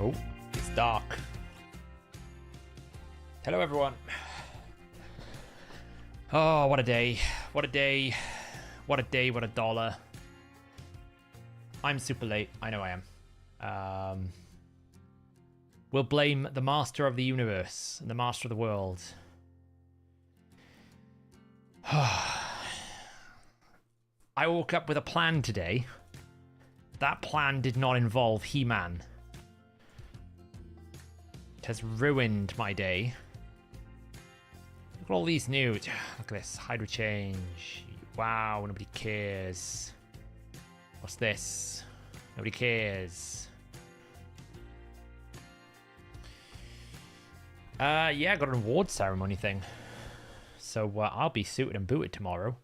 Oh, it's dark. Hello, everyone. Oh, what a day. What a day. What a day. What a dollar. I'm super late. I know I am. We'll blame the master of the universe and the master of the world. I woke up with a plan today. That plan did not involve He-Man. It has ruined my day. Look at all these nudes. Look at this. Hydro change. Wow, nobody cares. What's this? Nobody cares. Yeah, I got an award ceremony thing. So I'll be suited and booted tomorrow.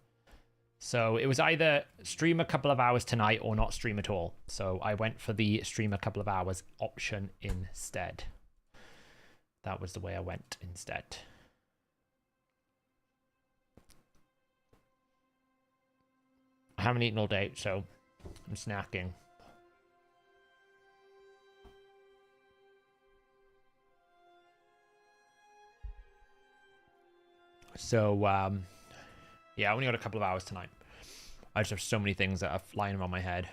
So it was either stream a couple of hours tonight or not stream at all. So I went for the stream a couple of hours option instead. That was the way I went instead. I haven't eaten all day, so I'm snacking. So, yeah, I only got a couple of hours tonight. I just have so many things that are flying around my head.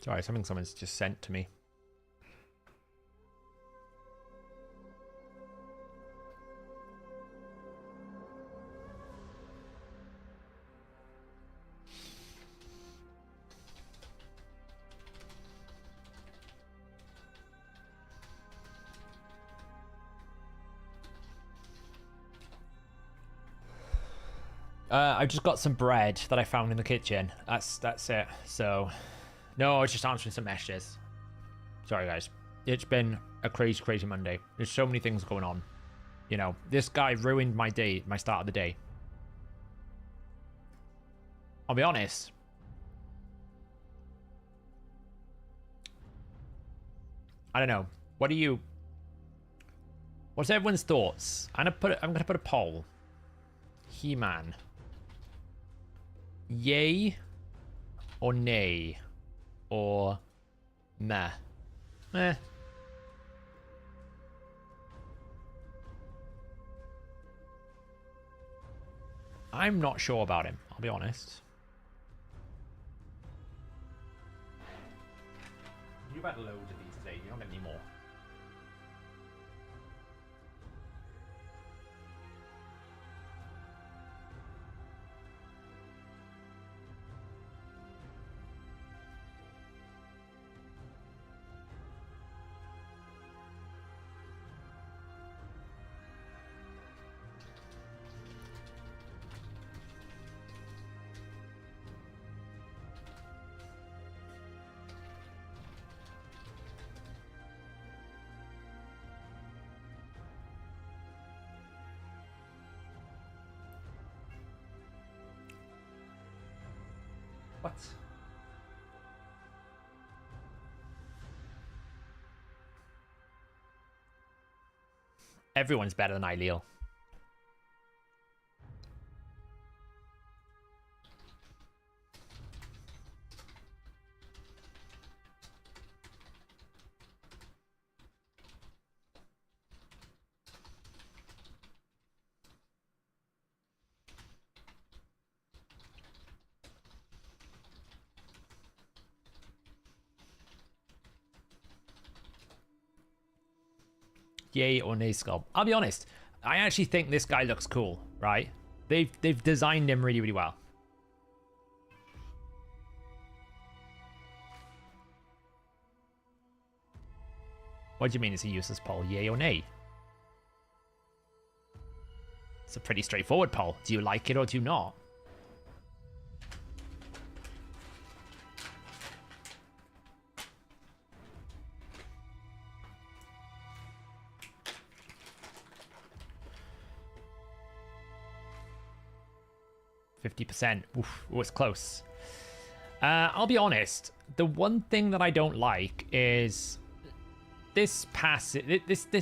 Sorry, something someone's just sent to me. I just got some bread that I found in the kitchen. That's it. So, no, I was just answering some messages. Sorry, guys. It's been a crazy, crazy Monday. There's so many things going on. You know, this guy ruined my day, my start of the day. I'll be honest. I don't know. What's everyone's thoughts? I'm gonna put a poll. He-Man. Yay or nay or meh? Meh. I'm not sure about him, I'll be honest. You've had loads of these today, you don't get any more. What? Everyone's better than Eileal. Yay or nay, Sculpt. I'll be honest. I actually think this guy looks cool, right? They've designed him really, really well. What do you mean is a useless poll? Yay or nay? It's a pretty straightforward poll. Do you like it or do you not? 50%. Oof, it was close. I'll be honest. The one thing that I don't like is this this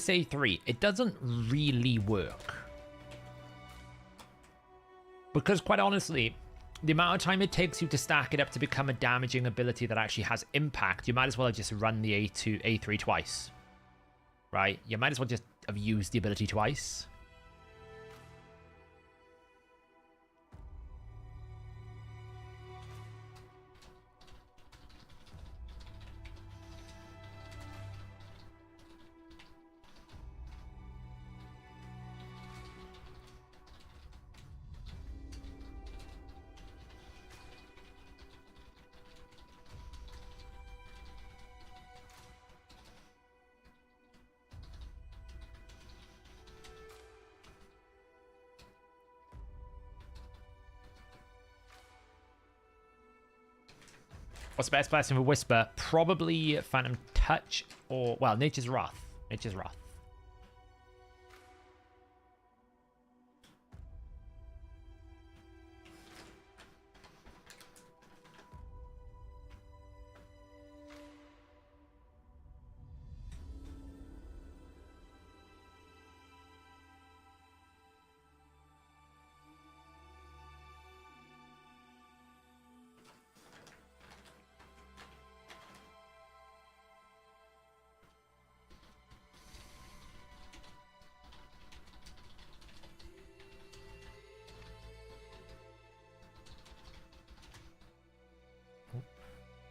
A3. It doesn't really work. Because quite honestly, the amount of time it takes you to stack it up to become a damaging ability that actually has impact, you might as well just run the A3 twice. Right? You might as well just have used the ability twice. What's the best blessing for Whisper? Probably Phantom Touch or, well, Nature's Wrath. Nature's Wrath.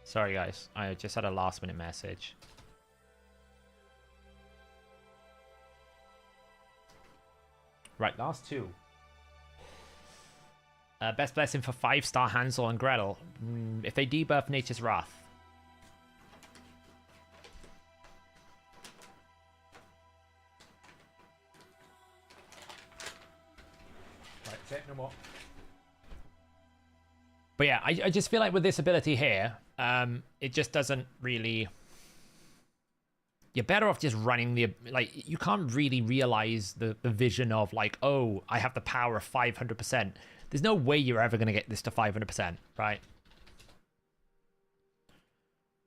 Sorry, guys. I just had a last-minute message. Right, last two. Best blessing for 5-star Hansel and Gretel. If they debuff Nature's Wrath. Right, that's it. No more. But yeah, I just feel like with this ability here, it just doesn't really... You're better off just running the... Like, you can't really realize the vision of, like, oh, I have the power of 500%. There's no way you're ever going to get this to 500%, right?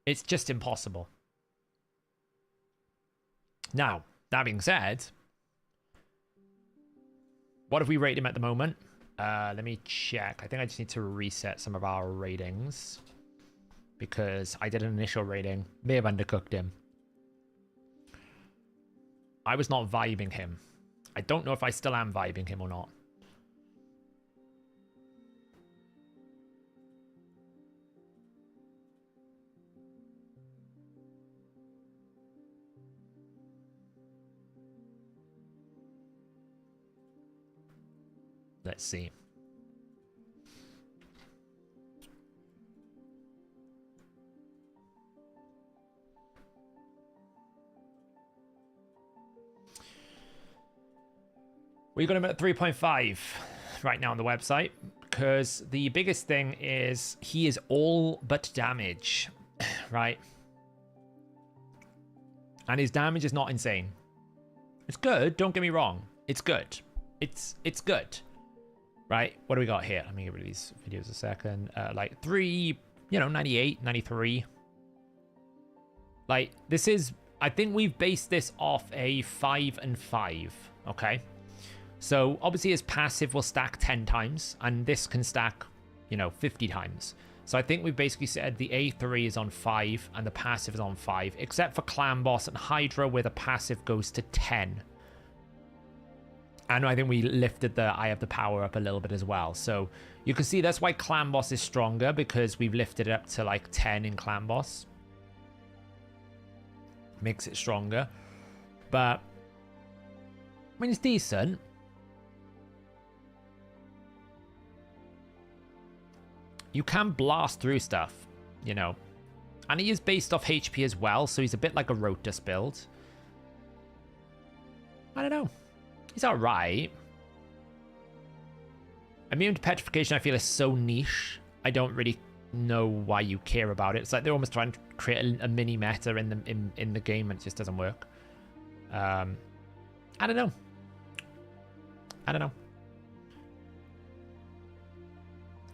It's just impossible. Now, that being said, what have we rated him at the moment? Let me check. I think I just need to reset some of our ratings because I did an initial rating. May have undercooked him. I was not vibing him. I don't know if I still am vibing him or not. Let's see. We got him at 3.5 right now on the website because the biggest thing is he is all but damage, right? And his damage is not insane. It's good, don't get me wrong. It's good. It's good. Right, what do we got here? Let me get rid of these videos a second. Like 3, 98, 93. Like, this is... I think we've based this off a 5 and 5, okay? So, obviously his passive will stack 10 times, and this can stack, 50 times. So I think we've basically said the A3 is on 5, and the passive is on 5, except for Clan Boss and Hydra, where the passive goes to 10. And I think we lifted the I have the power up a little bit as well. So you can see that's why Clan Boss is stronger, because we've lifted it up to like 10 in Clan Boss. Makes it stronger. But, I mean, it's decent. You can blast through stuff, And he is based off HP as well, so he's a bit like a Rotus build. I don't know. He's alright. Immune to petrification, I feel, is so niche. I don't really know why you care about it. It's like they're almost trying to create a mini meta in the game, and it just doesn't work. I don't know.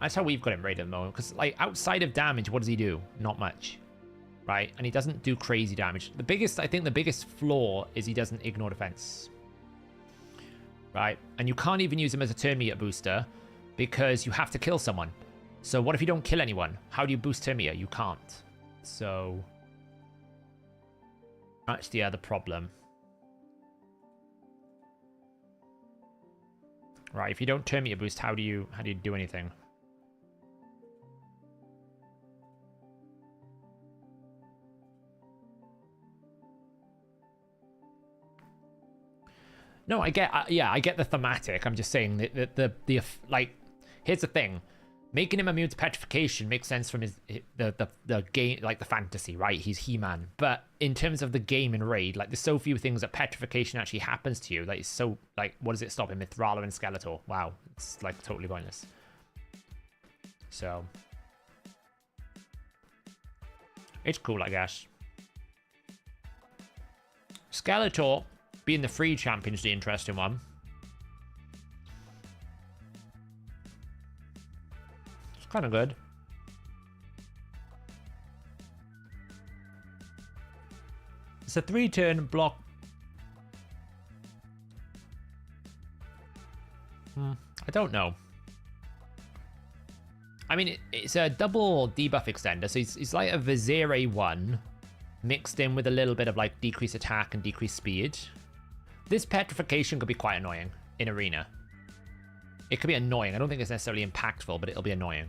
That's how we've got him rated at the moment. Because, like, outside of damage, what does he do? Not much. Right? And he doesn't do crazy damage. I think the biggest flaw is he doesn't ignore defense. Right? And you can't even use him as a turn meter booster because you have to kill someone. So what if you don't kill anyone? How do you boost turn meter? You can't. So that's the other problem. Right, if you don't turn meter boost, how do you do anything? No, I get the thematic. I'm just saying that the like, here's the thing. Making him immune to petrification makes sense from the game, like the fantasy, right? He's He-Man. But in terms of the game in Raid, like, there's so few things that petrification actually happens to you. Like, it's so, like, what does it stop him? Mithrala and Skeletor. Wow. It's, like, totally pointless. So it's cool, I guess. Skeletor being the free champion is the interesting one. Kind of good. It's a 3-turn block. I don't know. I mean, it's a double debuff extender, so it's like a Vizier 1 mixed in with a little bit of like decreased attack and decreased speed. This petrification could be quite annoying in arena. It could be annoying. I don't think it's necessarily impactful, but it'll be annoying.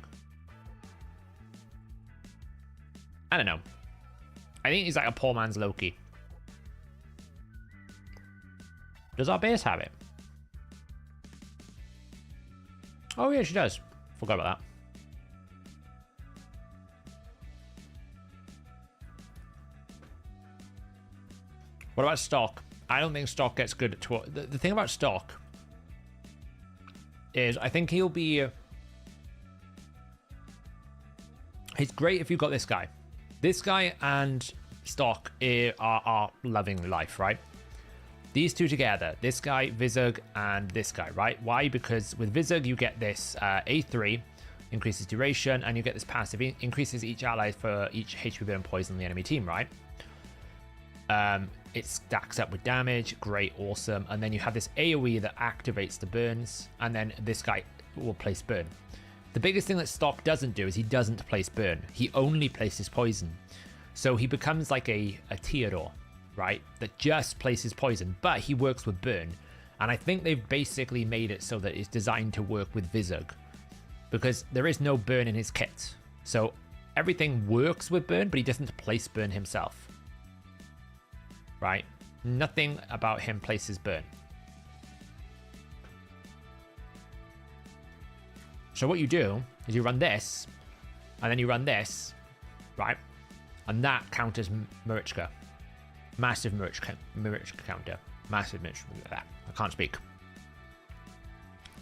I don't know. I think he's like a poor man's Loki. Does our base have it? Oh yeah, she does. Forgot about that. What about Stokk? I don't think Stokk gets good at the thing about Stokk is I think he'll be... He's great if you've got this guy. This guy and Stokk are loving life, right? These two together, this guy, Vizug, and this guy, right? Why? Because with Vizug, you get this A3, increases duration, and you get this passive, increases each ally for each HP burn poison in the enemy team, right? It stacks up with damage, great, awesome. And then you have this AoE that activates the burns, and then this guy will place burn. The biggest thing that Stokk doesn't do is he doesn't place burn. He only places poison. So he becomes like a Theodore, right? That just places poison, but he works with burn. And I think they've basically made it so that it's designed to work with Vizug, because there is no burn in his kit. So everything works with burn, but he doesn't place burn himself. Right? Nothing about him places burn. So what you do is you run this, and then you run this, right? And that counters Marichka. Massive Marichka counter. Massive Marichka. I can't speak.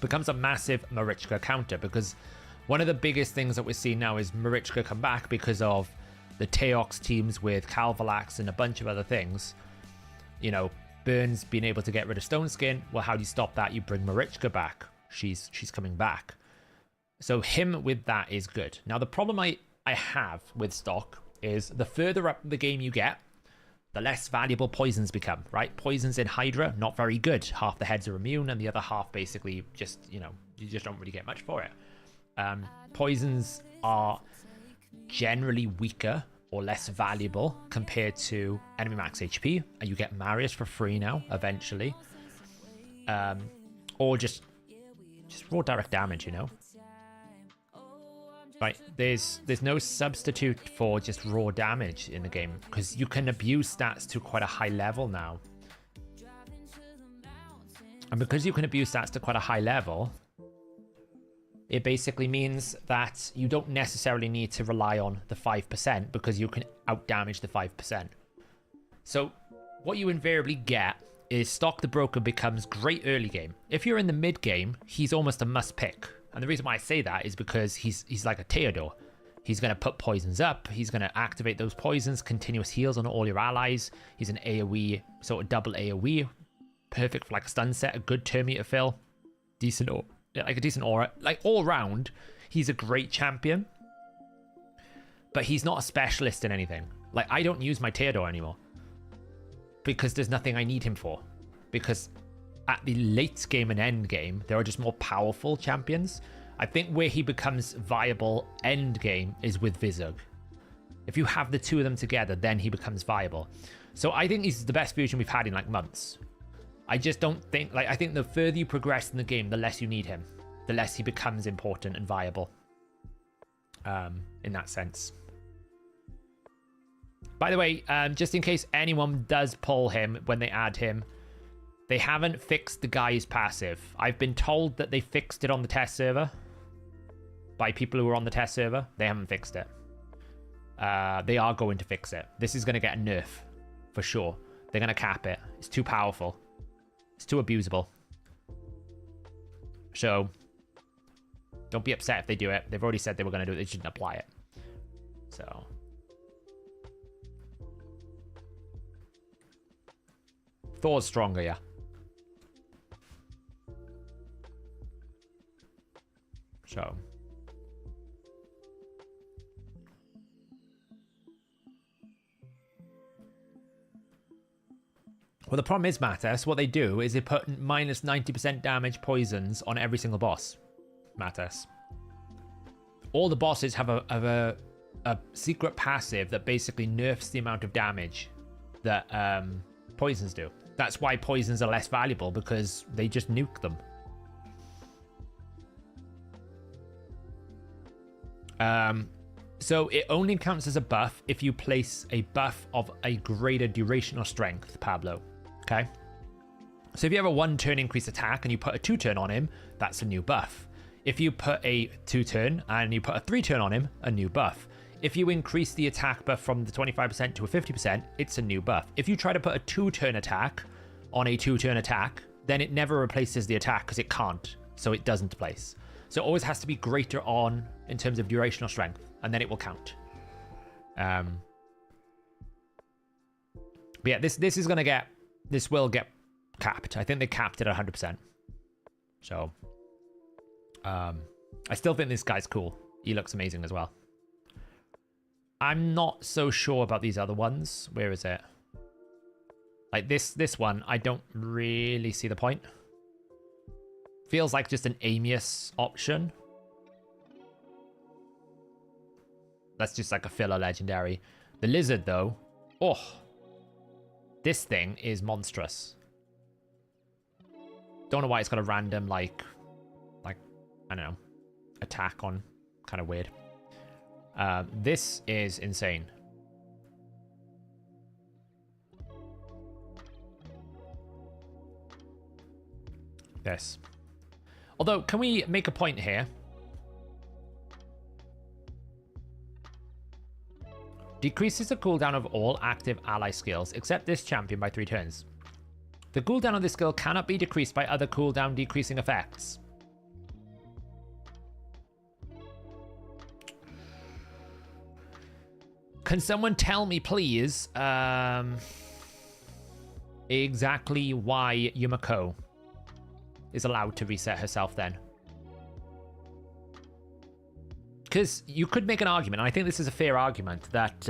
Becomes a massive Marichka counter, because one of the biggest things that we're seeing now is Marichka come back because of the Teox teams with Calvalax and a bunch of other things. You know, Burns being able to get rid of Stone Skin. Well, how do you stop that? You bring Marichka back. She's coming back. So him with that is good. Now, the problem I have with Stokk is the further up the game you get, the less valuable poisons become, right? Poisons in Hydra, not very good. Half the heads are immune, and the other half basically just, you know, you just don't really get much for it. Poisons are generally weaker or less valuable compared to enemy max HP, and you get Marius for free now, eventually. Or just raw direct damage, you know? Right, there's no substitute for just raw damage in the game, because you can abuse stats to quite a high level now. And because you can abuse stats to quite a high level, it basically means that you don't necessarily need to rely on the 5%, because you can outdamage the 5%. So what you invariably get is Stokk the Broker becomes great early game. If you're in the mid game, he's almost a must pick. And the reason why I say that is because he's like a Theodore. He's going to put poisons up. He's going to activate those poisons, continuous heals on all your allies. He's an AoE, sort of double AoE. Perfect for like a stun set, a good turn meter fill. Decent, like a decent aura. Like all round, he's a great champion, but he's not a specialist in anything. Like, I don't use my Theodore anymore because there's nothing I need him for. Because at the late game and end game, there are just more powerful champions. I think where he becomes viable end game is with Vizug. If you have the two of them together, then he becomes viable. So I think he's the best fusion we've had in like months. I just don't think, like, I think the further you progress in the game, the less you need him. The less he becomes important and viable. In that sense. By the way, just in case anyone does pull him when they add him, they haven't fixed the guy's passive. I've been told that they fixed it on the test server. By people who are on the test server. They haven't fixed it. They are going to fix it. This is going to get a nerf. For sure. They're going to cap it. It's too powerful. It's too abusable. So, don't be upset if they do it. They've already said they were going to do it. They shouldn't apply it. So. Thor's stronger, yeah. So. Well, the problem is, Mattis, what they do is they put minus 90% damage poisons on every single boss. Mattis. All the bosses have a secret passive that basically nerfs the amount of damage that poisons do. That's why poisons are less valuable, because they just nuke them. So it only counts as a buff if you place a buff of a greater duration or strength, Pablo. Okay? So if you have a 1-turn increased attack and you put a 2-turn on him, that's a new buff. If you put a 2-turn and you put a 3-turn on him, a new buff. If you increase the attack buff from the 25% to a 50%, it's a new buff. If you try to put a 2-turn attack on a 2-turn attack, then it never replaces the attack because it can't. So it doesn't place. So it always has to be greater on in terms of duration or strength, and then it will count. But yeah, this will get capped. I think they capped it at 100%. So I still think this guy's cool. He looks amazing as well. I'm not so sure about these other ones. Where is it? Like this one, I don't really see the point. Feels like just an Amius option. That's just like a filler legendary. The lizard though, oh, this thing is monstrous. Don't know why it's got a random like I don't know, attack on. Kind of weird. This is insane. This. Although, can we make a point here? Decreases the cooldown of all active ally skills except this champion by 3 turns. The cooldown of this skill cannot be decreased by other cooldown decreasing effects. Can someone tell me, please, exactly why Yumiko is allowed to reset herself then? Because you could make an argument, and I think this is a fair argument, that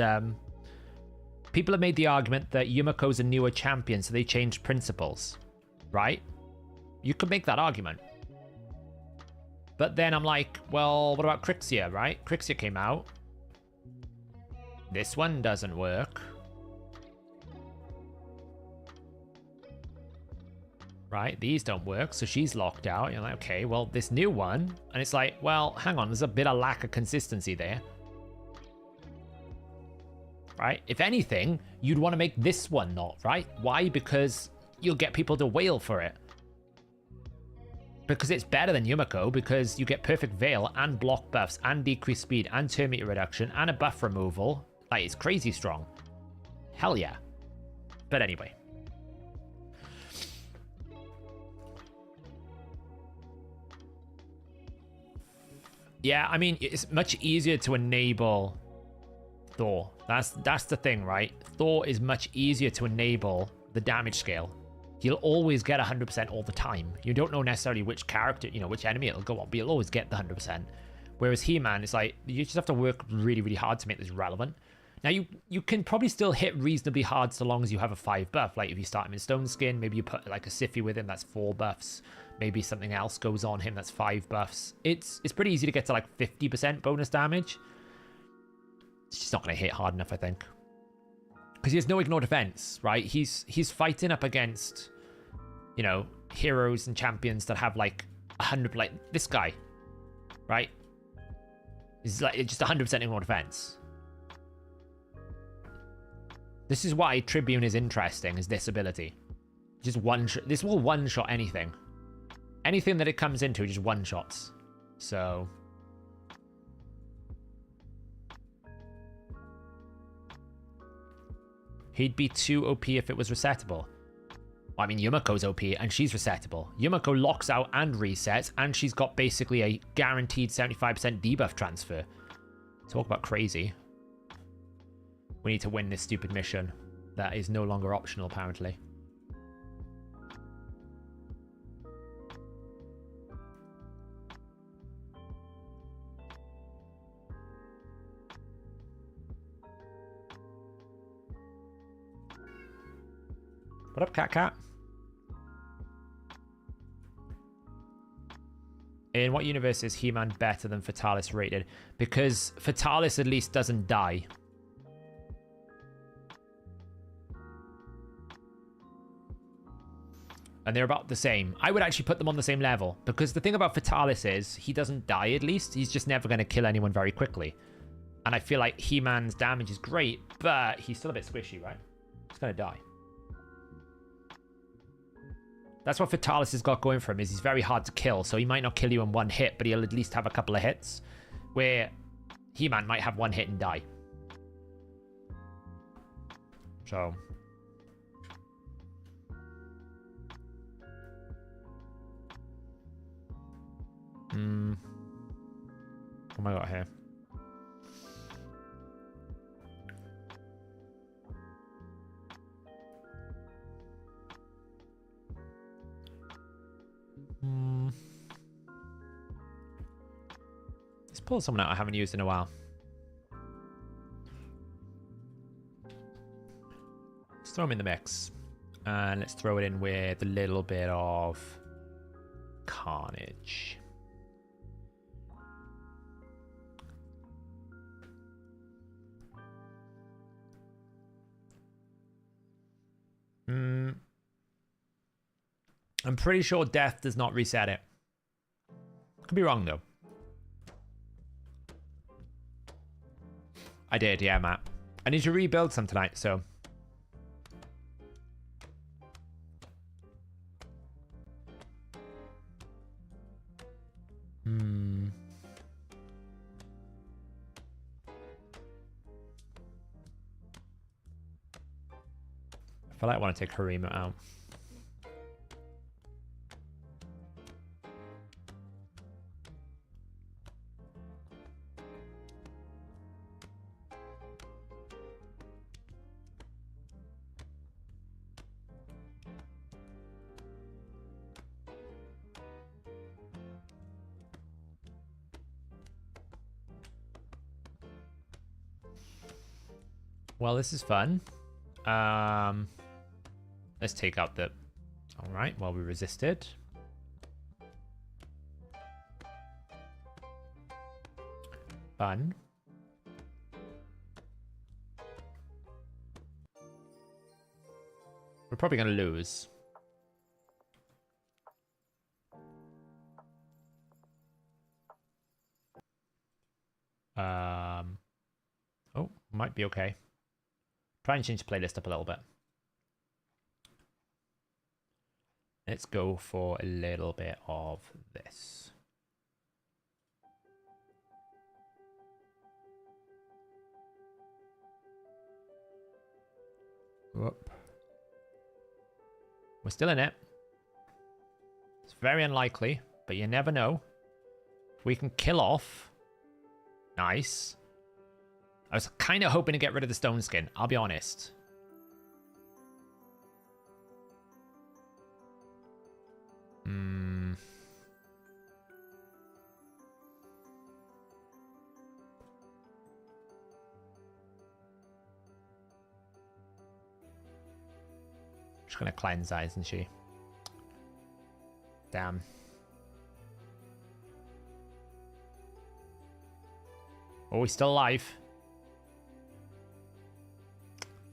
people have made the argument that Yumiko's a newer champion, so they changed principles, right? You could make that argument. But then I'm like, well, what about Crixia, right? Crixia came out. This one doesn't work. Right, these don't work, so she's locked out. You're like, okay, well, this new one, and it's like, well, hang on, there's a bit of lack of consistency there. Right? If anything, you'd want to make this one not, right? Why? Because you'll get people to wail for it. Because it's better than Yumiko, because you get perfect veil and block buffs and decreased speed and turn meter reduction and a buff removal. Like, it's crazy strong. Hell yeah. But anyway. Yeah, I mean, it's much easier to enable Thor. That's the thing, right? Thor is much easier to enable the damage scale. You'll always get 100% all the time. You don't know necessarily which character, which enemy it'll go on, but you'll always get the 100%. Whereas He-Man, it's like, you just have to work really, really hard to make this relevant. Now, you can probably still hit reasonably hard so long as you have a 5 buff. Like, if you start him in Stone Skin, maybe you put, like, a Siffy with him, that's 4 buffs. Maybe something else goes on him, that's 5 buffs. It's pretty easy to get to, like, 50% bonus damage. It's just not going to hit hard enough, I think. Because he has no ignore defense, right? He's fighting up against, you know, heroes and champions that have, like, 100, like, this guy, right? He's, like, just 100% ignore defense. This is why Tribune is interesting, is this ability. Just one-shot. This will one-shot anything. Anything that it comes into, just one-shots. So... he'd be too OP if it was resettable. Well, I mean, Yumako's OP, and she's resettable. Yumako locks out and resets, and she's got basically a guaranteed 75% debuff transfer. Talk about crazy. We need to win this stupid mission. That is no longer optional, apparently. What up, Cat? In what universe is He-Man better than Fatalis rated? Because Fatalis at least doesn't die. And they're about the same. I would actually put them on the same level. Because the thing about Fatalis is, he doesn't die at least. He's just never going to kill anyone very quickly. And I feel like He-Man's damage is great, but he's still a bit squishy, right? He's going to die. That's what Fatalis has got going for him, is he's very hard to kill. So he might not kill you in one hit, but he'll at least have a couple of hits. Where He-Man might have one hit and die. So... what have I got here? Let's pull someone out I haven't used in a while. Let's throw him in the mix. And let's throw it in with a little bit of Carnage. I'm pretty sure death does not reset it. Could be wrong, though. I did, yeah, Matt. I need to rebuild some tonight, so... I feel like I want to take Harima out. Well, this is fun. Let's take out the... All right, well, we resisted. Fun. We're probably going to lose. Oh, might be okay. Try and change the playlist up a little bit. Let's go for a little bit of this. Whoop. We're still in it. It's very unlikely, but you never know. If we can kill off. Nice. I was kind of hoping to get rid of the stone skin, I'll be honest. She's gonna cleanse that, isn't she? Damn. Oh, he's still alive.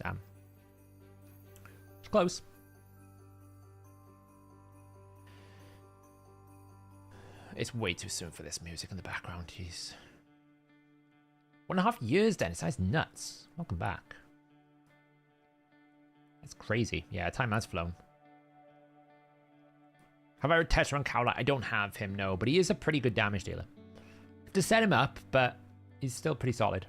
Damn. It's close. It's way too soon for this music in the background, jeez. 1.5 years, Dennis. That's nuts. Welcome back. That's crazy. Yeah, time has flown. Have I heard Tessa on Cowlight? I don't have him, no, but he is a pretty good damage dealer. To set him up, but he's still pretty solid.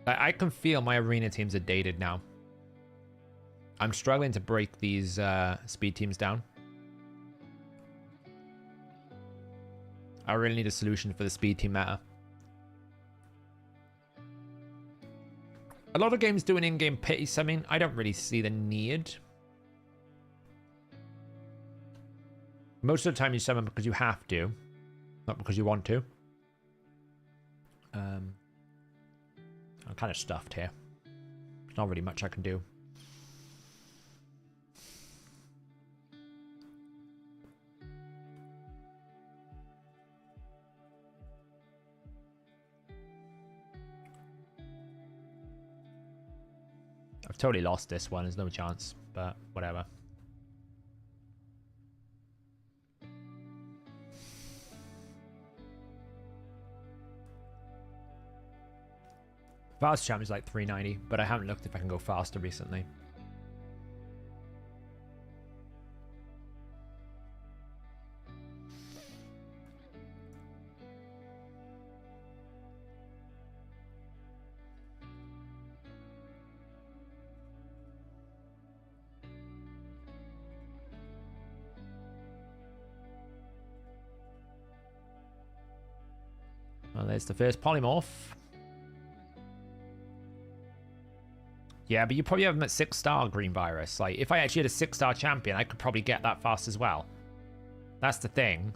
I can feel my arena teams are dated now. I'm struggling to break these speed teams down. I really need a solution for the speed team meta. A lot of games do an in-game pity summon. I don't really see the need. Most of the time you summon because you have to, not because you want to. I'm kind of stuffed here. There's not really much I can do. I've totally lost this one. There's no chance, but whatever. Fast champ is like 390, but I haven't looked if I can go faster recently. Well, there's the first polymorph. Yeah, but you probably have him at 6-star green virus. Like, if I actually had a 6-star champion, I could probably get that fast as well. That's the thing.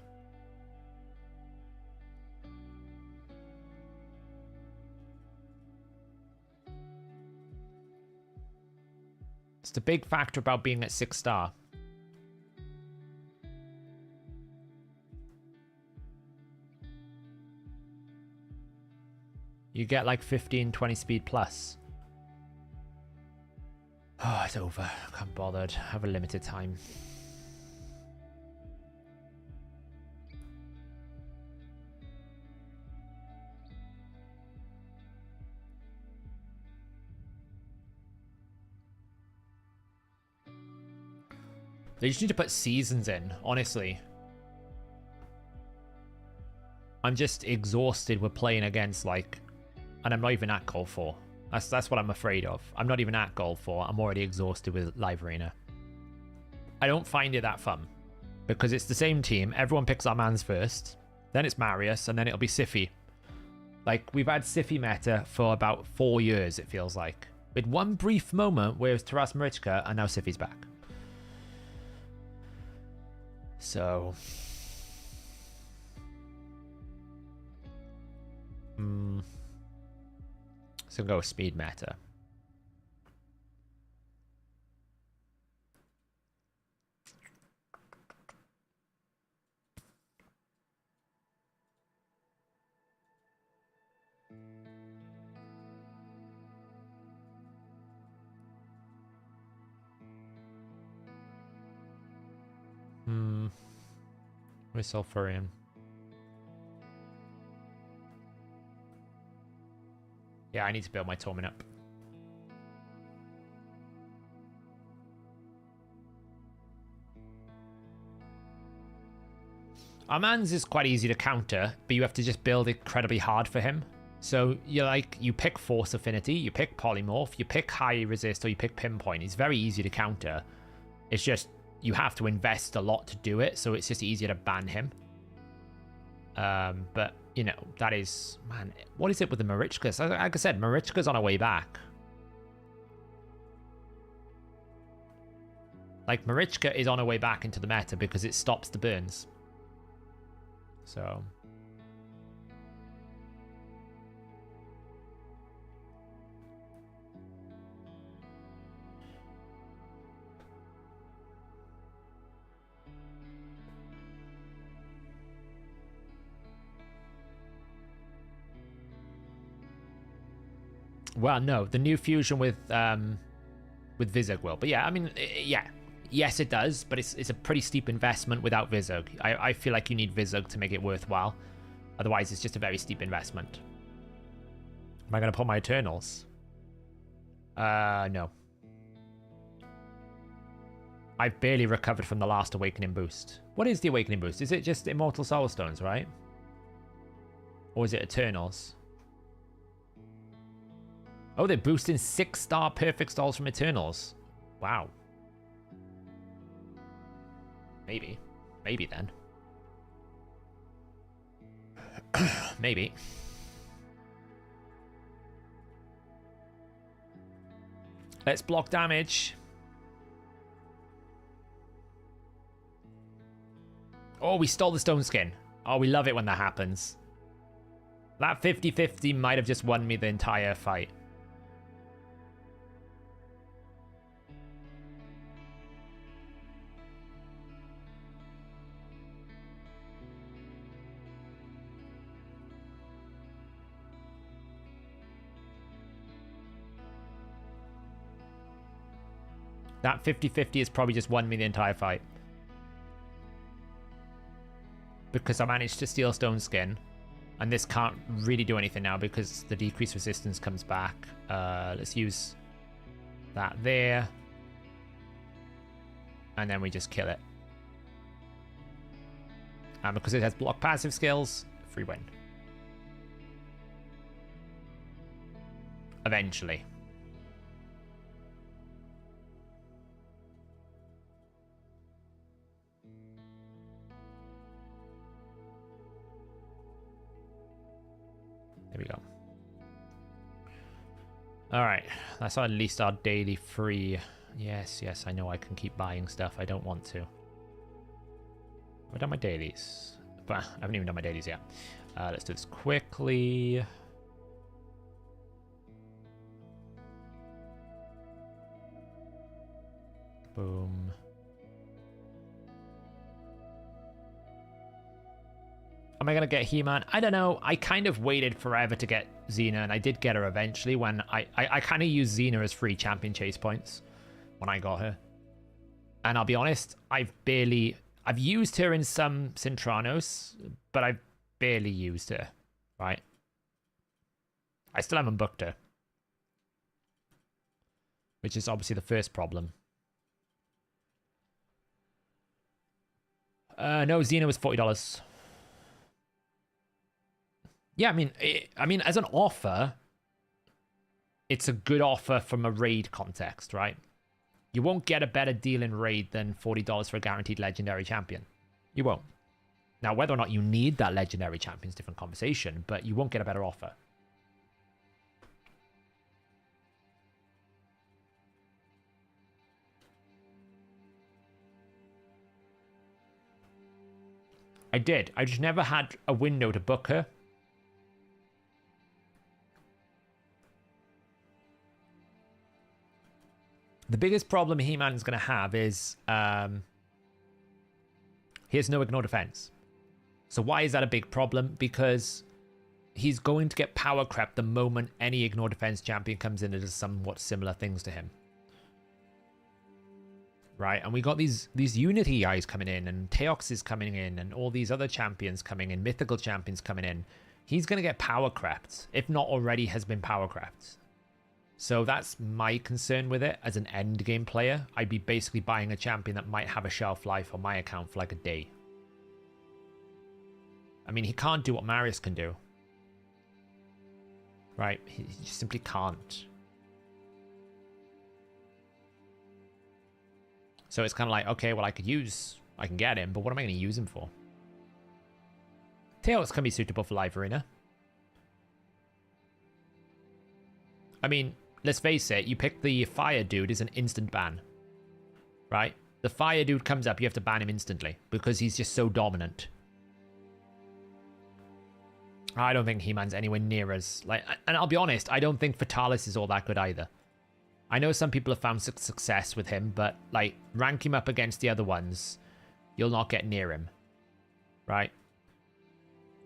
It's the big factor about being at 6-star. You get like 15, 20 speed plus. Oh, it's over. Can't bothered. Have a limited time. They just need to put seasons in, honestly. I'm just exhausted with playing against, like, and I'm not even at goal 4. That's what I'm afraid of. I'm not even at goal 4. I'm already exhausted with live arena. I don't find it that fun because it's the same team. Everyone picks our mans first, then it's Marius, and then it'll be Sify. Like, we've had Sify meta for about 4 years, it feels like. With one brief moment where it was Taras Marichka, and now Sify's back. So... So go with speed meta. Where's Sulfurion? Yeah, I need to build my Torment up. Our man's is quite easy to counter, but you have to just build incredibly hard for him. So you pick Force Affinity, you pick Polymorph, you pick High Resist, or you pick Pinpoint. It's very easy to counter. It's just you have to invest a lot to do it, so it's just easier to ban him. But you know, that is... Man, what is it with the Marichkas? Like I said, Marichka's on her way back. Like, Marichka is on her way back into the meta because it stops the burns. So... Well, no, the new fusion with Vizug will. But yeah, I mean, yeah. Yes, it does, but it's a pretty steep investment without Vizug. I feel like you need Vizug to make it worthwhile. Otherwise, it's just a very steep investment. Am I going to put my Eternals? No. I've barely recovered from the last Awakening boost. What is the Awakening boost? Is it just Immortal Soul Stones, right? Or is it Eternals? Oh, they're boosting 6-star perfect stalls from Eternals. Wow. Maybe. Maybe then. Maybe. Let's block damage. Oh, we stole the stone skin. Oh, we love it when that happens. That 50-50 might have just won me the entire fight. That 50-50 has probably just won me the entire fight. Because I managed to steal Stone Skin. And this can't really do anything now because the decreased resistance comes back. Let's use that there. And then we just kill it. And because it has block passive skills, free win. Eventually. There we go. Alright, that's at least our daily free. Yes, I know I can keep buying stuff. I don't want to. Have I done my dailies? But I haven't even done my dailies yet. Let's do this quickly. Boom. Am I going to get He-Man? I don't know. I kind of waited forever to get Xena, and I did get her eventually when I kind of used Xena as free champion chase points when I got her. And I'll be honest, I've used her in some Cintranos, but I've barely used her, right? I still haven't booked her. Which is obviously the first problem. No, Xena was $40. Yeah, I mean, as an offer, it's a good offer from a raid context, right? You won't get a better deal in raid than $40 for a guaranteed legendary champion. You won't. Now, whether or not you need that legendary champion is a different conversation, but you won't get a better offer. I did. I just never had a window to book her. The biggest problem He-Man's going to have is he has no ignore defense. So why is that a big problem? Because he's going to get power crept the moment any ignore defense champion comes in and does somewhat similar things to him. Right, and we got these Unity guys coming in, and Teox is coming in, and all these other champions coming in, mythical champions coming in. He's going to get power crept, if not already has been power crept. So that's my concern with it as an end game player. I'd be basically buying a champion that might have a shelf life on my account for like a day. I mean, he can't do what Marius can do. Right, he just simply can't. So it's kind of like, okay, well, I can get him, but what am I going to use him for? Tails can be suitable for live arena. I mean, let's face it, you pick the fire dude is an instant ban. Right? The fire dude comes up, you have to ban him instantly because he's just so dominant. I don't think He-Man's anywhere near as... and I'll be honest, I don't think Fatalis is all that good either. I know some people have found success with him, but, like, rank him up against the other ones, you'll not get near him. Right?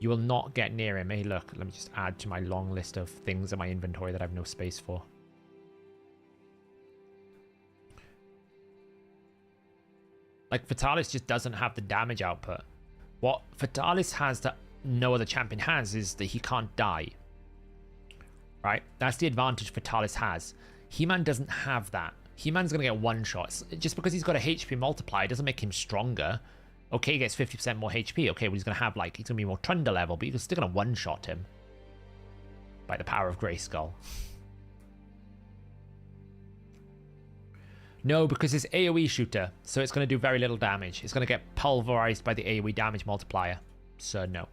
You will not get near him. Hey, look, let me just add to my long list of things in my inventory that I have no space for. Like, Fatalis just doesn't have the damage output. What Fatalis has that no other champion has is that he can't die. Right? That's the advantage Fatalis has. He-Man doesn't have that. He-Man's going to get one shot. Just because he's got a HP multiplier doesn't make him stronger. Okay, he gets 50% more HP. Okay, well, he's going to have, like, he's going to be more Trundle level, but you're still going to one-shot him. By the power of Grayskull. No, because it's AoE shooter, so it's going to do very little damage. It's going to get pulverized by the AoE damage multiplier. So, no.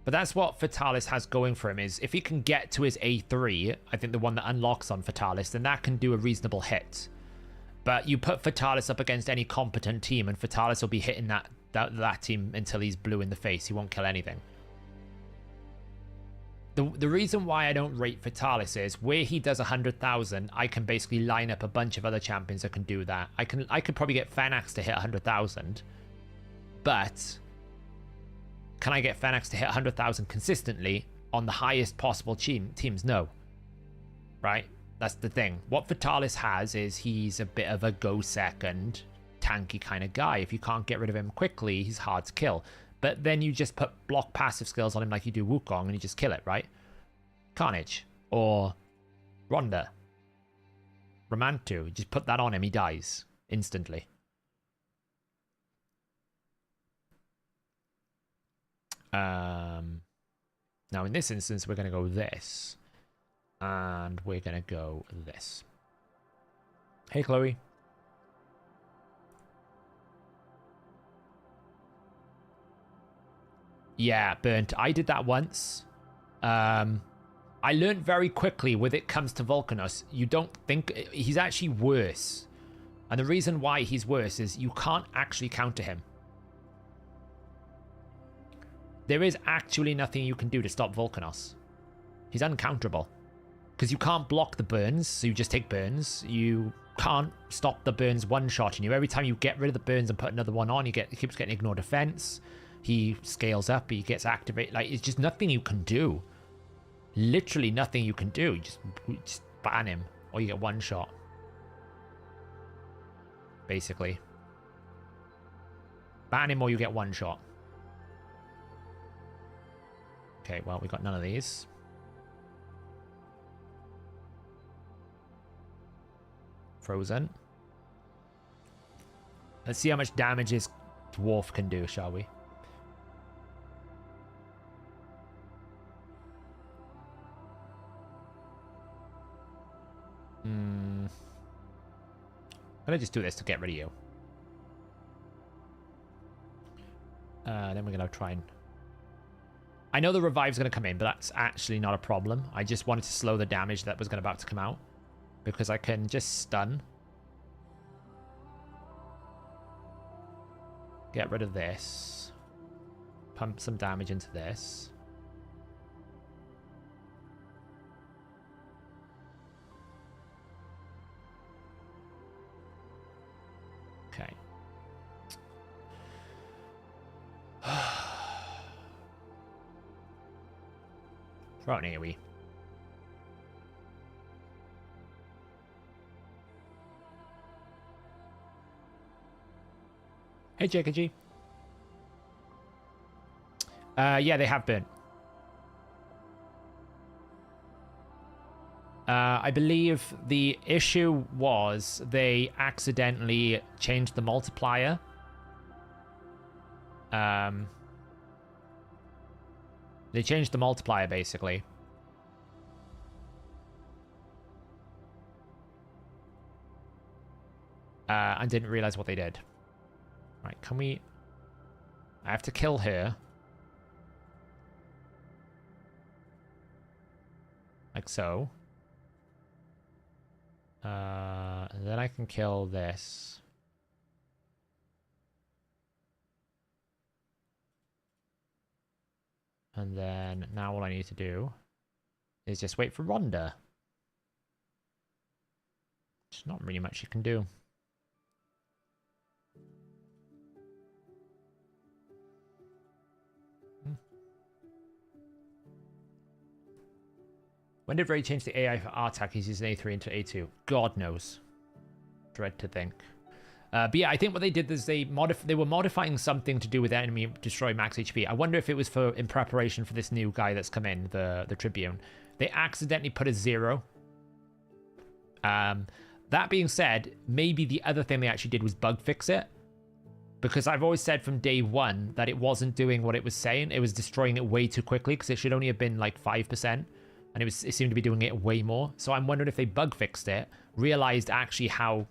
But that's what Fatalis has going for him, is if he can get to his A3, I think the one that unlocks on Fatalis, then that can do a reasonable hit. But you put Fatalis up against any competent team, and Fatalis will be hitting that team until he's blue in the face. He won't kill anything. The reason why I don't rate Fatalis is, where he does 100,000, I can basically line up a bunch of other champions that can do that. I could probably get Fenax to hit 100,000, but... can I get Fenax to hit 100,000 consistently on the highest possible teams? No. Right? That's the thing. What Fatalis has is he's a bit of a go-second, tanky kind of guy. If you can't get rid of him quickly, he's hard to kill. But then you just put block passive skills on him like you do Wukong and you just kill it, right? Carnage. Or Ronda. Romantu. You just put that on him, he dies. Instantly. Now in this instance, we're going to go this. And we're going to go this. Hey, Chloe. Yeah, burnt. I did that once. I learned very quickly when it comes to Volcanos, you don't think... he's actually worse. And the reason why he's worse is you can't actually counter him. There is actually nothing you can do to stop Volcanos. He's uncounterable. Because you can't block the burns, so you just take burns. You can't stop the burns one-shotting you. Every time you get rid of the burns and put another one on, he keeps getting ignore defense. He scales up, he gets activated. Like, it's just nothing you can do. Literally nothing you can do. You just ban him, or you get one shot. Basically. Ban him or you get one shot. Okay, well, we got none of these. Frozen. Let's see how much damage his dwarf can do, shall we? I'm gonna just do this to get rid of you. Then we're gonna try and... I know the revive's gonna come in, but that's actually not a problem. I just wanted to slow the damage that was about to come out. Because I can just stun. Get rid of this. Pump some damage into this. Okay. Throw an AoE. Hey, JKG. Yeah, they have been. I believe the issue was they accidentally changed the multiplier. They changed the multiplier, basically. and didn't realize what they did. Right, can we... I have to kill her. Like so. And then I can kill this. And then now all I need to do is just wait for Rhonda. There's not really much you can do. When did Ray change the AI for Artak? He's using A3 into A2. God knows. Dread to think. But yeah, I think what they did is they were modifying something to do with enemy destroy max HP. I wonder if it was in preparation for this new guy that's come in, the Tribune. They accidentally put a 0. That being said, maybe the other thing they actually did was bug fix it. Because I've always said from day one that it wasn't doing what it was saying. It was destroying it way too quickly because it should only have been like 5%. And it seemed to be doing it way more. So I'm wondering if they bug fixed it, realized actually how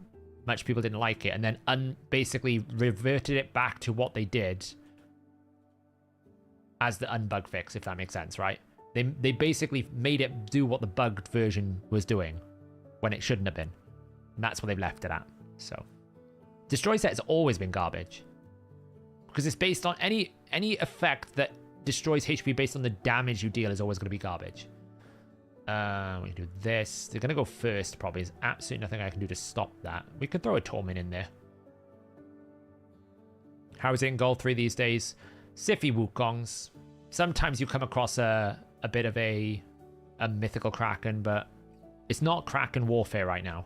much people didn't like it, and then basically reverted it back to what they did as the unbug fix, if that makes sense, right? They basically made it do what the bugged version was doing when it shouldn't have been. And that's what they've left it at. So destroy set has always been garbage. Because it's based on any effect that destroys HP based on the damage you deal is always going to be garbage. We can do this. They're going to go first, probably. There's absolutely nothing I can do to stop that. We could throw a Torment in there. How is it in Gold 3 these days? Siffy Wukongs. Sometimes you come across a bit of a mythical Kraken, but it's not Kraken Warfare right now.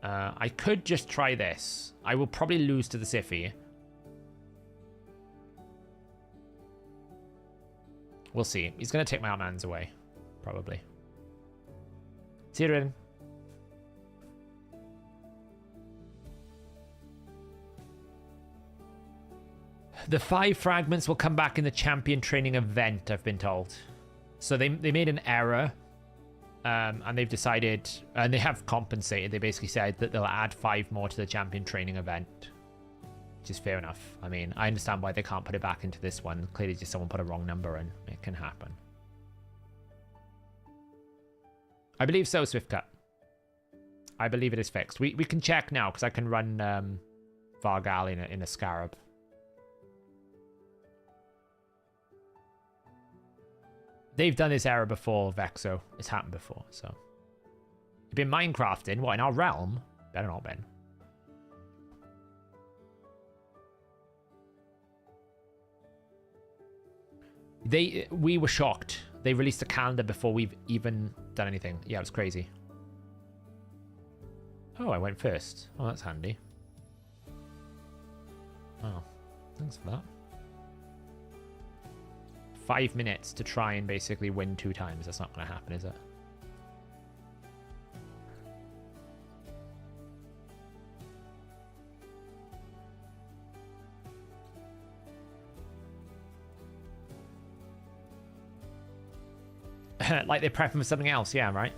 I could just try this. I will probably lose to the Siffy. We'll see. He's going to take my Outmans away. Probably. Tyrion. The 5 fragments will come back in the champion training event, I've been told. So they made an error. And they've decided, and they have compensated. They basically said that they'll add 5 more to the champion training event. Which is fair enough. I mean, I understand why they can't put it back into this one. Clearly just someone put a wrong number in. It can happen. I believe so, Swiftcut. I believe it is fixed. We can check now, because I can run Vargal in a Scarab. They've done this error before, Vexo. It's happened before, so. You've been Minecrafting? What, in our realm? Better not been. We were shocked. They released a calendar before we've even done anything. Yeah, it was crazy. Oh, I went first. Oh, that's handy. Oh, thanks for that. 5 minutes to try and basically win 2 times. That's not going to happen, is it? Like they're prepping for something else, yeah, right?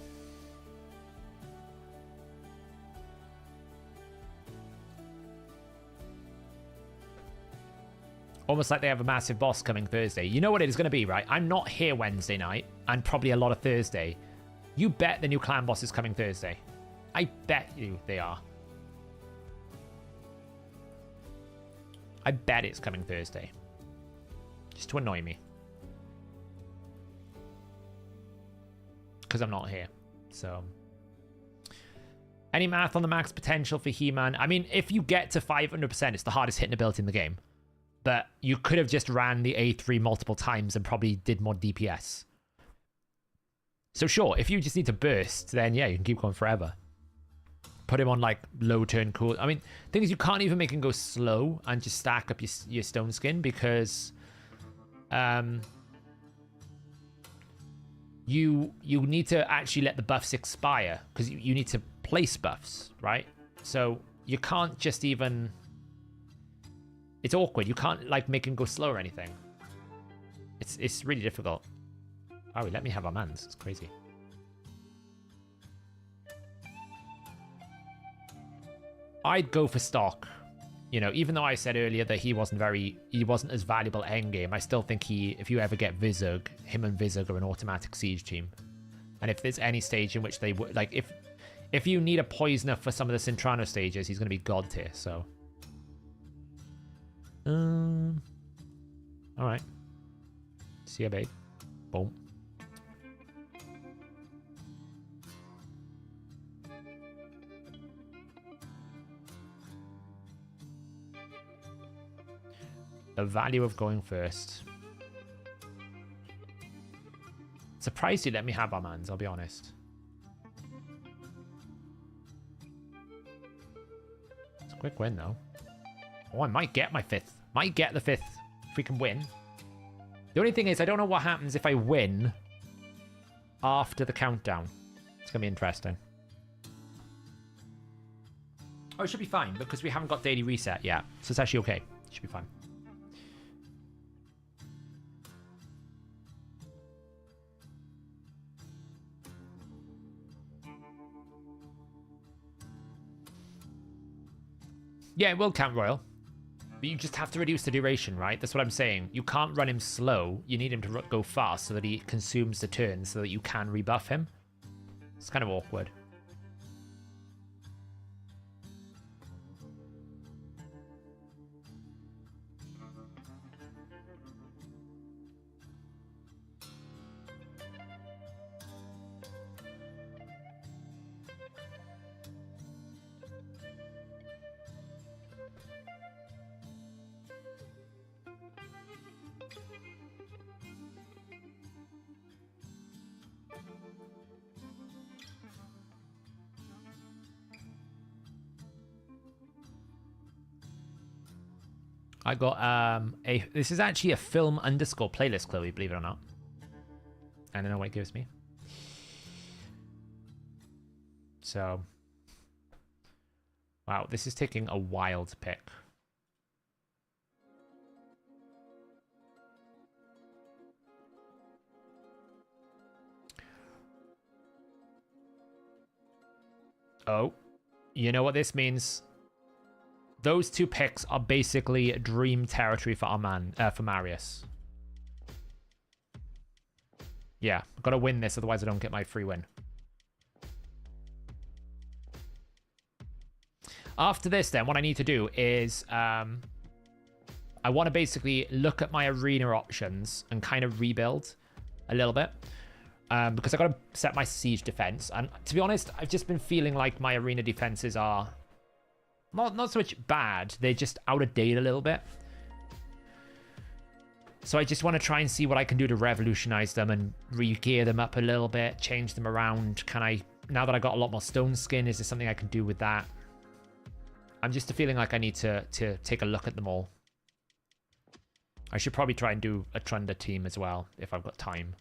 Almost like they have a massive boss coming Thursday. You know what it is going to be, right? I'm not here Wednesday night, and probably a lot of Thursday. You bet the new clan boss is coming Thursday. I bet you they are. I bet it's coming Thursday. Just to annoy me. Because I'm not here. So, any math on the max potential for He-Man? I mean, if you get to 500%, it's the hardest hitting ability in the game. But you could have just ran the A3 multiple times and probably did more DPS. So sure, if you just need to burst, then yeah, you can keep going forever. Put him on like low turn cool. I mean, the thing is, you can't even make him go slow and just stack up your stone skin because you need to actually let the buffs expire because you need to place buffs, right? So you can't just even... It's awkward. You can't like make him go slow or anything. It's really difficult. Oh, let me have our mans. It's crazy. I'd go for Stokk. You know, even though I said earlier that he wasn't as valuable endgame, I still think if you ever get Vizug, him and Vizug are an automatic siege team. And if there's any stage in which they would, like, if you need a poisoner for some of the Cintrano stages, he's going to be god tier, so. Alright. See ya, babe. Boom. The value of going first. Surprised you let me have our mans, I'll be honest. It's a quick win, though. Oh, I might get my 5th. Might get the 5th if we can win. The only thing is, I don't know what happens if I win after the countdown. It's going to be interesting. Oh, it should be fine, because we haven't got daily reset yet. So it's actually okay. It should be fine. Yeah, it will count Royal. But you just have to reduce the duration, right? That's what I'm saying. You can't run him slow. You need him to go fast so that he consumes the turn so that you can rebuff him. It's kind of awkward. I got this is actually a film underscore playlist, Chloe, believe it or not. I don't know what it gives me. So wow, this is taking a while to pick. Oh, you know what this means? Those two picks are basically dream territory for for Marius. Yeah, I've got to win this, otherwise I don't get my free win. After this, then, what I need to do is I want to basically look at my arena options and kind of rebuild a little bit. Because I've got to set my siege defense. And to be honest, I've just been feeling like my arena defenses are not so much bad, they're just out of date a little bit. So I just want to try and see what I can do to revolutionize them and re-gear them up a little bit, change them around. Can I, now that I got a lot more stone skin, is there something I can do with that? I'm just feeling like I need to take a look at them all. I should probably try and do a Trunder team as well, if I've got time.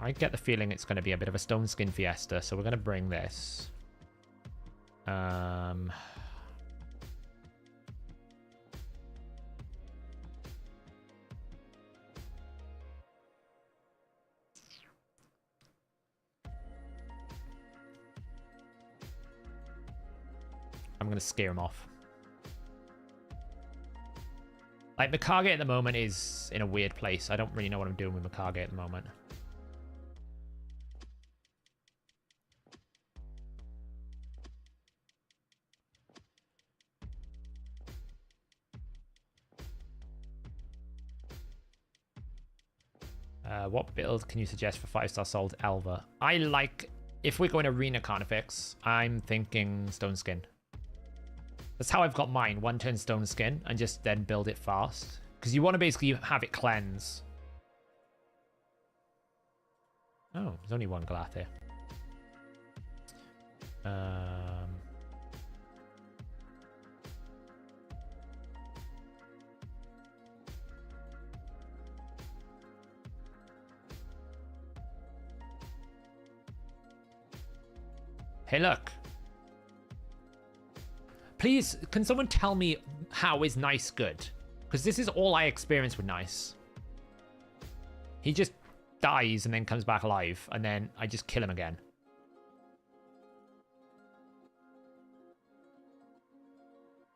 I get the feeling it's going to be a bit of a stone skin fiesta, so we're going to bring this. I'm going to scare him off. Like, Mikage at the moment is in a weird place. I don't really know what I'm doing with Mikage at the moment. What build can you suggest for 5-star sold Elva? I like, if we're going arena Carnifex, I'm thinking Stone Skin. That's how I've got mine. 1 turn Stone Skin and just then build it fast. Because you want to basically have it cleanse. Oh, there's only 1 Glath here. Hey, look. Please, can someone tell me how is Nice good? Because this is all I experience with Nice. He just dies and then comes back alive, and then I just kill him again.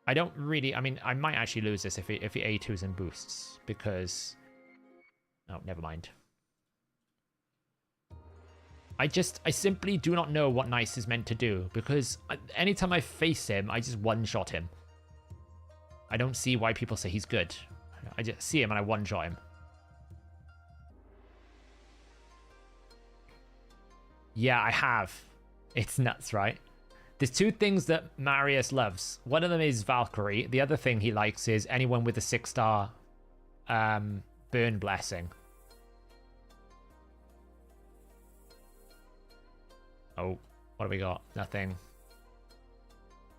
I don't really... I mean, I might actually lose this if he A2s and boosts, because... Oh, never mind. I simply do not know what Nice is meant to do, because anytime I face him, I just one-shot him. I don't see why people say he's good. I just see him and I one-shot him. Yeah, I have. It's nuts, right? There's two things that Marius loves. One of them is Valkyrie. The other thing he likes is anyone with a 6-star burn blessing. Oh, what do we got? Nothing.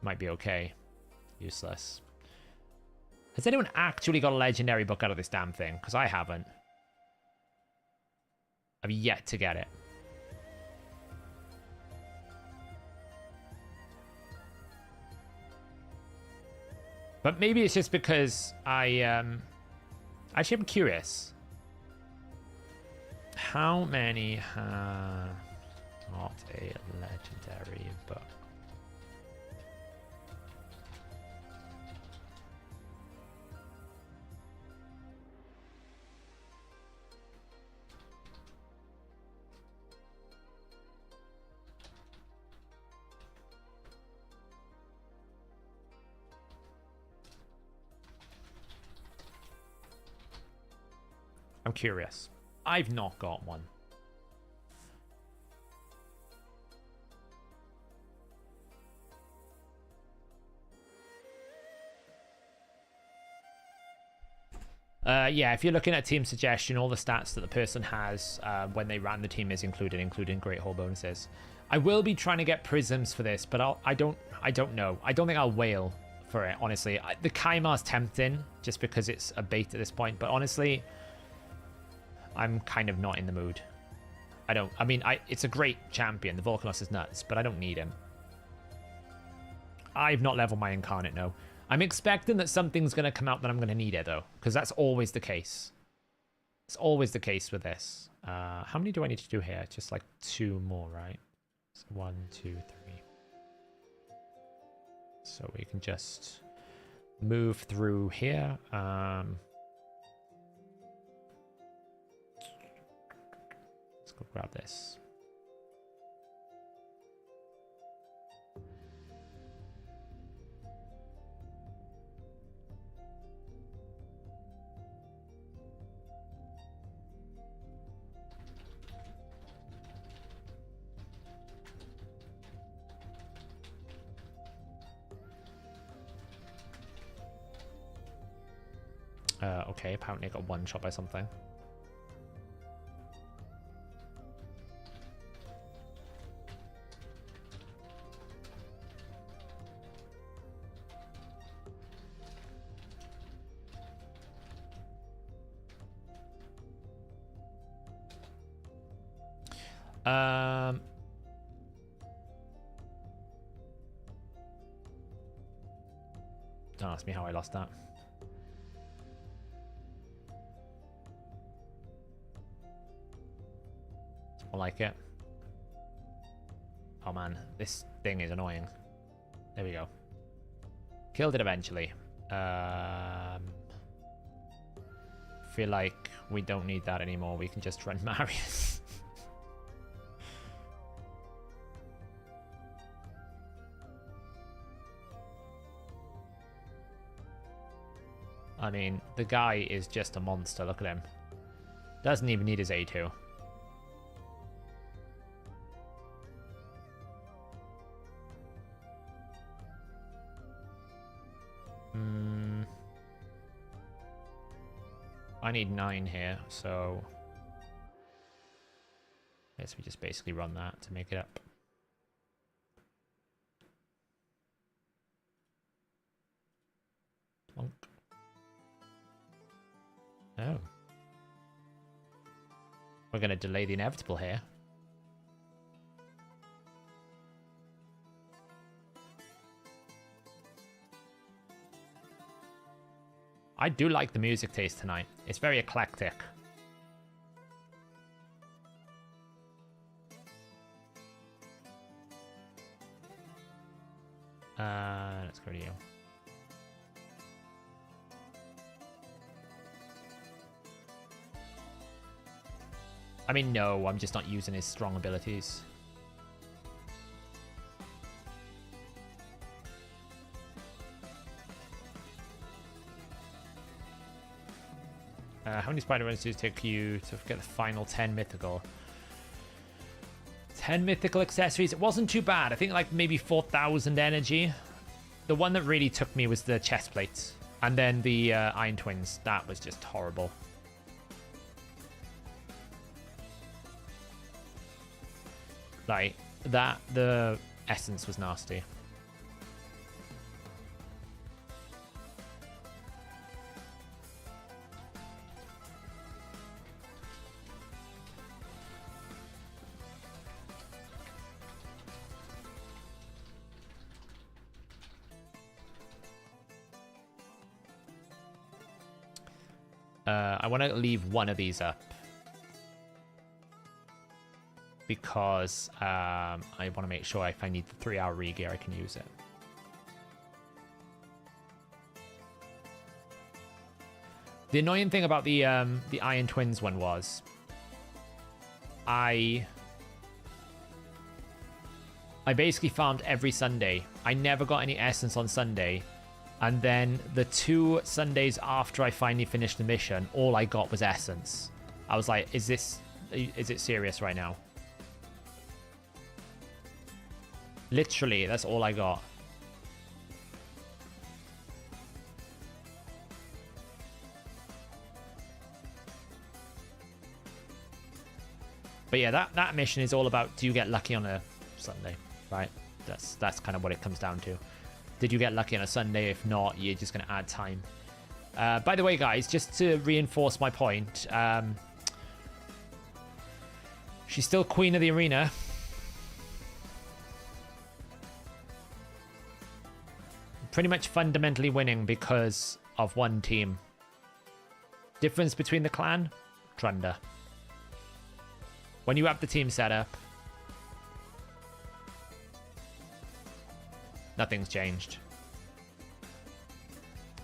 Might be okay. Useless. Has anyone actually got a legendary book out of this damn thing? Because I haven't. I've yet to get it. But maybe it's just because I, actually I'm curious. How many have not a legendary book? I'm curious. I've not got one. Yeah, if you're looking at team suggestion, all the stats that the person has when they ran the team is included, including Great Hall bonuses. I will be trying to get prisms for this, but I don't know. I don't think I'll whale for it, honestly. The Kaimar's tempting, just because it's a bait at this point, but honestly, I'm kind of not in the mood. I mean, it's a great champion. The Volcanos is nuts, but I don't need him. I've not leveled my Incarnate, no. I'm expecting that something's going to come out that I'm going to need it, though, because that's always the case. It's always the case with this. How many do I need to do here? Just like 2 more, right? So 1, 2, 3. So we can just move through here. Let's go grab this. Okay, apparently I got one shot by something. Don't ask me how I lost that. I like it. Oh man, this thing is annoying. There we go. Killed it eventually. Feel like we don't need that anymore. We can just run Marius. I mean, the guy is just a monster. Look at him. Doesn't even need his A2. I need 9 here, so I guess we just basically run that to make it up. Plonk. Oh. We're going to delay the inevitable here. I do like the music taste tonight. It's very eclectic. Let's go to you. I mean, no, I'm just not using his strong abilities. How many spider runs does it take you to get the final 10 mythical? 10 mythical accessories. It wasn't too bad. I think like maybe 4,000 energy. The one that really took me was the chest plates. And then the Iron Twins. That was just horrible. Like, the essence was nasty. I want to leave one of these up because I want to make sure if I need the 3-hour re-gear, I can use it. The annoying thing about the Iron Twins one was I basically farmed every Sunday. I never got any essence on Sunday. And then the 2 Sundays after I finally finished the mission, all I got was essence. I was like, is it serious right now? Literally, that's all I got. But yeah, that mission is all about, do you get lucky on a Sunday, right? That's kind of what it comes down to. Did you get lucky on a Sunday? If not, you're just going to add time. By the way, guys, just to reinforce my point, she's still queen of the arena. Pretty much fundamentally winning because of one team. Difference between the clan? Trunda. When you have the team set up, nothing's changed.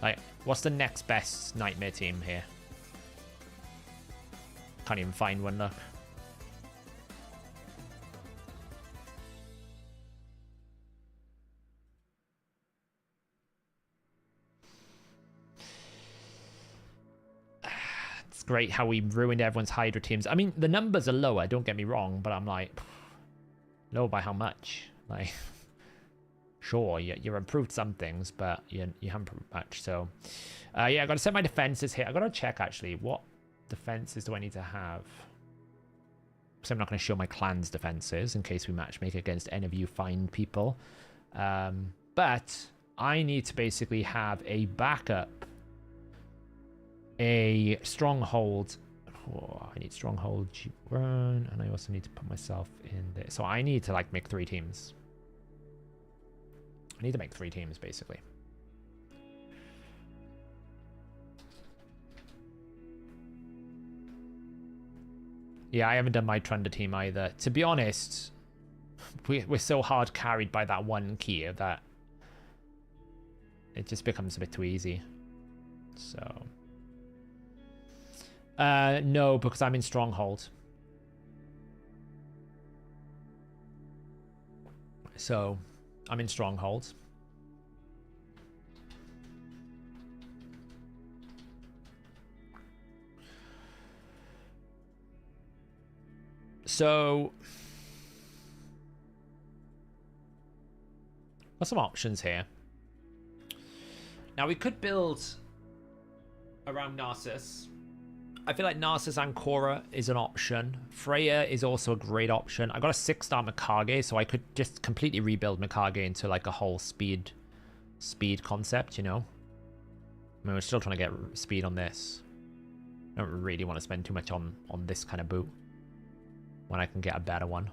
Like, what's the next best Nightmare team here? Can't even find one, look. It's great how we ruined everyone's Hydra teams. I mean, the numbers are lower, don't get me wrong, but I'm like, lower by how much? Like... Sure, you're improved some things, but you haven't improved much. So, yeah, I got to set my defenses here. I got to check, actually, what defenses do I need to have? So I'm not going to show my clan's defenses in case we matchmake against any of you fine people. But I need to basically have a backup, a stronghold. Oh, I need stronghold, run, and I also need to put myself in there. So I need to, like, make 3 teams. I need to make 3 teams, basically. Yeah, I haven't done my Trunda team either. To be honest, we're so hard carried by that one key that it just becomes a bit too easy. So... no, because I'm in Stronghold. So... I'm in Stronghold. So, what's some options here? Now we could build around Narcissus. I feel like Narcissus and Korra is an option. Freya is also a great option. I got a 6-star Mikage, so I could just completely rebuild Mikage into like a whole speed concept, you know? I mean, we're still trying to get speed on this. I don't really want to spend too much on this kind of boot when I can get a better one.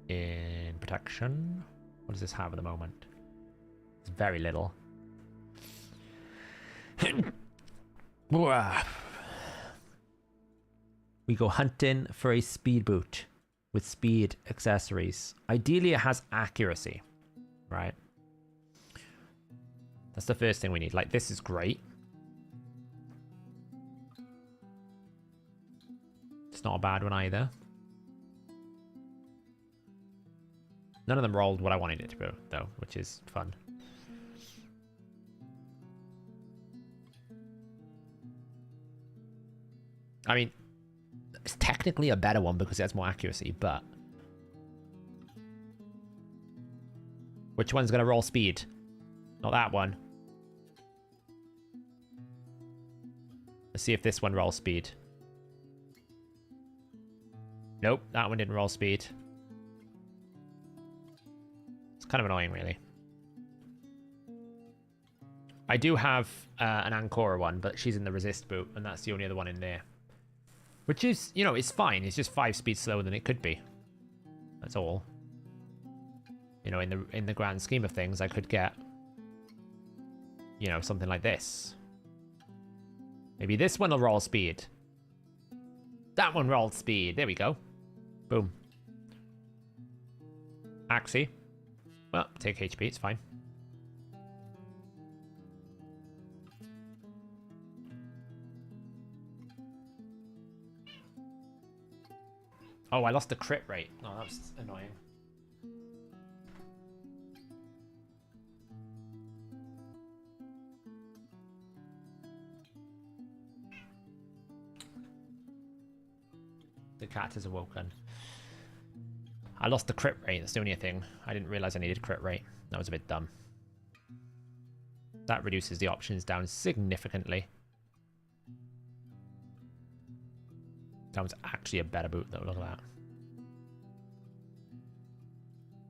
In protection. What does this have at the moment? It's very little. We go hunting for a speed boot with speed accessories. Ideally, it has accuracy, right? That's the first thing we need. Like, this is great. It's not a bad one either. None of them rolled what I wanted it to be, though, which is fun. I mean, it's technically a better one because it has more accuracy, but... Which one's going to roll speed? Not that one. Let's see if this one rolls speed. Nope, that one didn't roll speed. It's kind of annoying, really. I do have an Ancora one, but she's in the resist boot, and that's the only other one in there. Which is, you know, it's fine. It's just 5 speed slower than it could be. That's all. You know, in the grand scheme of things, I could get, you know, something like this. Maybe this one will roll speed. That one rolled speed. There we go. Boom. Axie. Well, take HP. It's fine. Oh, I lost the crit rate. Oh, that was annoying. The cat has awoken. I lost the crit rate. That's the only thing. I didn't realize I needed crit rate. That was a bit dumb. That reduces the options down significantly. That was actually a better boot, though. Look at that.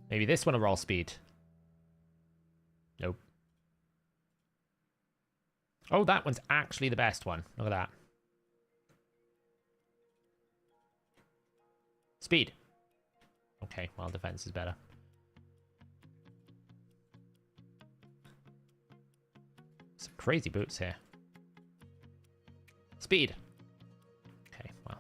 Maybe this one will roll speed. Nope. Oh, that one's actually the best one. Look at that. Speed. Okay, well, defense is better. Some crazy boots here. Speed. Okay, well.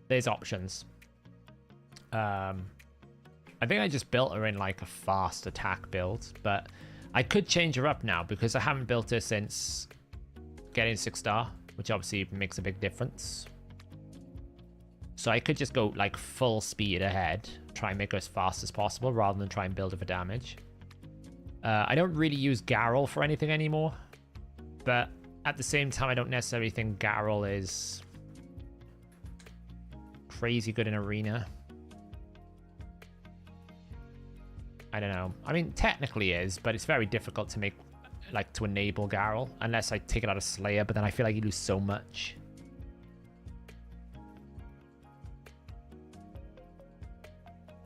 There's options. I think I just built her in like a fast attack build, but I could change her up now because I haven't built her since getting 6-star, which obviously makes a big difference. So I could just go like full speed ahead, try and make her as fast as possible rather than try and build her for damage. I don't really use Garrel for anything anymore, but at the same time I don't necessarily think Garrel is crazy good in arena. I don't know. I mean, technically is, but it's very difficult to make, like, to enable Garrel unless I take it out of Slayer, but then I feel like you lose so much.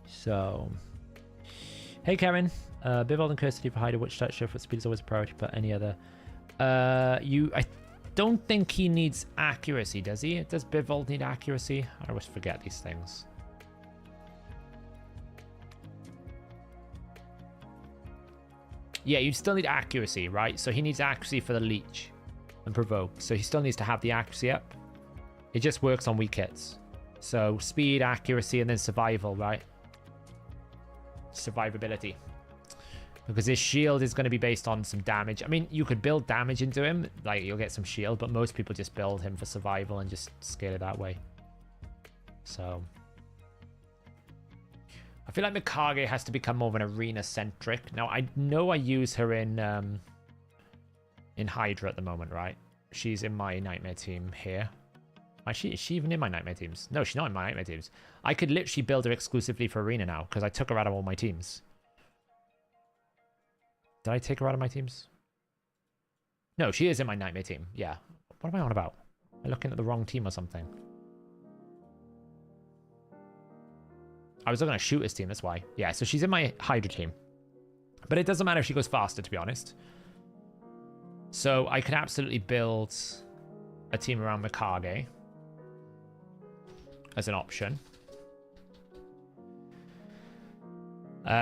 So, hey Karen, Bivold and Cursed for Hider, which touch for speed is always a priority, but any other. I don't think he needs accuracy, does he? Does Bivold need accuracy? I always forget these things. Yeah, you still need accuracy, right? So he needs accuracy for the leech and provoke. So he still needs to have the accuracy up. It just works on weak hits. So speed, accuracy, and then survival, right? Survivability. Because his shield is going to be based on some damage. I mean, you could build damage into him. Like, you'll get some shield. But most people just build him for survival and just scale it that way. So I feel like Mikage has to become more of an arena-centric. Now, I know I use her in Hydra at the moment, right? She's in my Nightmare team here. Is she even in my Nightmare teams? No, she's not in my Nightmare teams. I could literally build her exclusively for arena now, because I took her out of all my teams. Did I take her out of my teams? No, she is in my Nightmare team. Yeah. What am I on about? Am I looking at the wrong team or something? I was looking at Shooter's team, that's why. Yeah, so she's in my Hydra team. But it doesn't matter if she goes faster, to be honest. So I could absolutely build a team around Mikage as an option.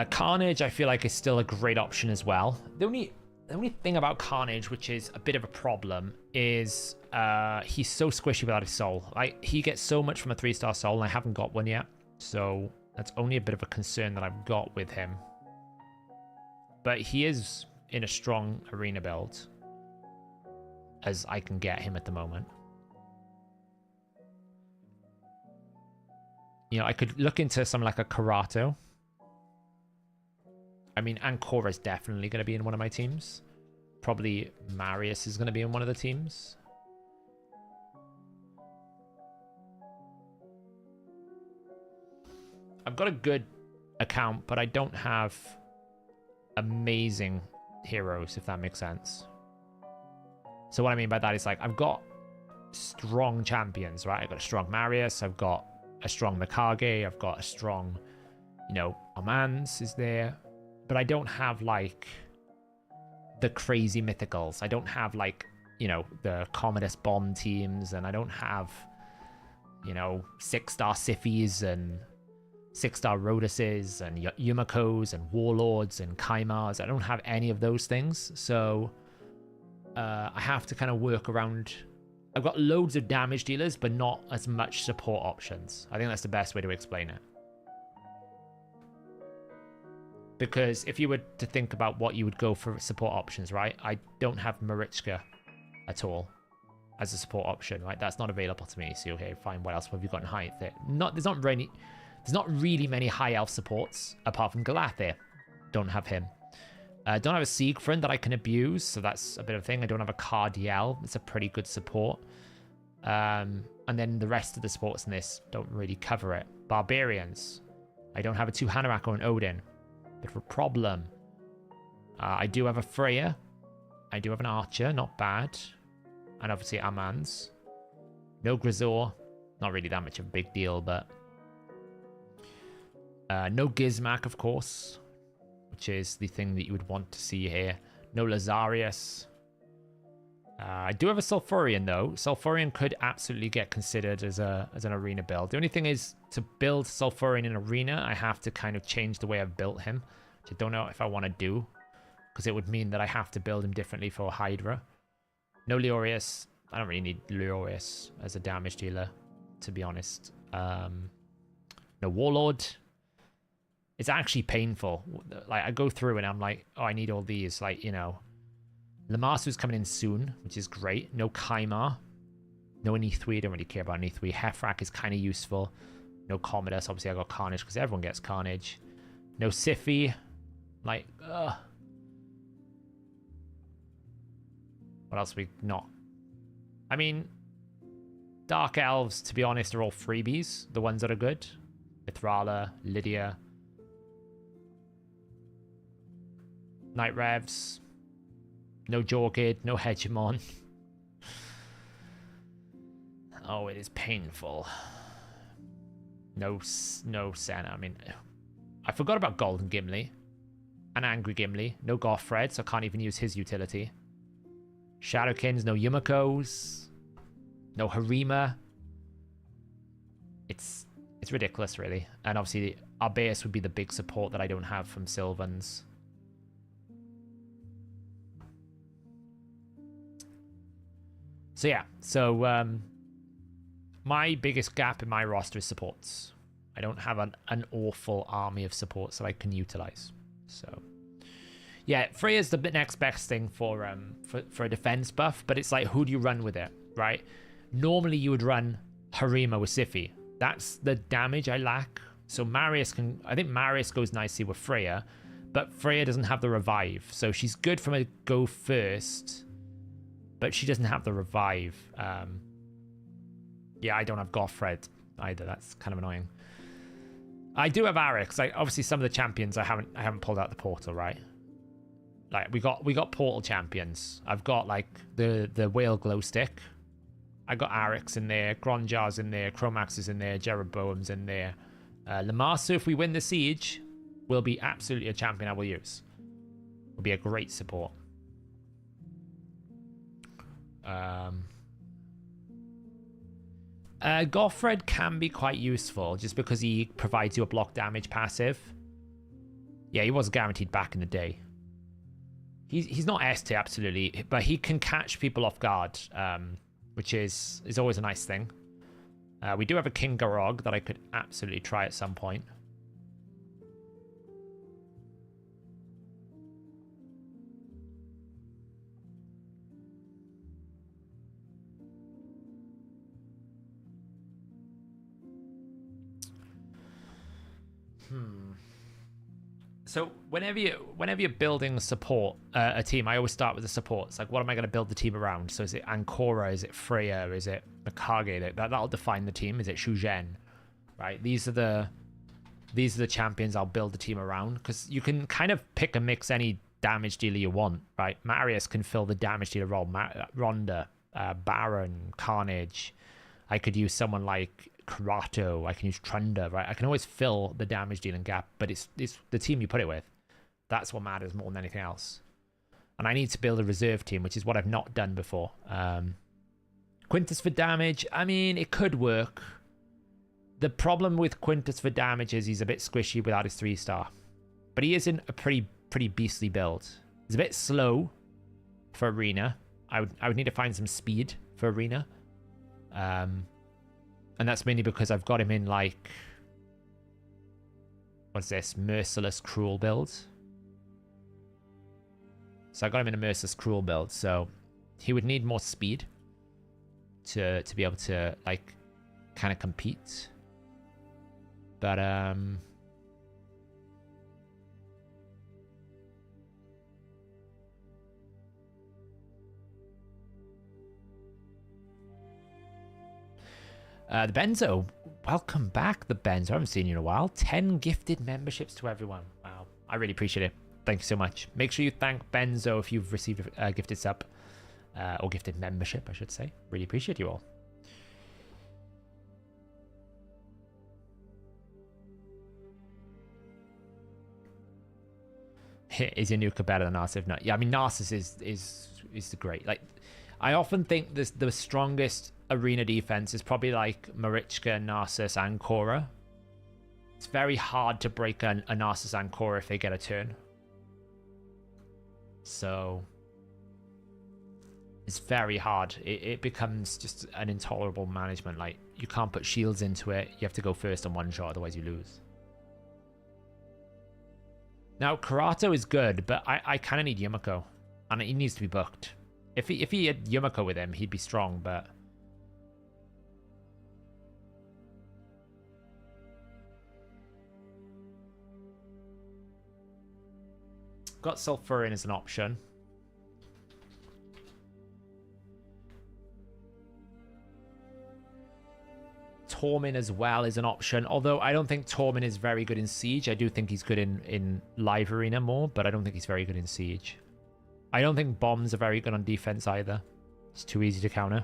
Carnage, I feel like, is still a great option as well. The only thing about Carnage, which is a bit of a problem, is he's so squishy without his soul. He gets so much from a 3-star soul, and I haven't got one yet. So That's only a bit of a concern that I've got with him. But he is in a strong arena build, as I can get him at the moment. You know, I could look into something like a Karato. I mean, Ancora is definitely going to be in one of my teams. Probably Marius is going to be in one of the teams. I've got a good account, but I don't have amazing heroes, if that makes sense. So what I mean by that is, like, I've got strong champions, right? I've got a strong Marius, I've got a strong Mikage, I've got a strong, you know, Amans is there. But I don't have, like, the crazy mythicals. I don't have, like, you know, the Commodus Bomb teams, and I don't have, you know, 6-star Sifis and 6-star Rhoduses and Yumikos and Warlords and Kaimars. I don't have any of those things, so I have to kind of work around. I've got loads of damage dealers, but not as much support options. I think that's the best way to explain it. Because if you were to think about what you would go for support options, right? I don't have Marichka at all as a support option, right? That's not available to me. So, okay, fine. What else have you got in height? There's not really many high elf supports apart from Galathir. Don't have him. Don't have a Siegfried that I can abuse, so that's a bit of a thing. I don't have a Cardiel. It's a pretty good support. And then the rest of the supports in this don't really cover it. Barbarians. I don't have a 2 Hanurak or an Odin. Bit of a problem. I do have a Freya. I do have an Archer, not bad. And obviously Amans. No Grisor. Not really that much of a big deal, but... no Gizmak, of course, which is the thing that you would want to see here. No Lazarius. I do have a Sulfurion, though. Sulfurion could absolutely get considered as an arena build. The only thing is, to build Sulfurion in arena, I have to kind of change the way I've built him, which I don't know if I want to do, because it would mean that I have to build him differently for Hydra. No Leorius. I don't really need Leorius as a damage dealer, to be honest. No Warlord. It's actually painful. Like, I go through and I'm like, oh, I need all these. Like, you know, Lamasu's coming in soon, which is great. No Kaimar. No Anithwi. Don't really care about Anithwi. Hefrak is kind of useful. No Commodus. Obviously, I got Carnage because everyone gets Carnage. No Siphi. Like, ugh. What else we not? I mean, Dark Elves, to be honest, are all freebies. The ones that are good. Mithrala, Lydia. Night Revs. No Jorgid, no Hegemon. Oh, it is painful. No Senna. I mean, I forgot about Golden Gimli. And Angry Gimli. No Gothred, so I can't even use his utility. Shadowkins, no Yumikos. No Harima. It's ridiculous, really. And obviously, Arbaeus would be the big support that I don't have from Sylvans. So yeah, my biggest gap in my roster is supports. I don't have an awful army of supports that I can utilize. So yeah, Freya's the next best thing for a defense buff, but it's like, who do you run with it, right? Normally you would run Harima with Siphi. That's the damage I lack. So I think Marius goes nicely with Freya, but Freya doesn't have the revive. So she's good from a go first, but she doesn't have the revive. Yeah, I don't have Gothred either. That's kind of annoying. I do have Arix. Like, obviously, some of the champions I haven't pulled out the portal, right? Like, we got portal champions. I've got like the whale glow stick. I got Arix in there, Gronjar's in there, Chromax is in there, Jeroboam's in there. Lamasu, if we win the siege, will be absolutely a champion I will use. Will be a great support. Gothred can be quite useful just because he provides you a block damage passive. Yeah, he was guaranteed back in the day. He's not S tier, absolutely, but he can catch people off guard, which is always a nice thing. We do have a King Garog that I could absolutely try at some point. So whenever you're building support a team, I always start with the support. It's like, what am I going to build the team around? So is it Ancora? Is it Freya? Is it Mikage? That'll define the team. Is it Shujen? Right. These are the champions I'll build the team around, because you can kind of pick and mix any damage dealer you want. Right. Marius can fill the damage dealer role. Ronda, Baron, Carnage. I could use someone like Karato, I can use Trunda, right? I can always fill the damage dealing gap, but it's the team you put it with. That's what matters more than anything else. And I need to build a reserve team, which is what I've not done before. Quintus for damage, I mean, it could work. The problem with Quintus for damage is he's a bit squishy without his 3-star. But he is in a pretty beastly build. He's a bit slow for Arena. I would need to find some speed for Arena. And that's mainly because I've got him in, like, what's this? Merciless Cruel build. So I got him in a Merciless Cruel build, so he would need more speed to be able to, like, kind of compete. But, the Benzo, welcome back, the Benzo. I haven't seen you in a while. 10 gifted memberships to everyone. Wow, I really appreciate it. Thank you so much. Make sure you thank Benzo if you've received a gifted sub, or gifted membership, I should say. Really appreciate you all. Is Yanuka better than Narcissus? No. Yeah, I mean, Narcissus is the great. Like, I often think the strongest arena defense is probably like Marichka, Narcissus, and Korra. It's very hard to break a Narcissus and Korra if they get a turn. So it's very hard. It becomes just an intolerable management. Like, you can't put shields into it. You have to go first on one shot, otherwise you lose. Now, Karato is good, but I kind of need Yumiko. And he needs to be booked. If he had Yumiko with him, he'd be strong, but... Got Sulfurin as an option. Tormin as well is an option, although I don't think Tormin is very good in Siege. I do think he's good in Live Arena more, but I don't think he's very good in Siege. I don't think bombs are very good on defense either. It's too easy to counter.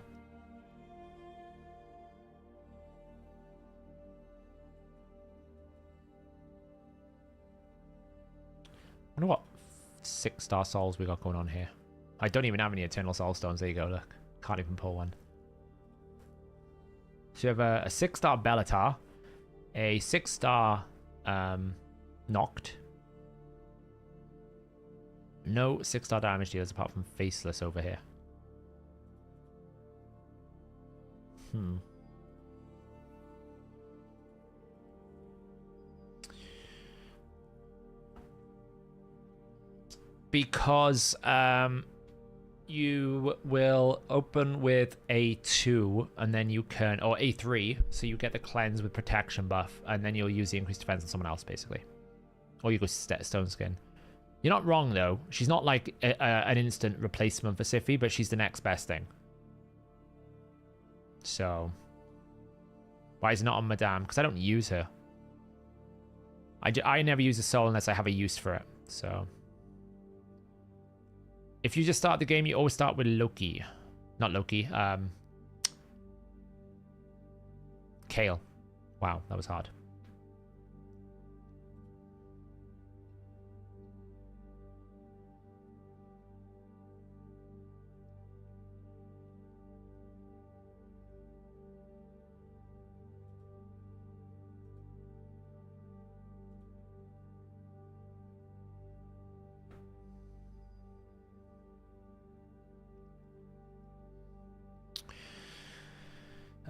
I wonder what 6-star souls we got going on here. I don't even have any Eternal Soul Stones. There you go, look. Can't even pull one. So you have a 6-star Bellatar, a 6-star Noct. No 6-star damage dealers apart from Faceless over here. Because you will open with A2 and then you can, or A3, so you get the cleanse with protection buff, and then you'll use the increased defense on someone else basically, or you go Stone Skin. You're not wrong though. She's not like an instant replacement for Sify, but she's the next best thing. So why is it not on Madame? Because I don't use her. I never use a soul unless I have a use for it. So if you just start the game, you always start with Loki. Not Loki. Kale. Wow, that was hard.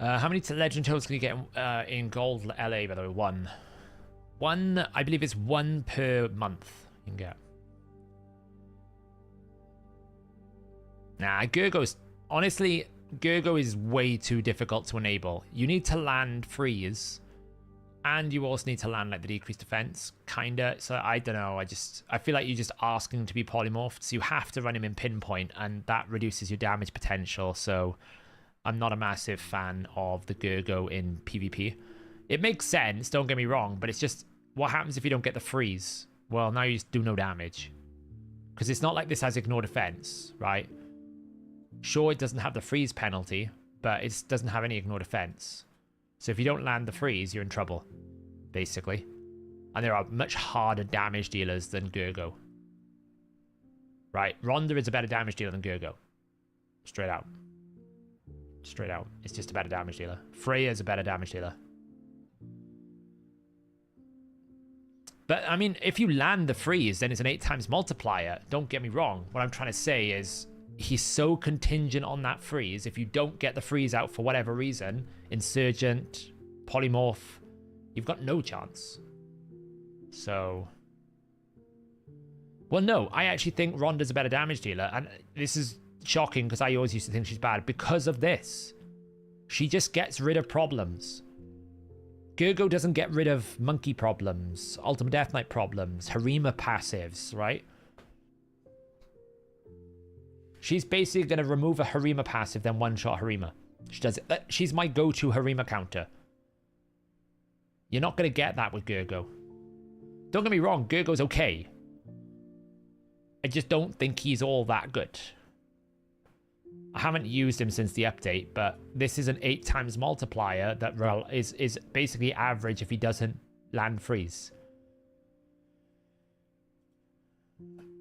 How many legend tokens can you get in gold LA, by the way? One, I believe it's 1 per month you can get. Nah, Gergo's... Honestly, Gergo is way too difficult to enable. You need to land freeze And you also need to land like the decreased defense, kinda. So I don't know. I feel like you're just asking to be polymorphed. So you have to run him in pinpoint, and that reduces your damage potential. So I'm not a massive fan of the Gurgo in PvP. It makes sense, don't get me wrong, but it's just what happens if you don't get the freeze? Well, now you just do no damage. Because it's not like this has ignore defense, right? Sure, it doesn't have the freeze penalty, but it doesn't have any ignore defense. So if you don't land the freeze, you're in trouble, basically. And there are much harder damage dealers than Gurgo. Right, Ronda is a better damage dealer than Gurgo. Straight out. Straight out. It's just a better damage dealer. Freya's a better damage dealer. But, I mean, if you land the freeze, then it's an 8 times multiplier. Don't get me wrong. What I'm trying to say is he's so contingent on that freeze. If you don't get the freeze out for whatever reason, Insurgent, Polymorph, you've got no chance. So... Well, no, I actually think Ronda's a better damage dealer. And this is shocking because I always used to think she's bad because of this. She just gets rid of problems. Gurgo doesn't get rid of monkey problems, Ultimate Death Knight problems, Harima passives, right? She's basically going to remove a Harima passive, then one-shot Harima. She does it. She's my go-to Harima counter. You're not going to get that with Gurgo. Don't get me wrong, Gurgo's okay. I just don't think he's all that good. I haven't used him since the update, but this is an 8 times multiplier that is basically average if he doesn't land freeze.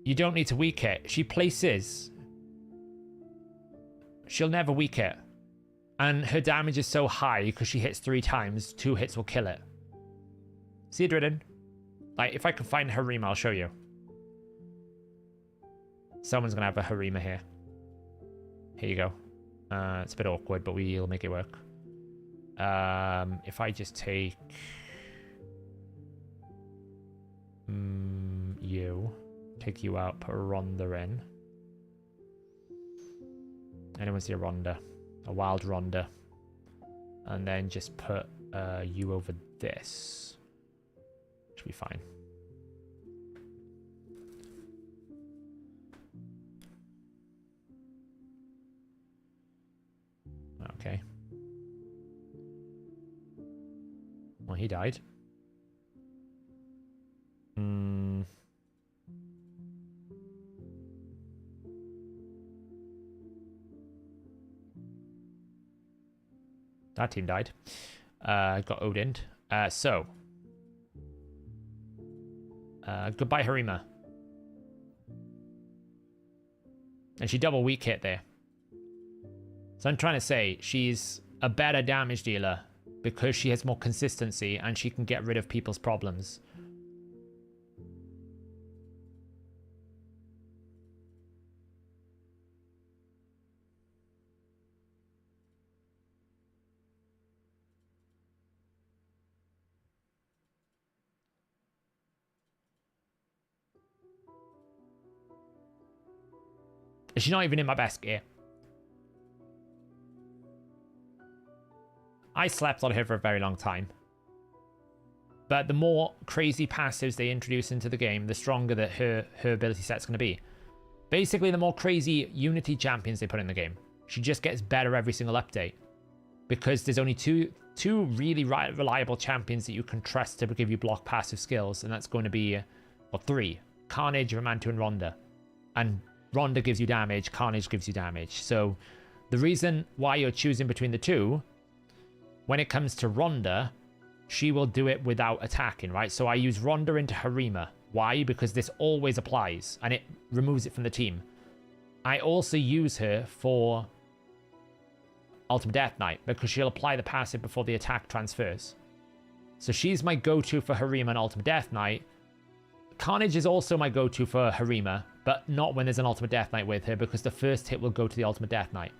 You don't need to weak it. She places. She'll never weak it. And her damage is so high because she hits 3 times, 2 hits will kill it. See you, Dridden. Like, if I can find Harima, I'll show you. Someone's going to have a Harima here. Here you go. It's a bit awkward, but we'll make it work. If I just take... you. Take you out, put a Ronda in. Anyone see a Ronda? A wild Ronda. And then just put you over this. Should be fine. Okay. Well, he died. That team died. Got Odin'd. Goodbye, Harima. And she double weak hit there. So I'm trying to say she's a better damage dealer because she has more consistency and she can get rid of people's problems. She's not even in my best gear. I slept on her for a very long time. But the more crazy passives they introduce into the game, the stronger that her ability set's going to be. Basically, the more crazy Unity champions they put in the game, she just gets better every single update. Because there's only two really reliable champions that you can trust to give you block passive skills, and that's going to be, well, 3. Carnage, Ramantu, and Ronda. And Ronda gives you damage, Carnage gives you damage. So the reason why you're choosing between the two, when it comes to Ronda, she will do it without attacking, right? So I use Ronda into Harima. Why? Because this always applies, and it removes it from the team. I also use her for Ultimate Death Knight, because she'll apply the passive before the attack transfers. So she's my go-to for Harima and Ultimate Death Knight. Carnage is also my go-to for Harima, but not when there's an Ultimate Death Knight with her, because the first hit will go to the Ultimate Death Knight.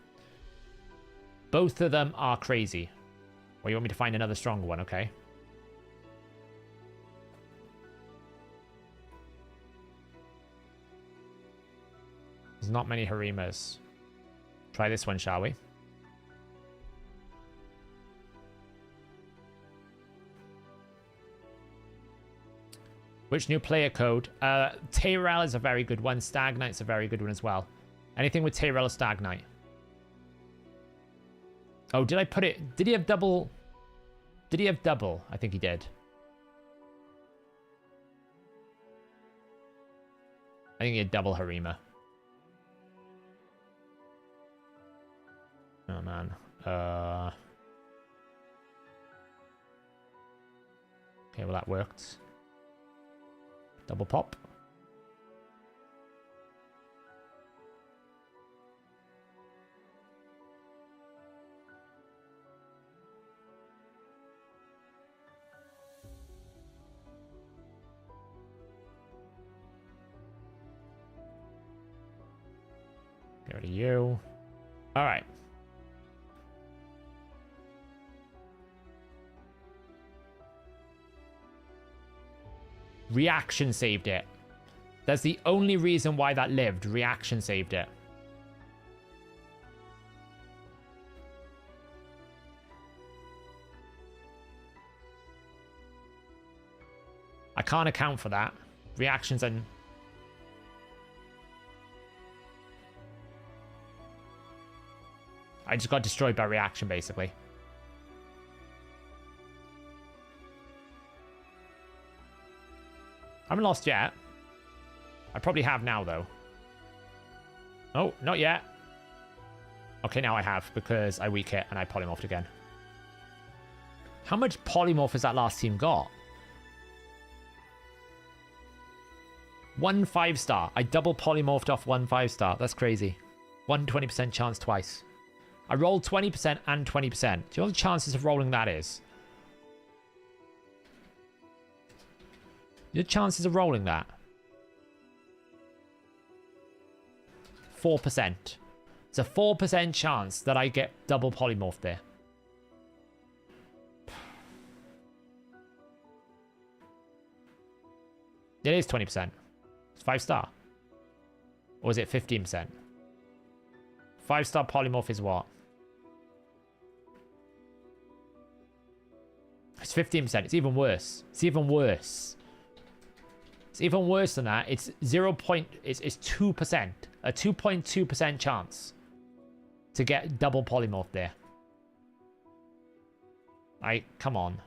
Both of them are crazy. Well, you want me to find another stronger one, okay? There's not many Harimas. Try this one, shall we? Which new player code? Tyrell is a very good one. Stag Knight's a very good one as well. Anything with Tyrell or Stag Knight. Oh, did I put it... Did he have double... Did he have double? I think he did. I think he had double Harima. Oh, man. Okay, well, that worked. Double pop. Get rid of you. All right. Reaction saved it. That's the only reason why that lived. Reaction saved it. I can't account for that. Reactions and... I just got destroyed by reaction, basically. I haven't lost yet. I probably have now, though. Oh, not yet. Okay, now I have, because I weak hit and I polymorphed again. How much polymorph has that last team got? 1 5-star. I double polymorphed off 1 5-star. That's crazy. 1 20% chance twice. I rolled 20% and 20%. Do you know what the chances of rolling that is? Your chances of rolling that? 4%. It's a 4% chance that I get double polymorph there. It is 20%. It's 5-star. Or is it 15%? 5-star polymorph is what? It's 15%. It's even worse. It's even worse. It's even worse than that. It's 0. It's 2%. A 2.2% chance to get double polymorph there. Come on.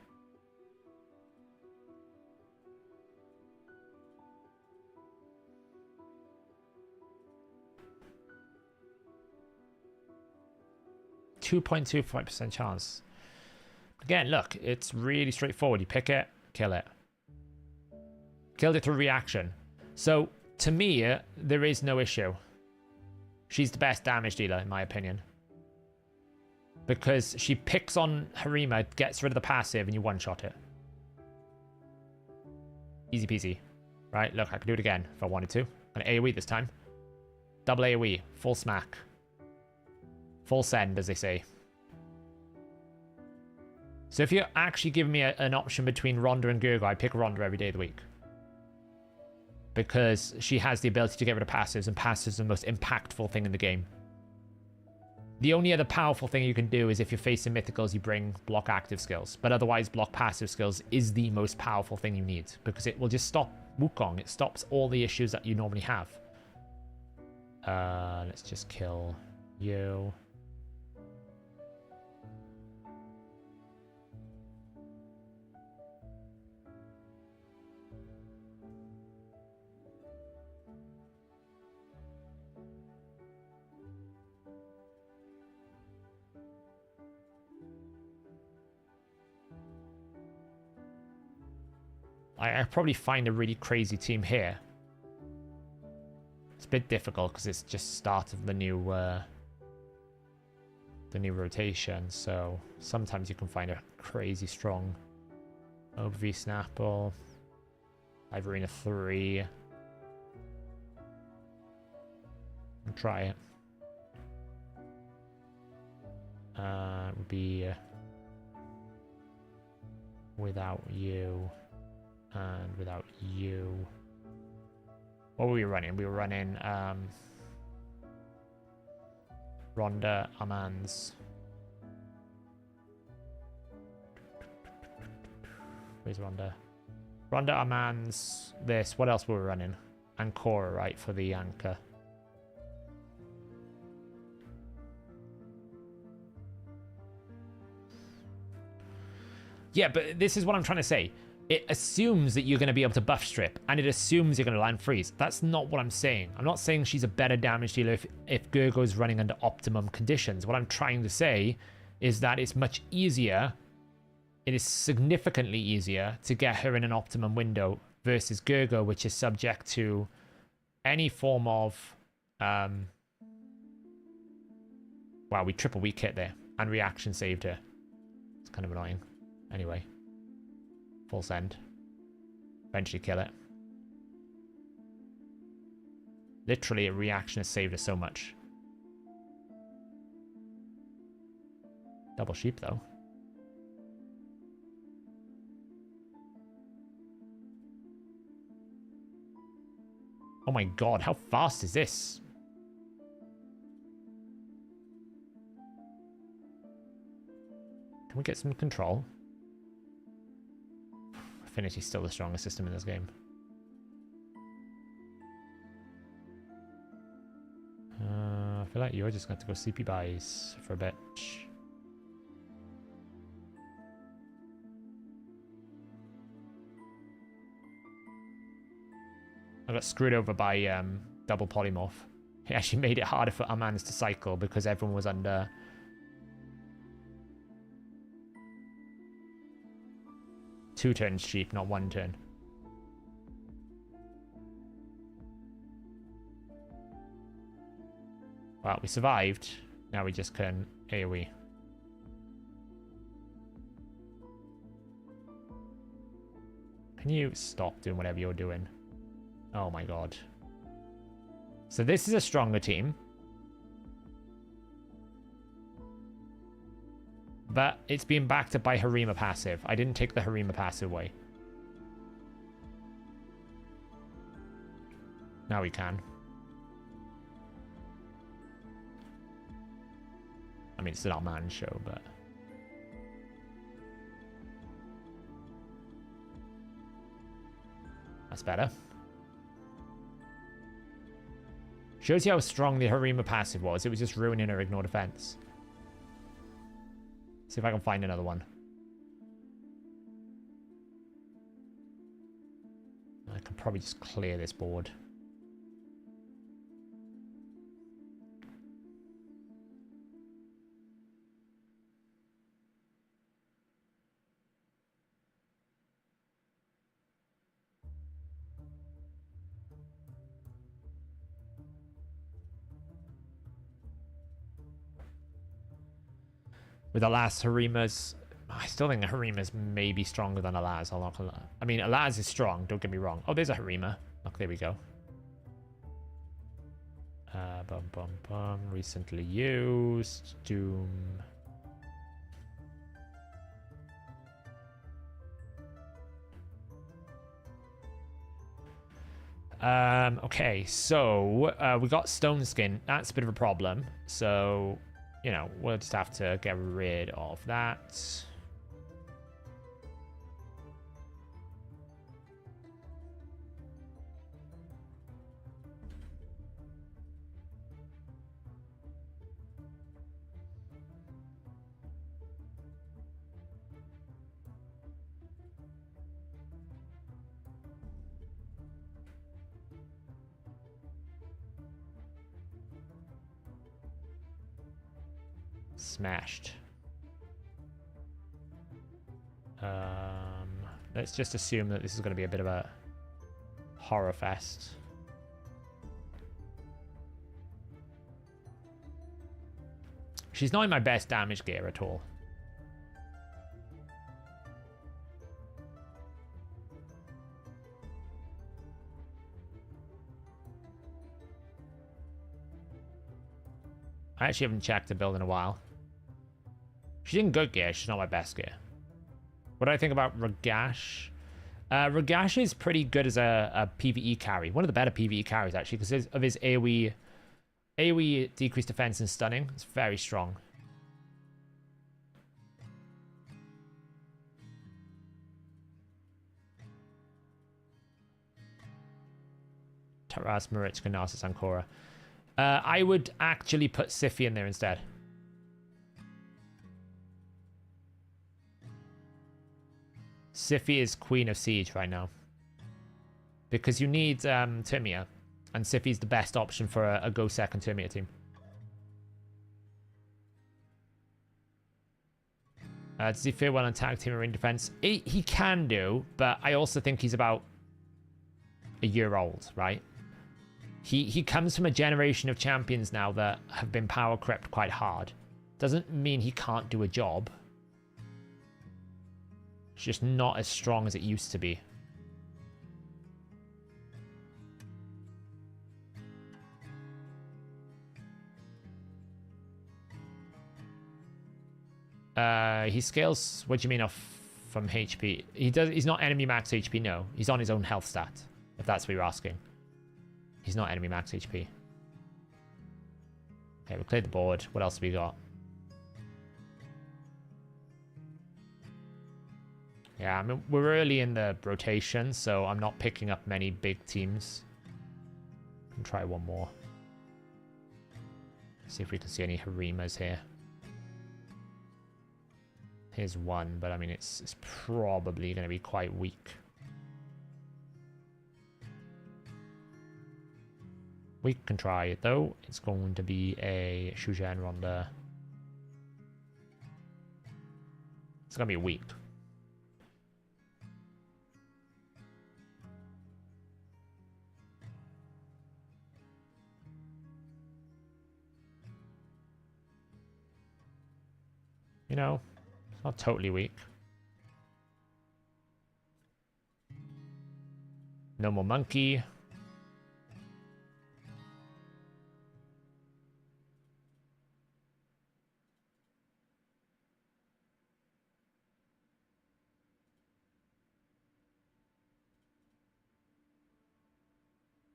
.25% chance. Again, look, it's really straightforward. You pick it, kill it. Killed it through reaction. So, to me, there is no issue. She's the best damage dealer, in my opinion. Because she picks on Harima, gets rid of the passive, and you one-shot it. Easy peasy. Right, look, I can do it again if I wanted to. An AoE this time. Double AoE. Full smack. Full send, as they say. So if you're actually giving me an option between Rhonda and Gurgo, I pick Rhonda every day of the week. Because she has the ability to get rid of passives, and passives are the most impactful thing in the game. The only other powerful thing you can do is if you're facing mythicals, you bring block active skills. But otherwise, block passive skills is the most powerful thing you need. Because it will just stop Wukong. It stops all the issues that you normally have. Let's just kill you. I probably find a really crazy team here. It's a bit difficult because it's just start of the new rotation. So sometimes you can find a crazy strong OBV Snapple, Ivorina 3. I'll try it. It would be without you. And without you. What were we running? We were running Rhonda, Amans. Where's Rhonda? Ronda Armand's this. What else were we running? Ancora, right, for the anchor. Yeah, but this is what I'm trying to say. It assumes that you're going to be able to buff strip, and it assumes you're going to land freeze. That's not what I'm saying. I'm not saying she's a better damage dealer if Gergo is running under optimum conditions. What I'm trying to say is that it's much easier. It is significantly easier to get her in an optimum window versus Gergo, which is subject to any form of... wow, we triple weak hit there, and reaction saved her. It's kind of annoying. Anyway. Full send. Eventually kill it. Literally, a reaction has saved us so much. Double sheep, though. Oh my god, how fast is this? Can we get some control? Affinity's still the strongest system in this game. I feel like you're just going to go CP buys for a bit. I got screwed over by double polymorph. It actually made it harder for Armands to cycle because everyone was under... two turns sheep, not one turn. Well, we survived. Now we just can AoE. Can you stop doing whatever you're doing? Oh my god. So this is a stronger team. But it's being backed up by Harima passive. I didn't take the Harima passive away. Now we can. I mean, it's an Armand show, but... that's better. Shows you how strong the Harima passive was. It was just ruining her ignore defense. See if I can find another one. I can probably just clear this board. With Alas, Harima's... I still think Harima's maybe stronger than Alas. I mean, Alas is strong, don't get me wrong. Oh, there's a Harima. Look, there we go. Bum, bum, bum. Recently used. Doom. Okay, so we got Stone Skin. That's a bit of a problem. So... you know, we'll just have to get rid of that. Smashed. Let's just assume that this is going to be a bit of a horror fest. She's not in my best damage gear at all. I actually haven't checked the build in a while. She's in good gear, she's not my best gear. What do I think about Ragash? Ragash is pretty good as a PvE carry. One of the better PvE carries, actually, because of his AoE decreased defense and stunning. It's very strong. Taras, Marichka, Narcissus, Ancora. I would actually put Sify in there instead. Sify is Queen of Siege right now. Because you need Termia. And Sify's the best option for a go second Termia team. Does he feel well on tag team or in defense? He can do, but I also think he's about a year old, right? He comes from a generation of champions now that have been power crept quite hard. Doesn't mean he can't do a job. It's just not as strong as it used to be. He scales, what do you mean off from HP? He's not enemy max HP, no. He's on his own health stat, if that's what you're asking. He's not enemy max HP. Okay, we cleared the board. What else have we got? Yeah, I mean, we're early in the rotation, so I'm not picking up many big teams. I'll try one more. See if we can see any Harimas here. Here's one, but I mean, it's probably going to be quite weak. We can try it, though. It's going to be a Shujan Ronda. It's going to be weak. You know, it's not totally weak. No more monkey.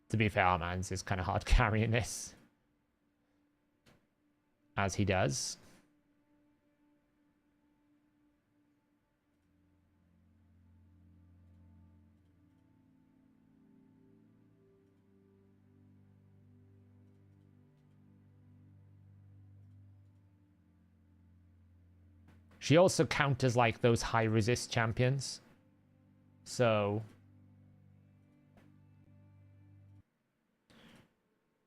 To be fair, Armand's is kind of hard carrying this. As he does. She also counters like those high resist champions. So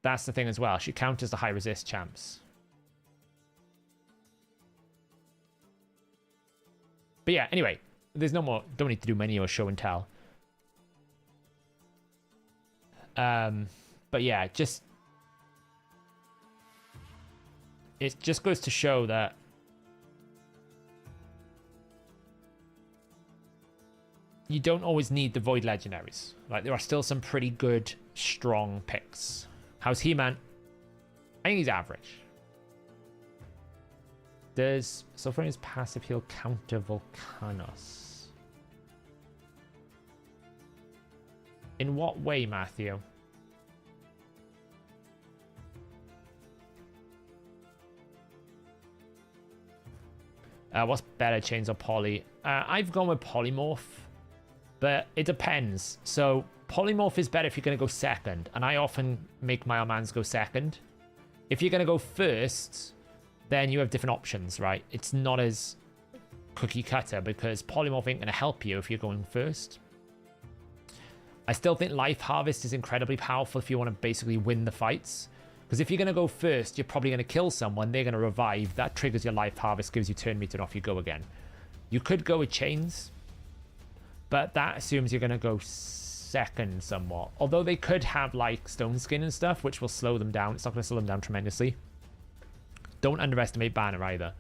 that's the thing as well. She counters the high resist champs. But yeah, anyway, there's no more. Don't need to do many or show and tell. But yeah, it just goes to show that you don't always need the Void Legendaries. Like, there are still some pretty good, strong picks. How's He-Man? I think he's average. Does Sulfurine's passive heal counter Volcanos? In what way, Matthew? What's better, Chains or Poly? I've gone with Polymorph. But it depends. So Polymorph is better if you're going to go second. And I often make my Armands go second. If you're going to go first, then you have different options, right? It's not as cookie cutter because Polymorph ain't going to help you if you're going first. I still think Life Harvest is incredibly powerful if you want to basically win the fights. Because if you're going to go first, you're probably going to kill someone. They're going to revive. That triggers your Life Harvest, gives you turn meter, and off you go again. You could go with Chains. But that assumes you're going to go second somewhat. Although they could have like Stone Skin and stuff, which will slow them down. It's not going to slow them down tremendously. Don't underestimate Banner either.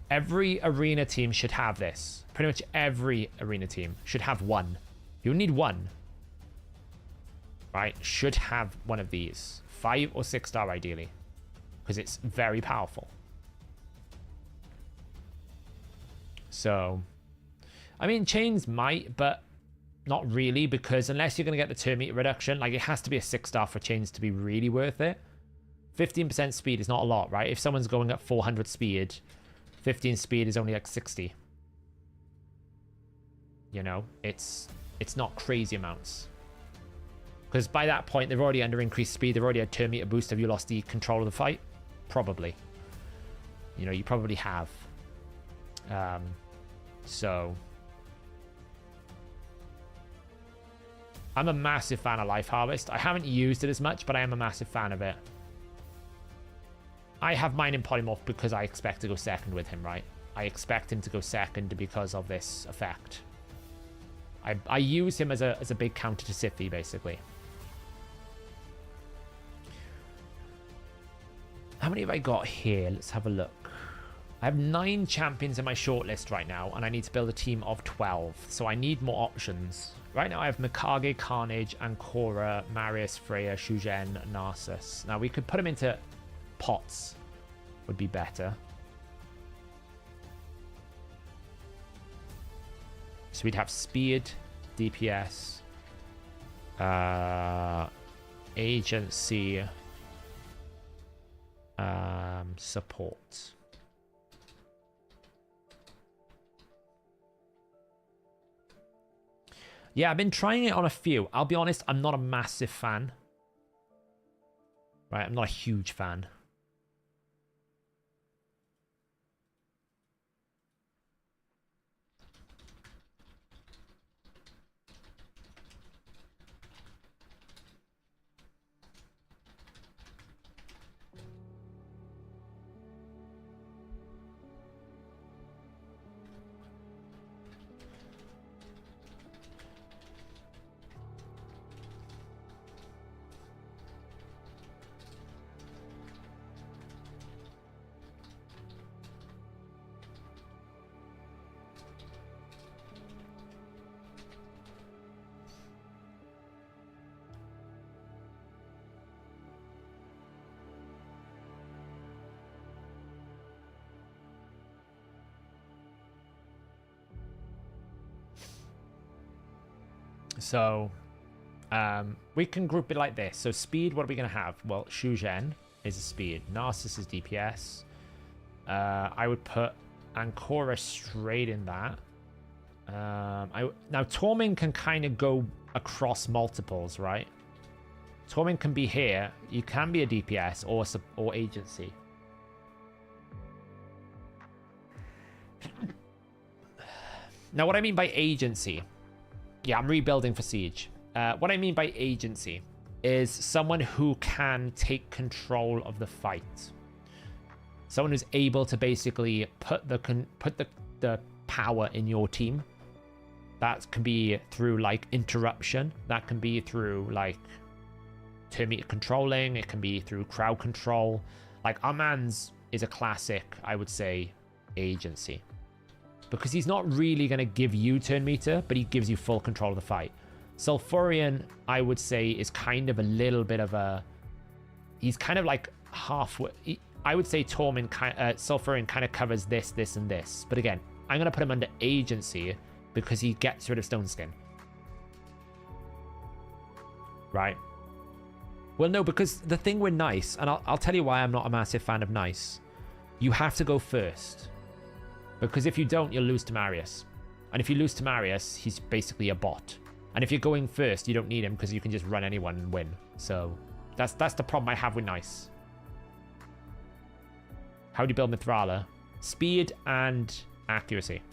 Every arena team should have this. Pretty much every arena team should have one. You need one. Right? Should have one of these. 5 or 6 star ideally. Because it's very powerful. So I mean, Chains might, but not really, because unless you're going to get the turn meter reduction, like it has to be a 6 star for Chains to be really worth it. 15% speed is not a lot, right? If someone's going at 400 speed, 15 speed is only like 60. You know, it's not crazy amounts. Because by that point, they're already under increased speed. They've already had turn meter boost. Have you lost the control of the fight? Probably. You know, you probably have. So... I'm a massive fan of Life Harvest. I haven't used it as much, but I am a massive fan of it. I have mine in Polymorph because I expect to go second with him, right? I expect him to go second because of this effect. I use him as a big counter to Siphi, basically. How many have I got here? Let's have a look. I have 9 champions in my shortlist right now, and I need to build a team of 12. So I need more options. Right now I have Mikage, Carnage, Ancora, Marius, Freya, Shujen, Narcissus. Now we could put them into pots. Would be better. So we'd have speed, DPS, agency, support. Yeah, I've been trying it on a few. I'll be honest, I'm not a massive fan. Right, I'm not a huge fan. So, we can group it like this. So speed, what are we going to have? Well, Shujen is a speed. Narcissus is DPS. I would put Ancora straight in that. Now, Tormin can kind of go across multiples, right? Tormin can be here. You can be a DPS or agency. Now, what I mean by agency... Yeah, I'm rebuilding for Siege. What I mean by agency is someone who can take control of the fight. Someone who's able to basically put the power in your team. That can be through, like, interruption. That can be through, like, turn meter controlling. It can be through crowd control. Like, our man's is a classic, I would say, agency. Because he's not really going to give you turn meter, but he gives you full control of the fight. Sulfurion, I would say, is kind of a little bit of a... He's kind of like halfway... I would say Sulfurion kind of covers this, this, and this. But again, I'm going to put him under agency because he gets rid of Stone Skin. Right? Well, no, because the thing with Nice, and I'll tell you why I'm not a massive fan of Nice. You have to go first. Because if you don't, you'll lose to Marius. And if you lose to Marius, he's basically a bot. And if you're going first, you don't need him because you can just run anyone and win. So that's the problem I have with Nice. How do you build Mithrala? Speed and accuracy.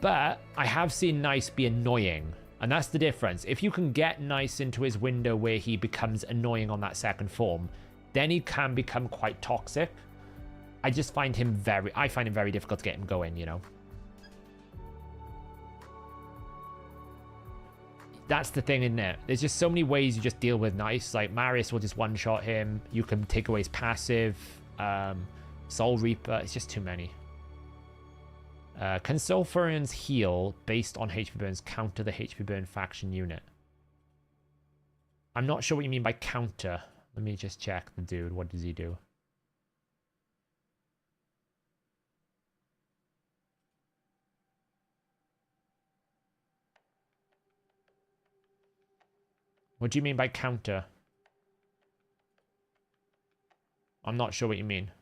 But I have seen Nice be annoying. And that's the difference. If you can get Nice into his window where he becomes annoying on that second form, then he can become quite toxic. I just find him very difficult to get him going, you know. That's the thing, isn't it? There's just so many ways you just deal with Nice. Like, Marius will just one-shot him. You can take away his passive. Soul Reaper. It's just too many. Can Sulfurion's heal based on HP burns counter the HP burn faction unit? I'm not sure what you mean by counter. Let me just check the dude. What does he do? What do you mean by counter? I'm not sure what you mean.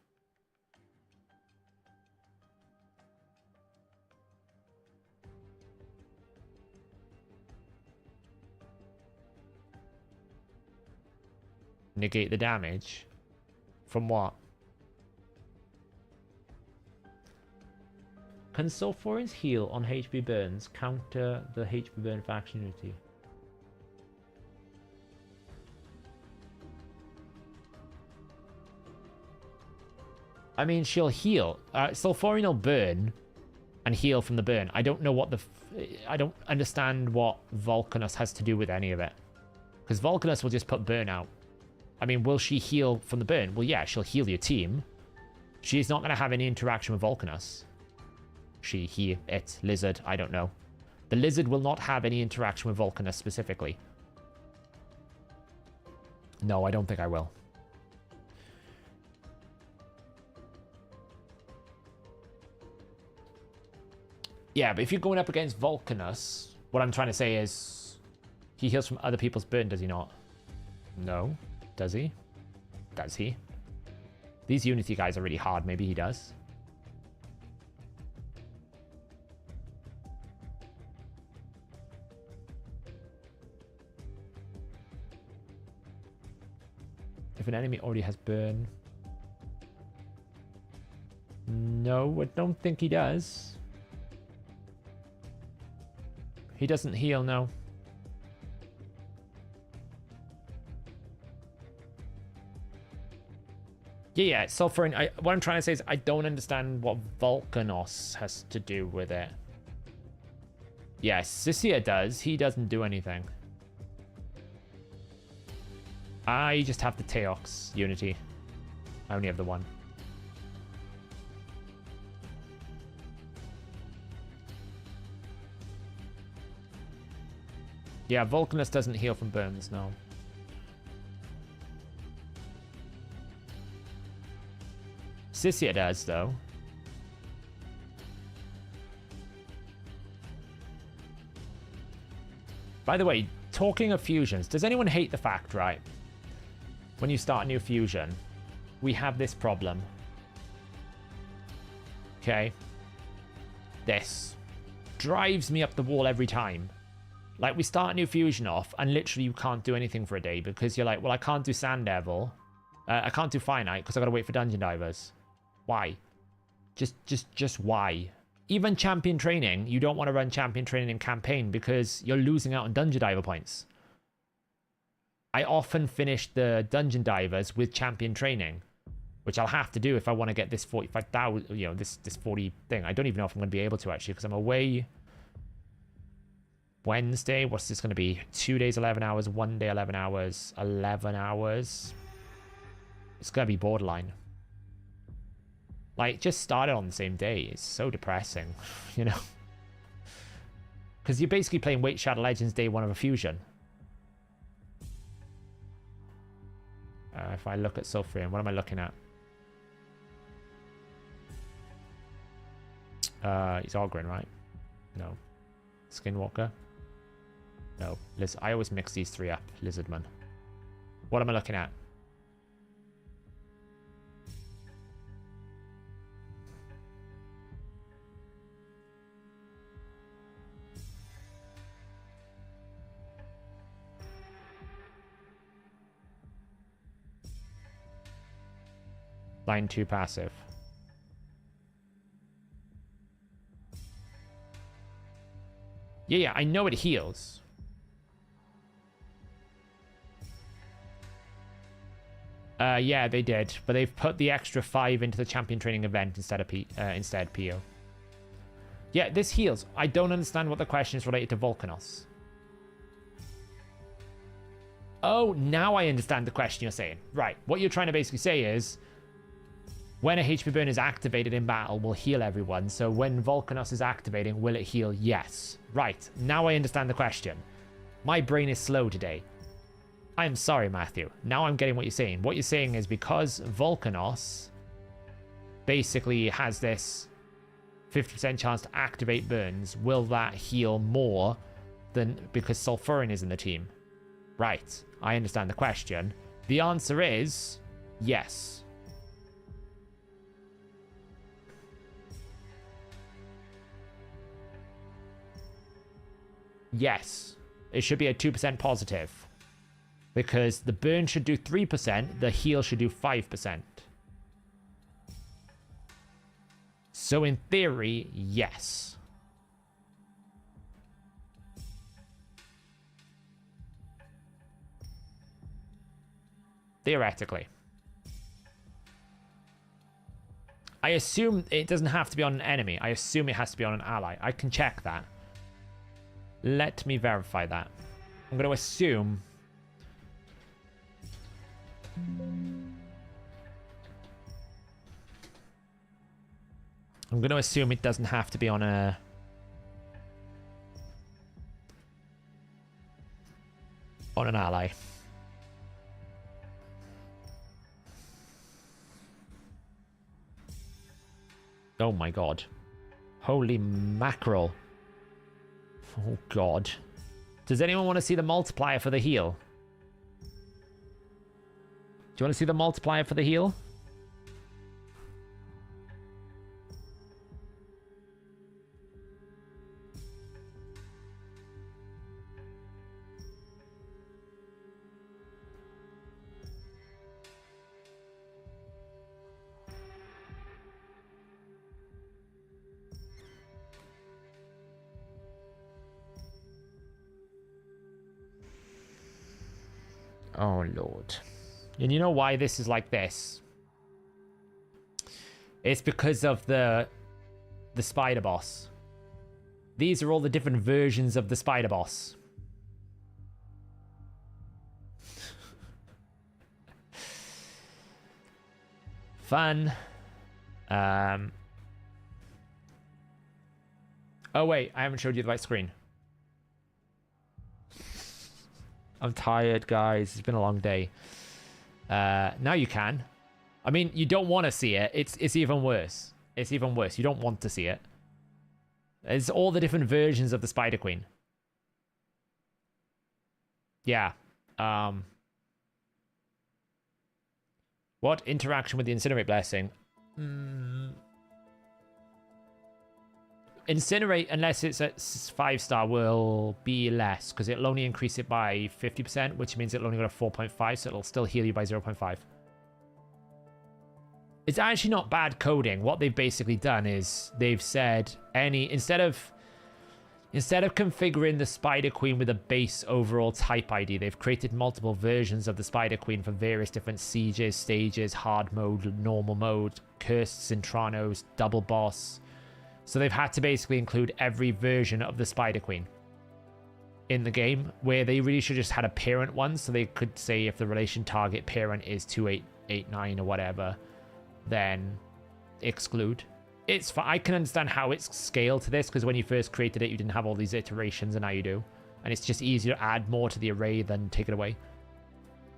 Negate the damage? From what? Can Sulfurin's heal on HP burns counter the HP burn faction unity? I mean, she'll heal. Sulfurin will burn and heal from the burn. I don't know what I don't understand what Volcanus has to do with any of it. Because Volcanus will just put burn out. I mean, will she heal from the burn? Well, yeah, she'll heal your team. She's not going to have any interaction with Volcanus. She, he, it, lizard, I don't know. The lizard will not have any interaction with Volcanus specifically. No, I don't think I will. Yeah, but if you're going up against Volcanus, what I'm trying to say is he heals from other people's burn, does he not? No. Does he? Does he? These Unity guys are really hard. Maybe he does. If an enemy already has burn. No, I don't think he does. He doesn't heal, no. Yeah, Sulfurin, what I'm trying to say is I don't understand what Volcanos has to do with it. Yeah, Sisia does. He doesn't do anything. I just have the Teox Unity. I only have the one. Yeah, Volcanus doesn't heal from burns, no. Sisia does, though. By the way, talking of fusions, does anyone hate the fact, right? When you start a new fusion, we have this problem. Okay. This drives me up the wall every time. Like, we start a new fusion off, and literally you can't do anything for a day because you're like, well, I can't do Sand Devil. I can't do Finite because I gotta wait for Dungeon Divers. Why? Just why? Even Champion Training, you don't want to run Champion Training in campaign because you're losing out on Dungeon Diver points. I often finish the Dungeon Divers with Champion Training, which I'll have to do if I want to get this 45,000, you know, this 40 thing. I don't even know if I'm going to be able to, actually, because I'm away Wednesday. What's this going to be? 2 days, 11 hours, 1 day, 11 hours, 11 hours. It's going to be borderline. Like, just started on the same day. It's so depressing, you know? Because you're basically playing Wait Shadow Legends day one of a fusion. If I look at Sulfurin, what am I looking at? He's Ogren, right? No. Skinwalker? No. I always mix these three up. Lizardman. What am I looking at? Line 2 passive. Yeah, I know it heals. Yeah, they did, but they've put the extra 5 into the champion training event instead of PO. Yeah, this heals. I don't understand what the question is related to Volcanos. Oh, now I understand the question you're saying. Right, what you're trying to basically say is, when a HP burn is activated in battle, will heal everyone. So when Volcanos is activating, will it heal? Yes. Right. Now I understand the question. My brain is slow today. I'm sorry, Matthew. Now I'm getting what you're saying. What you're saying is because Volcanos basically has this 50% chance to activate burns, will that heal more than because Sulfurin is in the team? Right. I understand the question. The answer is yes. Yes, it should be a 2% positive. Because the burn should do 3%, the heal should do 5%. So in theory, yes. Theoretically. I assume it doesn't have to be on an enemy. I assume it has to be on an ally. I can check that. Let me verify that. I'm going to assume... I'm going to assume it doesn't have to be on a... on an ally. Oh my god. Holy mackerel. Oh god. Does anyone want to see the multiplier for the heal? Do you want to see the multiplier for the heal? Oh, Lord. And you know why this is like this? It's because of the spider boss. These are all the different versions of the spider boss. Fun. Oh, wait. I haven't showed you the right screen. I'm tired, guys. It's been a long day. Now you can. I mean, you don't want to see it. It's even worse. It's even worse. You don't want to see it. It's all the different versions of the Spider Queen. Yeah. What interaction with the Incinerate Blessing? Incinerate, unless it's at 5-star, will be less, because it'll only increase it by 50%, which means it'll only go to 4.5, so it'll still heal you by 0.5. It's actually not bad coding. What they've basically done is they've said instead of configuring the Spider Queen with a base overall type ID, they've created multiple versions of the Spider Queen for various different sieges, stages, hard mode, normal mode, cursed Cintranos, double boss. So they've had to basically include every version of the Spider Queen in the game, where they really should just had a parent one, so they could say if the relation target parent is 2889 or whatever, then exclude. It's fine. I can understand how it's scaled to this, because when you first created it, you didn't have all these iterations, and now you do. And it's just easier to add more to the array than take it away.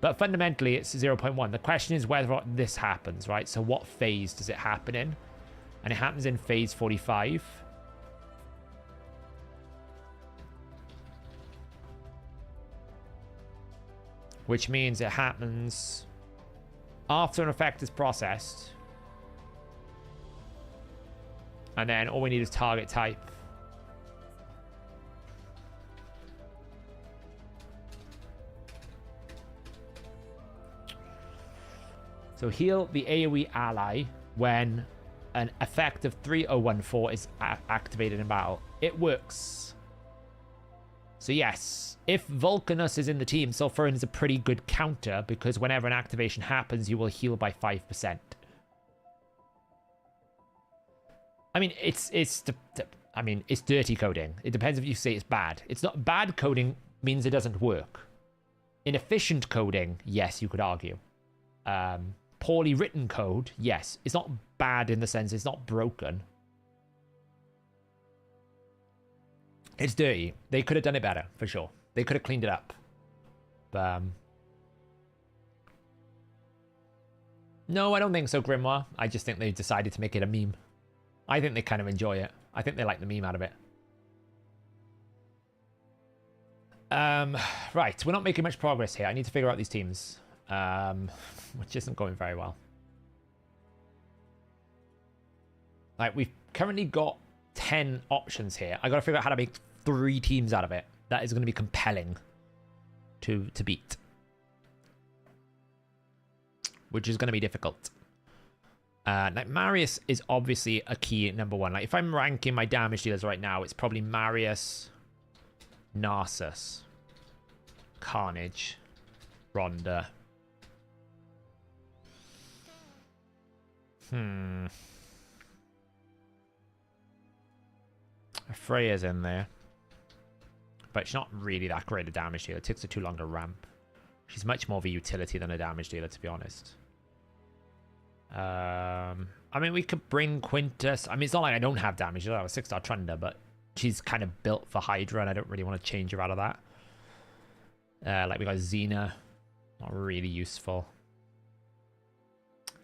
But fundamentally, it's 0.1. The question is whether this happens, right? So what phase does it happen in? And it happens in phase 45. Which means it happens after an effect is processed. And then all we need is target type. So heal the AoE ally when an effect of 3014 is activated in battle. It works. So yes, if Vulcanus is in the team, Sulfurin is a pretty good counter, because whenever an activation happens, you will heal by 5%. I mean, it's dirty coding. It depends if you say it's bad. It's not bad coding means it doesn't work. Inefficient coding, yes, you could argue. Poorly written code, yes. It's not bad in the sense it's not broken. It's dirty. They could have done it better, for sure. They could have cleaned it up. No, I don't think so, Grimoire. I just think they decided to make it a meme. I think they kind of enjoy it. I think they like the meme out of it. Right, we're not making much progress here. I need to figure out these teams. Which isn't going very well. Like, we've currently got 10 options here. I got to figure out how to make 3 teams out of it. That is going to be compelling to beat. which is going to be difficult. Like Marius is obviously a key number one. Like if I'm ranking my damage dealers right now, it's probably Marius, Narcissus, Carnage, Rhonda. Freya's in there. But she's not really that great a damage dealer. It takes her too long to ramp. She's much more of a utility than a damage dealer, to be honest. I mean, we could bring Quintus. I mean, it's not like I don't have damage. I have a 6-star Trunda, but she's kind of built for Hydra, and I don't really want to change her out of that. Like, we got Xena. Not really useful.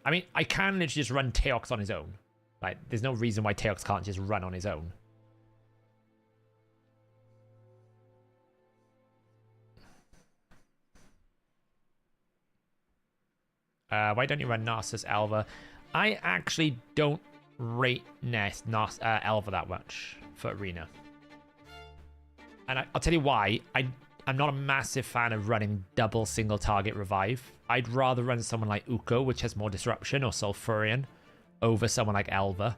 I mean, I can literally just run Teox on his own. Like, there's no reason why Teox can't just run on his own. Why don't you run Narcissus Elva? I actually don't rate Elva that much for Arena. And I'll tell you why. I'm not a massive fan of running double single target revive. I'd rather run someone like Uko, which has more disruption, or Sulfurion, over someone like Elva.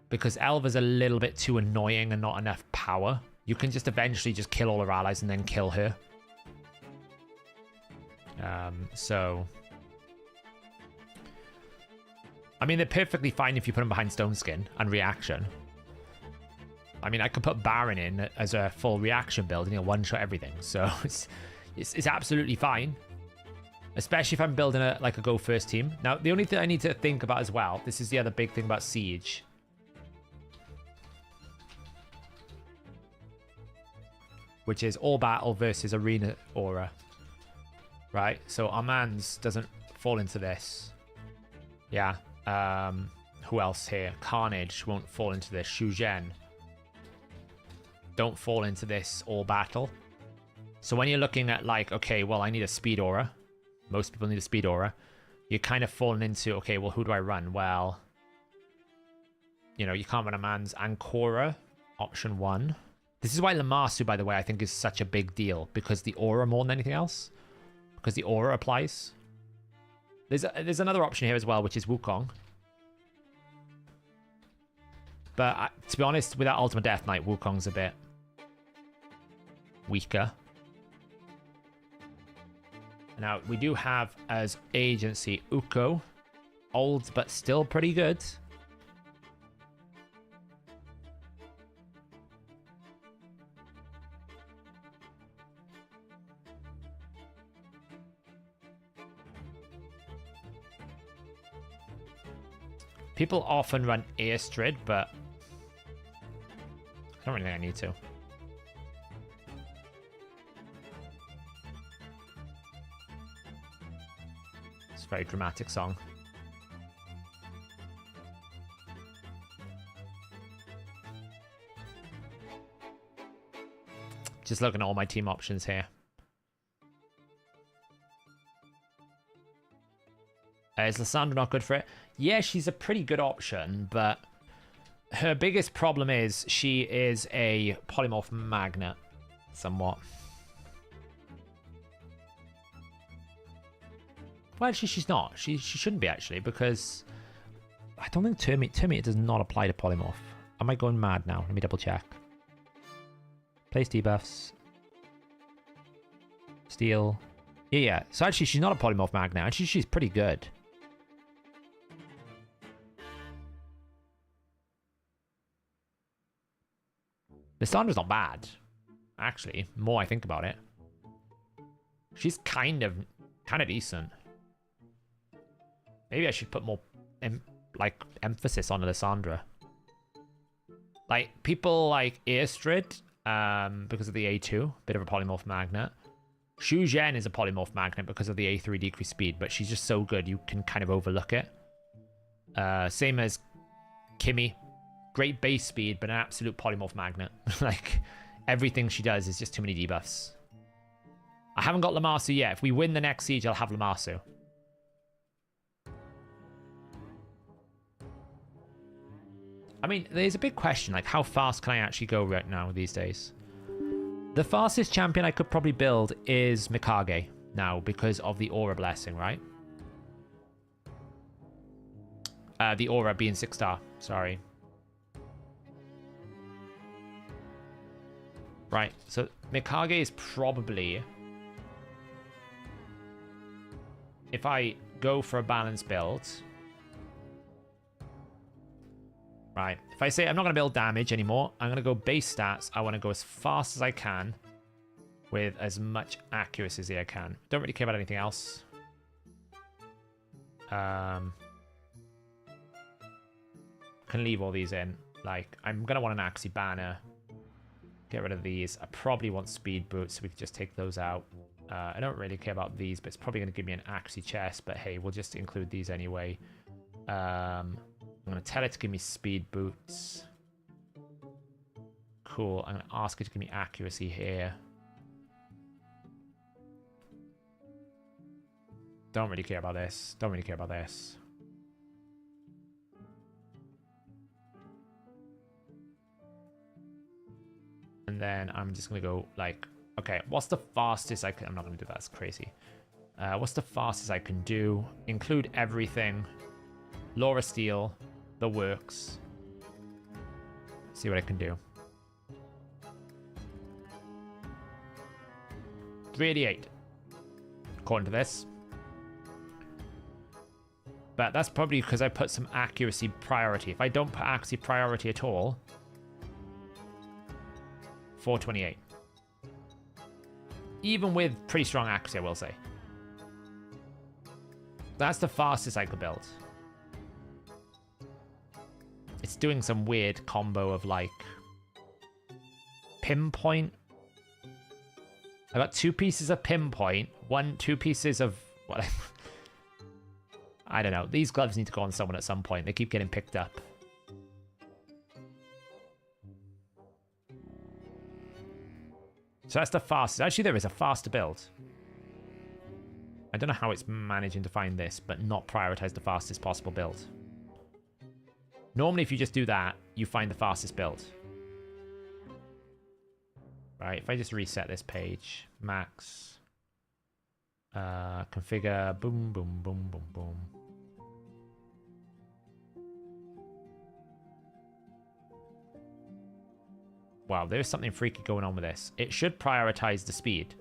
Because Elva's a little bit too annoying and not enough power. You can just eventually just kill all her allies and then kill her. So... I mean, they're perfectly fine if you put them behind Stone Skin and reaction. I mean, I could put Baron in as a full reaction build and he'll one-shot everything. So it's absolutely fine. Especially if I'm building a go-first team. Now, the only thing I need to think about as well, this is the other big thing about Siege. Which is all battle versus arena aura. Right? So Armand's doesn't fall into this. Yeah. Who else here? Carnage won't fall into this. Shuzhen don't fall into this all battle. So when you're looking at like, okay, well, I need a speed aura. Most people need a speed aura. You're kind of falling into, okay, well, who do I run? Well, you know, you can't run a man's Ancora, option 1. This is why Lammasu, by the way, I think is such a big deal. Because the aura more than anything else. Because the aura applies. There's another option here as well, which is Wukong. But to be honest, without Ultimate Death Knight, Wukong's a bit weaker. Now, we do have as agency Uko. Old, but still pretty good. People often run Airstrid, but I don't really think I need to. It's a very dramatic song. Just looking at all my team options here. Is Lysandra not good for it? Yeah, she's a pretty good option, but her biggest problem is she is a polymorph magnet, somewhat. Well, actually, she's not. She shouldn't be, actually, because I don't think Terminator does not apply to polymorph. Am I going mad now? Let me double check. Place debuffs. Steel. Yeah. So actually, she's not a polymorph magnet. Actually, she's pretty good. Lysandra's not bad, actually. More I think about it, she's kind of decent. Maybe I should put more emphasis on Lysandra. Like people like Airstrid, because of the A2, bit of a polymorph magnet. Xu Zhen is a polymorph magnet because of the A3 decreased speed, but she's just so good you can kind of overlook it. Same as Kimmy. Great base speed, but an absolute polymorph magnet. Like, everything she does is just too many debuffs. I haven't got Lammasu yet. If we win the next siege, I'll have Lammasu. I mean, there's a big question, like, how fast can I actually go right now these days? The fastest champion I could probably build is Mikage now, because of the Aura Blessing, right? The aura being 6-star. Sorry. Right, so Mikage is probably... If I go for a balanced build... Right, if I say I'm not going to build damage anymore, I'm going to go base stats. I want to go as fast as I can with as much accuracy as I can. Don't really care about anything else. Can leave all these in. Like, I'm going to want an Axie banner. Get rid of these. I probably want speed boots, so we could just take those out. I don't really care about these, but it's probably going to give me an Axie chest. But hey, we'll just include these anyway. I'm going to tell it to give me speed boots. Cool. I'm going to ask it to give me accuracy here. Don't really care about this. Don't really care about this. And then I'm just going to go like, okay, what's the fastest I can... I'm not going to do that. That's crazy. What's the fastest I can do? Include everything. Laura Steel. The works. See what I can do. 388. According to this. But that's probably because I put some accuracy priority. If I don't put accuracy priority at all... 428. Even with pretty strong accuracy, I will say. That's the fastest I could build. It's doing some weird combo of like... Pinpoint. I got 2 pieces of pinpoint. 2 pieces of... What? I don't know. These gloves need to go on someone at some point. They keep getting picked up. So that's the fastest. Actually, there is a faster build. I don't know how it's managing to find this, but not prioritize the fastest possible build. Normally, if you just do that, you find the fastest build. Right, if I just reset this page. Max. Configure. Boom, boom, boom, boom, boom. Wow, there's something freaky going on with this. It should prioritize the speed.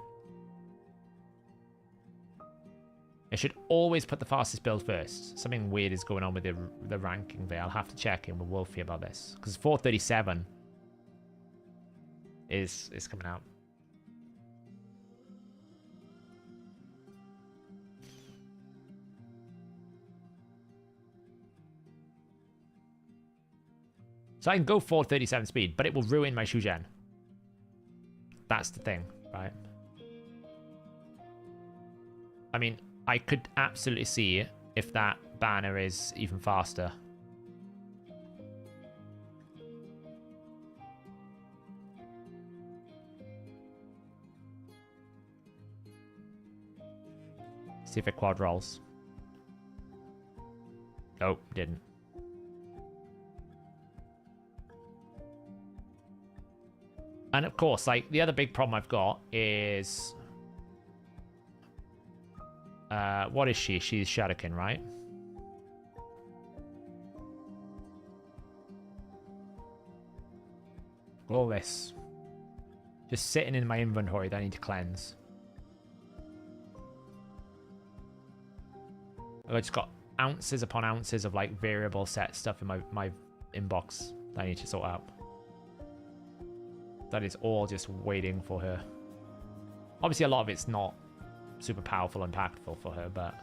It should always put the fastest build first. Something weird is going on with the ranking there. I'll have to check in with Wolfie about this. Because 437 is coming out. So I can go 437 speed, but it will ruin my Shugen. That's the thing, right? I mean, I could absolutely see if that banner is even faster. See if it quad rolls. Nope, didn't. And of course, like, the other big problem I've got is... what is she? She's Shuriken, right? All this. Just sitting in my inventory that I need to cleanse. I've just got ounces upon ounces of, like, variable set stuff in my inbox that I need to sort out. That is all just waiting for her. Obviously, a lot of it's not super powerful and impactful for her, but...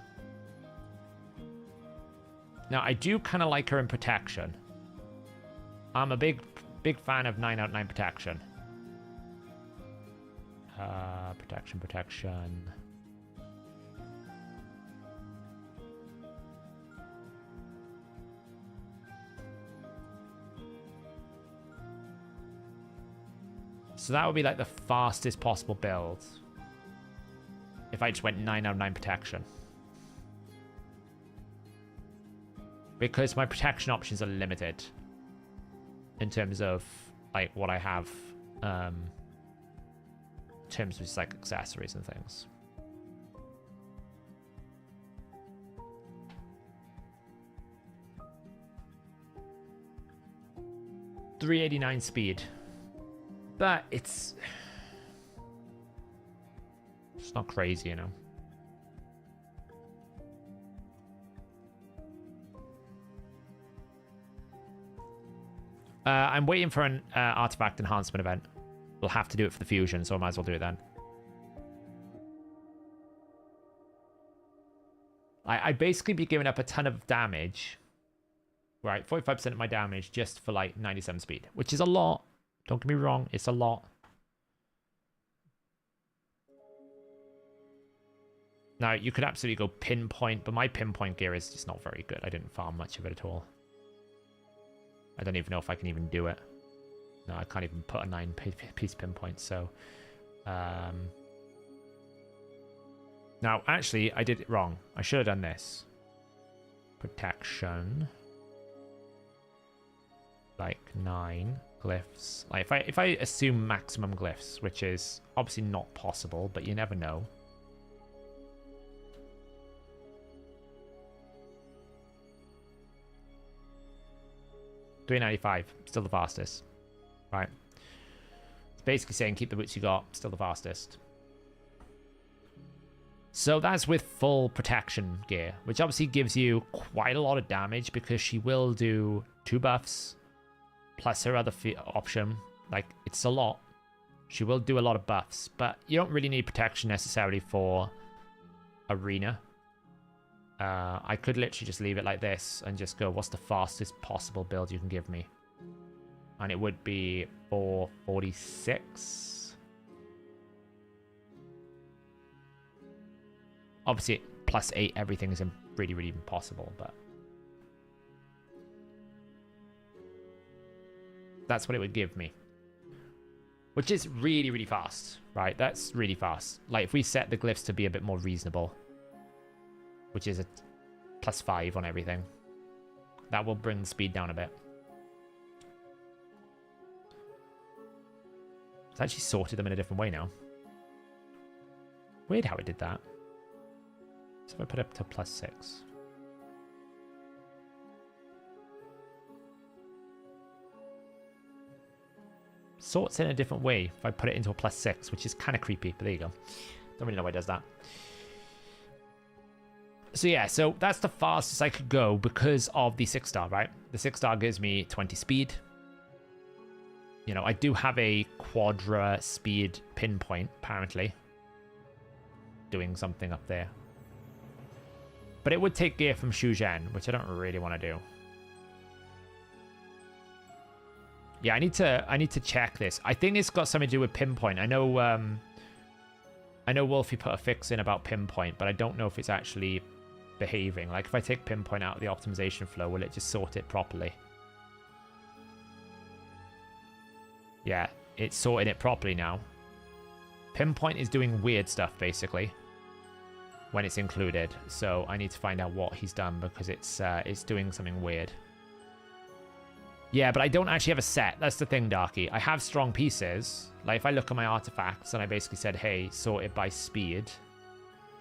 Now, I do kind of like her in protection. I'm a big fan of 9 out of 9 protection. Protection. So that would be like the fastest possible build. If I just went 9 out of 9 protection. Because my protection options are limited. In terms of like what I have. In terms of just like accessories and things. 389 speed. But it's not crazy, you know. I'm waiting for an artifact enhancement event. We'll have to do it for the fusion, so I might as well do it then. I'd basically be giving up a ton of damage. Right, 45% of my damage just for like 97 speed, which is a lot. Don't get me wrong, it's a lot. Now, you could absolutely go pinpoint, but my pinpoint gear is just not very good. I didn't farm much of it at all. I don't even know if I can even do it. No, I can't even put a 9-piece pinpoint, so... Now, actually, I did it wrong. I should have done this. Protection. Like 9 glyphs. Like if I assume maximum glyphs, which is obviously not possible, but you never know. $3.95, still the fastest. Right. It's basically saying keep the boots you got, still the fastest. So that's with full protection gear, which obviously gives you quite a lot of damage because she will do 2 buffs plus her other option. Like, it's a lot. She will do a lot of buffs, but you don't really need protection necessarily for arena. I could literally just leave it like this and just go, what's the fastest possible build you can give me? And it would be 446. Obviously, +8 everything is really, really impossible, but that's what it would give me. Which is really, really fast, right? That's really fast. Like, if we set the glyphs to be a bit more reasonable, which is a +5 on everything, that will bring the speed down a bit. It's actually sorted them in a different way now. Weird how it did that. So if I put it up to +6. Sorts in a different way if I put it into a +6, which is kind of creepy, but there you go. Don't really know why it does that. So yeah, so that's the fastest I could go because of the 6-star, right? The 6-star gives me 20 speed. You know, I do have a quadra speed pinpoint, apparently. Doing something up there. But it would take gear from Shu Zhen, which I don't really want to do. Yeah, I need to check this. I think it's got something to do with pinpoint. I know Wolfie put a fix in about pinpoint, but I don't know if it's actually behaving. Like, if I take pinpoint out of the optimization flow, will it just sort it properly? Yeah, it's sorting it properly now. Pinpoint is doing weird stuff, basically, when it's included. So I need to find out what he's done because it's doing something weird. Yeah, but I don't actually have a set. That's the thing, Darky. I have strong pieces. Like, if I look at my artifacts and I basically said, hey, sort it by speed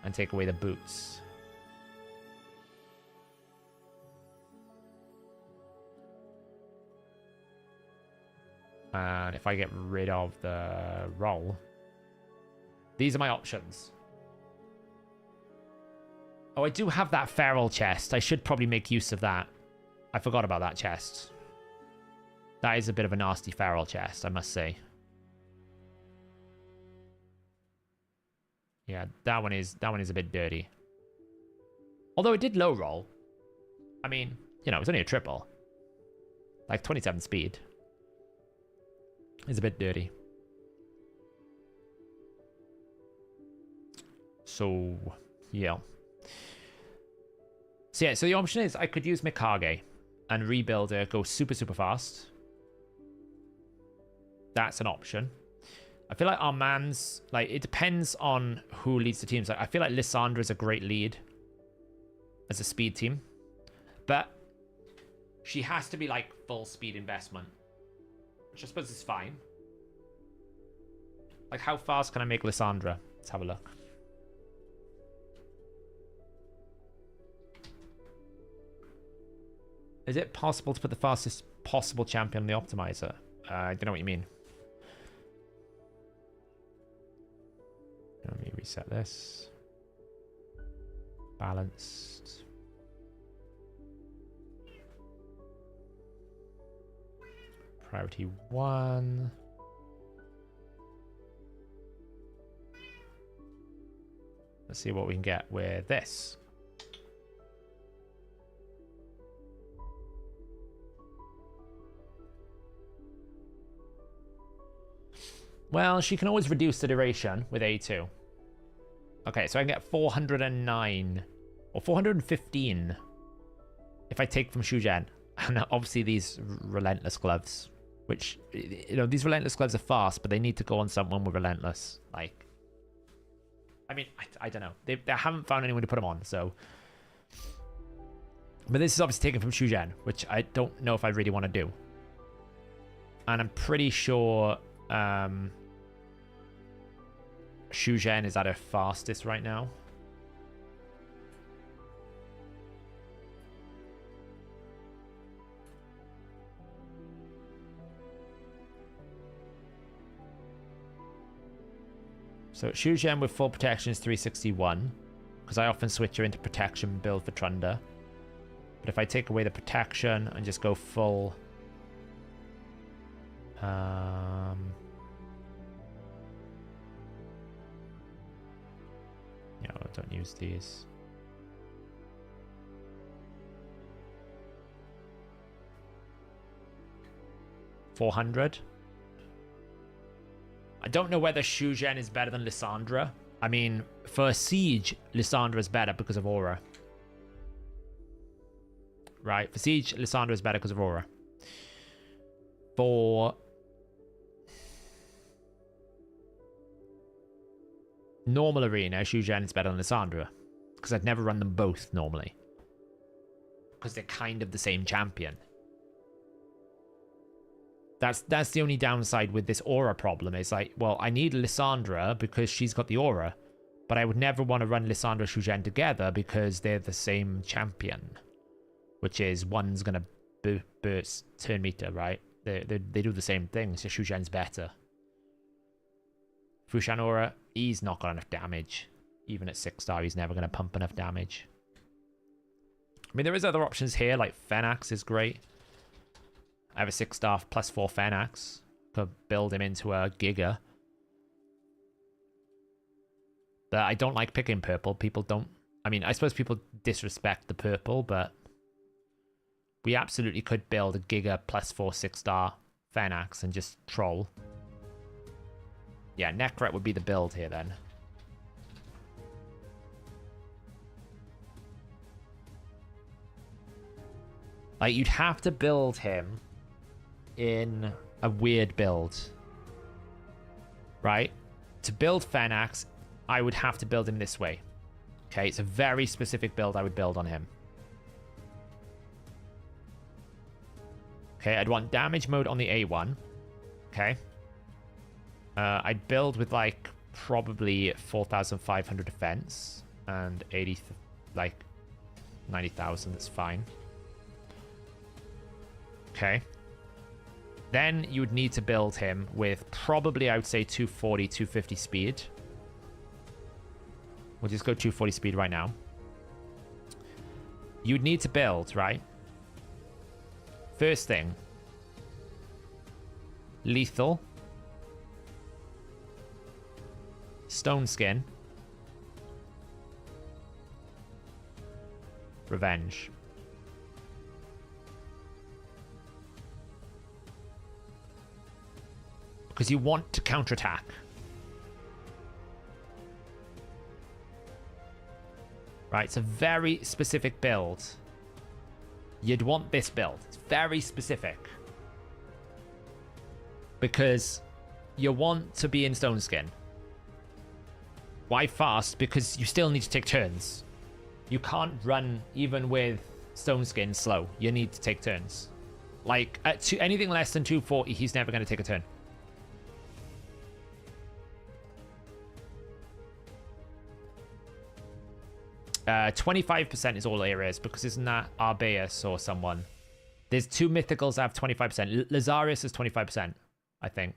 and take away the boots. And if I get rid of the roll, these are my options. Oh, I do have that feral chest. I should probably make use of that. I forgot about that chest. That is a bit of a nasty feral chest, I must say. Yeah, that one is a bit dirty. Although it did low roll. I mean, you know, it's only a triple. Like 27 speed. It's a bit dirty. So, yeah. So yeah, so the option is I could use Mikage and rebuild her, go super, super fast. That's an option. I feel like our man's, like, it depends on who leads the teams. Like, I feel like Lissandra is a great lead as a speed team, but she has to be like full speed investment, which I suppose is fine. Like, how fast can I make Lissandra? Let's have a look. Is it possible to put the fastest possible champion on the optimizer. I don't know what you mean. Let me reset this. Balanced. Priority 1. Let's see what we can get with this. Well, she can always reduce the duration with A2. Okay, so I can get 409 or 415 if I take from Shujen. And obviously these Relentless gloves, which, you know, these Relentless gloves are fast, but they need to go on someone with Relentless. Like, I mean, I don't know. They haven't found anyone to put them on, so. But this is obviously taken from Shujen, which I don't know if I really want to do. And I'm pretty sure Shujen is at her fastest right now. So Shujen with full protection is 361, because I often switch her into protection build for Trunda. But if I take away the protection and just go full... No, don't use these. $400. I don't know whether Shujen is better than Lissandra. I mean, for Siege, Lissandra is better because of Aura. Right, for Siege, Lissandra is better because of Aura. For normal arena, Shujen is better than Lissandra. Because I'd never run them both normally. Because they're kind of the same champion. That's the only downside with this aura problem. It's like, well, I need Lissandra because she's got the aura. But I would never want to run Lissandra and Shujen together because they're the same champion. Which is, one's going to burst turn meter, right? They do the same thing, so Shujen's better. Fushan Aura, he's not got enough damage. Even at 6-star, he's never going to pump enough damage. I mean, there is other options here, like Fenax is great. I have a 6-star +4 Fenax. Could build him into a Giga. But I don't like picking purple. People don't... I mean, I suppose people disrespect the purple, but... we absolutely could build a Giga +4 6-star Fenax and just troll. Yeah, Necret would be the build here then. Like, you'd have to build him in a weird build. Right? To build Fenax, I would have to build him this way. Okay, it's a very specific build I would build on him. Okay, I'd want damage mode on the A1. Okay. I'd build with, like, probably 4,500 defense and 90,000. That's fine. Okay. Then you would need to build him with probably, I would say, 240, 250 speed. We'll just go 240 speed right now. You'd need to build, right? First thing. Lethal. Stone Skin. Revenge. Because you want to counterattack. Right, it's a very specific build. You'd want this build. It's very specific. Because you want to be in Stone Skin. Why fast? Because you still need to take turns. You can't run even with Stone Skin slow. You need to take turns. Like, at anything less than 240, he's never going to take a turn. Uh, 25% is all areas, because isn't that Arbeus or someone? There's 2 mythicals that have 25%. Lazarius is 25%, I think.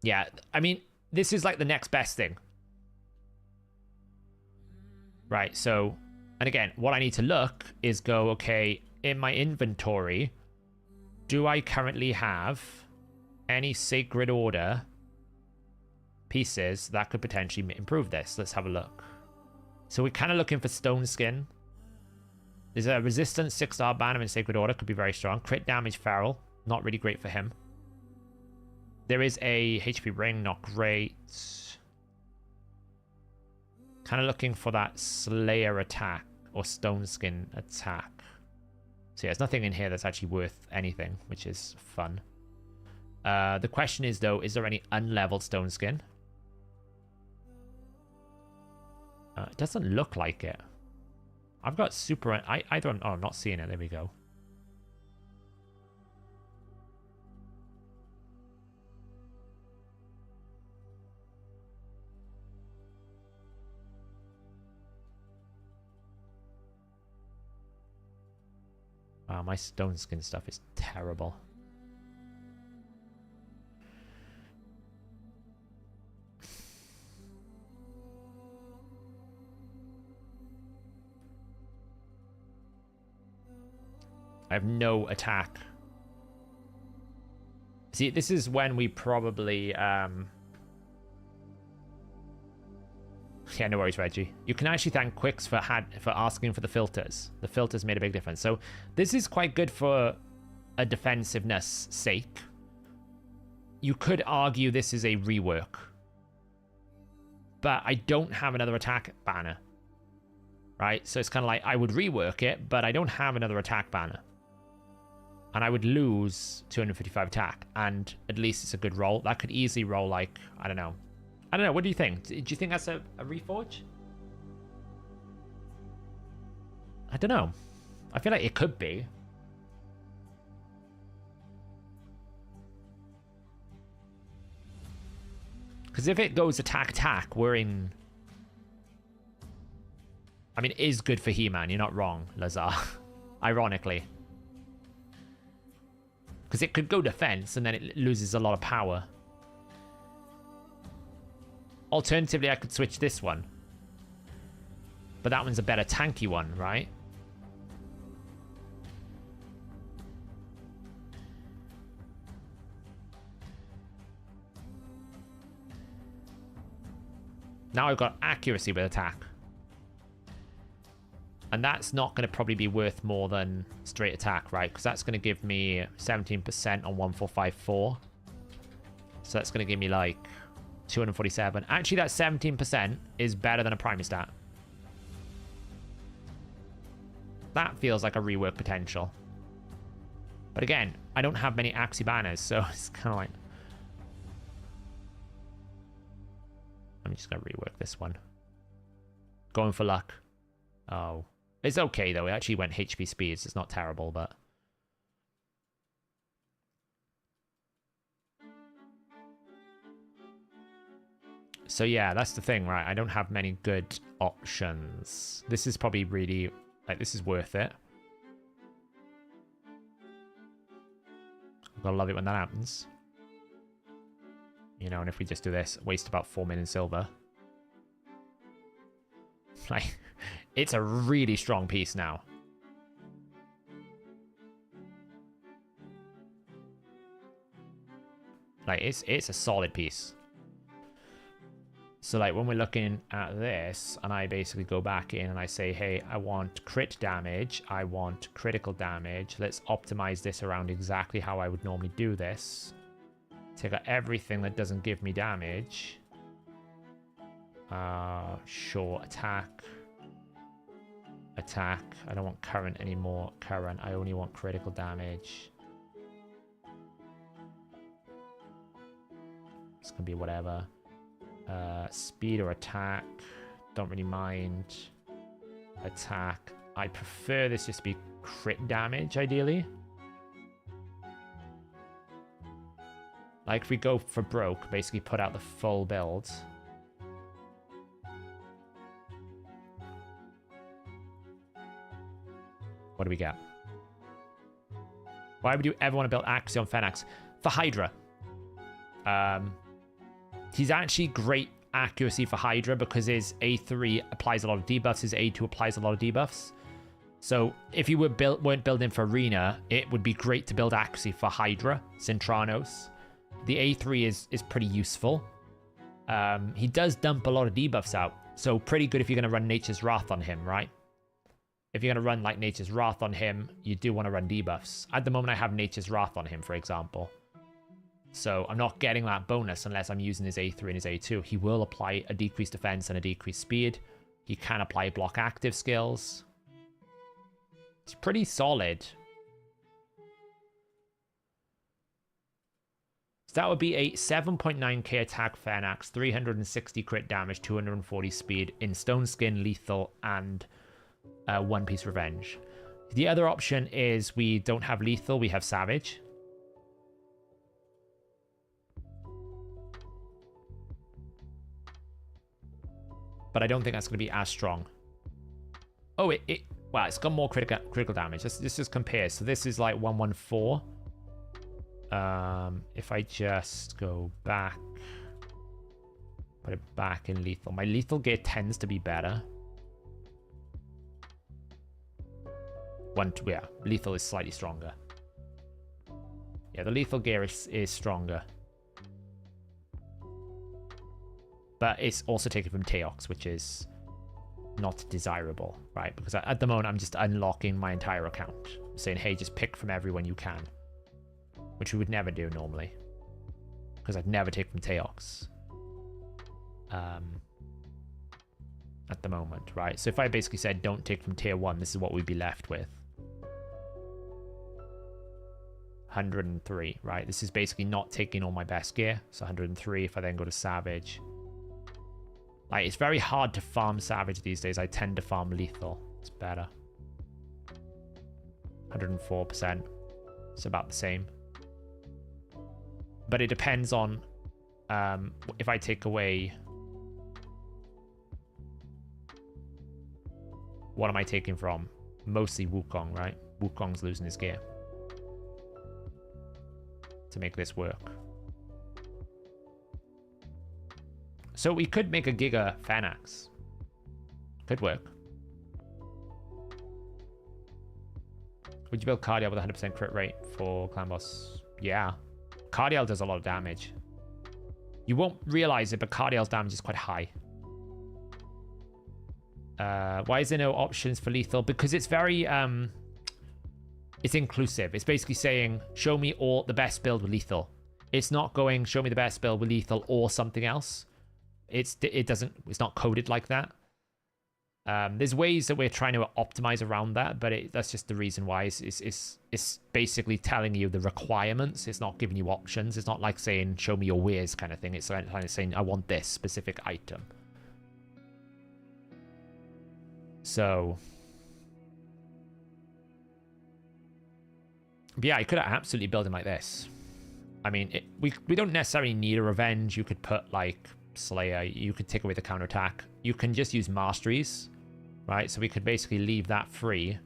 Yeah, I mean, this is like the next best thing. Right, so, and again, what I need to look is go, okay, in my inventory, do I currently have any Sacred Order pieces that could potentially improve this? Let's have a look. So we're kind of looking for Stone Skin. There's a resistance 6-star banner in Sacred Order, could be very strong. Crit damage Feral, not really great for him. There is a HP ring, not great. Kind of looking for that Slayer attack or Stone Skin attack. So yeah, there's nothing in here that's actually worth anything, which is fun. The question is, though, is there any unleveled Stone Skin? It doesn't look like it. I've got super... I don't... Oh, I'm not seeing it. There we go. Wow, my Stone Skin stuff is terrible. I have no attack. See, this is when we probably... Yeah, no worries, Reggie. You can actually thank Quicks for asking for the filters. The filters made a big difference. So this is quite good for a defensiveness sake. You could argue this is a rework. But I don't have another attack banner. Right? So it's kind of like I would rework it, but I don't have another attack banner. And I would lose 255 attack. And at least it's a good roll. That could easily roll like, I don't know. I don't know. What do you think? Do you think that's a reforge? I don't know. I feel like it could be. Because if it goes attack, we're in... I mean, it is good for He-Man. You're not wrong, Lazar. Ironically. Because it could go defense and then it loses a lot of power. Alternatively, I could switch this one. But that one's a better tanky one, right? Now I've got accuracy with attack. And that's not going to probably be worth more than straight attack, right? Because that's going to give me 17% on 1454. So that's going to give me like 247. Actually, that 17% is better than a primary stat. That feels like a rework potential. But again, I don't have many Axie banners, so it's kind of like... I'm just going to rework this one. Going for luck. Oh. It's okay, though. It actually went HP speeds. It's not terrible, but... So yeah, that's the thing, right? I don't have many good options. This is probably really... Like, this is worth it. I'm gonna love it when that happens. You know, and if we just do this, waste about 4 million silver. Like, it's a really strong piece now. Like, it's a solid piece. So, like, when we're looking at this, and I basically go back in and I say, hey, I want crit damage, I want critical damage. Let's optimize this around exactly how I would normally do this. Take out everything that doesn't give me damage. Sure, attack. Attack. I don't want current anymore. Current. I only want critical damage. It's gonna be whatever. Speed or attack. Don't really mind. Attack. I prefer this just to be crit damage, ideally. Like, if we go for broke, basically put out the full build. What do we get? Why would you ever want to build accuracy on Phalanx? For Hydra. He's actually great accuracy for Hydra because his A3 applies a lot of debuffs, his A2 applies a lot of debuffs. So if you weren't building for Arena, it would be great to build accuracy for Hydra, Cintranos. The A3 is pretty useful. He does dump a lot of debuffs out, so pretty good if you're going to run Nature's Wrath on him, right? If you're going to run like Nature's Wrath on him, you do want to run debuffs. At the moment, I have Nature's Wrath on him, for example. So I'm not getting that bonus unless I'm using his A3 and his A2. He will apply a decreased defense and a decreased speed. He can apply block active skills. It's pretty solid. So that would be a 7.9k attack Phalanx, 360 crit damage, 240 speed in Stone Skin, Lethal, and One Piece Revenge. The other option is we don't have Lethal, we have Savage. But I don't think that's going to be as strong. Oh, wow, it's got more critical damage. This just compares. So this is like 114. If I just go back, put it back in Lethal. My Lethal gear tends to be better. Yeah, Lethal is slightly stronger. Yeah, the Lethal gear is stronger. But it's also taken from Teox, which is not desirable, right? Because at the moment, I'm just unlocking my entire account. Saying, hey, just pick from everyone you can. Which we would never do normally. Because I'd never take from Teox. At the moment, right? So if I basically said, don't take from tier 1, this is what we'd be left with. 103, right? This is basically not taking all my best gear. So 103 if I then go to Savage. Like, it's very hard to farm Savage these days. I tend to farm Lethal. It's better. 104%. It's about the same. But it depends on if I take away... What am I taking from? Mostly Wukong, right? Wukong's losing his gear. To make this work. So we could make a Giga Phalanx. Could work. Would you build Cardial with 100% crit rate for Clan Boss? Yeah. Cardial does a lot of damage. You won't realize it, but Cardial's damage is quite high. Why is there no options for Lethal? Because it's very... it's inclusive. It's basically saying, show me all the best build with Lethal. It's not going, show me the best build with Lethal or something else. It's not coded like that. There's ways that we're trying to optimize around that, but that's just the reason why. It's basically telling you the requirements. It's not giving you options. It's not like saying, show me your wares kind of thing. It's kind of saying, I want this specific item. So... yeah, I could absolutely build him like this. I mean, we don't necessarily need a Revenge. You could put, like, Slayer. You could take away the counterattack. You can just use Masteries, right? So we could basically leave that free.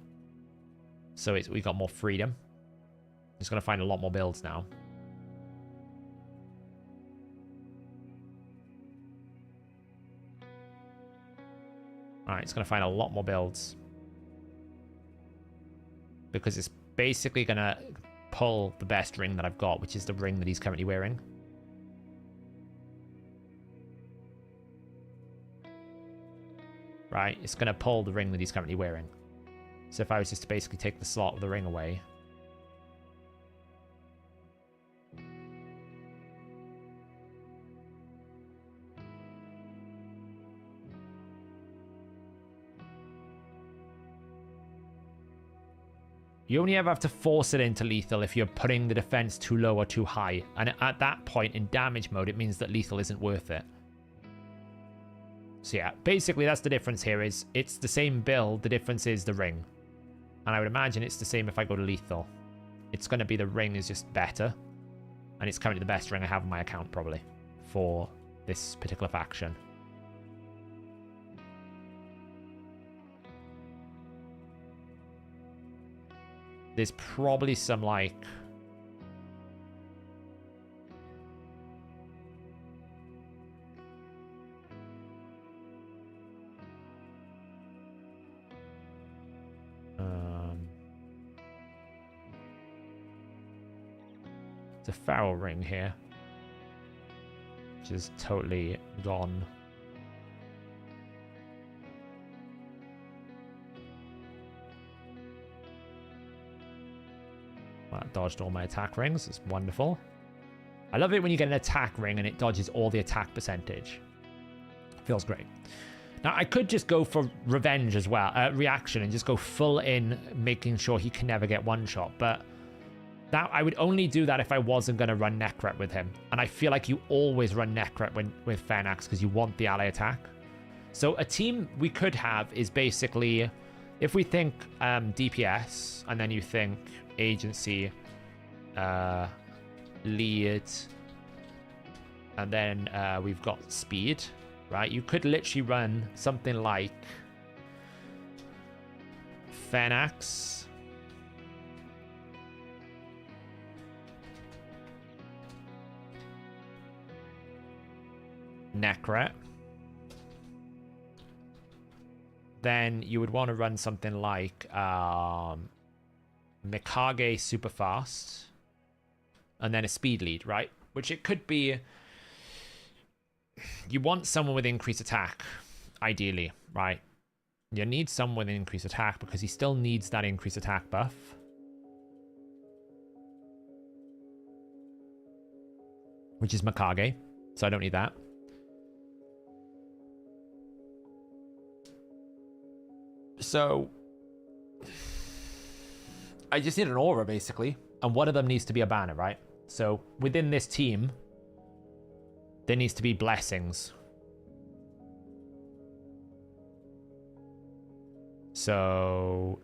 So we got more freedom. Just going to find a lot more builds now. Alright, it's going to find a lot more builds. Because it's basically going to pull the best ring that I've got, which is the ring that he's currently wearing. Right? It's going to pull the ring that he's currently wearing. So if I was just to basically take the slot of the ring away... you only ever have to force it into Lethal if you're putting the defense too low or too high. And at that point, in damage mode, it means that Lethal isn't worth it. So yeah, basically that's the difference here. Is it's the same build, the difference is the ring. And I would imagine it's the same if I go to Lethal. It's going to be the ring is just better. And it's currently the best ring I have on my account, probably, for this particular faction. there's probably some, like... it's a Pharaoh ring here. Which is totally gone. Well, that dodged all my attack rings. It's wonderful. I love it when you get an attack ring and it dodges all the attack percentage. Feels great. Now, I could just go for revenge as well, reaction, and just go full in, making sure he can never get one shot. But that I would only do that if I wasn't going to run neck rep with him. And I feel like you always run neck rep with Fenax because you want the ally attack. So a team we could have is basically, if we think DPS, and then you think agency, lead, and then we've got speed, right? You could literally run something like Fenax, Necret. Then you would want to run something like Mikage super fast, and then a speed lead, right? Which it could be. You want someone with increased attack, ideally, right? You need someone with increased attack because he still needs that increased attack buff. Which is Mikage, so I don't need that. So, I just need an aura, basically. And one of them needs to be a banner, right? So, within this team, there needs to be blessings. So,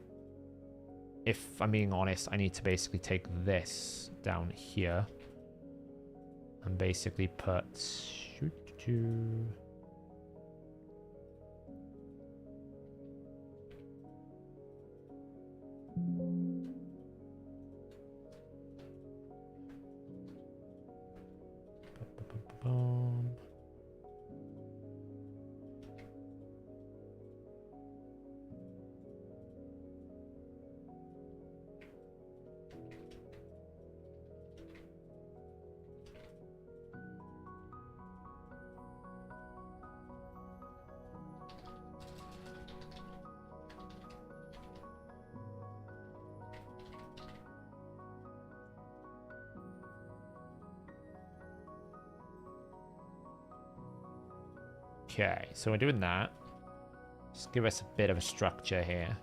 if I'm being honest, I need to basically take this down here. And basically put... Okay, so we're doing that. Just give us a bit of a structure here.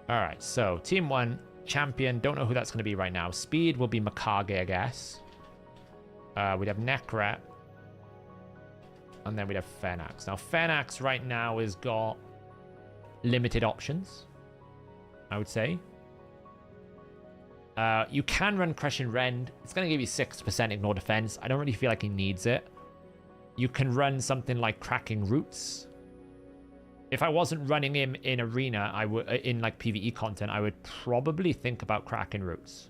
Alright, so team 1. Champion, don't know who that's going to be right now. Speed will be Mikage, I guess. We'd have Necret. And then we'd have Fenax. Now, Fenax right now has got limited options, I would say. You can run Crushing Rend. It's going to give you 6% ignore defense. I don't really feel like he needs it. You can run something like Cracking Roots. If I wasn't running him in arena, I would in like PvE content, I would probably think about Cracking Roots.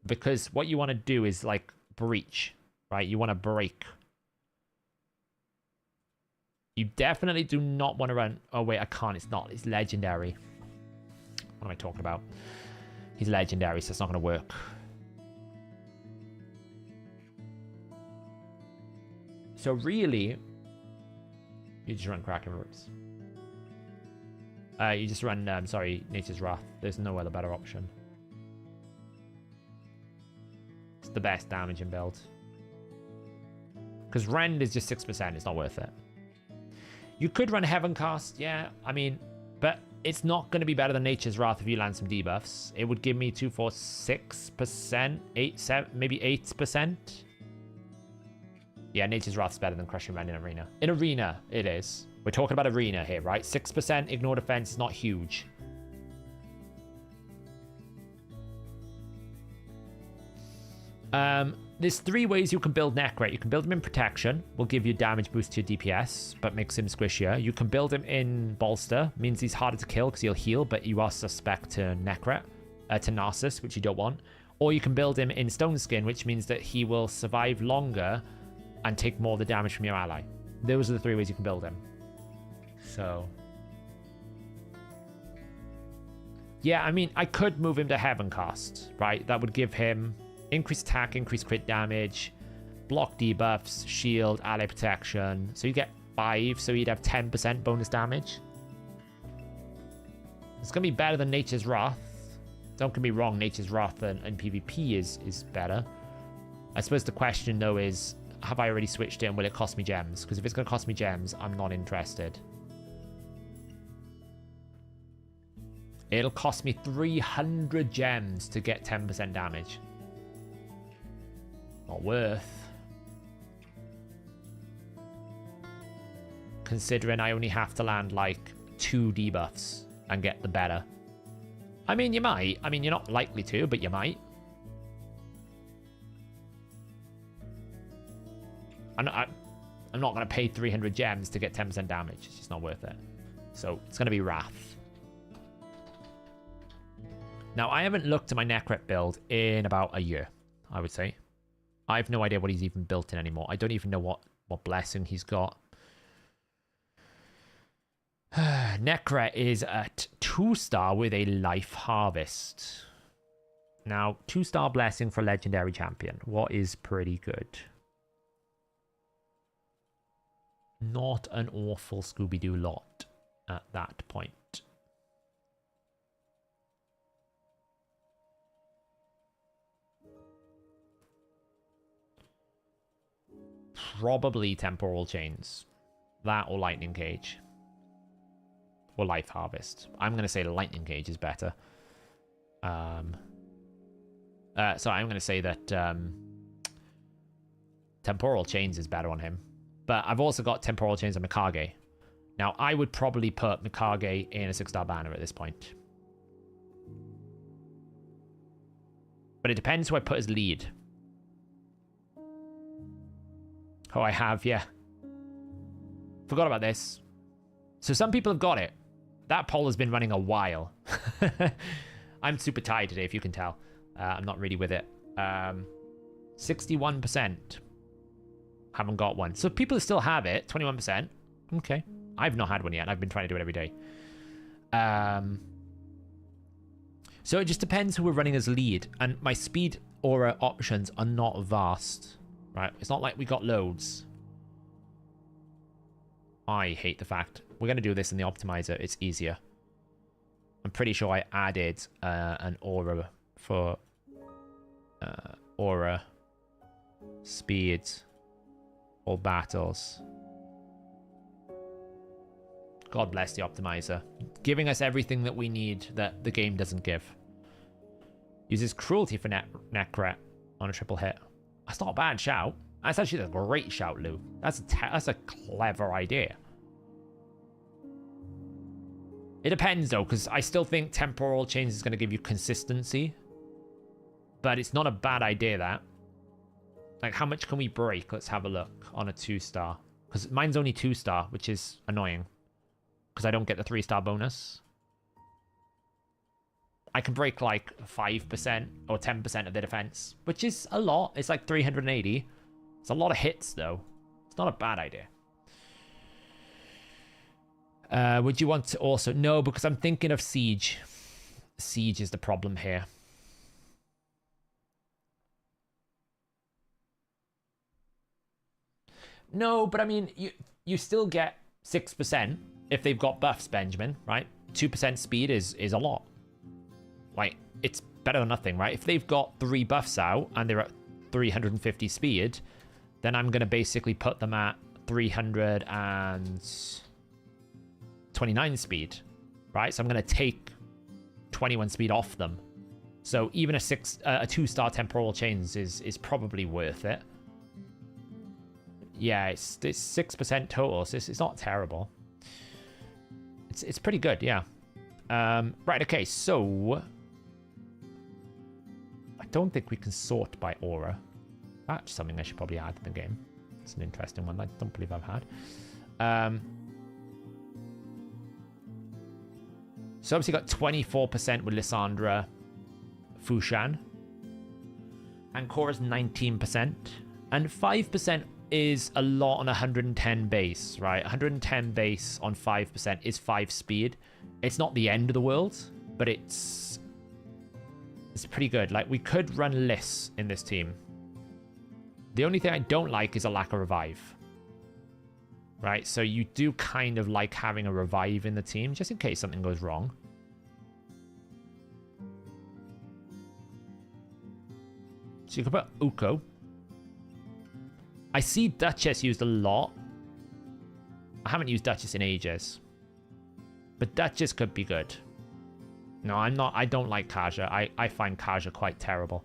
Because what you want to do is like breach, right? You want to break. You definitely do not want to run... Oh wait, I can't. It's not. It's legendary. What am I talking about? He's legendary, so it's not going to work. So really, you just run Cracking Roots. You just run, sorry, Nature's Wrath. There's no other better option. It's the best damaging build. Because Rend is just 6%. It's not worth it. You could run Heavencast, yeah. I mean, but it's not going to be better than Nature's Wrath if you land some debuffs. It would give me 2, 4, 6%, 8, 7, maybe 8%. Yeah, Nature's Wrath's better than Crushing Rend in Arena. In Arena, it is. We're talking about Arena here, right? 6% ignore defense is not huge. There's 3 ways you can build Necret. You can build him in Protection, will give you damage boost to your DPS, but makes him squishier. You can build him in Bolster, means he's harder to kill because he'll heal, but you are suspect to Necret, to Narcissus, which you don't want. Or you can build him in Stone Skin, which means that he will survive longer and take more of the damage from your ally. Those are the 3 ways you can build him. So... yeah, I mean, I could move him to Heaven Cast, right? That would give him increased attack, increased crit damage, block debuffs, shield, ally protection. So you get 5, so you'd have 10% bonus damage. It's going to be better than Nature's Wrath. Don't get me wrong, Nature's Wrath in PvP is better. I suppose the question, though, is, have I already switched it and will it cost me gems? Because if it's going to cost me gems, I'm not interested. It'll cost me 300 gems to get 10% damage. Not worth. Considering I only have to land like 2 debuffs and get the better. I mean, you might. I mean, you're not likely to, but you might. I'm not going to pay 300 gems to get 10% damage. It's just not worth it. So it's going to be Wrath. Now, I haven't looked at my Necret build in about a year, I would say. I have no idea what he's even built in anymore. I don't even know what blessing he's got. Necret is at 2-star with a Life Harvest. Now, 2-star blessing for Legendary Champion. What is pretty good? Not an awful Scooby-Doo lot at that point. Probably Temporal Chains. That or Lightning Cage. Or Life Harvest. I'm going to say Lightning Cage is better. So I'm going to say that Temporal Chains is better on him. But I've also got Temporal Chains on Mikage. Now, I would probably put Mikage in a 6-star banner at this point. But it depends who I put as lead. Oh, I have, yeah. Forgot about this. So some people have got it. That poll has been running a while. I'm super tired today, if you can tell. I'm not really with it. 61% haven't got one. So people still have it. 21%. Okay. I've not had one yet. I've been trying to do it every day. So it just depends who we're running as lead. And my speed aura options are not vast. Right, it's not like we got loads. I hate the fact. We're going to do this in the optimizer. It's easier. I'm pretty sure I added an aura for aura, speed, or battles. God bless the optimizer. Giving us everything that we need that the game doesn't give. Uses cruelty for Necret on a triple hit. That's not a bad shout. That's actually a great shout, Lou. That's a clever idea. It depends, though, because I still think Temporal Chains is going to give you consistency. But it's not a bad idea, that. Like, how much can we break? Let's have a look on a 2-star. Because mine's only 2-star, which is annoying. Because I don't get the 3-star bonus. I can break like 5% or 10% of the defense, which is a lot. It's like 380. It's a lot of hits, though. It's not a bad idea. Would you want to also... No, because I'm thinking of Siege. Siege is the problem here. No, but I mean, you still get 6% if they've got buffs, Benjamin, right? 2% speed is a lot. Like, it's better than nothing, right? If they've got 3 buffs out and they're at 350 speed, then I'm going to basically put them at 329 speed, right? So I'm going to take 21 speed off them. So even a 2-star Temporal Chains is probably worth it. yeah, it's 6% total, so it's not terrible. It's pretty good, yeah. Right, okay, so I don't think we can sort by aura. That's something I should probably add in the game. It's an interesting one I don't believe I've had. So obviously got 24% with Lysandra, Fushan. Ancora's 19%. And 5% is a lot on 110 base, right? 110 base on 5% is 5 speed. It's not the end of the world, but it's pretty good. Like, we could run Lys in this team. The only thing I don't like is a lack of revive. Right, so you do kind of like having a revive in the team, just in case something goes wrong. So you can put Uko. I see Duchess used a lot. I haven't used Duchess in ages. But Duchess could be good. No, I don't like Kaja. I find Kaja quite terrible.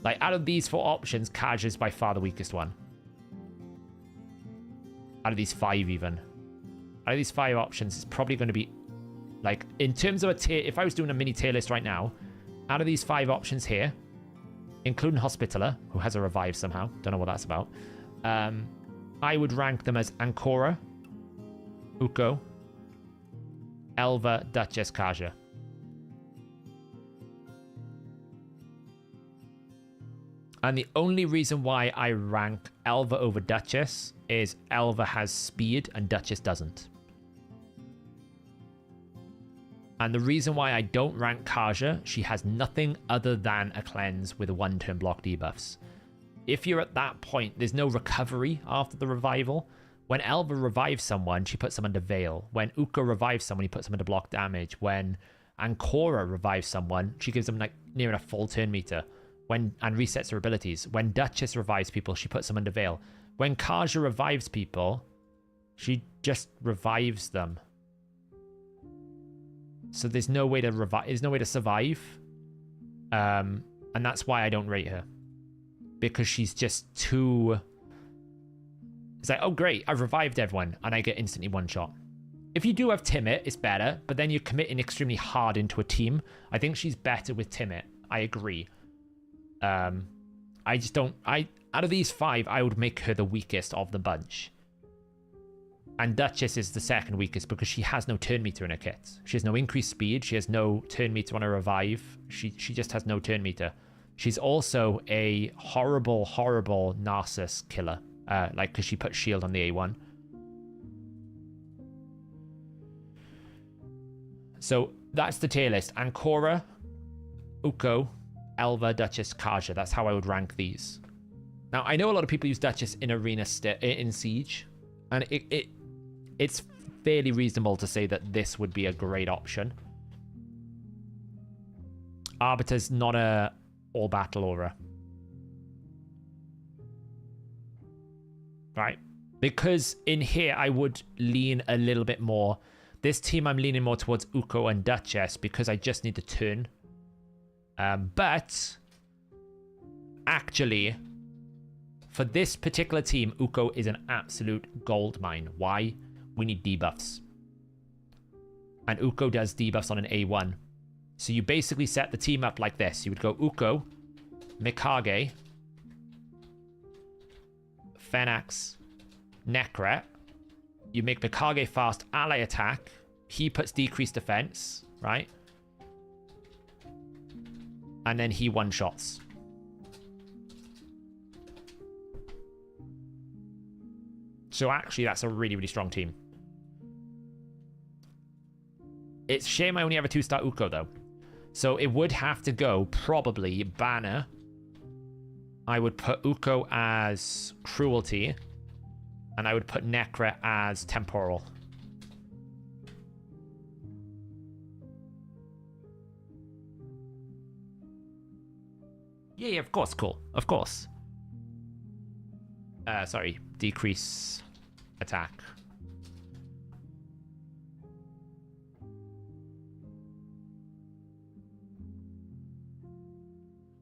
Like, out of these 4 options, Kaja is by far the weakest one. Out of these 5 even. Out of these 5 options, it's probably going to be... Like, in terms of a tier... If I was doing a mini tier list right now, out of these 5 options here, including Hospitaller, who has a revive somehow, don't know what that's about, I would rank them as Ancora, Uko, Elva, Duchess, Kaja. And the only reason why I rank Elva over Duchess is Elva has speed and Duchess doesn't. And the reason why I don't rank Kaja, she has nothing other than a cleanse with 1-turn block debuffs. If you're at that point, there's no recovery after the revival. When Elva revives someone, she puts them under Veil. When Uko revives someone, he puts them under block damage. When Ancora revives someone, she gives them like near enough full turn meter. And resets her abilities. When Duchess revives people, she puts them under Veil. When Kaja revives people, she just revives them. So there's no way to revive. There's no way to survive. And that's why I don't rate her. Because she's just too... It's like, oh great, I've revived everyone, and I get instantly one shot. If you do have Timid, it's better, but then you're committing extremely hard into a team. I think she's better with Timid. I agree. I just don't... Out of these 5, I would make her the weakest of the bunch. And Duchess is the second weakest because she has no turn meter in her kit. She has no increased speed. She has no turn meter on her revive. She just has no turn meter. She's also a horrible, horrible Narcissus killer. Like, because she puts shield on the A1. So, that's the tier list. Ancora, Uko, Elva, Duchess, Kaja. That's how I would rank these. Now, I know a lot of people use Duchess in Arena in Siege, and it's fairly reasonable to say that this would be a great option. Arbiter's not a all-battle aura. Right? Because in here, I would lean a little bit more. This team, I'm leaning more towards Uko and Duchess because I just need to turn. But actually, for this particular team, Uko is an absolute gold mine. Why? We need debuffs. And Uko does debuffs on an A1. So you basically set the team up like this. You would go Uko, Mikage, Phenax, Necret. You make Mikage fast ally attack. He puts decreased defense, right? And then he one-shots. So actually, that's a really, really strong team. It's a shame I only have a 2-star Uko, though. So it would have to go, probably, Banner. I would put Uko as Cruelty. And I would put Necret as Temporal. Yeah, of course, cool. Of course. Sorry, decrease attack.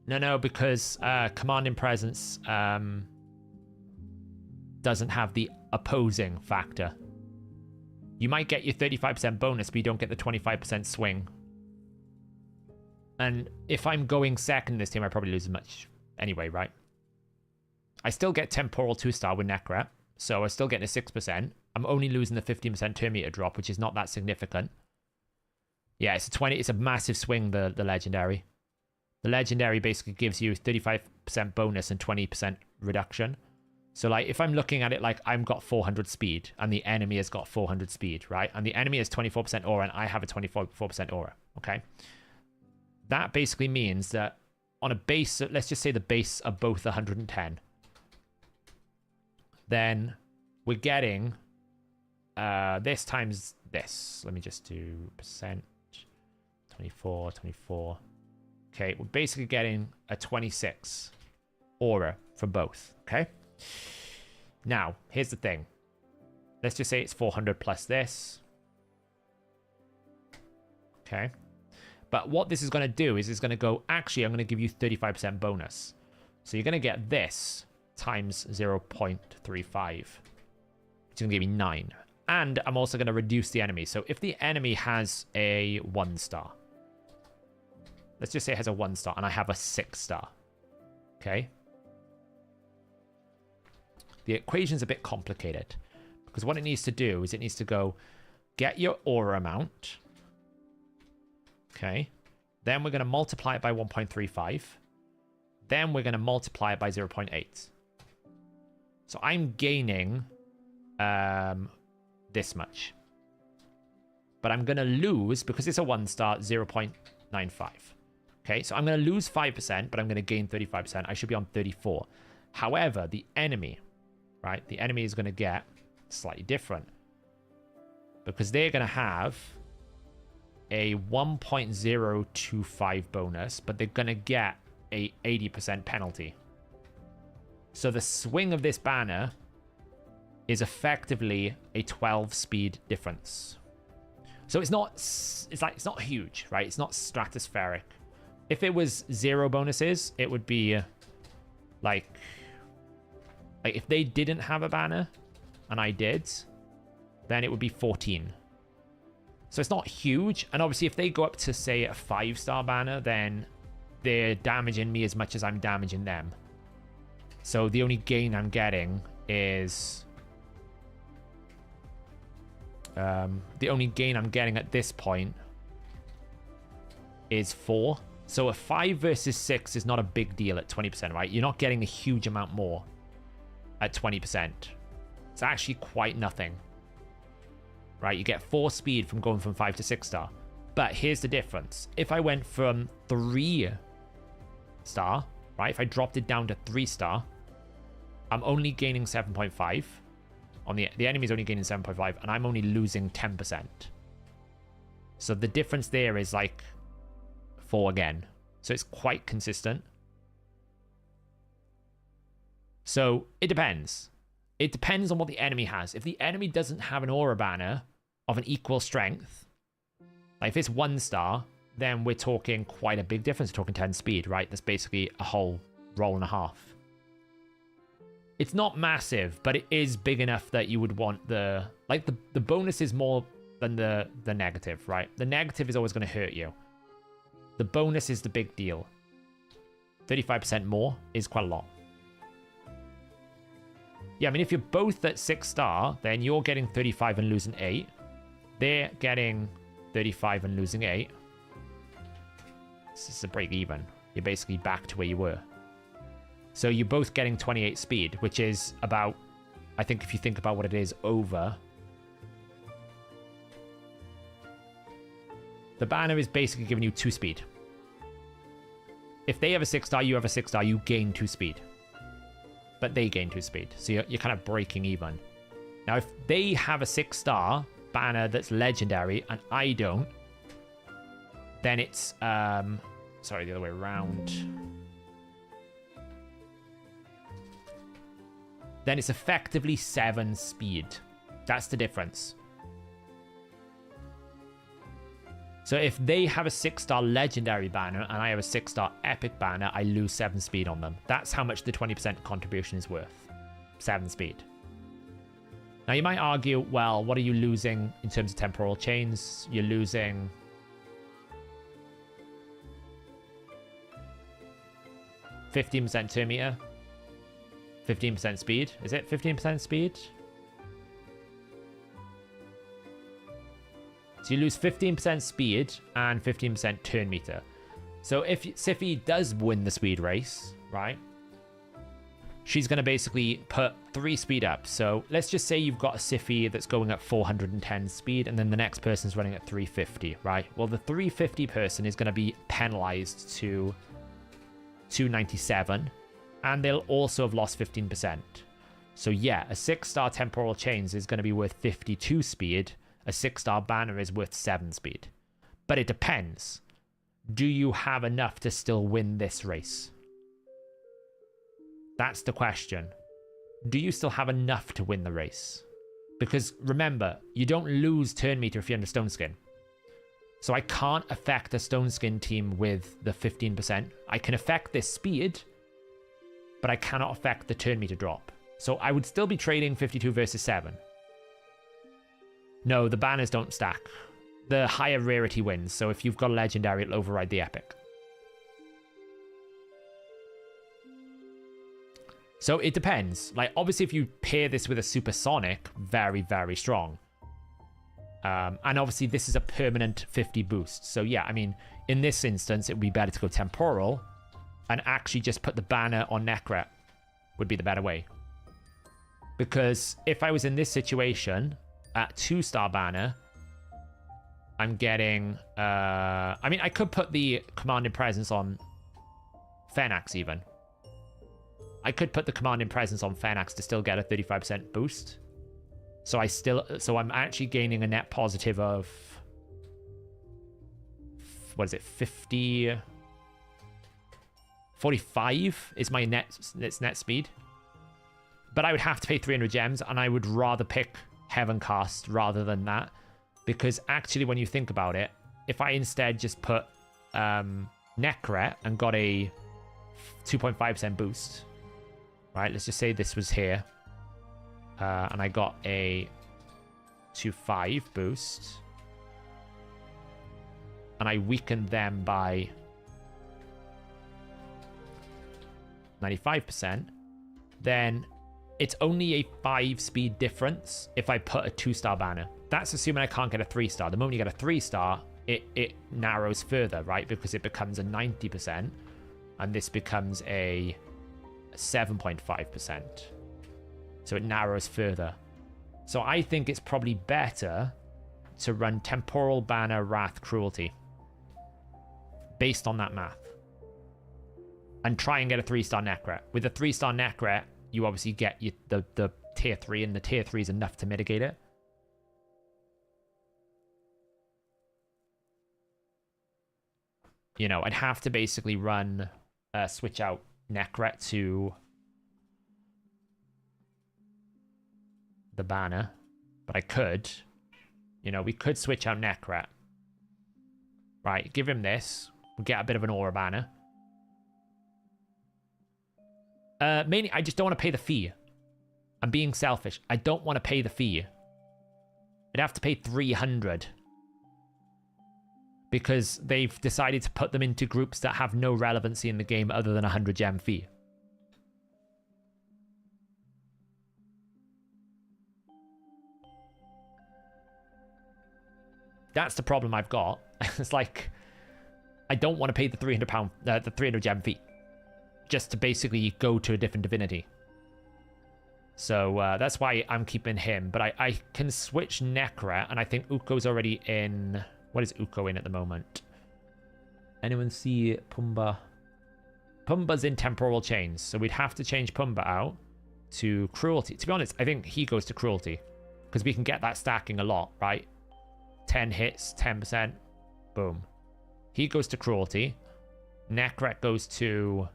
No, because commanding presence, doesn't have the opposing factor. You might get your 35% bonus, but you don't get the 25% swing. And if I'm going second this team, I probably lose as much anyway, right? I still get Temporal 2-star with Necrep, so I'm still getting a 6%. I'm only losing the 15% turn meter drop, which is not that significant. Yeah, it's a massive swing, the Legendary. The Legendary basically gives you 35% bonus and 20% reduction. So, like, if I'm looking at it like I've got 400 speed and the enemy has got 400 speed, right? And the enemy has 24% aura and I have a 24% aura, okay? That basically means that on a base, let's just say the base are both 110. Then we're getting this times this. Let me just do percent. 24, 24. Okay, we're basically getting a 26 aura from both, okay? Now, here's the thing. Let's just say it's 400 plus this. Okay. But what this is going to do is it's going to go, actually, I'm going to give you 35% bonus. So you're going to get this times 0.35, which is going to give you 9. And I'm also going to reduce the enemy. So if the enemy has a 1-star, let's just say it has a 1-star and I have a 6-star. Okay. The equation's a bit complicated because what it needs to do is it needs to go get your aura amount. Okay. Then we're going to multiply it by 1.35. Then we're going to multiply it by 0.8. So I'm gaining this much. But I'm going to lose, because it's a 1-star, 0.95. Okay, so I'm going to lose 5%, but I'm going to gain 35%. I should be on 34. However, the enemy, right? The enemy is going to get slightly different. Because they're going to have a 1.025 bonus, but they're going to get a 80% penalty. So the swing of this banner is effectively a 12 speed difference. So it's not huge, right? It's not stratospheric. If it was 0 bonuses, it would be like if they didn't have a banner and I did, then it would be 14. So it's not huge. And obviously if they go up to, say, a 5-star banner, then they're damaging me as much as I'm damaging them. So the only gain I'm getting is the only gain I'm getting at this point is 4. So a 5 versus 6 is not a big deal at 20%, right? You're not getting a huge amount more at 20%. It's actually quite nothing, right? You get 4 speed from going from 5 to 6-star. But here's the difference. If I went from 3-star, right? If I dropped it down to 3-star, I'm only gaining 7.5. On the enemy's only gaining 7.5, and I'm only losing 10%. So the difference there is like 4 again. So it's quite consistent. So it depends. It depends on what the enemy has. If the enemy doesn't have an aura banner of an equal strength, like if it's 1-star, then we're talking quite a big difference. We're talking 10 speed, right? That's basically a whole roll and a half. It's not massive, but it is big enough that you would want the bonus is more than the negative, right? The negative is always going to hurt you. The bonus is the big deal. 35% more is quite a lot. Yeah, I mean, if you're both at 6-star, then you're getting 35 and losing 8. They're getting 35 and losing 8. This is a break even. You're basically back to where you were. So you're both getting 28 speed, which is about, I think if you think about what it is, over. The banner is basically giving you 2 speed. If they have a 6-star, you have a 6-star, you gain 2 speed. But they gain 2 speed. So you're kind of breaking even. Now, if they have a 6-star banner that's legendary and I don't, then it's, sorry, the other way around. Then it's effectively 7 speed. That's the difference. So if they have a 6-star legendary banner and I have a 6-star epic banner, I lose 7 speed on them. That's how much the 20% contribution is worth. 7 speed. Now, you might argue, well, what are you losing in terms of temporal chains? You're losing... ...15% turn meter. 15% speed. Is it 15% speed? So you lose 15% speed and 15% turn meter. So if Siphi does win the speed race, right, she's going to basically put 3 speed up. So let's just say you've got a Siphi that's going at 410 speed, and then the next person's running at 350, right? Well, the 350 person is going to be penalized to 297, and they'll also have lost 15%. So yeah, a 6-star temporal chains is going to be worth 52 speed. A 6-star banner is worth 7 speed. But it depends. Do you have enough to still win this race? That's the question. Do you still have enough to win the race? Because remember, you don't lose turn meter if you're under Stone Skin. So I can't affect a Stone Skin team with the 15%. I can affect this speed, but I cannot affect the turn meter drop. So I would still be trading 52 versus 7. No, the banners don't stack. The higher rarity wins, so if you've got a legendary, it'll override the epic. So it depends. Like, obviously, if you pair this with a supersonic, very, very strong. And obviously, this is a permanent 50 boost. So yeah, I mean, in this instance, it would be better to go temporal and actually just put the banner on Necret would be the better way. Because if I was in this situation at 2-star banner, I'm getting... I mean, I could put the Commanding Presence on Fenax even. I could put the Commanding Presence on Fenax to still get a 35% boost. So I'm actually gaining a net positive of... What is it? 50... 45 is my net speed. But I would have to pay 300 gems, and I would rather pick Heaven Cast rather than that. Because actually, when you think about it, if I instead just put Necret and got a 2.5% boost, right? Let's just say this was here. And I got a 2.5 boost. And I weakened them by 95%. Then it's only a 5-speed difference if I put a 2-star banner. That's assuming I can't get a 3-star. The moment you get a 3-star, it narrows further, right? Because it becomes a 90%. And this becomes a 7.5%. So it narrows further. So I think it's probably better to run Temporal Banner Wrath Cruelty. Based on that math. And try and get a 3-star Necret. With a 3-star Necret, you obviously get the tier 3, and the tier 3 is enough to mitigate it. You know, I'd have to basically run switch out Necret to the banner, but I could, you know, we could switch out Necret, right? Give him this, we'll get a bit of an aura banner. Mainly, I just don't want to pay the fee. I'm being selfish. I don't want to pay the fee. I'd have to pay 300 because they've decided to put them into groups that have no relevancy in the game other than a 100 gem fee. That's the problem I've got. It's like, I don't want to pay the the 300 gem fee just to basically go to a different divinity. So that's why I'm keeping him. But I can switch Necret, and I think Ukko's already in... What is Ukko in at the moment? Anyone see Pumbaa? Pumbaa's in Temporal Chains, so we'd have to change Pumbaa out to Cruelty. To be honest, I think he goes to Cruelty, because we can get that stacking a lot, right? 10 hits, 10%, boom. He goes to Cruelty. Necret goes to...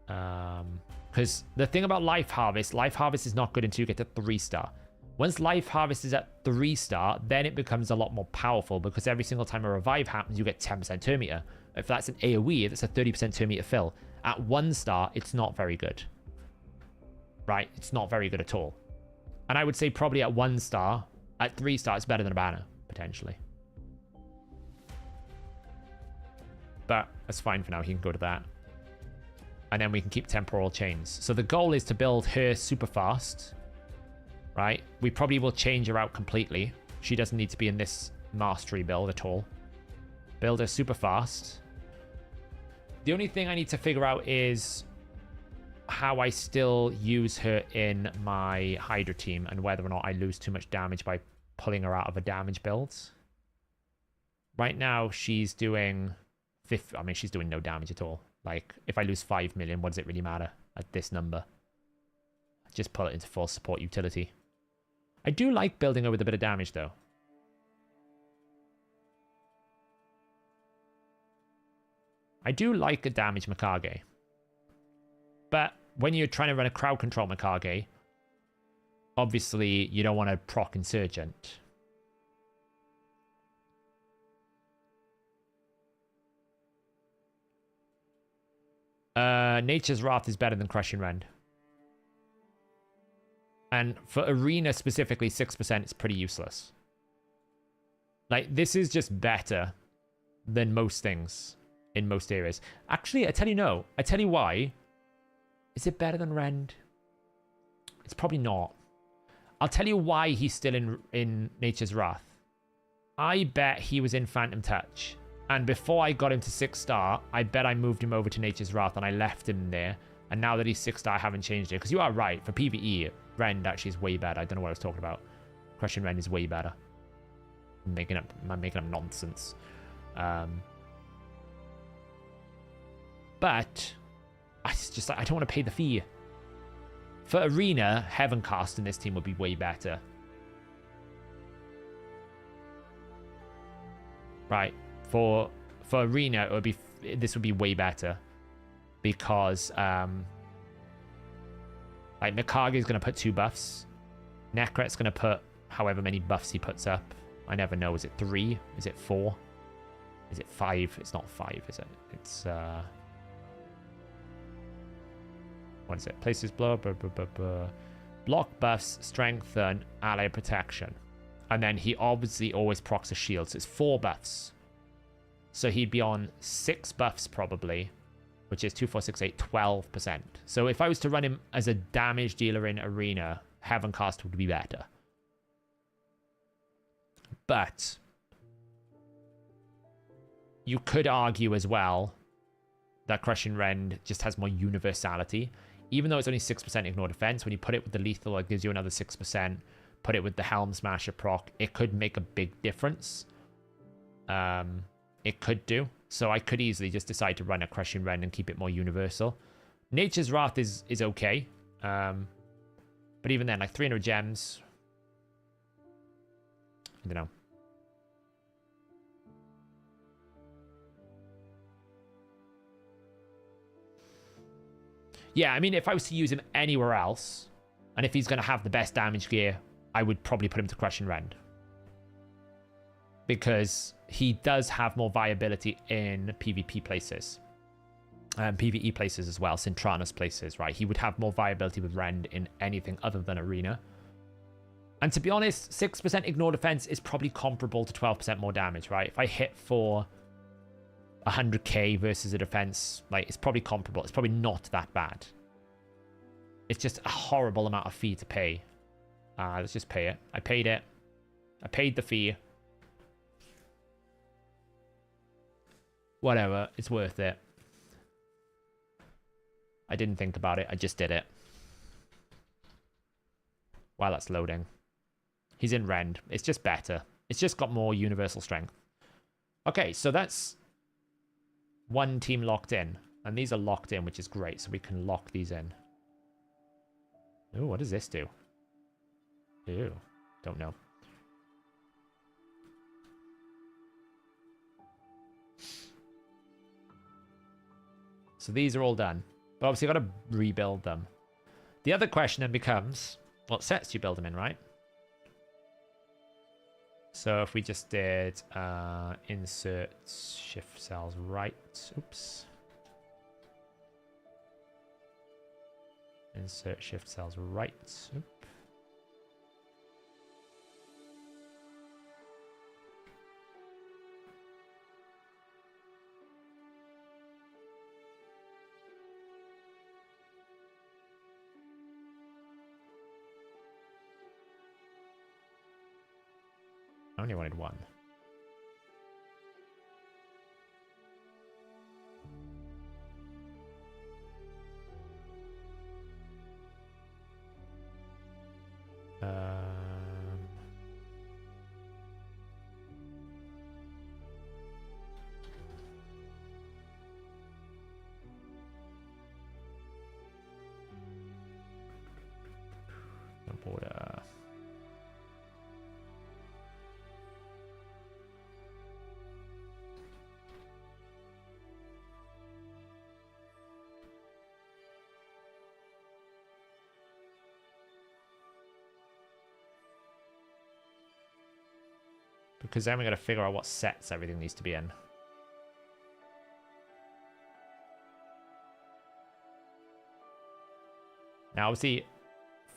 Because the thing about Life Harvest is not good until you get to 3-star. Once Life Harvest is at 3-star, then it becomes a lot more powerful, because every single time a revive happens, you get 10% turn meter. If that's an AoE, that's a 30% turn meter fill. At 1-star, it's not very good. right? It's not very good at all. And I would say probably at 1 star, at 3 star, it's better than a banner, potentially. But that's fine for now. He can go to that. And then we can keep temporal chains. So the goal is to build her super fast, right? We probably will change her out completely. She doesn't need to be in this mastery build at all. Build her super fast. The only thing I need to figure out is how I still use her in my Hydra team and whether or not I lose too much damage by pulling her out of a damage build. Right now, she's doing... I mean, she's doing no damage at all. Like, if I lose 5 million, what does it really matter at this number? Just pull it into full support utility. I do like building her with a bit of damage, though. I do like a damage Mikage. But when you're trying to run a crowd control Mikage, obviously you don't want to proc Insurgent. Nature's Wrath is better than Crushing Rend. And for Arena specifically, 6% is pretty useless. Like, this is just better than most things in most areas. Actually, I tell you no. I tell you why. Is it better than Rend? It's probably not. I'll tell you why he's still in Nature's Wrath. I bet he was in Phantom Touch. And before I got him to 6 star, I bet I moved him over to Nature's Wrath and I left him there. And now that he's 6 star, I haven't changed it. Because you are right. For PvE, Rend actually is way better. I don't know what I was talking about. Crushing Rend is way better. I'm making up nonsense. But it's just like, I don't want to pay the fee. For Arena, Heavencast in this team would be way better. Right. For Arena, this would be way better. Because like Mikage is going to put 2 buffs. Necret's going to put however many buffs he puts up. I never know. Is it 3? Is it 4? Is it 5? It's not 5, is it? It's what is it? Places blow, block buffs, strengthen, ally protection. And then he obviously always procs a shield. So it's 4 buffs. So he'd be on 6 buffs probably, which is 2, 4, 6, 8, 12%. So if I was to run him as a damage dealer in Arena, Heavencast would be better. But you could argue as well that Crushing Rend just has more universality. Even though it's only 6% ignore defense, when you put it with the lethal, it gives you another 6%. Put it with the Helm Smasher proc, it could make a big difference. It could do. So I could easily just decide to run a Crushing Rend and keep it more universal. Nature's Wrath is okay. But even then, like 300 gems. I don't know. Yeah, I mean, if I was to use him anywhere else, and if he's going to have the best damage gear, I would probably put him to Crushing Rend. Because he does have more viability in PvP places. PvE places as well, Cintranos places, right? He would have more viability with Rend in anything other than Arena. And to be honest, 6% ignore defense is probably comparable to 12% more damage, right? If I hit for 100k versus a defense, like, it's probably comparable. It's probably not that bad. It's just a horrible amount of fee to pay. Let's just pay it. I paid it. I paid the fee. Whatever. It's worth it. I didn't think about it. I just did it. While that's loading. He's in Rend. It's just better. It's just got more universal strength. Okay, so that's one team locked in. And these are locked in, which is great. So we can lock these in. Ooh, what does this do? Ew. Don't know. So these are all done. But obviously, I've got to rebuild them. The other question then becomes, what sets do you build them in, right? So if we just did insert shift cells right. Oops. Insert shift cells right. Oop. I only wanted one. Border. Because then we got to figure out what sets everything needs to be in. Now, obviously,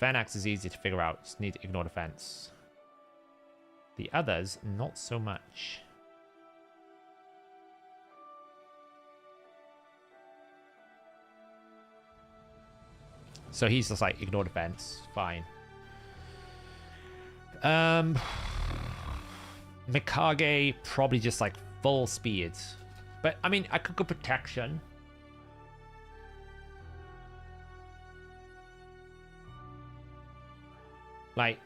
Fernax is easy to figure out. Just need to ignore defense. The others, not so much. So he's just like, ignore defense. Fine. Mikage, probably just like full speed. But, I mean, I could go protection. Like,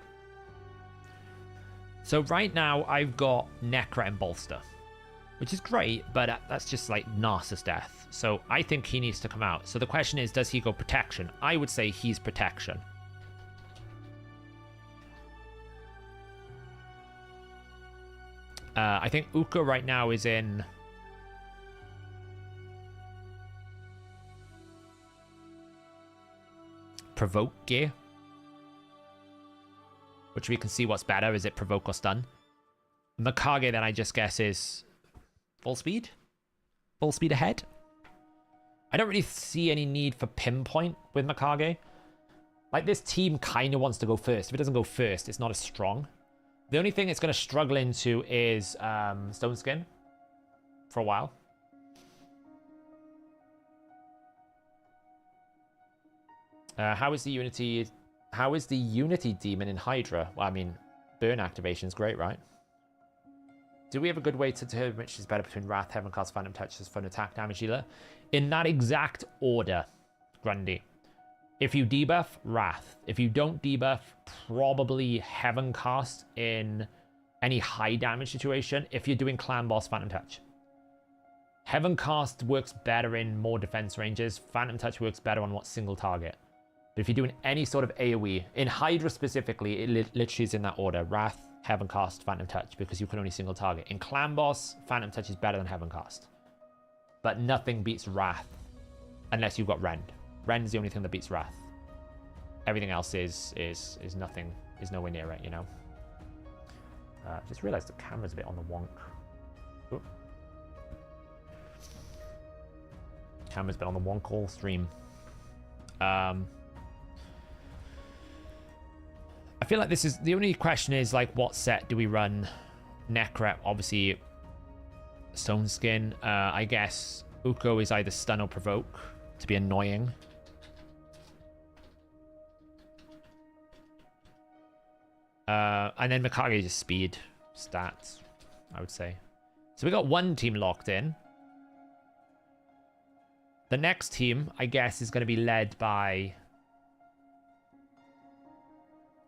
so right now I've got Necra and Bolster, which is great, but that's just like Narcissus death. So I think he needs to come out. So the question is, does he go protection? I would say he's protection. I think Uka right now is in Provoke gear, which we can see what's better. Is it Provoke or Stun? Mikage, then I just guess is full speed? Full speed ahead? I don't really see any need for Pinpoint with Mikage. Like, this team kind of wants to go first. If it doesn't go first, it's not as strong. The only thing it's going to struggle into is Stone Skin for a while. How is the Unity Demon in Hydra? Well, I mean, burn activation is great, right? Do we have a good way to determine which is better between Wrath, Heaven Cast, Phantom Touch as fun attack damage dealer? In that exact order, Grundy. If you debuff, Wrath. If you don't debuff, probably Heaven Cast in any high damage situation. If you're doing Clan Boss, Phantom Touch. Heaven Cast works better in more defense ranges. Phantom Touch works better on what single target. But if you're doing any sort of AoE, in Hydra specifically, it literally is in that order. Wrath, Heaven Cast, Phantom Touch, because you can only single target. In Clan Boss, Phantom Touch is better than Heaven Cast. But nothing beats Wrath unless you've got Rend. Rend's the only thing that beats Wrath. Everything else is nothing, is nowhere near it, you know? Just realized the camera's a bit on the wonk. Oop. Camera's been on the wonk all stream. I feel like this is the only question is like, what set do we run? Necrep, obviously Stone Skin. I guess Uko is either Stun or Provoke to be annoying. And then Mikage is just speed stats, I would say. So we got one team locked in. The next team, I guess, is going to be led by...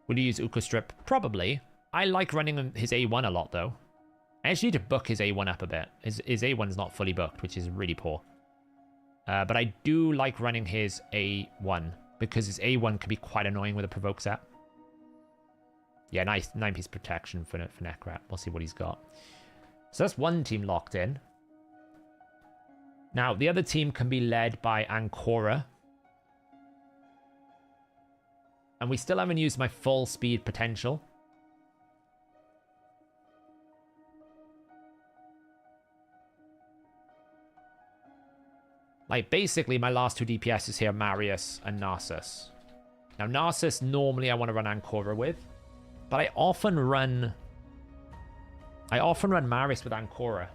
Will you use Uko Strip? Probably. I like running his A1 a lot, though. I actually need to book his A1 up a bit. His A1's not fully booked, which is really poor. But I do like running his A1, because his A1 can be quite annoying with a Provoke set. Yeah, nice 9-piece protection for Necrat. We'll see what he's got. So that's one team locked in. Now, the other team can be led by Ancora. And we still haven't used my full speed potential. Like, basically, my last two DPSs here are Marius and Narcissus. Now, Narcissus, normally I want to run Ancora with, but I often run Marius with Ancora.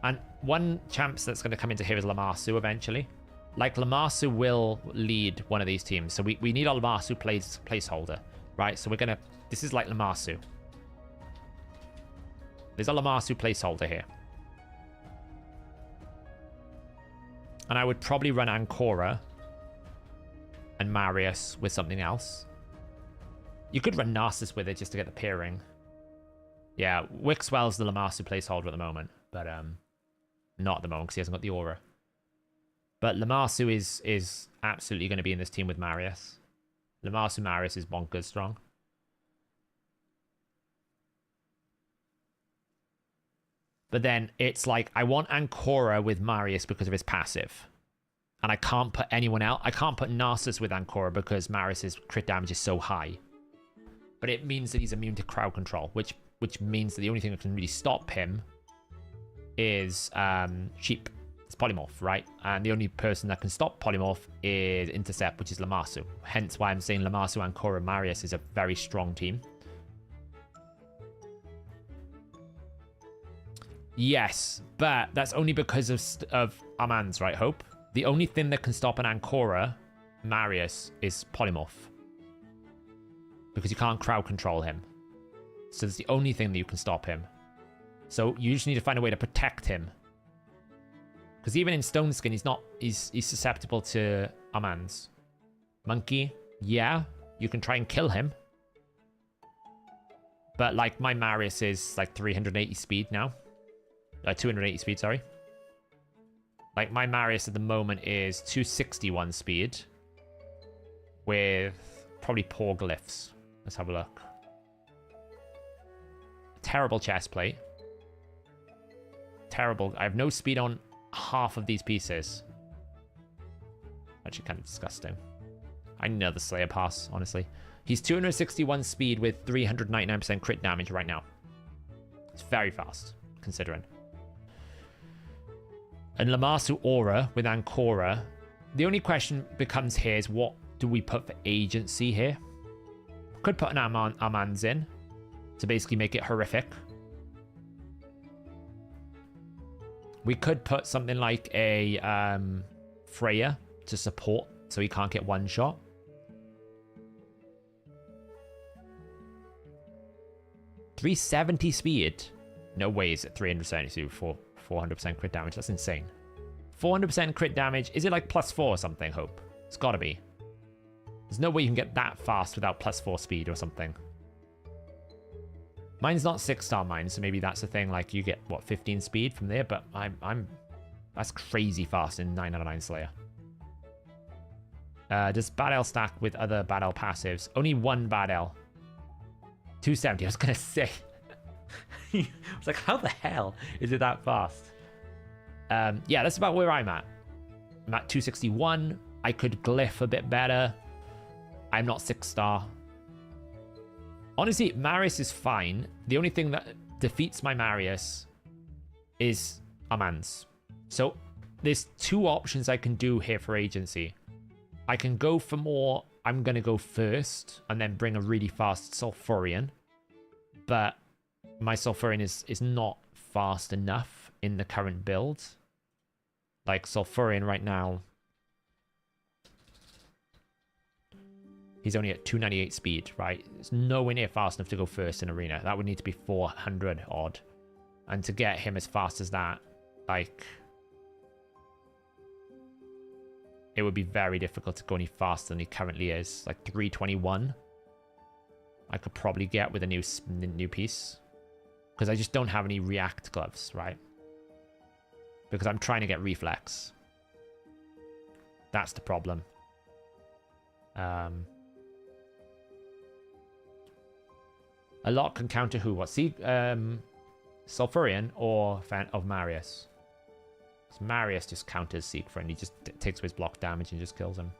And one champs that's going to come into here is Lamassu eventually. Like, Lamassu will lead one of these teams. So we need a Lamassu placeholder, right? So we're going to... This is like Lamassu. There's a Lamassu placeholder here. And I would probably run Ancora and Marius with something else. You could run Narcissus with it just to get the peering. Yeah, Wixwell's the Lamassu placeholder at the moment, but not at the moment because he hasn't got the aura. But Lamassu is absolutely going to be in this team with Marius. Lamassu Marius is bonkers strong. But then it's like, I want Ancora with Marius because of his passive. And I can't put anyone else. I can't put Narcissus with Ancora because Marius's crit damage is so high. But it means that he's immune to crowd control, which means that the only thing that can really stop him is Sheep. It's Polymorph, right? And the only person that can stop Polymorph is Intercept, which is Lamassu. Hence why I'm saying Lamassu, Ancora, Marius is a very strong team. Yes, but that's only because of Armand's, right, Hope? The only thing that can stop an Ancora, Marius, is Polymorph. Because you can't crowd control him. So it's the only thing that you can stop him. So you just need to find a way to protect him. Because even in Stone Skin, he's susceptible to Armand's. Monkey, yeah, you can try and kill him. But like my Marius is like 380 speed now. 280 speed, sorry. Like, my Marius at the moment is 261 speed. With probably poor glyphs. Let's have a look. Terrible chest plate. Terrible. I have no speed on half of these pieces. Actually, kind of disgusting. I need another Slayer pass, honestly. He's 261 speed with 399% crit damage right now. It's very fast, considering. And Lamassu Aura with Ancora. The only question becomes here is what do we put for agency here? Could put an Armand's in to basically make it horrific. We could put something like a Freya to support so he can't get one shot. .370 speed. No way is it 372 for 400% crit damage. That's insane. 400% crit damage. Is it like +4 or something, Hope? It's gotta be. There's no way you can get that fast without +4 speed or something. Mine's not 6-star mine, so maybe that's the thing. Like, you get, what, 15 speed from there? But that's crazy fast in 9 out of 9 Slayer. Does Bad L stack with other Bad L passives? Only one Bad L. 270, I was gonna say. I was like, how the hell is it that fast? Yeah, that's about where I'm at. I'm at 261. I could glyph a bit better. I'm not 6-star. Honestly, Marius is fine. The only thing that defeats my Marius is Armand's. So there's two options I can do here for agency. I can go for more. I'm going to go first and then bring a really fast Sulfurion. But my Sulfurion is not fast enough in the current build. Like, Sulfurion right now, he's only at 298 speed, right? It's nowhere near fast enough to go first in Arena. That would need to be 400 odd. And to get him as fast as that, like, it would be very difficult to go any faster than he currently is. Like, 321 I could probably get with a new piece. Because I just don't have any React gloves, right? Because I'm trying to get Reflex. That's the problem. A lot can counter who? What? See, Sulfurion or Fan of Marius? So Marius just counters Siegfried. He just takes away his block damage and just kills him.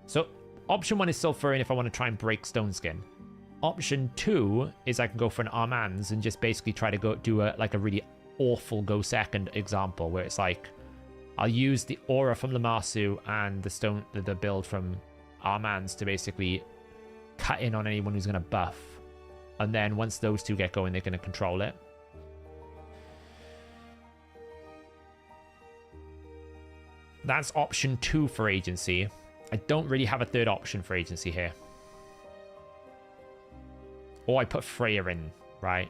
So option 1 is Sulfurion if I want to try and break Stone Skin. Option 2 is I can go for an Armand's and just basically try to go do a really awful go second example where it's like I'll use the aura from Lamassu and the build from Armand's to basically cut in on anyone who's going to buff. And then once those two get going, they're going to control it. That's option 2 for agency. I don't really have a third option for agency here. Or I put Freya in, right?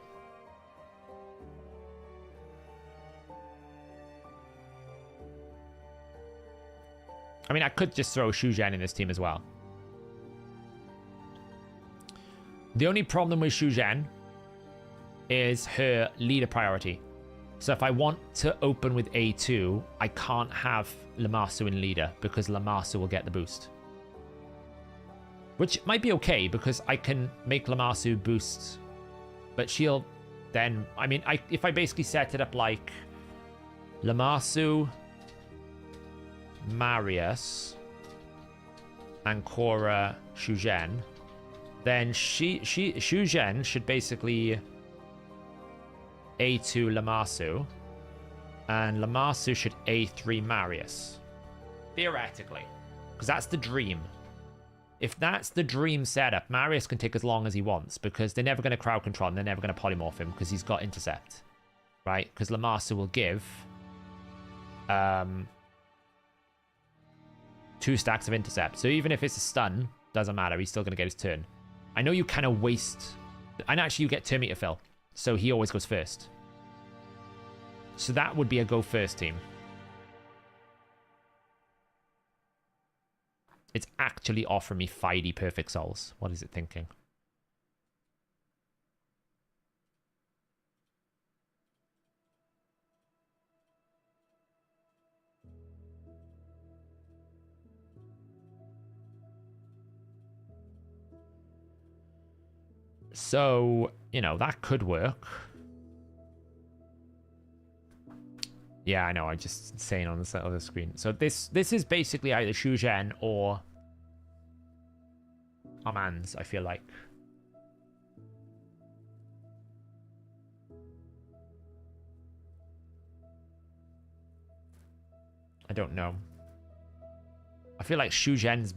I mean, I could just throw Shu Zhen in this team as well. The only problem with Shu Zhen is her leader priority. So if I want to open with A2, I can't have Lamassu in leader because Lamassu will get the boost. Which might be okay because I can make Lamassu boost. But she'll then... I mean, if I basically set it up like Lamassu, Marius, and Korra Shu Zhen, then Shu Zhen should basically A2 Lamassu, and Lamassu should A3 Marius. Theoretically. Because that's the dream. If that's the dream setup, Marius can take as long as he wants, because they're never going to crowd control and they're never going to polymorph him, because he's got intercept. Right? Because Lamassu will give 2 stacks of intercept. So even if it's a stun, doesn't matter, he's still going to get his turn. I know you kind of waste... And actually you get turn meter fill, so he always goes first. So that would be a go first team. It's actually offering me 5D perfect souls. What is it thinking? So, you know, that could work. Yeah, I know. I'm just saying on the other screen. So this is basically either Shu Zhen or Armand's, I feel like. I don't know. I feel like Shu Zhen's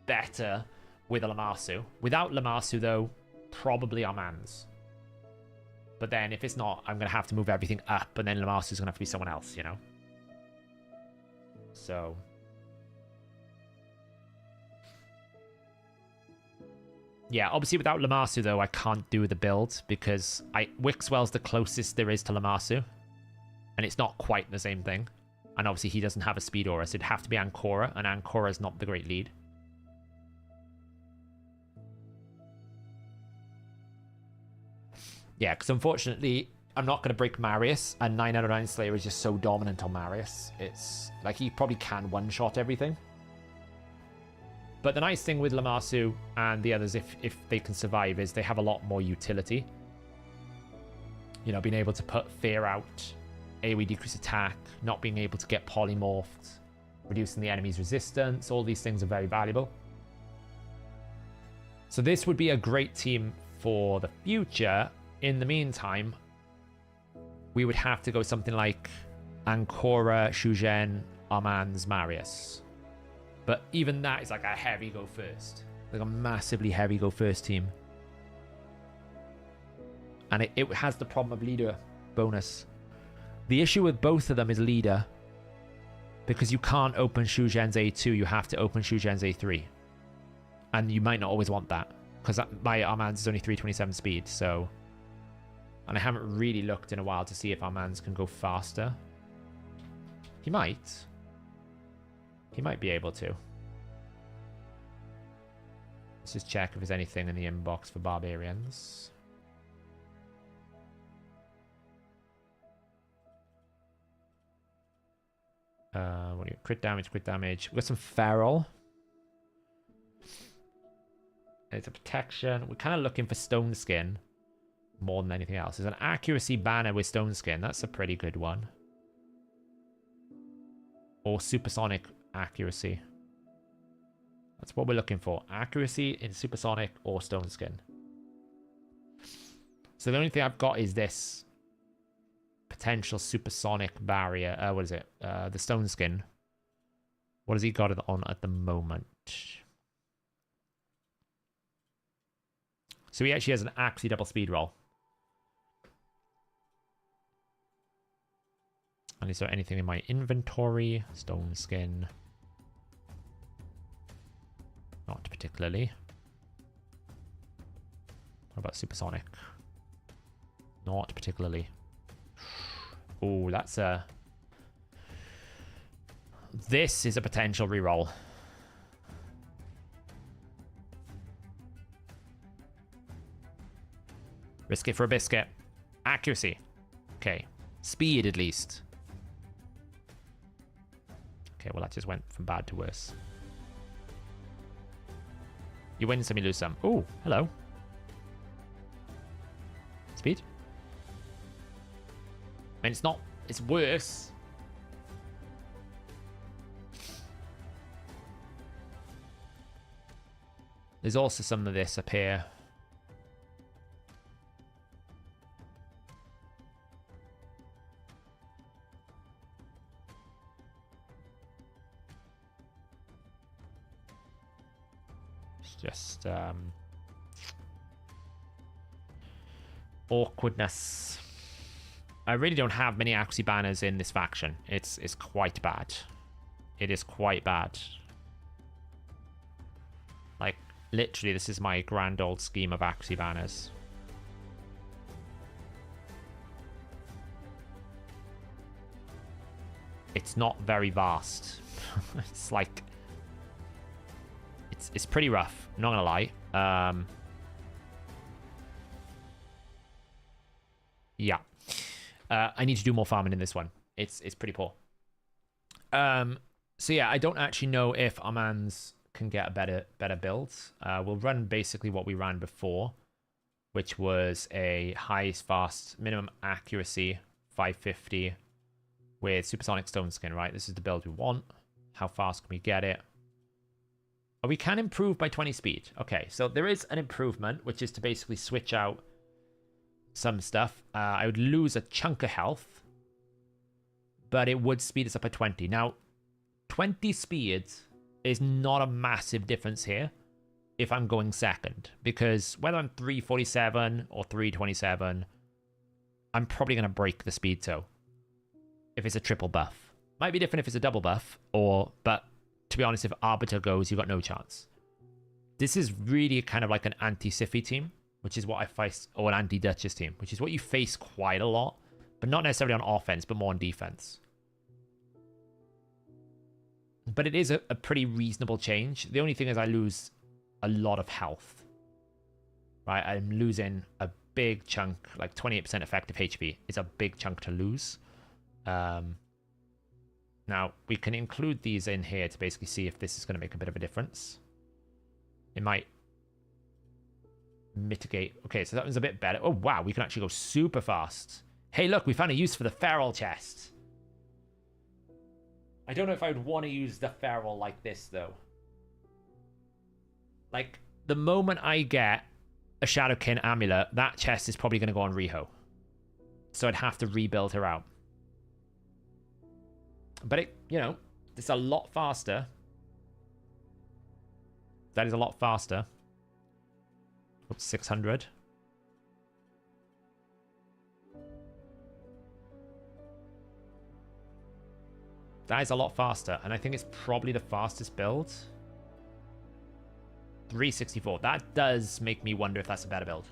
better with a Lamassu. Without Lamassu, though, probably Armand's. But then if it's not, I'm going to have to move everything up, and then Lamassu's going to have to be someone else, you know? So... yeah, obviously without Lamassu, though, I can't do the build, because Wixwell's the closest there is to Lamassu, and it's not quite the same thing. And obviously he doesn't have a speed aura, so it'd have to be Ancora, and Ancora's not the great lead. Yeah, because unfortunately, I'm not going to break Marius, and 9 out of 9 Slayer is just so dominant on Marius. It's like he probably can one-shot everything. But the nice thing with Lamassu and the others, if they can survive, is they have a lot more utility. You know, being able to put fear out, AoE decrease attack, not being able to get polymorphed, reducing the enemy's resistance, all these things are very valuable. So this would be a great team for the future. In the meantime, we would have to go something like Ancora, Shu Zhen, Armand's, Marius. But even that is like a heavy go first. Like a massively heavy go first team. And it has the problem of leader bonus. The issue with both of them is leader. Because you can't open Shu Zhen's A2, you have to open Shu Zhen's A3. And you might not always want that. Because my Armand's is only 327 speed, so... And I haven't really looked in a while to see if Armand's can go faster. He might. He might be able to. Let's just check if there's anything in the inbox for barbarians. What do you crit damage, crit damage. We've got some feral. It's a protection. We're kind of looking for stone skin more than anything else. There's an accuracy banner with stone skin. That's a pretty good one. Or supersonic accuracy. That's what we're looking for. Accuracy in supersonic or stone skin. So the only thing I've got is this Potential supersonic barrier. What is it? The stone skin. What has he got it on at the moment? So he actually has an Axie double speed roll. And is there anything in my inventory? Stone skin. Not particularly. What about supersonic? Not particularly. Oh, that's a... This is a potential reroll. Risk it for a biscuit. Accuracy. Okay. Speed, at least. Okay, well, that just went from bad to worse. You win some, you lose some. Oh, hello. Speed? I mean, it's not... It's worse. There's also some of this up here. It's just awkwardness. I really don't have many Axie banners in this faction. It's quite bad. It is quite bad. Like, literally, this is my grand old scheme of Axie banners. It's not very vast. It's like... It's pretty rough, not gonna lie. Yeah. I need to do more farming in this one. It's pretty poor. So yeah, I don't actually know if Armand's can get a better build. We'll run basically what we ran before, which was a highest fast minimum accuracy 550 with supersonic stone skin, right? This is the build we want. How fast can we get it? Oh, we can improve by 20 speed. Okay, so there is an improvement, which is to basically switch out some stuff. I would lose a chunk of health, but it would speed us up by 20. Now, 20 speed is not a massive difference here if I'm going second, because whether I'm 347 or 327, I'm probably going to break the speed toe if it's a triple buff. Might be different if it's a double buff, but to be honest, if Arbiter goes, you've got no chance. This is really kind of like an anti-Siffy team, which is what I face, or an anti-Duchess team, which is what you face quite a lot, but not necessarily on offense, but more on defense. But it is a pretty reasonable change. The only thing is I lose a lot of health. Right, I'm losing a big chunk, like 28% effective HP. It's a big chunk to lose. Now, we can include these in here to basically see if this is going to make a bit of a difference. It might mitigate. Okay, so that was a bit better. Oh, wow, we can actually go super fast. Hey, look, we found a use for the feral chest. I don't know if I would want to use the feral like this, though. Like, the moment I get a Shadowkin amulet, that chest is probably going to go on Riho. So I'd have to rebuild her out. But it, you know, it's a lot faster. That is a lot faster. Oops, 600. That is a lot faster, and I think it's probably the fastest build. 364. That does make me wonder if that's a better build.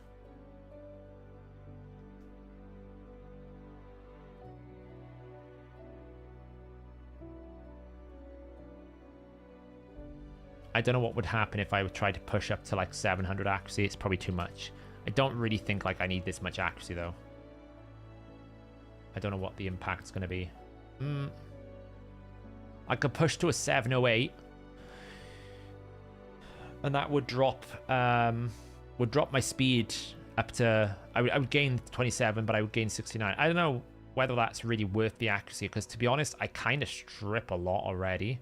I don't know what would happen if I would try to push up to like 700 accuracy. It's probably too much. I don't really think like I need this much accuracy though. I don't know what the impact's going to be. I could push to a 708. And that would drop my speed up to... I would gain 27, but I would gain 69. I don't know whether that's really worth the accuracy, because to be honest, I kind of strip a lot already.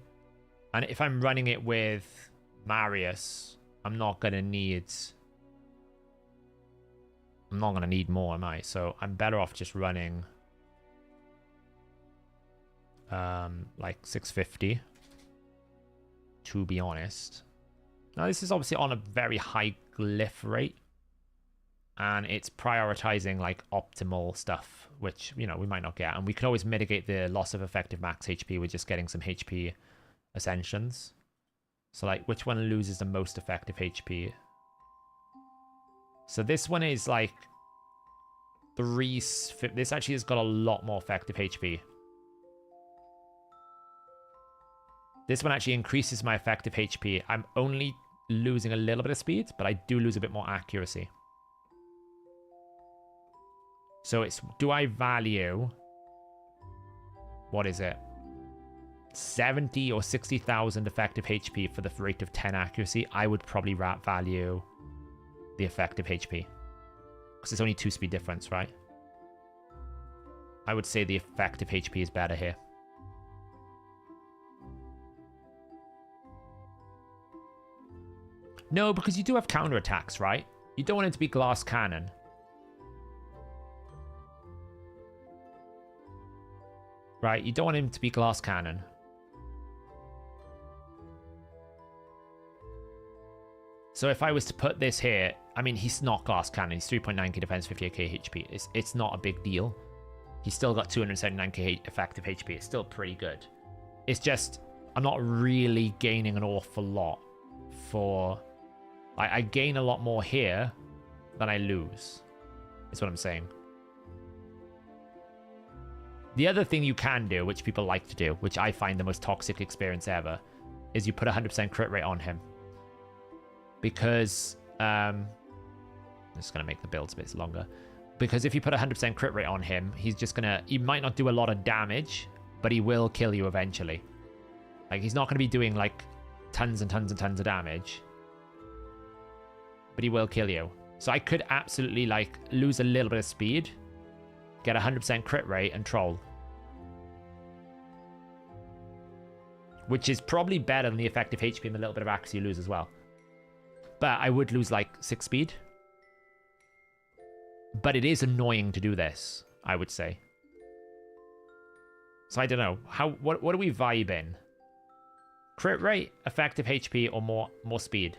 And if I'm running it with Marius, I'm not going to need more, am I? So I'm better off just running like 650, to be honest. Now, this is obviously on a very high glyph rate, and it's prioritizing like optimal stuff, which, you know, we might not get. And we can always mitigate the loss of effective max HP with just getting some HP ascensions. So, like, which one loses the most effective HP? So this one is like this actually has got a lot more effective HP. This one actually increases my effective HP. I'm only losing a little bit of speed, but I do lose a bit more accuracy. So it's, do I value, what is it? 70 or 60,000 effective HP for the rate of 10 accuracy. I would probably value the effective HP. Because it's only 2 speed difference, right? I would say the effective HP is better here. No, because you do have counterattacks, right? You don't want it to be glass cannon. Right, you don't want him to be glass cannon. So if I was to put this here, I mean, he's not glass cannon. He's 3.9k defense, 58k HP. It's not a big deal. He's still got 279k effective HP. It's still pretty good. It's just, I'm not really gaining an awful lot for... I gain a lot more here than I lose. That's what I'm saying. The other thing you can do, which people like to do, which I find the most toxic experience ever, is you put 100% crit rate on him. Because, I'm just going to make the builds a bit longer. Because if you put 100% crit rate on him, he's just going to, he might not do a lot of damage, but he will kill you eventually. Like, he's not going to be doing, like, tons and tons and tons of damage. But he will kill you. So I could absolutely, like, lose a little bit of speed, get 100% crit rate, and troll. Which is probably better than the effective HP and the little bit of accuracy you lose as well. But I would lose, like, 6 speed. But it is annoying to do this, I would say. So I don't know. What do we vibe in? Crit rate, effective HP, or more speed?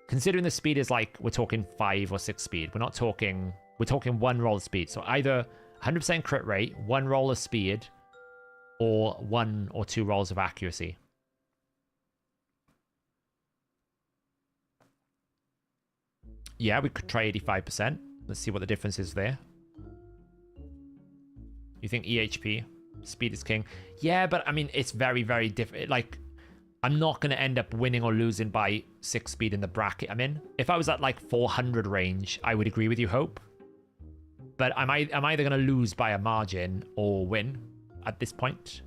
Considering the speed is like, we're talking 5 or 6 speed. We're not talking... We're talking 1 roll of speed. So either 100% crit rate, 1 roll of speed, or 1 or 2 rolls of accuracy. Yeah, we could try 85%. Let's see what the difference is there. You think EHP? Speed is king. Yeah, but I mean, it's very, very different. Like, I'm not going to end up winning or losing by 6 speed in the bracket I'm in. If I was at like 400 range, I would agree with you, Hope. But I'm either going to lose by a margin or win at this point.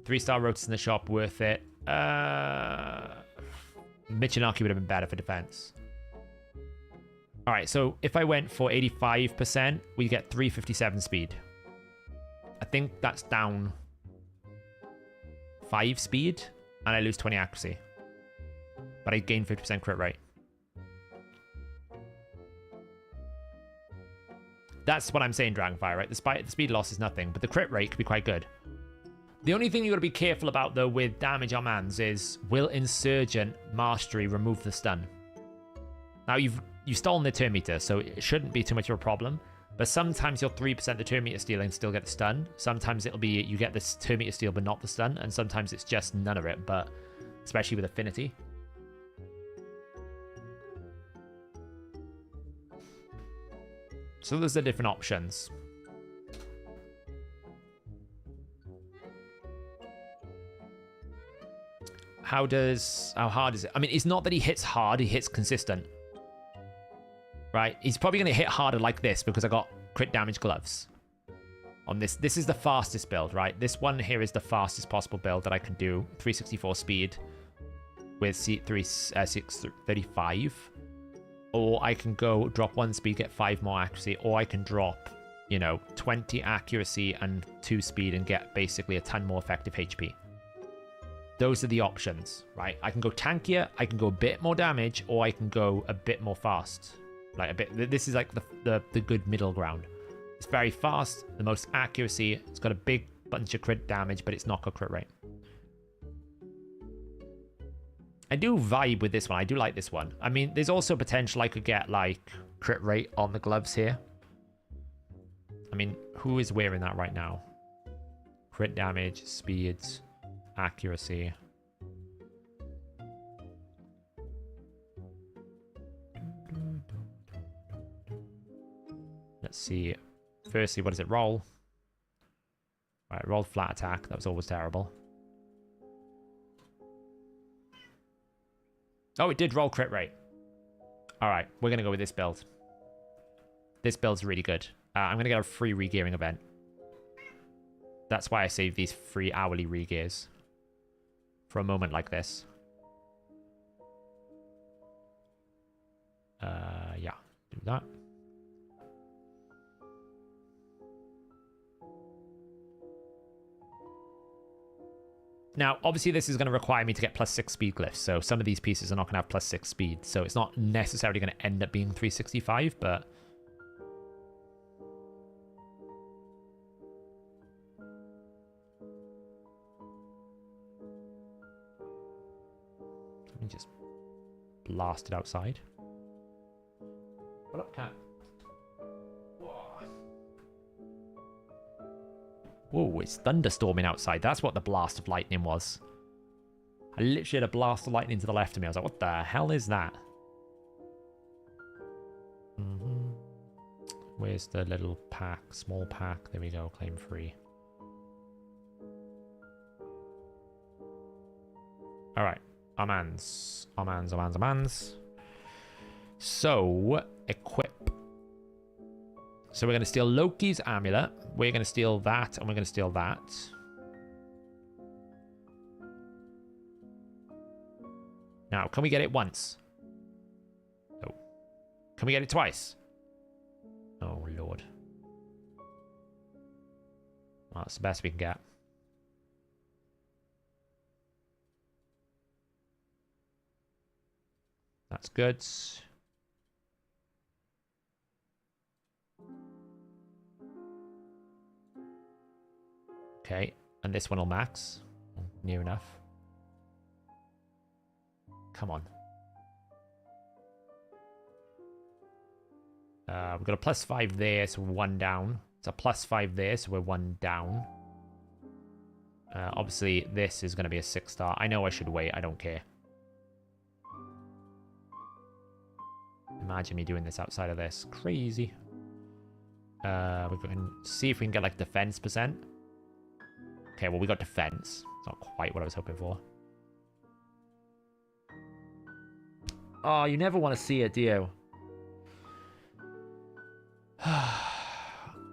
3-star rotas in the shop, worth it. Michinaki would have been better for defense. All right, so if I went for 85%, we get 357 speed. I think that's down 5 speed, and I lose 20 accuracy. But I gain 50% crit rate. That's what I'm saying, Dragonfire, right? The speed loss is nothing, but the crit rate could be quite good. The only thing you got to be careful about, though, with damage on mans is, will Insurgent Mastery remove the stun? Now, you've stolen the turn meter, so it shouldn't be too much of a problem. But sometimes you'll 3% the turn meter steal and still get the stun. Sometimes it'll be you get this turn meter steal but not the stun. And sometimes it's just none of it, but especially with affinity. So those are different options. How hard is it? I mean, it's not that he hits hard, he hits consistent. Right? He's probably going to hit harder like this because I got crit damage gloves. On this. This is the fastest build, right? This one here is the fastest possible build that I can do. 364 speed with 635. Or I can go drop 1 speed, get 5 more accuracy. Or I can drop, you know, 20 accuracy and 2 speed and get basically a ton more effective HP. Those are the options, right? I can go tankier, I can go a bit more damage, or I can go a bit more fast. Like a bit. This is like the good middle ground. It's very fast, the most accuracy. It's got a big bunch of crit damage, but it's not got crit rate. I do vibe with this one. I do like this one. I mean, there's also potential I could get, like, crit rate on the gloves here. I mean, who is wearing that right now? Crit damage, speeds, accuracy. Let's see. Firstly, what does it roll? All right, rolled flat attack. That was always terrible. Oh, it did roll crit rate. All right, we're going to go with this build. This build's really good. I'm going to get a free regearing event. That's why I save these free hourly regears for a moment like this. Yeah, do that. Now, obviously, this is going to require me to get +6 speed glyphs, so some of these pieces are not going to have +6 speed, so it's not necessarily going to end up being 365, but... Let me just blast it outside. What up, cat? Whoa, it's thunderstorming outside. That's what the blast of lightning was. I literally had a blast of lightning to the left of me. I was like, what the hell is that? Where's the little pack? Small pack. There we go. Claim free. All right. Amans. So, equip. So we're going to steal Loki's amulet. We're going to steal that, and we're going to steal that. Now, can we get it once? Oh. Can we get it twice? Oh, Lord. Well, that's the best we can get. That's good. Okay, and this one will max. Near enough. Come on. We've got a +5 there, so we're 1 down. It's a +5 there, so we're 1 down. Obviously, this is going to be a 6-star. I know I should wait. I don't care. Imagine me doing this outside of this. Crazy. We can see if we can get, like, defense %. Okay, well, we got defense. It's not quite what I was hoping for. Oh, you never want to see it, do you?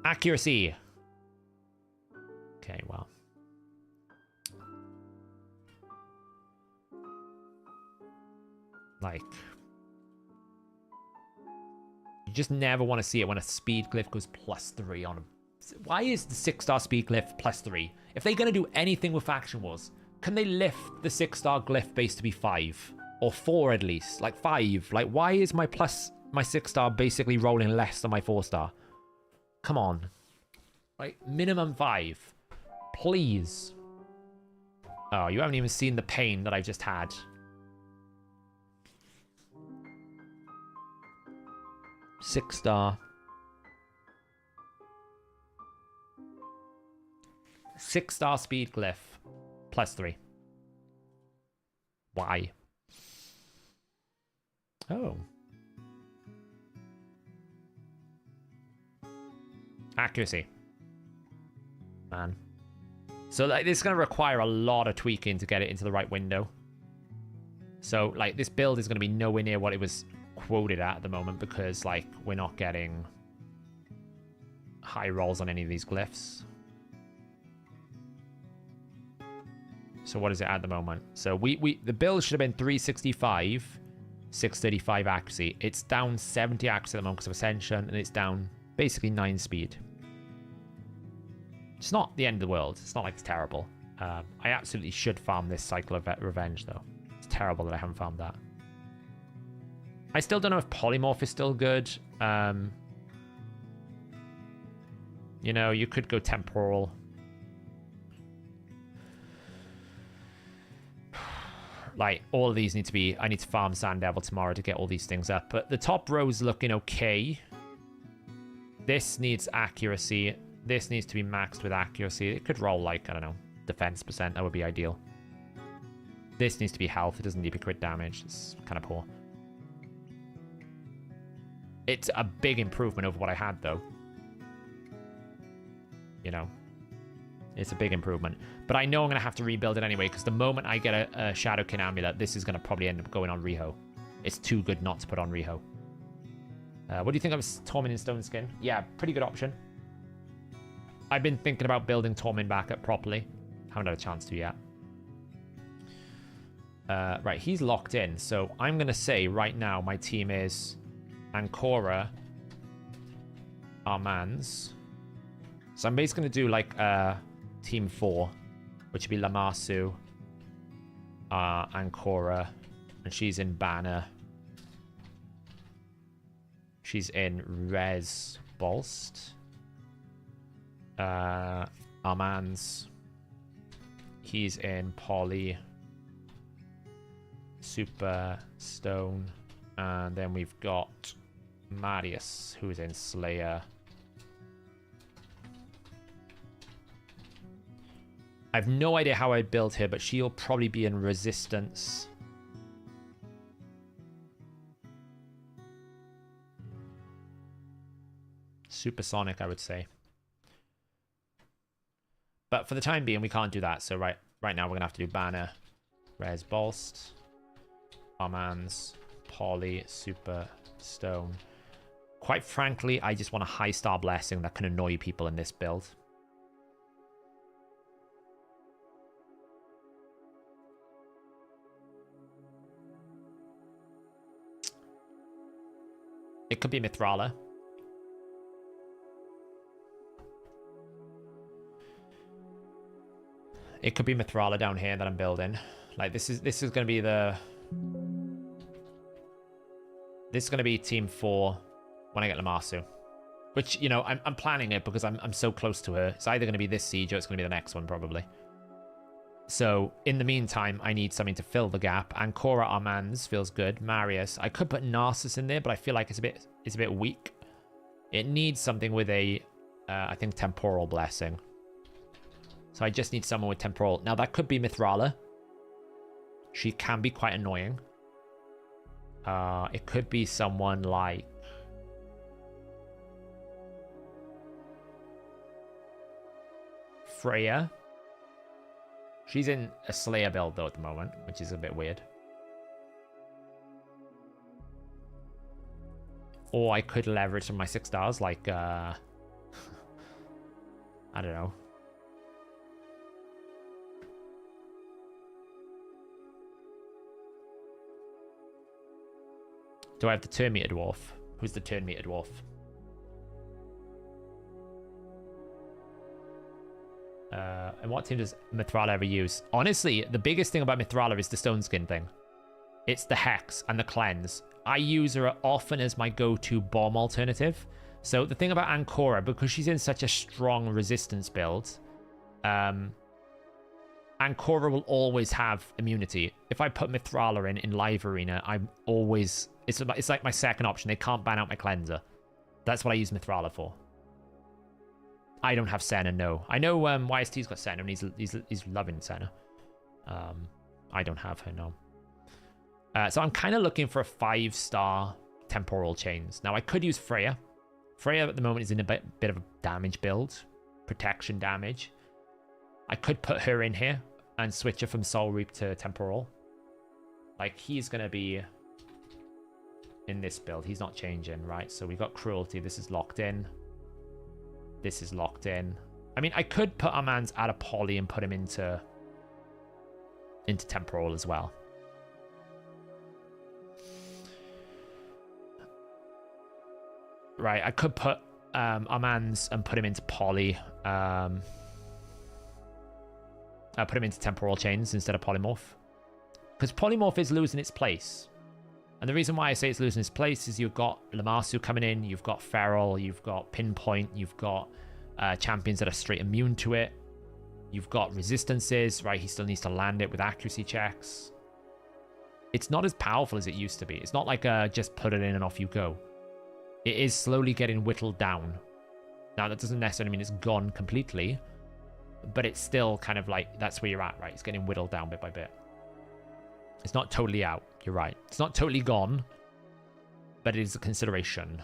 Accuracy. Okay, well. Like... You just never want to see it when a speed glyph goes +3 on a... Why is the 6-star speed glyph +3? If they're going to do anything with Faction Wars, can they lift the 6-star glyph base to be 5? Or 4 at least? Like 5? Like, why is my 6-star basically rolling less than my 4-star? Come on. Like, minimum 5. Please. Oh, you haven't even seen the pain that I've just had. Six-star. 6-star speed glyph. +3. Why? Oh. Accuracy. Man. So like, this is going to require a lot of tweaking to get it into the right window. So like, this build is going to be nowhere near what it was quoted at the moment because like, we're not getting high rolls on any of these glyphs. So what is it at the moment? So the build should have been 365, 635 accuracy. It's down 70 accuracy at the moment because of Ascension, and it's down basically 9 speed. It's not the end of the world. It's not like it's terrible. I absolutely should farm this Cycle of Revenge, though. It's terrible that I haven't farmed that. I still don't know if Polymorph is still good. You know, you could go temporal. Like, all of these need to be... I need to farm Sand Devil tomorrow to get all these things up. But the top row's looking okay. This needs accuracy. This needs to be maxed with accuracy. It could roll, like, I don't know, defense percent. That would be ideal. This needs to be health. It doesn't need to be crit damage. It's kind of poor. It's a big improvement over what I had, though. You know. It's a big improvement. But I know I'm going to have to rebuild it anyway, because the moment I get a Shadowkin amulet, this is going to probably end up going on Riho. It's too good not to put on Riho. What do you think of Tormin in Stone Skin? Yeah, pretty good option. I've been thinking about building Tormin back up properly. Haven't had a chance to yet. Right, he's locked in. So I'm going to say right now my team is Ancora, Armands. So I'm basically going to do like Team 4, which would be Lamassu, Ancora, and she's in Banner. She's in Res Bolst. Armands. He's in Poly. Super Stone. And then we've got Marius, who's in Slayer. I have no idea how I built her, but she'll probably be in Resistance. Supersonic, I would say. But for the time being, we can't do that. So right now, we're going to have to do Banner, Res Bolst, Armands, Poly, Super Stone. Quite frankly, I just want a high star blessing that can annoy people in this build. It could be Mithrala. It could be Mithrala down here that I'm building. Like this is going to be the... This is going to be Team 4 when I get Lamassu. Which, you know, I'm planning it because I'm so close to her. It's either going to be this siege or it's going to be the next one, probably. So, in the meantime, I need something to fill the gap. Ancora Armands feels good. Marius. I could put Narcissus in there, but I feel like it's a bit weak. It needs something with a, I think, Temporal Blessing. So I just need someone with Temporal. Now, that could be Mithrala. She can be quite annoying. It could be someone like... Freya. She's in a Slayer build, though, at the moment, which is a bit weird. Or I could leverage some of my 6 stars, like, I don't know. Do I have the Turn Meter Dwarf? Who's the Turn Meter Dwarf? And what team does Mithrala ever use? Honestly, the biggest thing about Mithrala is the Stone Skin thing. It's the Hex and the Cleanse. I use her often as my go-to bomb alternative. So the thing about Ancora, because she's in such a strong resistance build, Ancora will always have immunity. If I put Mithrala in Live Arena, I'm always... It's like my second option. They can't ban out my Cleanser. That's what I use Mithrala for. I don't have Senna, no. I know YST's got Senna, and he's loving Senna. I don't have her, no. So I'm kind of looking for a 5-star temporal chains. Now, I could use Freya. Freya at the moment is in a bit of a damage build. Protection damage. I could put her in here and switch her from Soul Reap to temporal. Like, he's going to be in this build. He's not changing, right? So we've got Cruelty. This is locked in. This is locked in. I mean, I could put our man's out of Poly and put him into temporal as well. Right, I could put Armands and put him into Poly. I put him into temporal chains instead of Polymorph. Because Polymorph is losing its place. And the reason why I say it's losing its place is you've got Lamassu coming in, you've got Feral, you've got Pinpoint, you've got champions that are straight immune to it. You've got resistances, right? He still needs to land it with accuracy checks. It's not as powerful as it used to be. It's not like just put it in and off you go. It is slowly getting whittled down. Now, that doesn't necessarily mean it's gone completely, but it's still kind of like, that's where you're at, right? It's getting whittled down bit by bit. It's not totally out. You're right. It's not totally gone, but it is a consideration.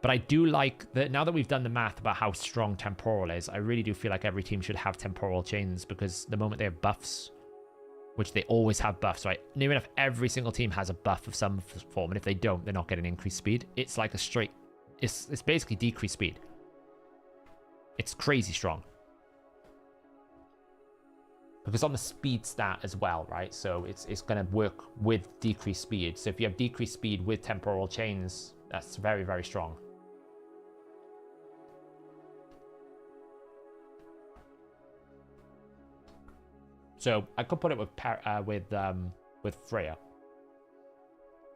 But I do like that now that we've done the math about how strong temporal is, I really do feel like every team should have temporal chains, because the moment they have buffs, which they always have buffs, right? Near enough every single team has a buff of some form, and if they don't, they're not getting increased speed. It's like a straight, it's basically decreased speed. It's crazy strong. Because on the speed stat as well, right? So it's going to work with decreased speed. So if you have decreased speed with temporal chains, that's very, very strong. So I could put it with Freya.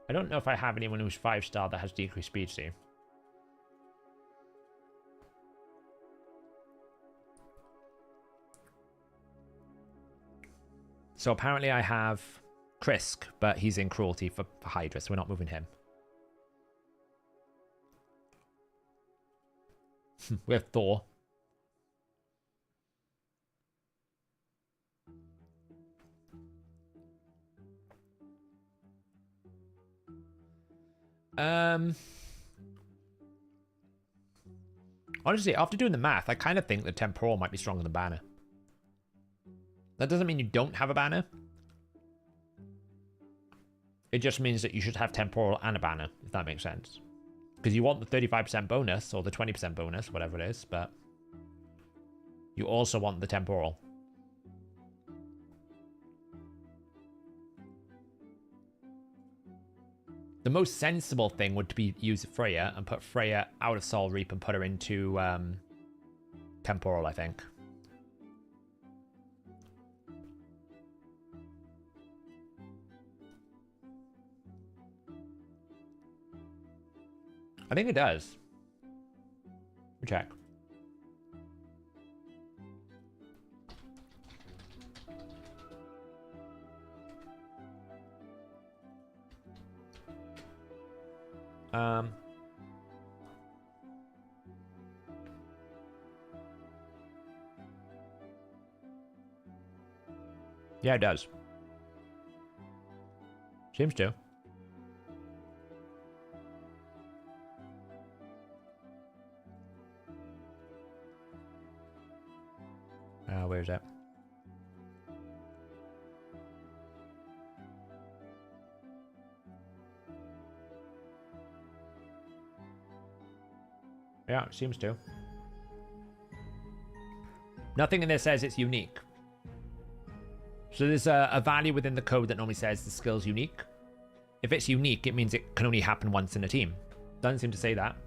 I don't know if I have anyone who's 5-star that has decreased speed, see. So apparently I have Krisk, but he's in Cruelty for Hydra, so we're not moving him. We have Thor. Honestly, after doing the math, I kind of think that Temporal might be stronger than Banner. That doesn't mean you don't have a Banner. It just means that you should have Temporal and a Banner, if that makes sense. Because you want the 35% bonus, or the 20% bonus, whatever it is, but you also want the Temporal. The most sensible thing would be use Freya and put Freya out of Soul Reap and put her into Temporal, I think. I think it does. Check. Yeah, it does. Seems to. Where's that? Yeah, it seems to. Nothing in there says it's unique. So there's a value within the code that normally says the skill's unique. If it's unique, it means it can only happen once in a team. Doesn't seem to say that.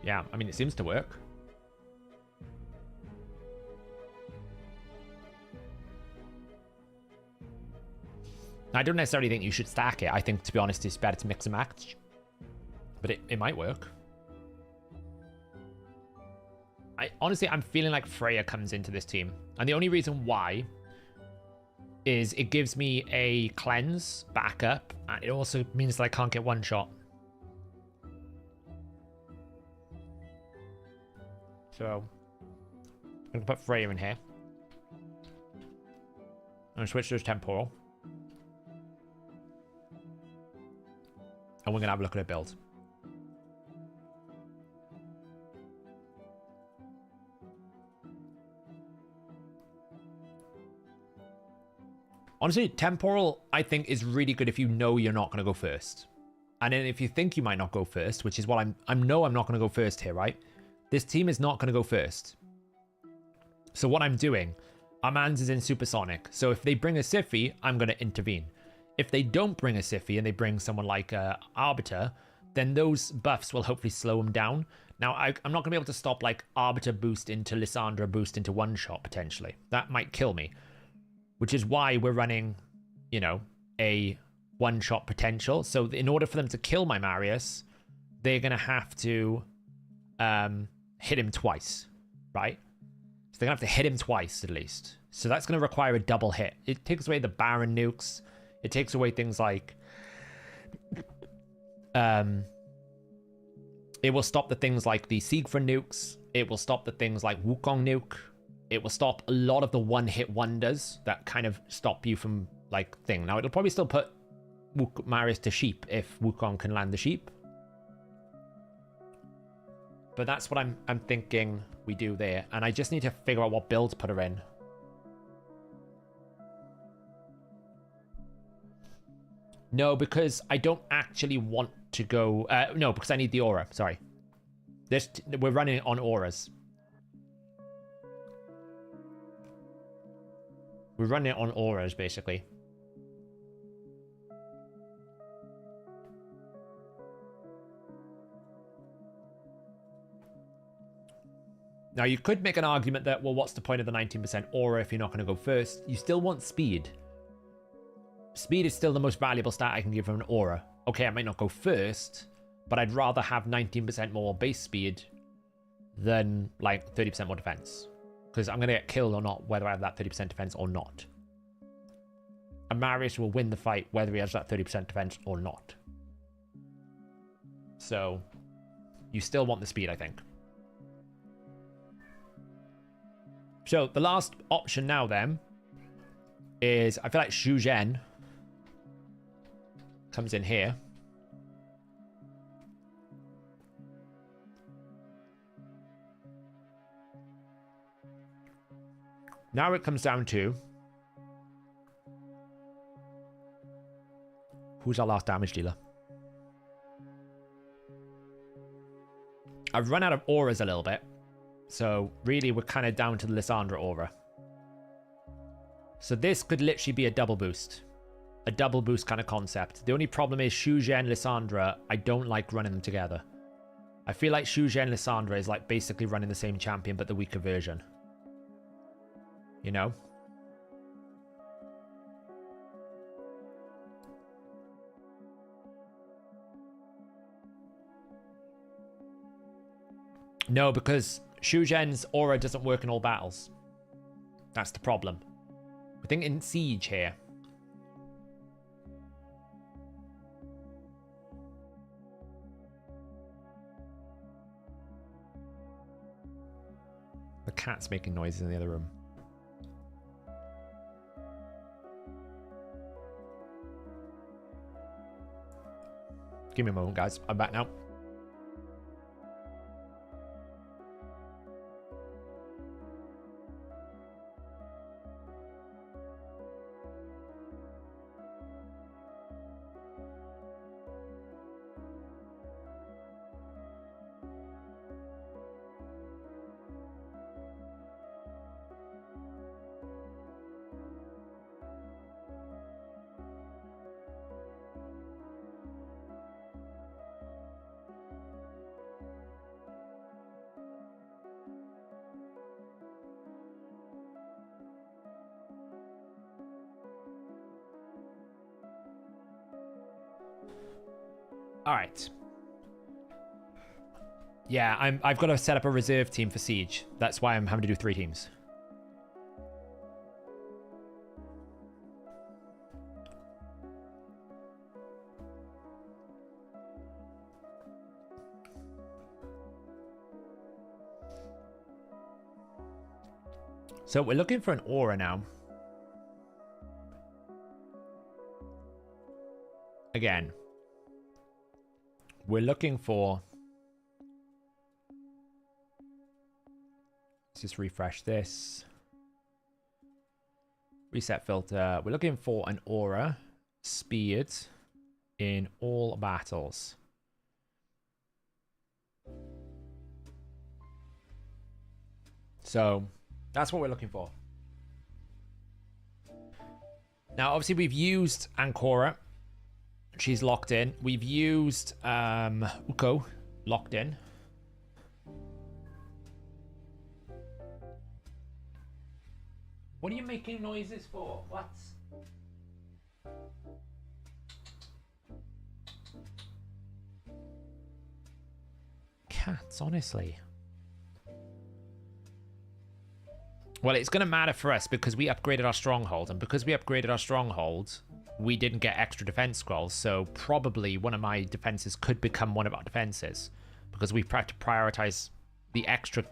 Yeah, I mean, it seems to work. I don't necessarily think you should stack it. I think, to be honest, it's better to mix and match. But it might work. Honestly, I'm feeling like Freya comes into this team. And the only reason why is it gives me a cleanse backup. And it also means that I can't get one shot. So, I'm going to put Freya in here. I'm going to switch to his Temporal. And we're going to have a look at her build. Honestly, Temporal, I think, is really good if you know you're not going to go first. And then if you think you might not go first, which is what I'm not going to go first here, right? This team is not going to go first. So what I'm doing, our man's is in Supersonic. So if they bring a Siphi, I'm going to intervene. If they don't bring a Siphi and they bring someone like Arbiter, then those buffs will hopefully slow him down. Now, I'm not going to be able to stop, like, Arbiter boost into Lysandra boost into one-shot, potentially. That might kill me. Which is why we're running, you know, a one-shot potential. So in order for them to kill my Marius, they're going to have to hit him twice, right? So they're going to have to hit him twice, at least. So that's going to require a double hit. It takes away the Baron nukes. It takes away things like... it will stop the things like the Siegfried nukes. It will stop the things like Wukong nuke. It will stop a lot of the one-hit wonders that kind of stop you from, like, thing. Now, it'll probably still put Marius to sheep if Wukong can land the sheep. But that's what I'm thinking we do there. And I just need to figure out what build to put her in. No, because I don't actually want to go... no, because I need the aura. Sorry. We're running on auras. We're running it on auras, basically. Now, you could make an argument that, well, what's the point of the 19% aura if you're not going to go first? You still want speed. Speed is still the most valuable stat I can give from an aura. Okay, I might not go first, but I'd rather have 19% more base speed than, like, 30% more defense. Because I'm going to get killed or not, whether I have that 30% defense or not. And Marius will win the fight, whether he has that 30% defense or not. So, you still want the speed, I think. So, the last option now, then, is, I feel like Xu Zhen comes in here. Now it comes down to who's our last damage dealer. I've run out of auras a little bit, so really we're kind of down to the Lysandra aura. So this could literally be a double boost kind of concept. The only problem is Xu Zhen, Lysandra, I don't like running them together. I feel like Xu Zhen, Lysandra is like basically running the same champion but the weaker version. You know? No, because Xu Zhen's aura doesn't work in all battles. That's the problem. I think in Siege here. The cat's making noises in the other room. Give me a moment, guys. I'm back now. All right. Yeah, I've got to set up a reserve team for Siege. That's why I'm having to do 3 teams. So we're looking for an aura now. Again, we're looking for... Let's just refresh this. Reset filter. We're looking for an aura speed in all battles. So that's what we're looking for. Now, obviously, we've used Ancora She's locked in. We've used Uko, locked in. What are you making noises for? What? Cats, honestly. Well, it's going to matter for us because we upgraded our stronghold, and because we upgraded our stronghold, we didn't get extra defense scrolls, so probably one of my defenses could become one of our defenses because we've had to prioritize the extra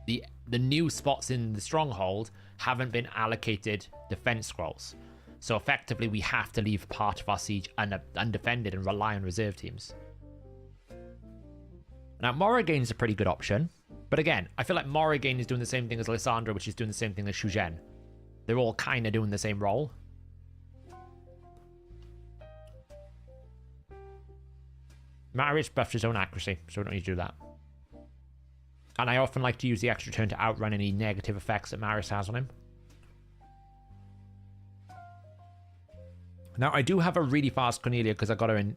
the new spots in the stronghold haven't been allocated defense scrolls, so effectively we have to leave part of our siege undefended and rely on reserve teams. Now Morrigane's a pretty good option, but again I feel like Morrigane is doing the same thing as Lysandra, which is doing the same thing as Shuzhen. They're all kind of doing the same role. Marius buffed his own accuracy, so we don't need to do that. And I often like to use the extra turn to outrun any negative effects that Marius has on him. Now, I do have a really fast Cornelia because I got her in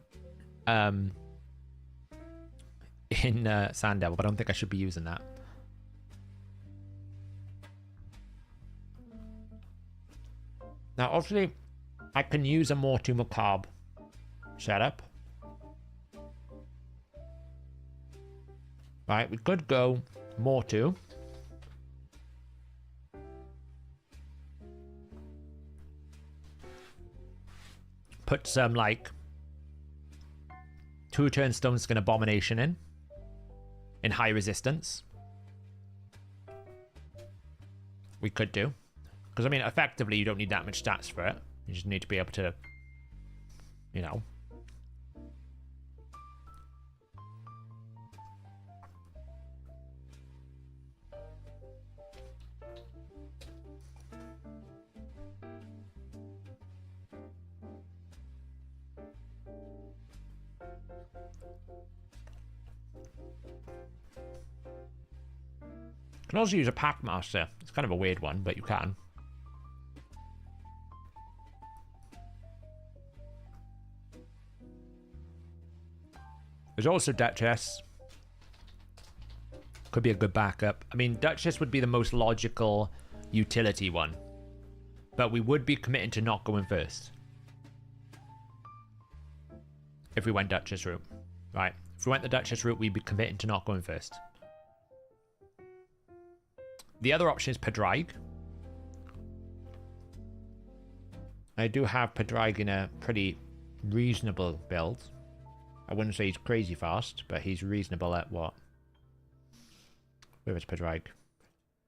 Sand Devil, but I don't think I should be using that. Now, obviously, I can use a more to macabre setup. Right, we could go Mortu. Put some, like, 2-turn Stone Skin Abomination in high resistance. We could do. Because, I mean, effectively, you don't need that much stats for it. You just need to be able to, you know... You can also use a Packmaster. It's kind of a weird one, but you can. There's also Duchess. Could be a good backup. I mean, Duchess would be the most logical utility one. But we would be committing to not going first. If we went Duchess route. Right. If we went the Duchess route, we'd be committing to not going first. The other option is Pedreig. I do have Pedreig in a pretty reasonable build. I wouldn't say he's crazy fast, but he's reasonable at what? Where is Pedreig?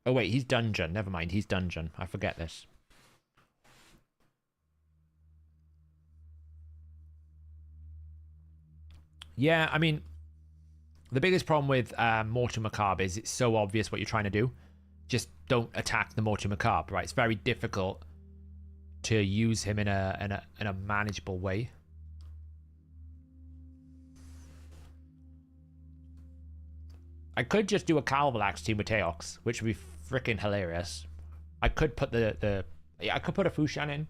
Oh wait, he's dungeon. Never mind, he's dungeon. I forget this. Yeah, I mean, the biggest problem with Mortu Macabre is it's so obvious what you're trying to do. Just don't attack the Mortu Macabre, right? It's very difficult to use him in a manageable way. I could just do a Calvalax team with Teox, which would be freaking hilarious. I could put I could put a Fushan in.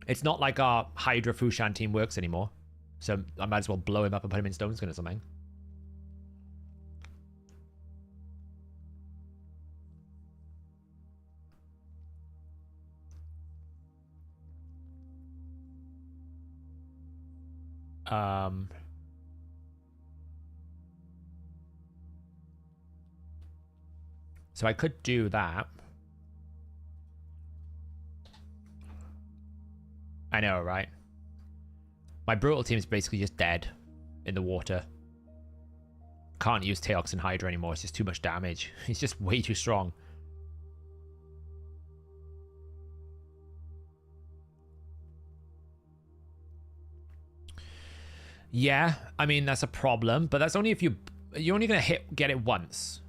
It's not like our Hydra Fushan team works anymore, so I might as well blow him up and put him in Stone Skin or something. So I could do that. I know, right? My brutal team is basically just dead in the water. Can't use Teox and Hydra anymore. It's just too much damage. He's just way too strong. Yeah, I mean, that's a problem, but that's only if you're only going to get it once,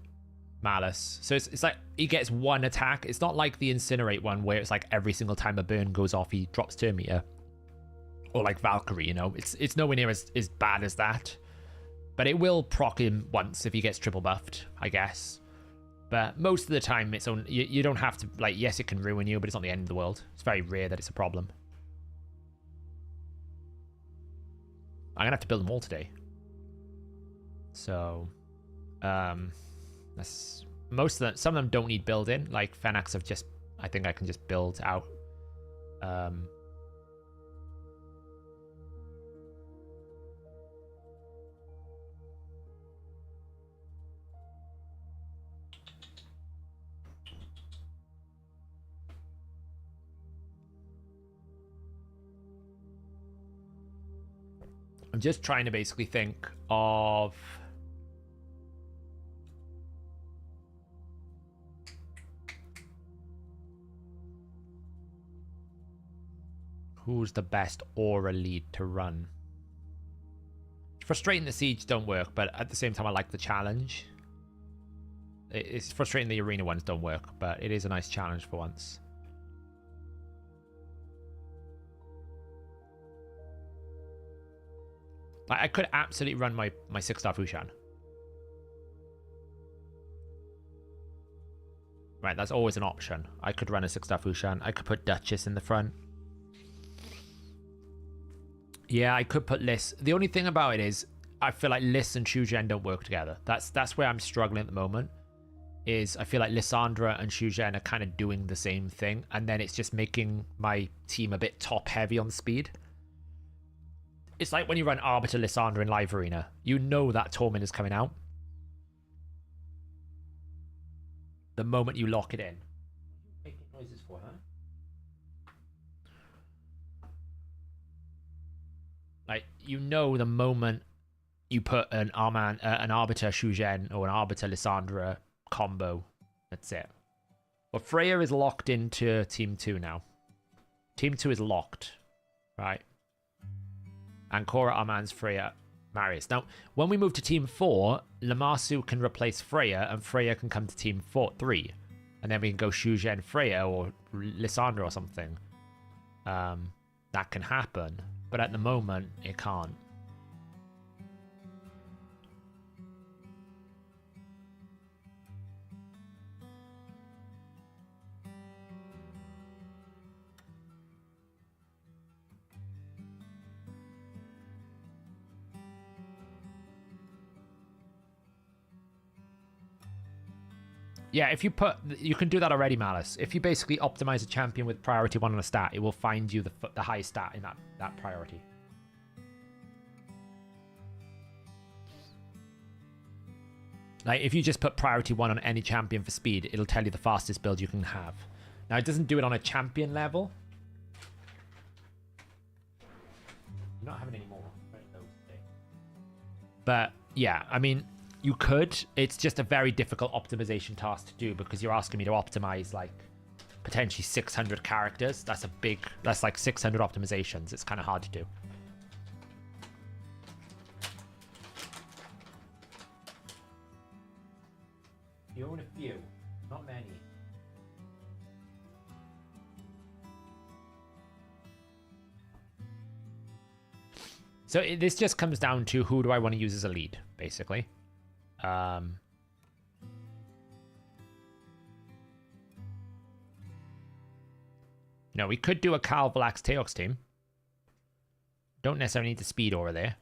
Malice. So it's like he gets one attack. It's not like the Incinerate one where it's like every single time a burn goes off, he drops turn meter. Or like Valkyrie, you know? It's nowhere near as bad as that. But it will proc him once if he gets triple buffed, I guess. But most of the time, it's only, you don't have to, like, yes, it can ruin you, but it's not the end of the world. It's very rare that it's a problem. I'm going to have to build them all today. So, that's, most of them, some of them don't need building. Like, Fenax have just, I think I can just build out. I'm just trying to basically think of who's the best aura lead to run. Frustrating the siege don't work, but at the same time I like the challenge. It's frustrating the arena ones don't work, but it is a nice challenge for once. I could absolutely run my 6-star Fushan. Right, that's always an option. I could run a 6-star Fushan. I could put Duchess in the front. Yeah, I could put Liss. The only thing about it is, I feel like Liss and Shuzhen don't work together. That's where I'm struggling at the moment. Is I feel like Lissandra and Shuzhen are kind of doing the same thing, and then it's just making my team a bit top heavy on speed. It's like when you run Arbiter Lissandra in Live Arena. You know that Torment is coming out the moment you lock it in. What are you making noises for, huh? Like, you know the moment you put an Arbiter Shuzhen or an Arbiter Lissandra combo, that's it. Well, Freya is locked into Team 2 now. Team 2 is locked, right? And Korra, Arman's Freya, Marius. Now, when we move to Team 4, Lammasu can replace Freya, and Freya can come to Team 3. And then we can go Shuzhen Freya or Lissandra or something. That can happen. But at the moment, it can't. Yeah, if you put... You can do that already, Malice. If you basically optimize a champion with priority 1 on a stat, it will find you the highest stat in that priority. Like, if you just put priority 1 on any champion for speed, it'll tell you the fastest build you can have. Now, it doesn't do it on a champion level. You're not having any more. But, yeah, I mean... You could. It's just a very difficult optimization task to do because you're asking me to optimize like potentially 600 characters. That's like 600 optimizations. It's kind of hard to do. You own a few, not many. So this just comes down to who do I want to use as a lead, basically. No, we could do a Cal Valax Teox team. Don't necessarily need the speed over there.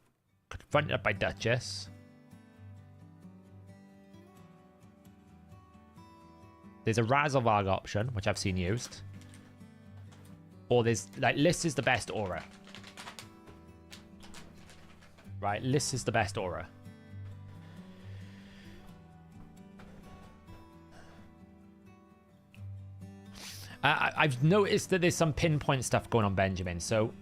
Could front it up by Duchess. There's a Razzlevarg option, which I've seen used. Or there's, like, Liss is the best aura. Right, Liss is the best aura. I've noticed that there's some pinpoint stuff going on, Benjamin. So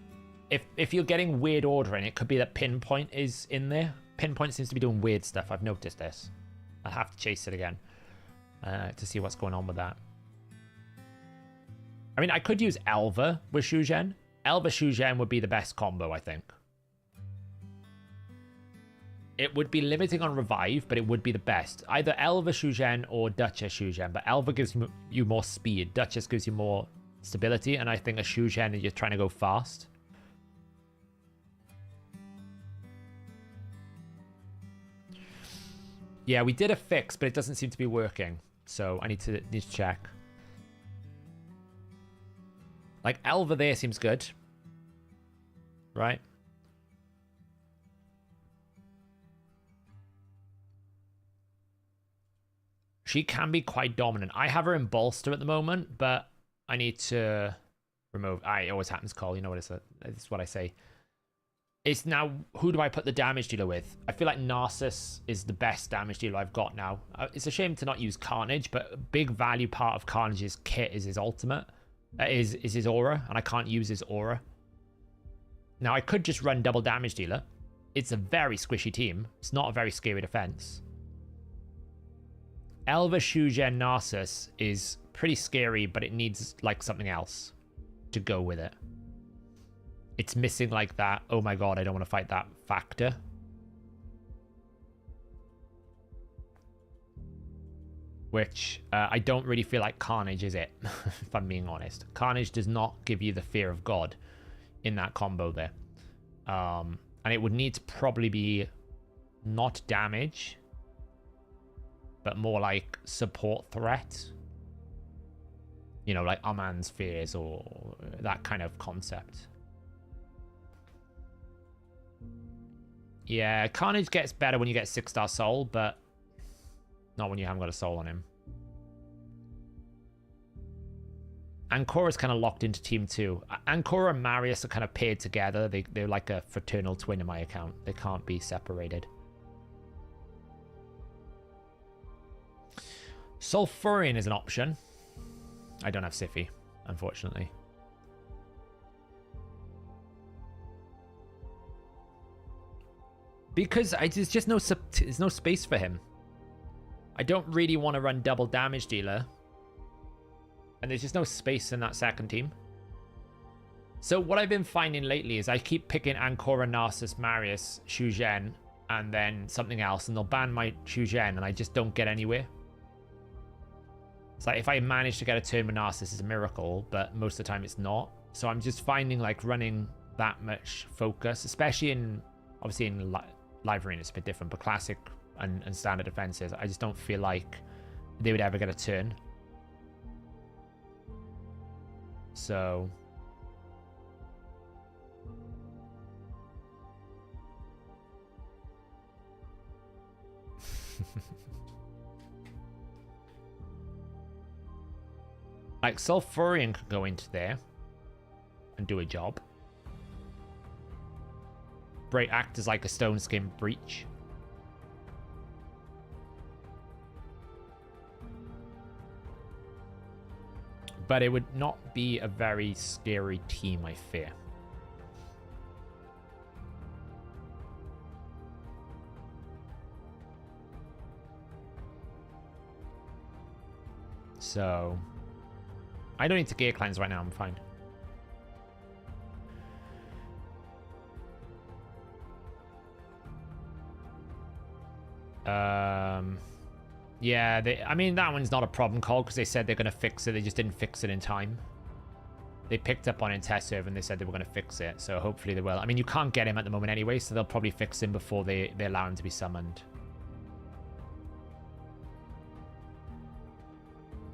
if you're getting weird ordering, it could be that pinpoint is in there. Pinpoint seems to be doing weird stuff. I've noticed this. I'll have to chase it again to see what's going on with that. I mean, I could use Elva with Shuzhen. Elva Shuzhen would be the best combo, I think. It would be limiting on revive, but it would be the best. Either Elva Shuzhen or Duchess Shuzhen, but Elva gives you more speed. Duchess gives you more stability, and I think a Shuzhen, you're trying to go fast. Yeah, we did a fix, but it doesn't seem to be working. So I need to check. Like, Elva there seems good. Right? She can be quite dominant. I have her in bolster at the moment, but I need to remove. It always happens, Cole. You know what it's what I say. It's now, who do I put the damage dealer with? I feel like Narcissus is the best damage dealer I've got now. It's a shame to not use Carnage, but a big value part of Carnage's kit is his ultimate. Is his aura, and I can't use his aura. Now, I could just run double damage dealer. It's a very squishy team. It's not a very scary defense. Elva, Shugen, Narcissus is pretty scary, but it needs, like, something else to go with it. It's missing, like, that, oh my god, I don't want to fight that factor. Which, I don't really feel like Carnage is it, if I'm being honest. Carnage does not give you the fear of God in that combo there. And it would need to probably be not damage, but more like support threat. You know, like Aman's Fears or that kind of concept. Yeah, Carnage gets better when you get 6-star soul, but not when you haven't got a soul on him. Ancora's kind of locked into team 2. Ancora and Marius are kind of paired together. They're like a fraternal twin in my account. They can't be separated. Sulfurion is an option. I don't have Siphi, unfortunately. Because there's just there's no space for him. I don't really want to run double damage dealer. And there's just no space in that second team. So what I've been finding lately is I keep picking Ancora, Narcissus, Marius, Shugen, and then something else. And they'll ban my Shugen, and I just don't get anywhere. It's like if I manage to get a turn with Narcissus, it's a miracle, but most of the time it's not. So I'm just finding like running that much focus, especially in, obviously in live arena, it's a bit different, but classic and standard defenses, I just don't feel like they would ever get a turn. So like Sulfurion could go into there and do a job. Act as like a stone skin breach. But it would not be a very scary team, I fear. So I don't need to gear cleanse right now, I'm fine. Yeah, I mean, that one's not a problem, Cole, because they said they're going to fix it. They just didn't fix it in time. They picked up on it in test server and they said they were going to fix it, so hopefully they will. I mean, you can't get him at the moment anyway, so they'll probably fix him before they allow him to be summoned.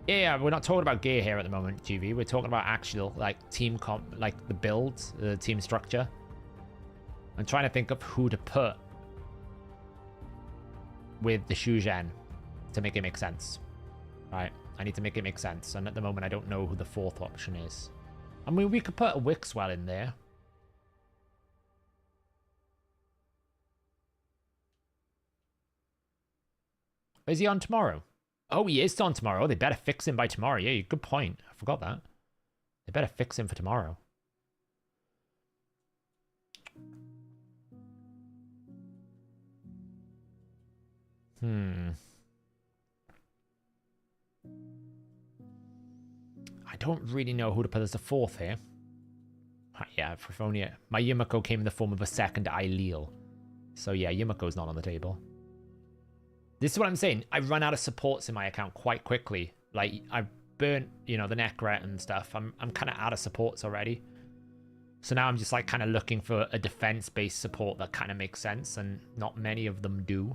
Yeah, we're not talking about gear here at the moment, GV. We're talking about actual, like, team comp, like, the build, the team structure. I'm trying to think of who to put with the Shugen to make it make sense. Right, I need to make it make sense, and at the moment I don't know who the fourth option is. I mean, we could put a Wixwell in there. Is he on tomorrow? Oh, he is on tomorrow. They better fix him by tomorrow. Yeah, good point. I forgot that. They better fix him for tomorrow. I don't really know who to put as a fourth here. Yeah, if only my Yumiko came in the form of a second Aileel. So yeah, Yumiko's not on the table. This is what I'm saying. I run out of supports in my account quite quickly. Like, I've burnt, you know, the Necret and stuff. I'm kind of out of supports already. So now I'm just like kind of looking for a defense-based support that kind of makes sense, and not many of them do.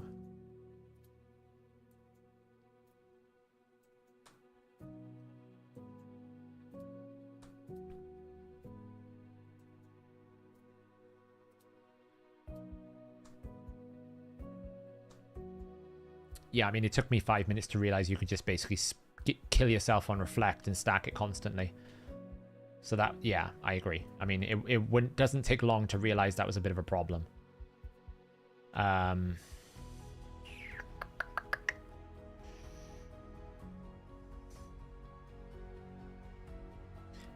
Yeah, I mean, it took me 5 minutes to realize you could just basically kill yourself on reflect and stack it constantly. So that, yeah, I agree. I mean, it doesn't take long to realize that was a bit of a problem.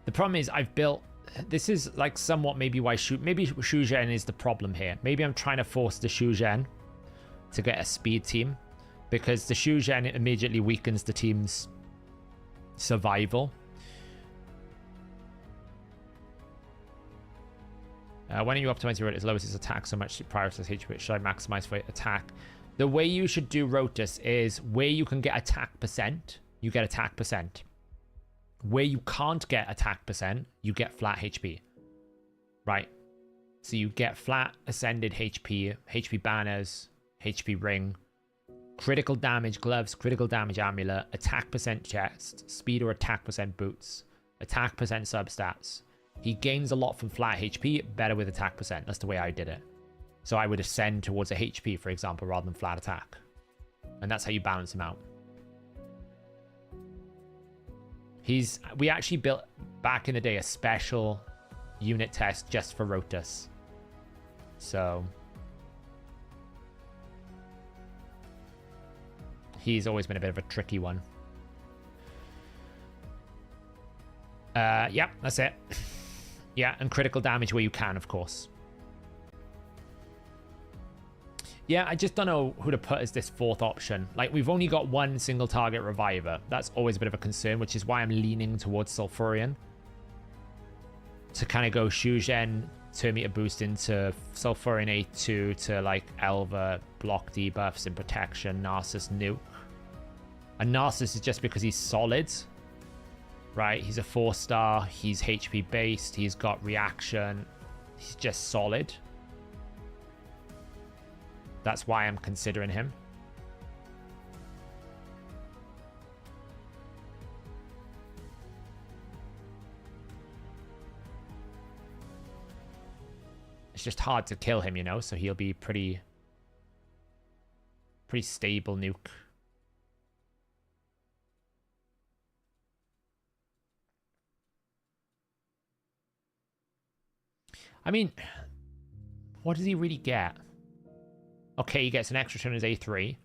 The problem is I've built... This is like somewhat maybe why maybe Shu Zhen is the problem here. Maybe I'm trying to force the Shu Zhen to get a speed team, because the Shu Zhen immediately weakens the team's survival. When are you optimizing your rate as low as its attack so much to prioritize HP? Should I maximize for attack? The way you should do Rotus is where you can get attack percent, you get attack percent. Where you can't get attack percent, you get flat HP. Right? So you get flat ascended HP, HP banners, HP ring, critical damage gloves, critical damage amulet, attack percent chest, speed or attack percent boots, attack percent substats. He gains a lot from flat HP, better with attack percent. That's the way I did it. So I would ascend towards a HP, for example, rather than flat attack. And that's how you balance him out. We actually built, back in the day, a special unit test just for Rotus. So he's always been a bit of a tricky one. Yeah, that's it. Yeah, and critical damage where you can, of course. Yeah, I just don't know who to put as this fourth option. Like, we've only got one single target reviver. That's always a bit of a concern, which is why I'm leaning towards Sulfurion. To kind of go Shu Zhen, turn meter boost into Sulfurion A2 to, like, Elva, block debuffs and protection, Narcissus nuke. And Narcissus is just because he's solid. Right? He's a 4-star. He's HP based. He's got reaction. He's just solid. That's why I'm considering him. It's just hard to kill him, you know, so he'll be pretty stable nuke. I mean, what does he really get? Okay, he gets an extra turn as A3.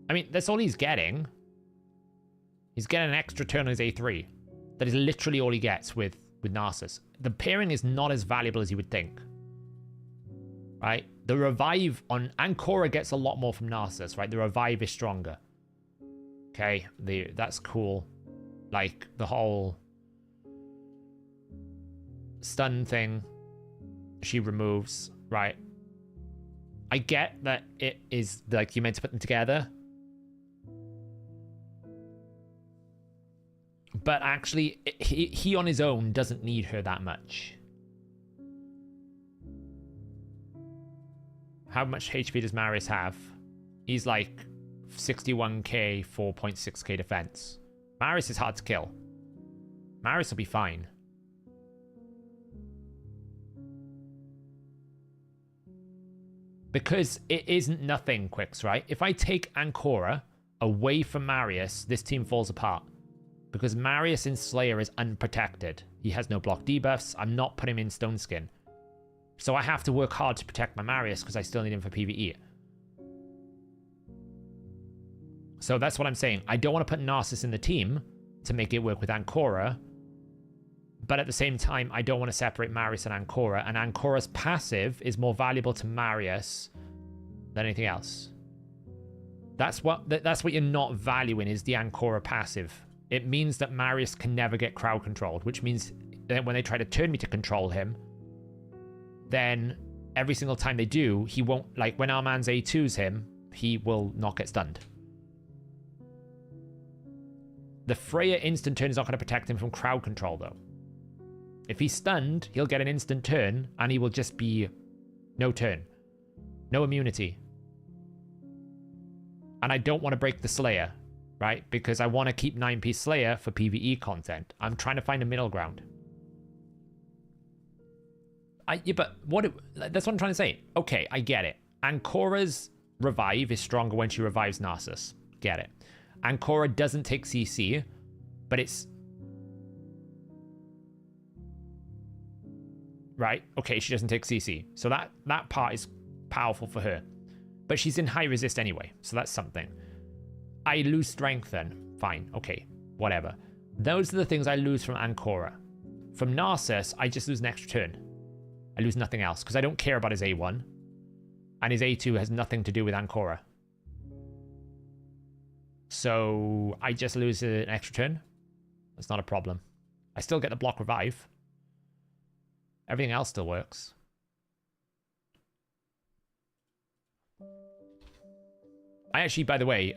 I mean, that's all he's getting. He's getting an extra turn as A3. That is literally all he gets with Narcissus. The pairing is not as valuable as you would think. Right? The revive on... Ancora gets a lot more from Narcissus, right? The revive is stronger. Okay, that's cool. Like, the whole stun thing she removes, right? I get that it is, like, you're meant to put them together. But actually, he on his own doesn't need her that much. How much HP does Marius have? He's like 61k, 4.6k defense. Marius is hard to kill. Marius will be fine. Because it isn't nothing, Quicks, right? If I take Ancora away from Marius, this team falls apart. Because Marius in Slayer is unprotected. He has no block debuffs. I'm not putting him in Stone Skin. So I have to work hard to protect my Marius because I still need him for PvE. So that's what I'm saying. I don't want to put Narcissus in the team to make it work with Ancora. But at the same time, I don't want to separate Marius and Ancora. And Ancora's passive is more valuable to Marius than anything else. That's what you're not valuing, is the Ancora passive. It means that Marius can never get crowd controlled, which means that when they try to turn me to control him, then every single time they do, he won't, like, when our man's A2s him, he will not get stunned. The Freya instant turn is not going to protect him from crowd control, though. If he's stunned, he'll get an instant turn, and he will just be no turn. No immunity. And I don't want to break the Slayer, right? Because I want to keep 9-piece Slayer for PvE content. I'm trying to find a middle ground. Yeah, but that's what I'm trying to say. Okay, I get it. Ancora's revive is stronger when she revives Narcissus. Get it. Ancora doesn't take CC, but it's... Right, okay, she doesn't take CC. So that part is powerful for her. But she's in high resist anyway, so that's something. I lose strength then. Fine, okay, whatever. Those are the things I lose from Ancora. From Narcissus, I just lose an extra turn. I lose nothing else, because I don't care about his A1. And his A2 has nothing to do with Ancora. So I just lose an extra turn. That's not a problem. I still get the block revive. Everything else still works. I actually, by the way,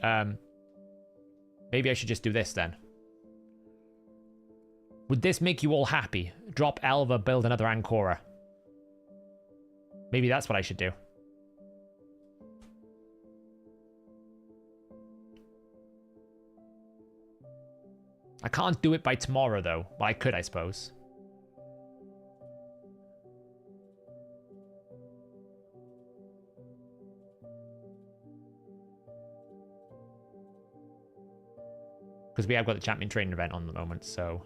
maybe I should just do this then. Would this make you all happy? Drop Elva, build another Ancora. Maybe that's what I should do. I can't do it by tomorrow, though. Well, I could, I suppose. Because we have got the champion training event on at the moment, so...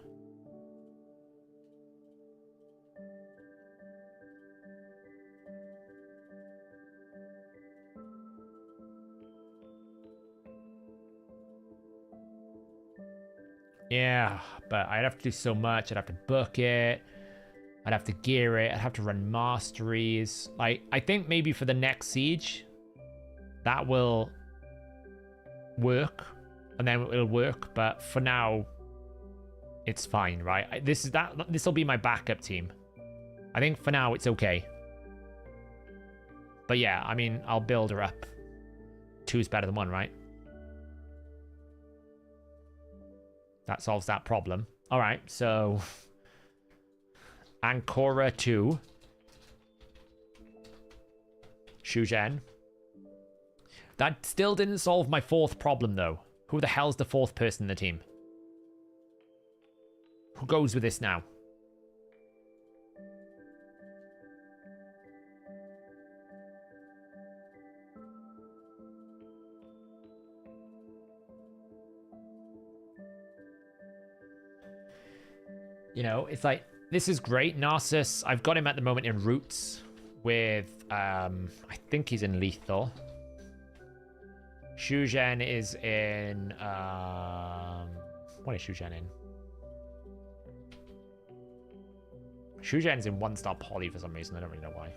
Yeah, but I'd have to do so much. I'd have to book it. I'd have to gear it. I'd have to run masteries. Like, I think maybe for the next siege, that will work. And then it'll work. But for now, it's fine, right? This will be my backup team. I think for now, it's okay. But yeah, I mean, I'll build her up. 2's better than 1, right? That solves that problem. All right, so Ancora 2. Shuzhen. That still didn't solve my 4th problem, though. Who the hell's the 4th person in the team? Who goes with this now? You know, it's like, this is great. Narcissus, I've got him at the moment in Roots with, I think he's in Lethal. Shuzhen is in, what is Shuzhen in? Shuzhen's in 1-star Poly for some reason. I don't really know why.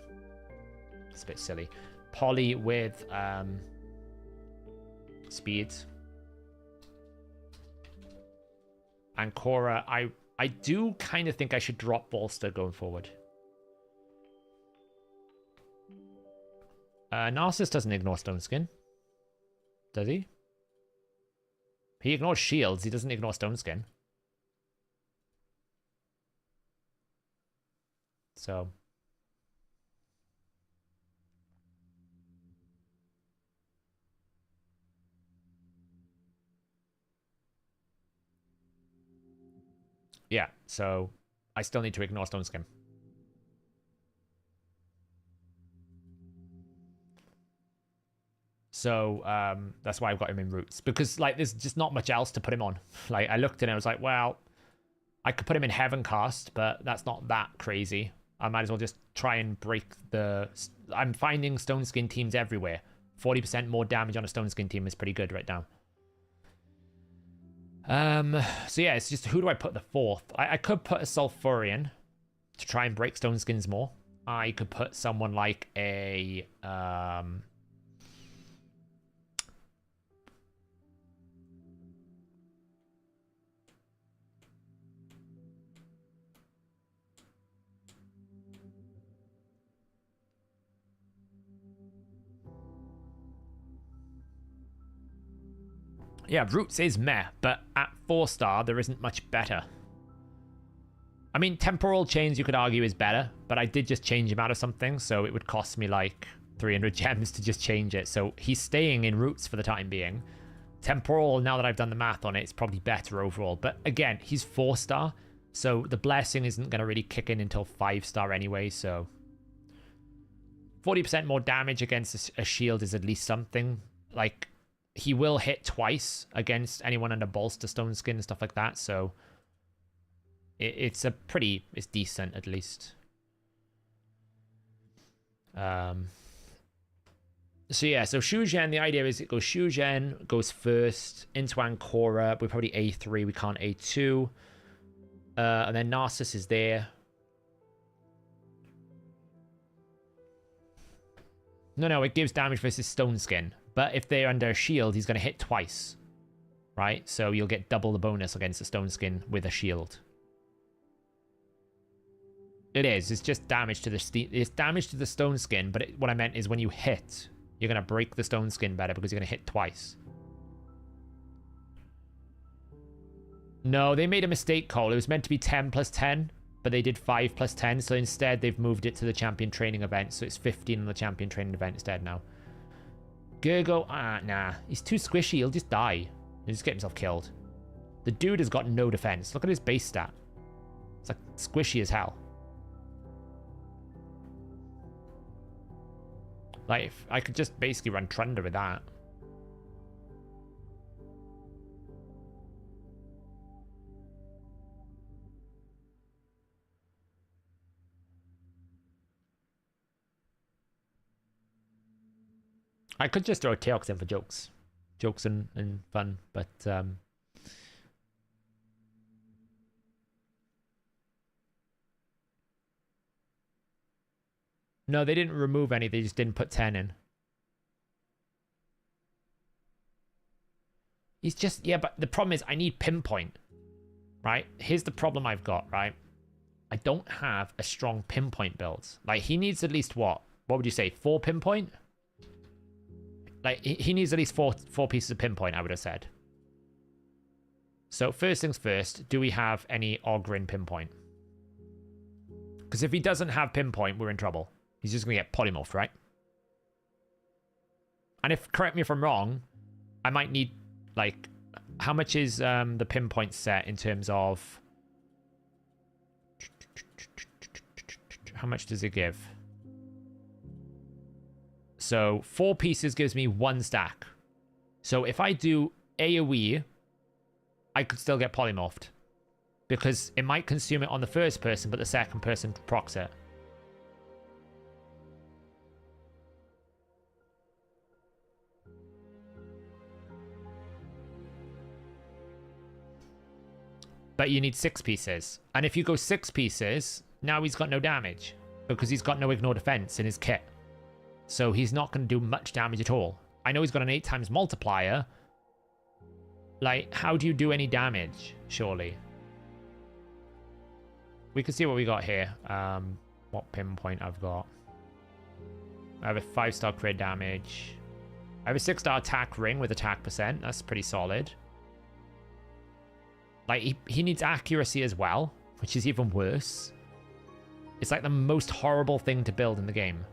It's a bit silly. Poly with, speed. Ancora, I do kind of think I should drop Bolster going forward. Narcissus doesn't ignore Stone Skin. Does he? He ignores shields. He doesn't ignore Stone Skin. So... yeah, so I still need to ignore Stone Skin. So that's why I've got him in Roots. Because, like, there's just not much else to put him on. Like, I looked at it and I was like, well, I could put him in Heaven Cast, but that's not that crazy. I might as well just try and break the... I'm finding Stone Skin teams everywhere. 40% more damage on a Stone Skin team is pretty good right now. So yeah, it's just, who do I put the 4th? I could put a Sulfurion to try and break Stone Skins more. I could put someone like a, yeah, Roots is meh, but at 4-star, there isn't much better. I mean, Temporal Chains, you could argue, is better, but I did just change him out of something, so it would cost me like 300 gems to just change it. So he's staying in Roots for the time being. Temporal, now that I've done the math on it, it's probably better overall. But again, he's 4-star, so the Blessing isn't going to really kick in until 5-star anyway, so... 40% more damage against a shield is at least something. Like, he will hit twice against anyone under bolster, stone skin, and stuff like that. So it's decent at least. So yeah, so Shuzhen, the idea is it goes Shuzhen, goes first, into Ancora, we're probably A3, we can't A2. And then Narcissus is there. No, it gives damage versus Stone Skin. But if they're under a shield, he's going to hit twice. Right? So you'll get double the bonus against the Stone Skin with a shield. It is. It's just damage to it's damage to the Stone Skin, but what I meant is when you hit, you're going to break the Stone Skin better because you're going to hit twice. No, they made a mistake, Cole. It was meant to be 10 plus 10, but they did 5 plus 10, so instead they've moved it to the Champion Training event, so it's 15 on the Champion Training event instead now. Gergo, nah. He's too squishy, he'll just die. He'll just get himself killed. The dude has got no defense. Look at his base stat. It's like squishy as hell. Like, I could just basically run Trunda with that. I could just throw Teox in for jokes. Jokes and fun, but... No, they didn't remove any. They just didn't put 10 in. He's just... Yeah, but the problem is I need pinpoint. Right? Here's the problem I've got, right? I don't have a strong pinpoint build. Like, he needs at least what? What would you say? 4 pinpoint? Like, he needs at least four pieces of pinpoint, I would have said. So, first things first, do we have any Ogryn pinpoint? Because if he doesn't have pinpoint, we're in trouble. He's just going to get polymorphed, right? And if, correct me if I'm wrong, I might need, like, how much is the pinpoint set in terms of... How much does it give? So 4 pieces gives me 1 stack. So if I do AoE, I could still get polymorphed. Because it might consume it on the first person, but the second person procs it. But you need 6 pieces. And if you go 6 pieces, now he's got no damage. Because he's got no ignore defense in his kit. So he's not going to do much damage at all. I know he's got an 8 times multiplier. Like, how do you do any damage, surely? We can see what we got here. What pinpoint I've got. I have a 5-star crit damage. I have a 6-star attack ring with attack percent. That's pretty solid. Like, he needs accuracy as well, which is even worse. It's like the most horrible thing to build in the game.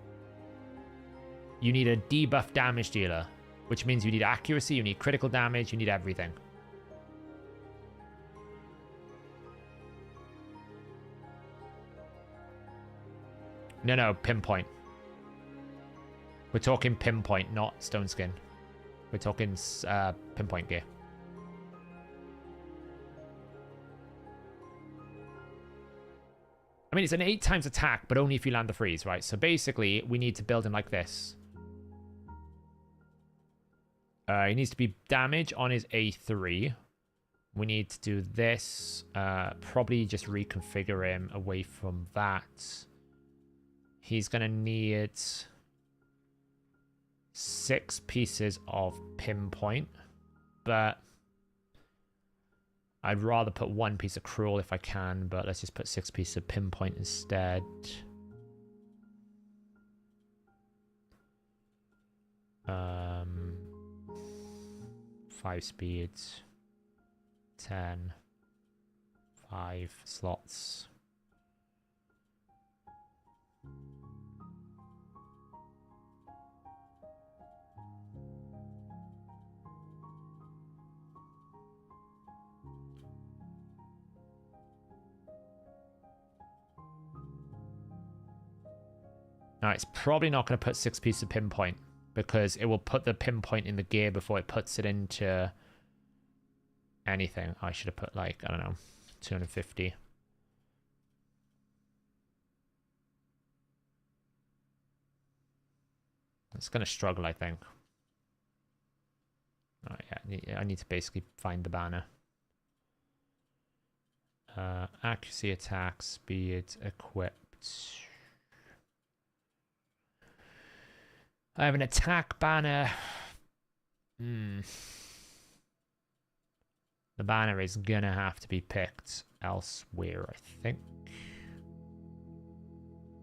You need a debuff damage dealer, which means you need accuracy, you need critical damage, you need everything. No, pinpoint. We're talking pinpoint, not stone skin. We're talking pinpoint gear. I mean, it's an 8 times attack, but only if you land the freeze, right? So basically, we need to build him like this. He needs to be damage on his A3. We need to do this. Probably just reconfigure him away from that. He's going to need 6 pieces of pinpoint, but I'd rather put 1 piece of cruel if I can, but let's just put 6 pieces of pinpoint instead. Um, 5 speeds, 10, 5 slots. Now, it's probably not going to put 6 pieces of pinpoint because it will put the pinpoint in the gear before it puts it into anything. I should have put, like, I don't know, 250. It's going to struggle, I think. Oh, yeah, I need to basically find the banner. Accuracy, attack, speed, equipped. I have an attack banner. The banner is gonna have to be picked elsewhere, I think.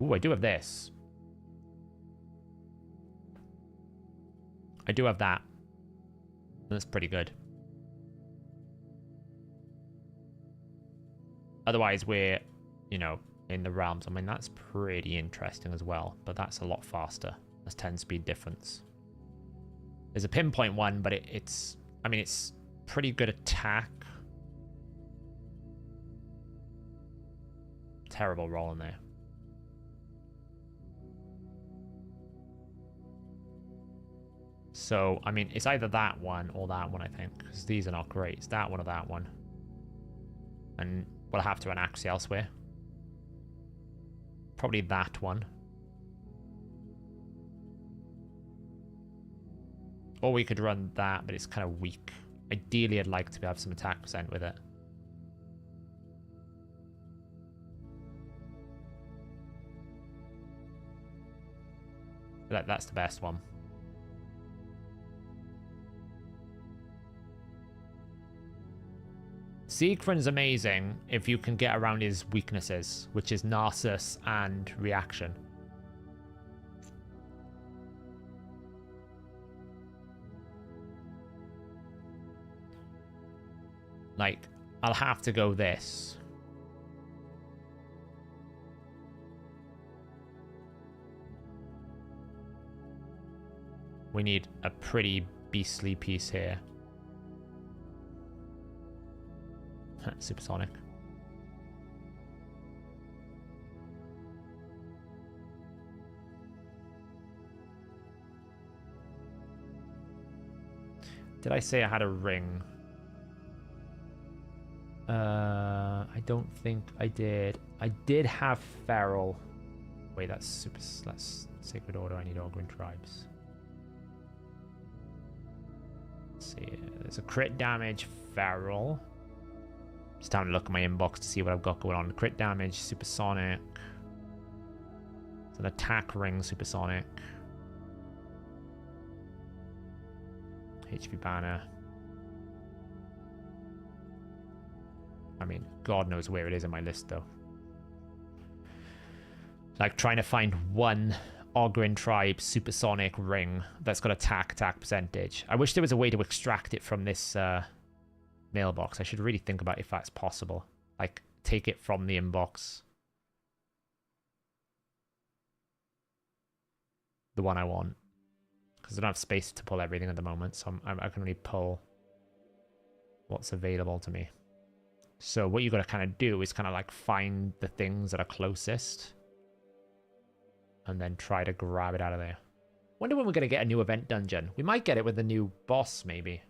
Ooh, I do have this. I do have that. That's pretty good. Otherwise, we're, you know, in the realms. I mean, that's pretty interesting as well, but that's a lot faster. That's 10 speed difference. There's a pinpoint one, but it's, I mean, it's pretty good attack. Terrible roll in there. So, I mean, it's either that one or that one, I think, because these are not great. It's that one or that one. And we'll have to run accuracy elsewhere. Probably that one. Or we could run that, but it's kind of weak. Ideally, I'd like to have some attack percent with it. That's the best one. Siegfried's amazing if you can get around his weaknesses, which is Narcissus and Reaction. Like, I'll have to go this. We need a pretty beastly piece here. Supersonic. Did I say I had a ring? I don't think I did. I did have Feral. Wait, that's Sacred Order. I need Ogren Tribes. Let's see. There's a crit damage Feral. Just time to look at my inbox to see what I've got going on. Crit damage, supersonic. It's an attack ring, supersonic. HV banner. I mean, God knows where it is in my list, though. Like, trying to find one Ogren Tribe supersonic ring that's got attack percentage. I wish there was a way to extract it from this mailbox. I should really think about if that's possible. Like, take it from the inbox. The one I want. Because I don't have space to pull everything at the moment, so I can only pull what's available to me. So what you got to kind of do is kind of like find the things that are closest and then try to grab it out of there. Wonder when we're going to get a new event dungeon. We might get it with the new boss, maybe.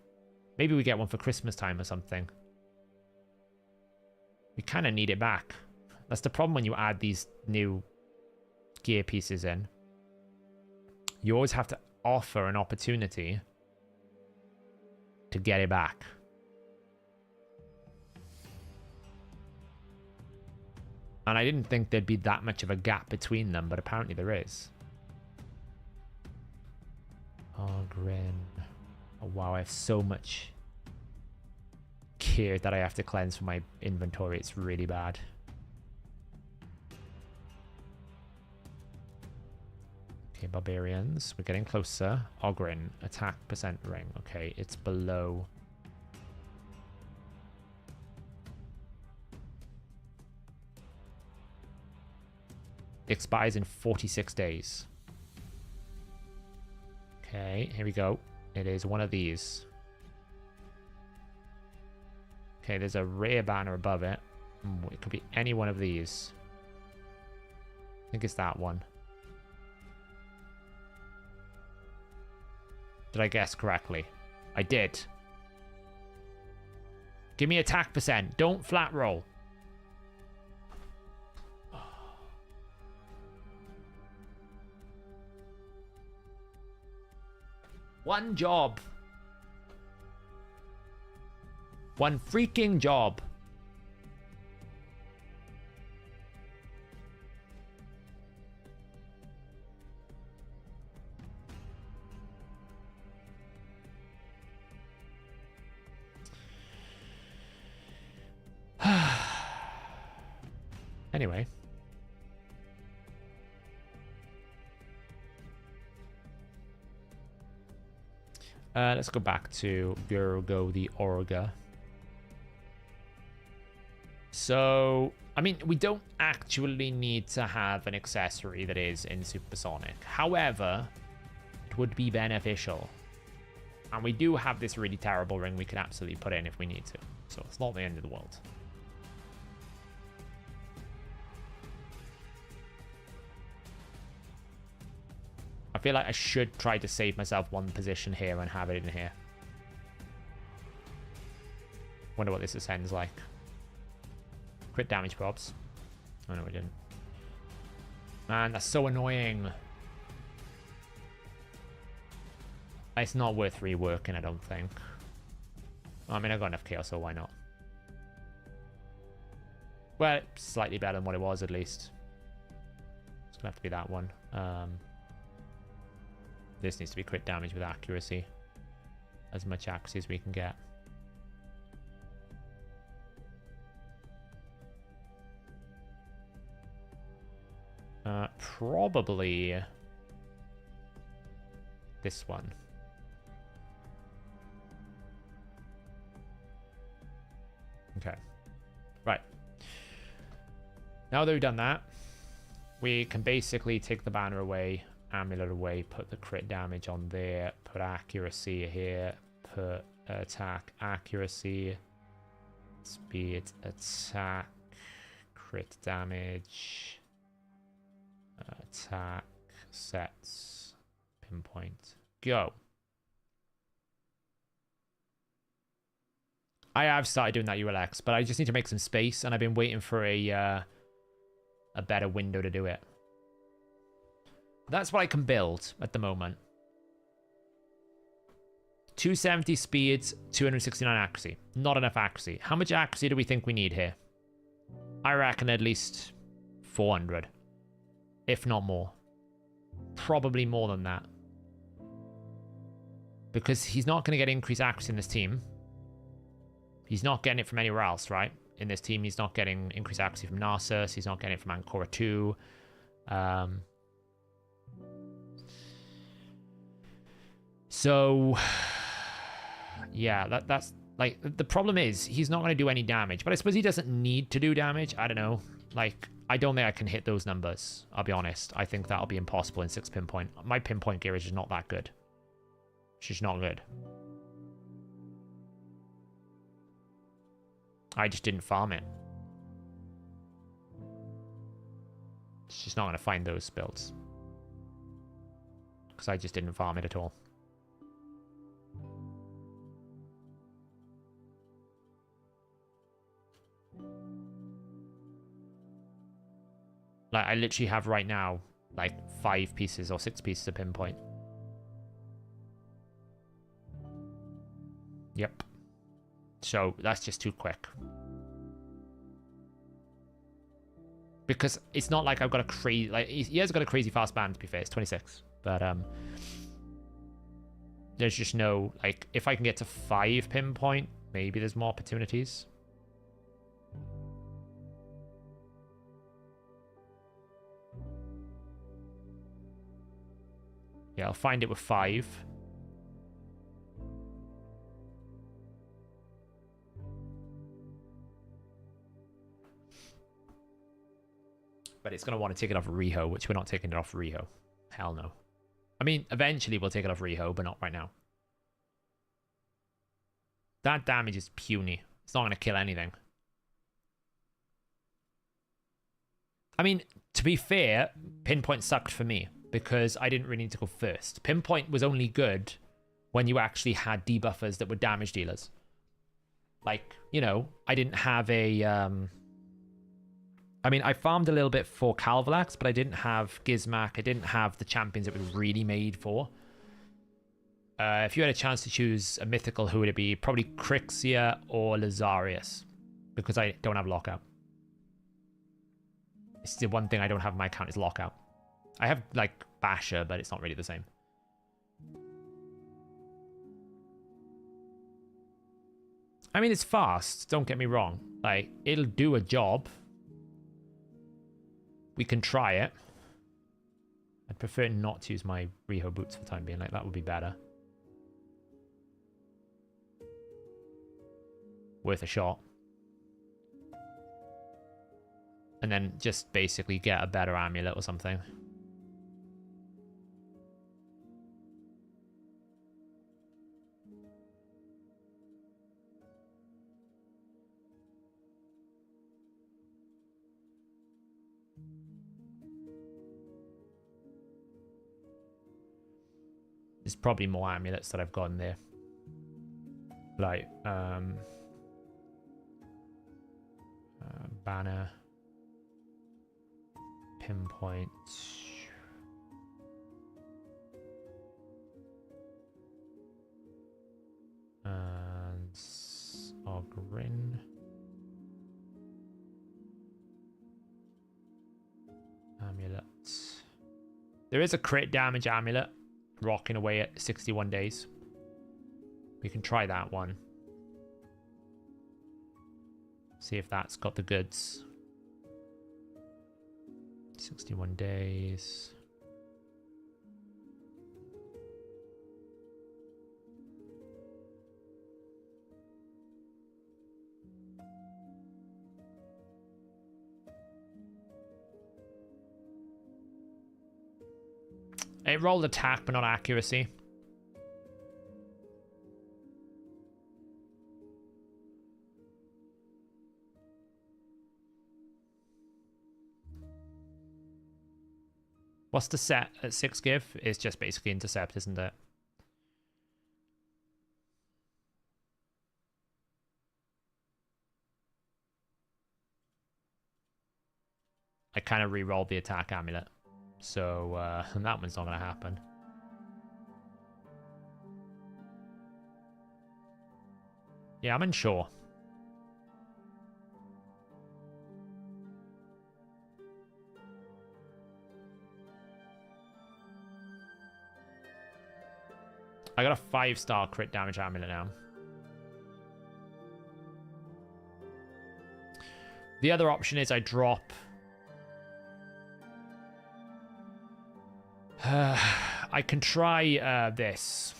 Maybe we get one for Christmas time or something. We kind of need it back. That's the problem when you add these new gear pieces in. You always have to offer an opportunity to get it back. And I didn't think there'd be that much of a gap between them, but apparently there is. Oh, Grin. Oh, wow, I have so much gear that I have to cleanse from my inventory. It's really bad. Okay, Barbarians. We're getting closer. Ogrin. Attack percent ring. Okay, it's below. Expires in 46 days. Okay, here we go. It is one of these. Okay, there's a rare banner above it. It could be any one of these. I think it's that one. Did I guess correctly? I did. Give me attack percent. Don't flat roll. One job. One freaking job. Anyway. Let's go back to Virgo the Orga. So, I mean, we don't actually need to have an accessory that is in Supersonic. However, it would be beneficial. And we do have this really terrible ring we can absolutely put in if we need to. So it's not the end of the world. I feel like I should try to save myself one position here and have it in here. Wonder what this ascends like. Crit damage props. Oh no, we didn't. Man, that's so annoying. It's not worth reworking, I don't think. I mean, I got enough chaos, so why not? Well, it's slightly better than what it was, at least. It's gonna have to be that one. This needs to be crit damage with accuracy. As much accuracy as we can get. Probably this one. Okay. Right. Now that we've done that, we can basically take the banner away, amulet away, put the crit damage on there, put accuracy here, put attack, accuracy, speed, attack, crit damage, attack, sets, pinpoint, go. I have started doing that ULX, but I just need to make some space, and I've been waiting for a better window to do it. That's what I can build at the moment. 270 speed, 269 accuracy. Not enough accuracy. How much accuracy do we think we need here? I reckon at least 400. If not more. Probably more than that. Because he's not going to get increased accuracy in this team. He's not getting it from anywhere else, right? In this team, he's not getting increased accuracy from Narcissus. He's not getting it from Ancora 2. So, yeah, that's like, the problem is he's not going to do any damage, but I suppose he doesn't need to do damage. I don't know. Like, I don't think I can hit those numbers. I'll be honest. I think that'll be impossible in 6 pinpoint. My pinpoint gear is just not that good. It's just not good. I just didn't farm it. It's just not going to find those builds. Because I just didn't farm it at all. Like, I literally have right now, like, 5 pieces or 6 pieces of pinpoint. Yep. So, that's just too quick. Because it's not like I've got a crazy... Like, he has got a crazy fast band, to be fair. It's 26. But, there's just no... Like, if I can get to 5 pinpoint, maybe there's more opportunities. Yeah, I'll find it with 5. But it's going to want to take it off Riho, which we're not taking it off Riho. Hell no. I mean, eventually we'll take it off Riho, but not right now. That damage is puny. It's not going to kill anything. I mean, to be fair, pinpoint sucked for me because I didn't really need to go first. Pinpoint was only good when you actually had debuffers that were damage dealers. Like, you know, I didn't have a... I mean, I farmed a little bit for Calvalax, but I didn't have Gizmak. I didn't have the champions it was really made for. If you had a chance to choose a mythical, who would it be? Probably Crixia or Lazarius, because I don't have Lockout. It's the one thing I don't have in my account is Lockout. I have, like, Basher, but it's not really the same. I mean, it's fast, don't get me wrong. Like, it'll do a job. We can try it. I'd prefer not to use my Riho boots for the time being. Like, that would be better. Worth a shot. And then just basically get a better amulet or something. There's probably more amulets that I've got in there. Like, banner, pinpoint, and Ogrin. Amulet. There is a crit damage amulet rocking away at 61 days. We can try that one. See if that's got the goods. 61 days. It rolled attack, but not accuracy. What's the set at 6 give? It's just basically intercept, isn't it? I kind of re-rolled the attack amulet. So that one's not going to happen. Yeah, I'm unsure. I got a 5-star crit damage amulet now. The other option is I drop... I can try this.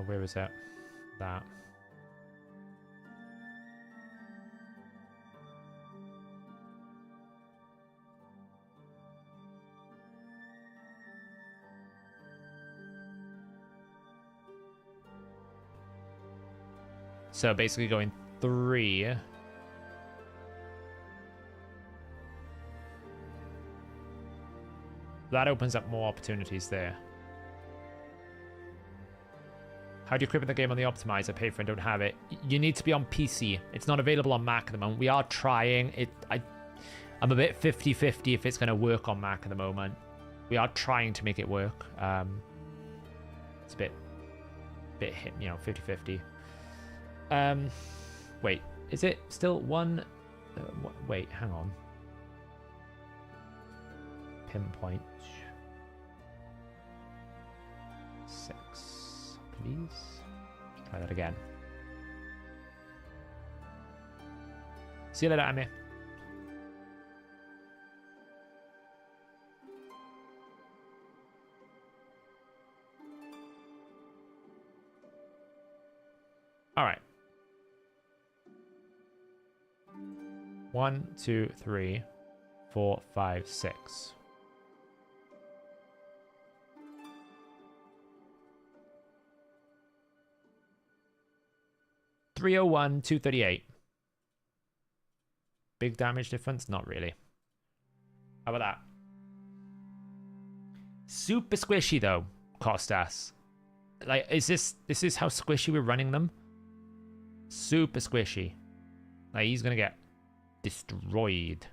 Where was that? That. So basically going 3. That opens up more opportunities there. How do you equip the game on the optimizer? Pay for it, don't have it. You need to be on PC. It's not available on Mac at the moment. We are trying it. I'm a bit 50-50 if it's going to work on Mac at the moment. We are trying to make it work. It's a bit hit, you know, 50-50. Wait, is it still one? Wait, hang on. Pinpoint. 6. Please. Let's try that again. See you later, Amy. All right. 1, 2, 3, 4, 5, 6. $301, $238. Big damage difference? Not really. How about that? Super squishy though, Costas. Like, is this how squishy we're running them? Super squishy. Like, he's gonna get destroyed.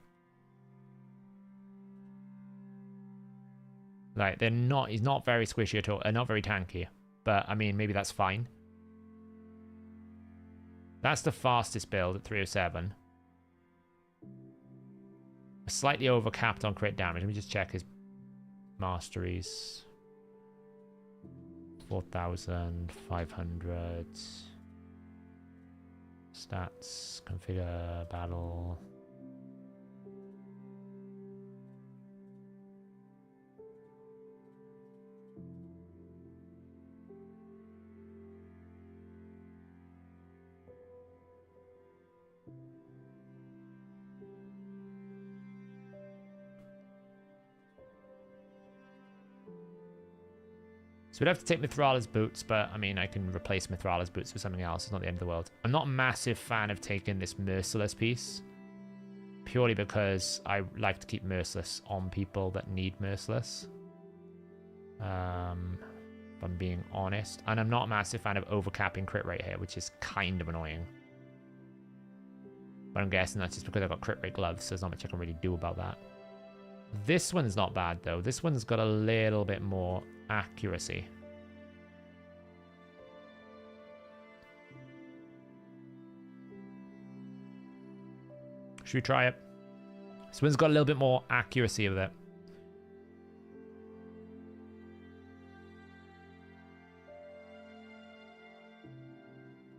Like, he's not very squishy at all. Not very tanky. But, I mean, maybe that's fine. That's the fastest build at 307. Slightly overcapped on crit damage. Let me just check his masteries. 4,500. Stats. Configure. Battle. So we'd have to take Mithrala's boots, but I mean, I can replace Mithrala's boots with something else. It's not the end of the world. I'm not a massive fan of taking this Merciless piece, purely because I like to keep Merciless on people that need Merciless. If I'm being honest. And I'm not a massive fan of overcapping crit rate here, which is kind of annoying. But I'm guessing that's just because I've got crit rate gloves, so there's not much I can really do about that. This one's not bad, though. This one's got a little bit more accuracy. Should we try it? This one's got a little bit more accuracy with it.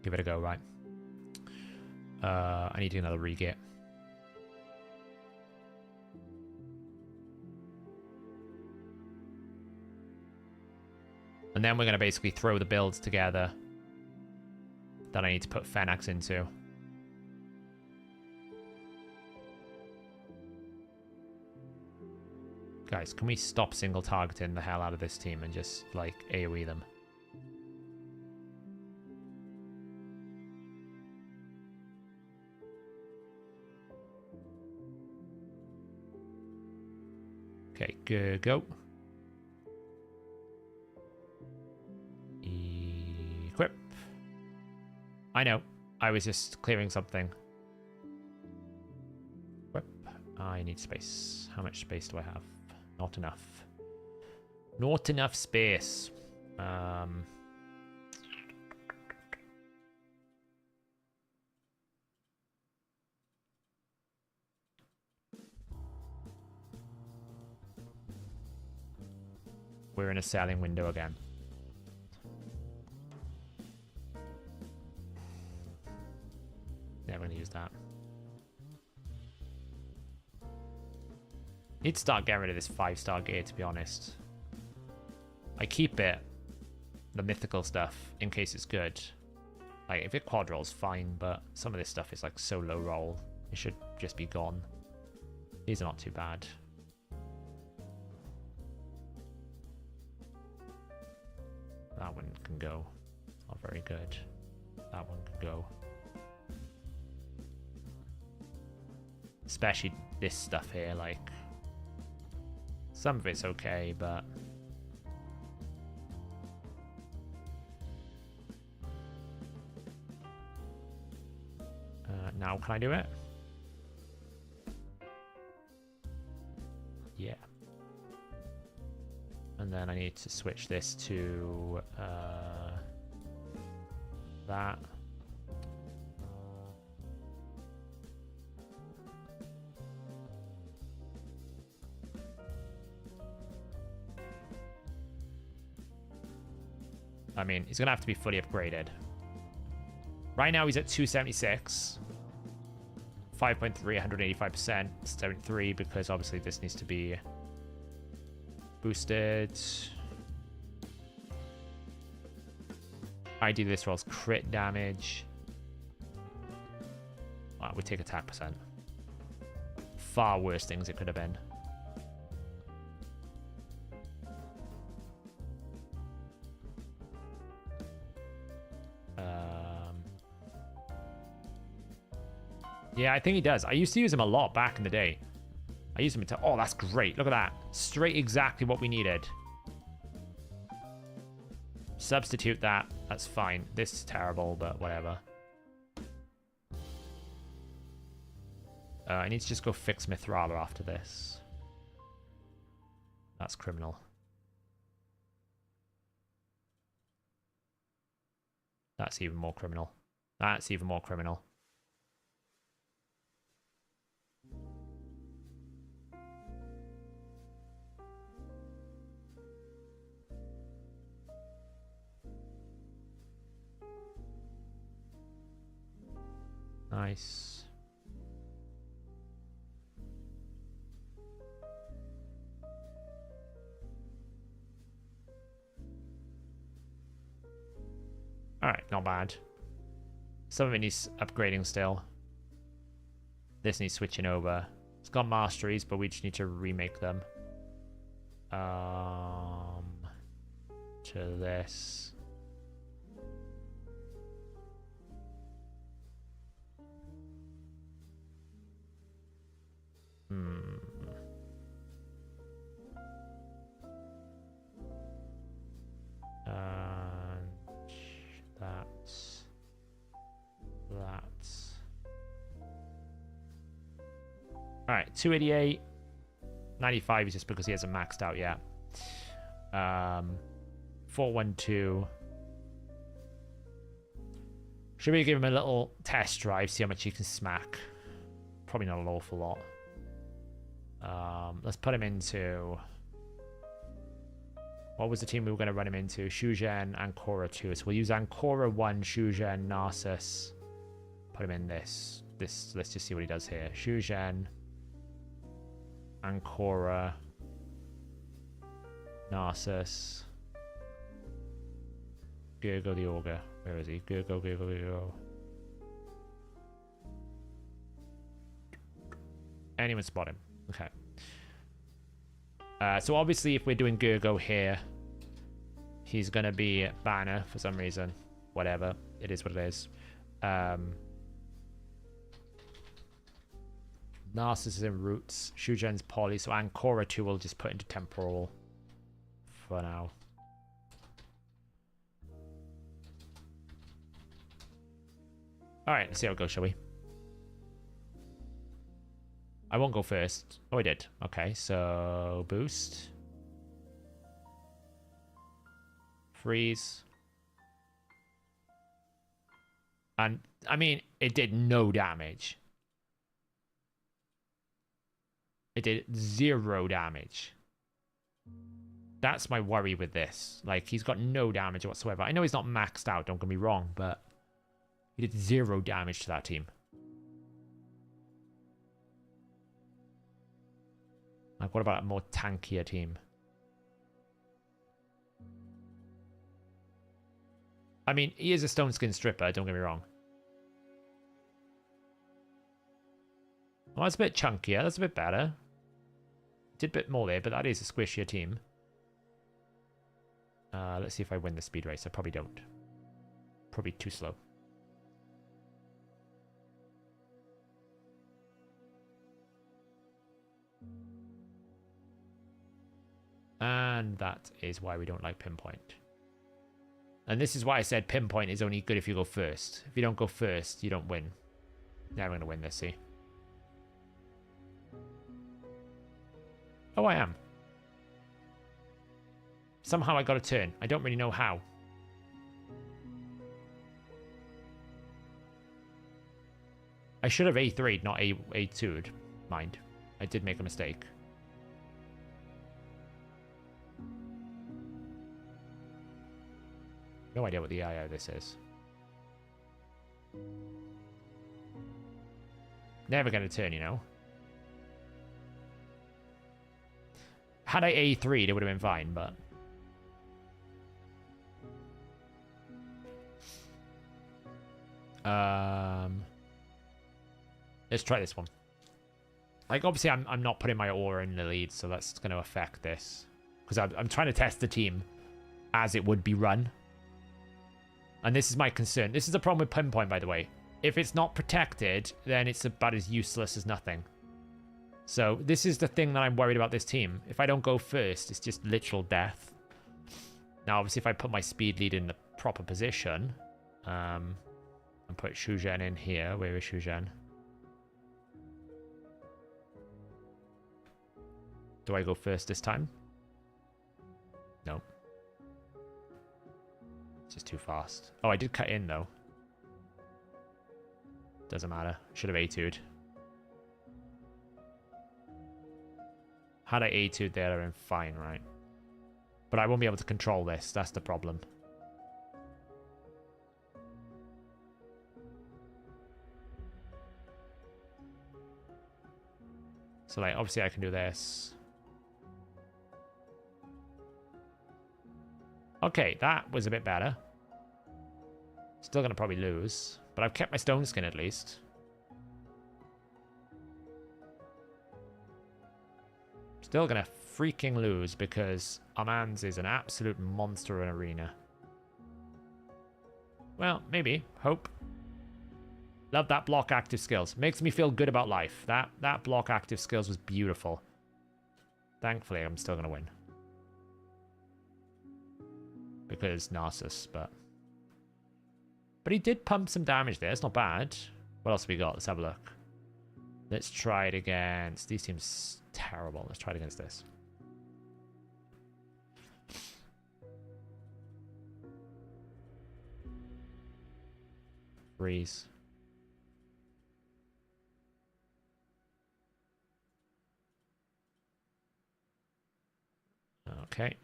Give it a go, right? I need to do another re-get. And then we're going to basically throw the builds together that I need to put Fenax into. Guys, can we stop single targeting the hell out of this team and just, like, AoE them? Okay, good, go. Equip. I know. I was just clearing something. Equip. I need space. How much space do I have? Not enough. Not enough space. We're in a selling window again. Yeah, we're going to use that. Need to start getting rid of this 5-star gear, to be honest. I keep it, the mythical stuff, in case it's good. Like, if it quad rolls, fine, but some of this stuff is like so low roll. It should just be gone. These are not too bad. That one can go. Not very good. That one can go. Especially this stuff here, like... Some of it's okay, but... now can I do it? Yeah. And then I need to switch this to that. I mean, he's going to have to be fully upgraded. Right now, he's at 276. 5.3, 185%. 73, because obviously this needs to be boosted. Ideally, this rolls crit damage. Wow, we take attack percent. Far worse things it could have been. Yeah, I think he does. I used to use him a lot back in the day. I used him to... Oh, that's great. Look at that. Straight exactly what we needed. Substitute that. That's fine. This is terrible, but whatever. I need to just go fix Mithrala after this. That's criminal. That's even more criminal. That's even more criminal. Nice. Alright, not bad. Some of it needs upgrading still. This needs switching over. It's got masteries, but we just need to remake them. To this. And that's... Alright, 288. 95 is just because he hasn't maxed out yet. 412. Should we give him a little test drive, see how much he can smack? Probably not an awful lot. Let's put him into... What was the team we were going to run him into? Shuzhen, Ancora 2. So we'll use Ancora 1, Shuzhen, Narcissus. Put him in this. Let's just see what he does here. Shuzhen, Ancora, Narcissus, Gurgo the Augur. Where is he? Gurgo. Anyone spot him? Okay. So obviously if we're doing Gurgo here, he's going to be Banner for some reason. Whatever. It is what it is. Narcissus is in Roots. Shuzhen's Poly. So Ancora 2 will just put into Temporal for now. Alright, let's see how it goes, shall we? I won't go first. Oh, I did. Okay, so boost. Freeze. And, I mean, it did no damage. It did 0 damage. That's my worry with this. Like, he's got no damage whatsoever. I know he's not maxed out, don't get me wrong, but he did 0 damage to that team. Like, what about a more tankier team? I mean, he is a Stone Skin Stripper, don't get me wrong. Well, that's a bit chunkier. That's a bit better. Did a bit more there, but that is a squishier team. Let's see if I win the speed race. I probably don't. Probably too slow. And that is why we don't like Pinpoint. And this is why I said Pinpoint is only good if you go first. If you don't go first, you don't win. Never going to win this, see? Oh, I am. Somehow I got a turn. I don't really know how. I should have A3'd, not A2'd. Mind. I did make a mistake. No idea what the IO this is. Never going to turn, you know. Had I A3'd, it would have been fine, but... Let's try this one. Like, obviously, I'm not putting my aura in the lead, so that's going to affect this. Because I'm trying to test the team as it would be run. And this is my concern. This is the problem with Pinpoint, by the way. If it's not protected, then it's about as useless as nothing. So this is the thing that I'm worried about this team. If I don't go first, it's just literal death. Now, obviously, if I put my speed lead in the proper position, and put Shuzhen in here. Where is Shuzhen? Do I go first this time? No. It's just too fast. Oh, I did cut in, though. Doesn't matter. Should have A2'd. Had I A2'd there, I'm fine, right? But I won't be able to control this. That's the problem. So, like, obviously I can do this. Okay, that was a bit better. Still going to probably lose. But I've kept my stone skin at least. Still going to freaking lose because Armand's is an absolute monster in arena. Well, maybe. Hope. Love that block active skills. Makes me feel good about life. That block active skills was beautiful. Thankfully, I'm still going to win. Because Narcissus, but he did pump some damage there. It's not bad. What else have we got? Let's have a look. Let's try it against... These teams terrible. Let's try it against this. Freeze. Okay.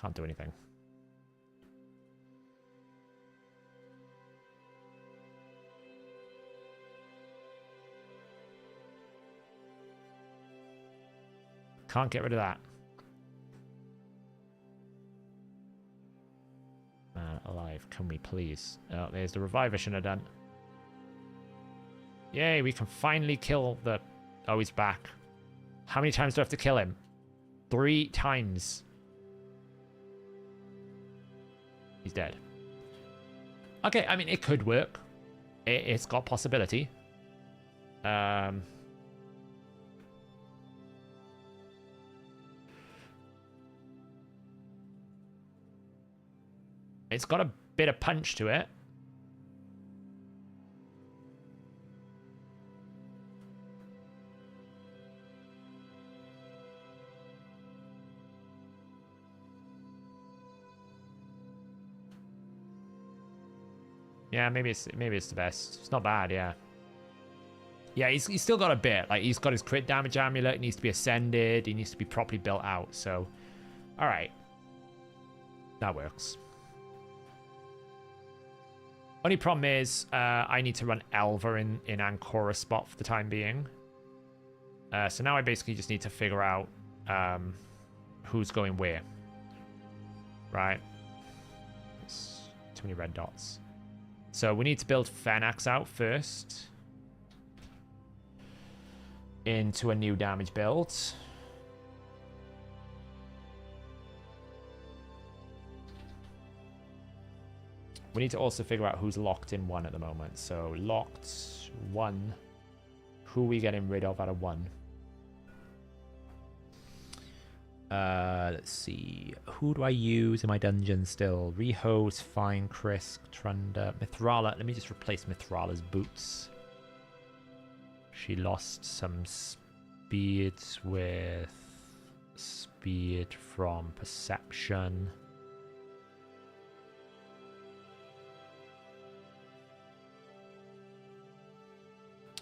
Can't do anything. Can't get rid of that. Man alive, can we please? Oh, there's the revive I shouldn't have done. Yay, we can finally kill the... Oh, he's back. How many times do I have to kill him? 3 times. He's dead. Okay, I mean, it could work. It's got possibility. It's got a bit of punch to it. Yeah, maybe it's the best. It's not bad, yeah. Yeah, he's still got a bit. Like, he's got his crit damage amulet. It needs to be ascended. He needs to be properly built out. So, all right. That works. Only problem is I need to run Elva in Ancora's spot for the time being. So now I basically just need to figure out who's going where. Right. It's too many red dots. So we need to build Fenax out first. Into a new damage build. We need to also figure out who's locked in 1 at the moment. So locked 1. Who are we getting rid of out of 1? Let's see. Who do I use in my dungeon still? Rehose, Fine, Krisk, Trunda, Mithrala. Let me just replace Mithrala's boots. She lost some speed with speed from perception.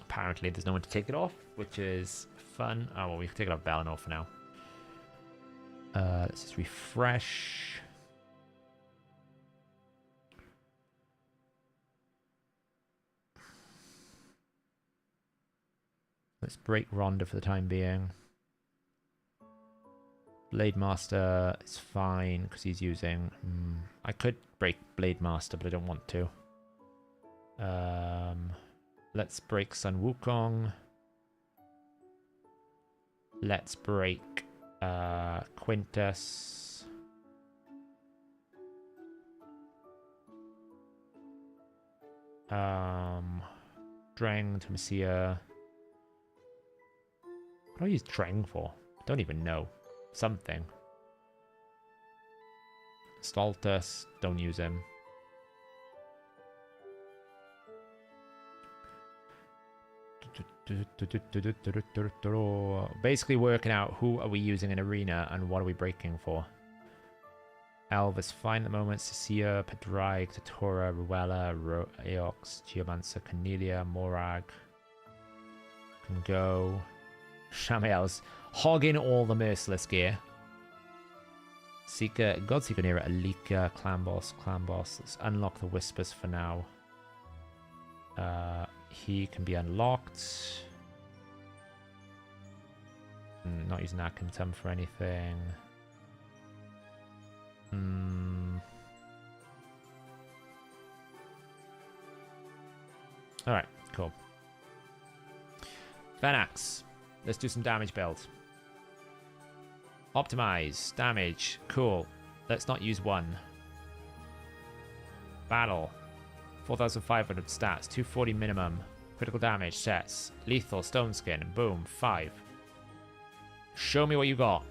Apparently there's no one to take it off, which is fun. Oh, well, we can take it off Balinor for now. Let's just refresh. Let's break Rhonda for the time being. Blade Master is fine because he's using... I could break Blade Master, but I don't want to. Let's break Sun Wukong. Let's break Quintus. Drang, Tomasia. What do I use Drang for? Don't even know. Something. Stoltus, don't use him. Basically working out who are we using in arena and what are we breaking for. Elvis fine at the moment. Cecilia, Pedraig, Tatora, Ruella, Aox, Geomancer, Cornelia, Morag. Can go. Shamiel's hogging all the merciless gear. Seeker, Godseeker near it, Alika, Clan Boss. Let's unlock the Whispers for now. He can be unlocked. Not using Akintum for anything. Alright, cool. Venax. Let's do some damage build. Optimize. Damage. Cool. Let's not use one. Battle. 4,500 stats. 240 minimum. Critical damage. Sets. Lethal. Stone Skin. Boom. 5. Show me what you got.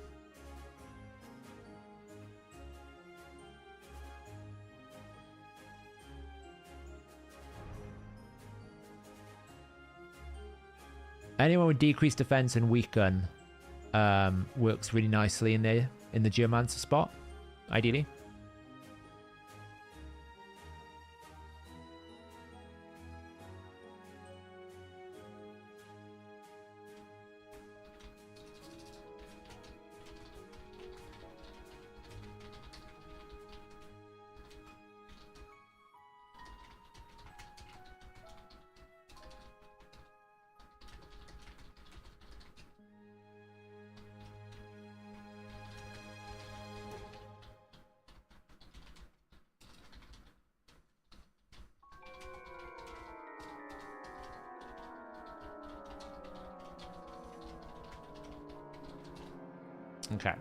Anyone with decreased defense and weaken works really nicely in the Geomancer spot, ideally. Okay.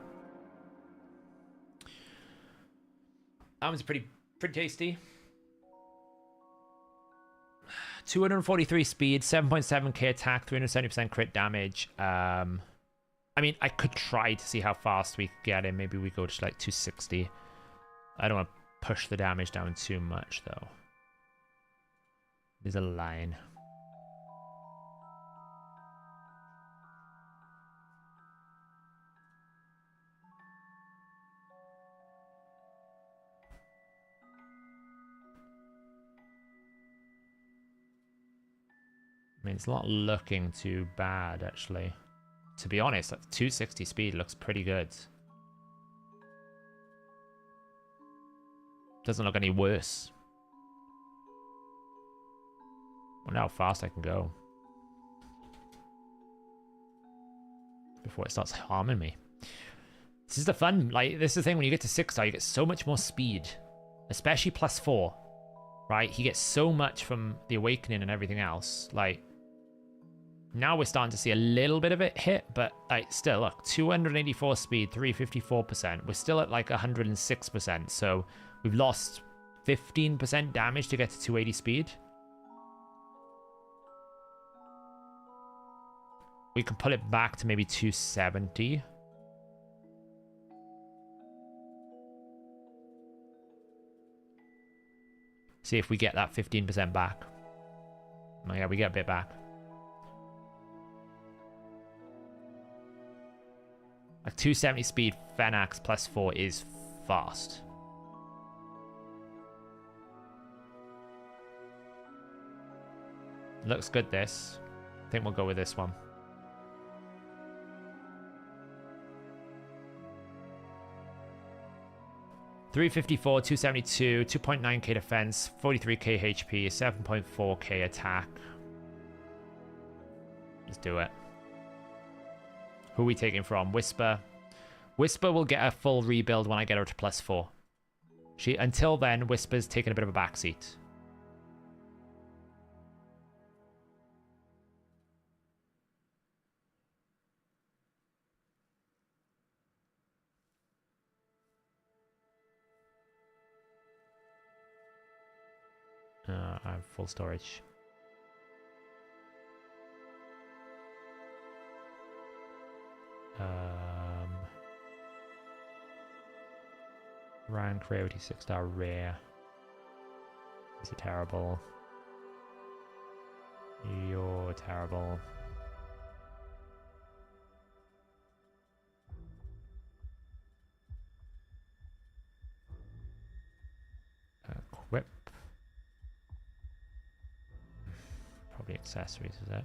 That one's pretty tasty. 243 speed, 7.7k attack, 370% crit damage. I mean, I could try to see how fast we could get him. Maybe we go to like 260. I don't want to push the damage down too much, though. There's a line. I mean, it's not looking too bad, actually. To be honest, 260 speed looks pretty good. Doesn't look any worse. I wonder how fast I can go before it starts harming me. This is the fun. Like, this is the thing. When you get to 6-star, you get so much more speed, especially +4. Right? He gets so much from the awakening and everything else. Like, now we're starting to see a little bit of it hit, but like, still, look, 284 speed, 354%. We're still at like 106%, so we've lost 15% damage to get to 280 speed. We can pull it back to maybe 270. See if we get that 15% back. Oh yeah, we get a bit back. Like 270 speed, Venax +4 is fast. Looks good, this. I think we'll go with this one. $354, 272, 2.9k defense, 43k HP, 7.4k attack. Let's do it. Who are we taking from? Whisper. Whisper will get a full rebuild when I get her to +4. Until then, Whisper's taking a bit of a backseat. I have full storage. Rank, rarity, 6-star rare. These are terrible. You're terrible. Equip. Probably accessories, is it?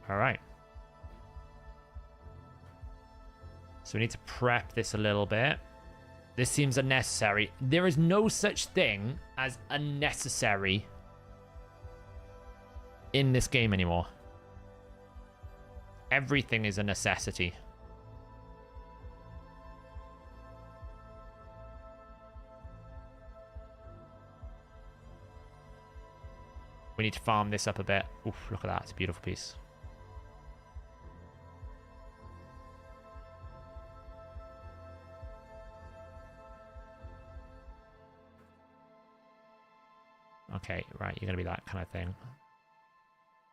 All right. So we need to prep this a little bit. This seems unnecessary. There is no such thing as unnecessary in this game anymore. Everything is a necessity. We need to farm this up a bit. Oof, look at that. It's a beautiful piece. Okay, right, you're going to be that kind of thing.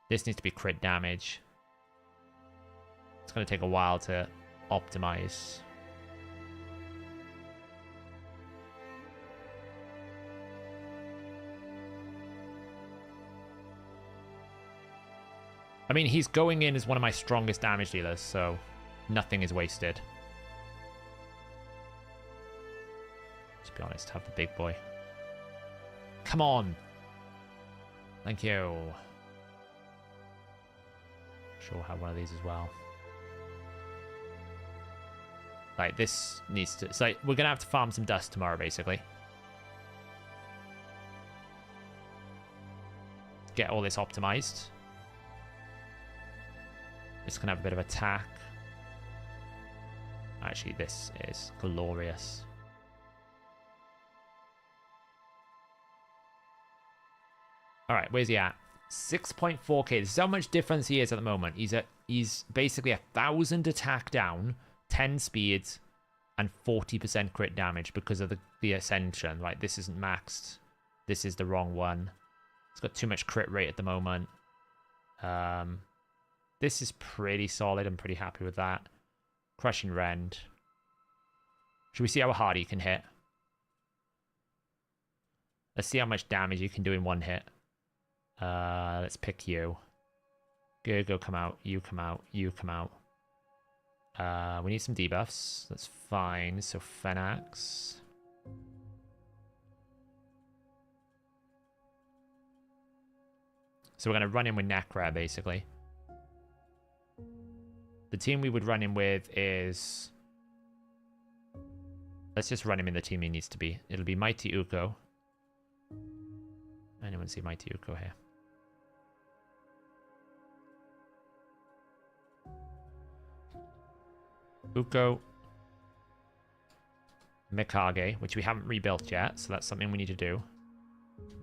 This needs to be crit damage. It's going to take a while to optimize. I mean, he's going in as one of my strongest damage dealers, so nothing is wasted. To be honest, have the big boy. Come on. Thank you. Sure, have one of these as well. Like, this needs to... It's like, we're going to have to farm some dust tomorrow, basically. Get all this optimized. It's going to have a bit of attack. Actually, this is glorious. All right, where's he at? 6.4k. This is how much difference he is at the moment. He's basically 1,000 attack down, 10 speed, and 40% crit damage because of the ascension. Like, this isn't maxed. This is the wrong one. It's got too much crit rate at the moment. This is pretty solid. I'm pretty happy with that. Crushing Rend. Should we see how hard he can hit? Let's see how much damage you can do in one hit. Let's pick you. Go, come out. You come out. You come out. We need some debuffs. That's fine. So Fenax. So we're going to run in with Necra, basically. The team we would run in with is... Let's just run him in the team he needs to be. It'll be Mighty Uko. Anyone see Mighty Uko here? Uko. Mikage, which we haven't rebuilt yet, so that's something we need to do.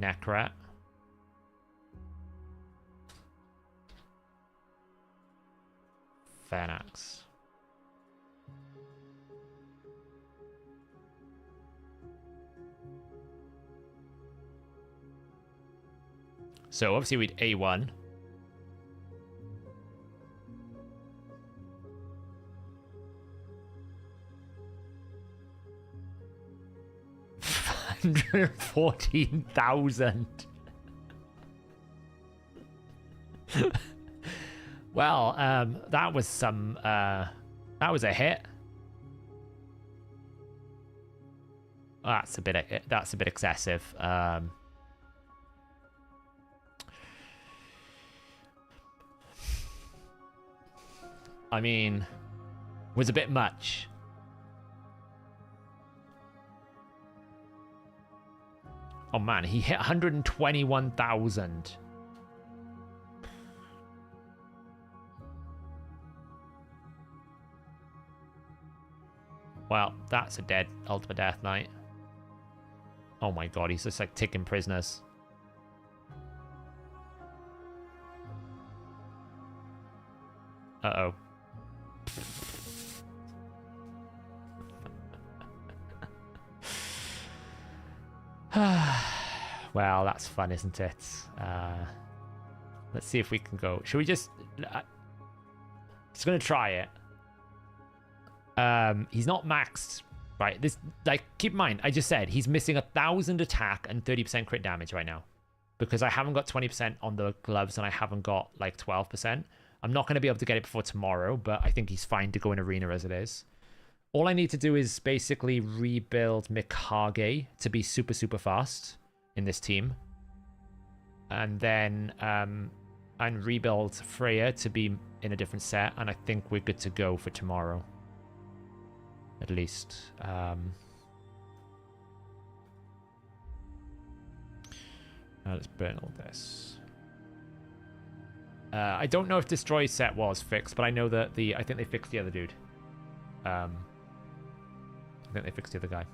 Necra. Fenax. So obviously we'd A1. $114,000. Well, that was some, that was a hit. That's a bit excessive. I mean, was a bit much. Oh man, he hit 121,000. Well, that's a dead Ultimate Death Knight. Oh my god, he's just like taking prisoners. Uh-oh. Well, that's fun, isn't it? Let's see if we can go. Should we just... just gonna try it. He's not maxed, right? This, like, keep in mind, I just said he's missing 1,000 attack and 30% crit damage right now. Because I haven't got 20% on the gloves and I haven't got, like, 12%. I'm not going to be able to get it before tomorrow, but I think he's fine to go in arena as it is. All I need to do is basically rebuild Mikage to be super, super fast in this team. And then and rebuild Freya to be in a different set. And I think we're good to go for tomorrow. At least. Let's burn all this. I don't know if Destroy set was fixed, but I know that I think they fixed the other dude. I think they fixed the other guy.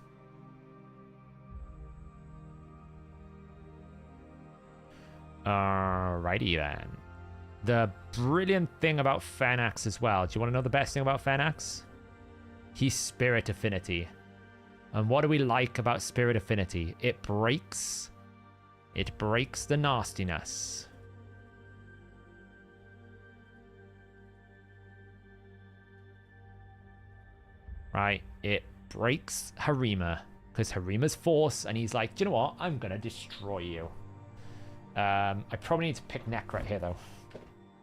Alrighty then. The brilliant thing about Fenax as well. Do you want to know the best thing about Fenax? He's Spirit Affinity. And what do we like about Spirit Affinity? It breaks the nastiness. Right, it breaks Harima. Because Harima's force, and he's like, do you know what? I'm going to destroy you. I probably need to pick Necret here, though.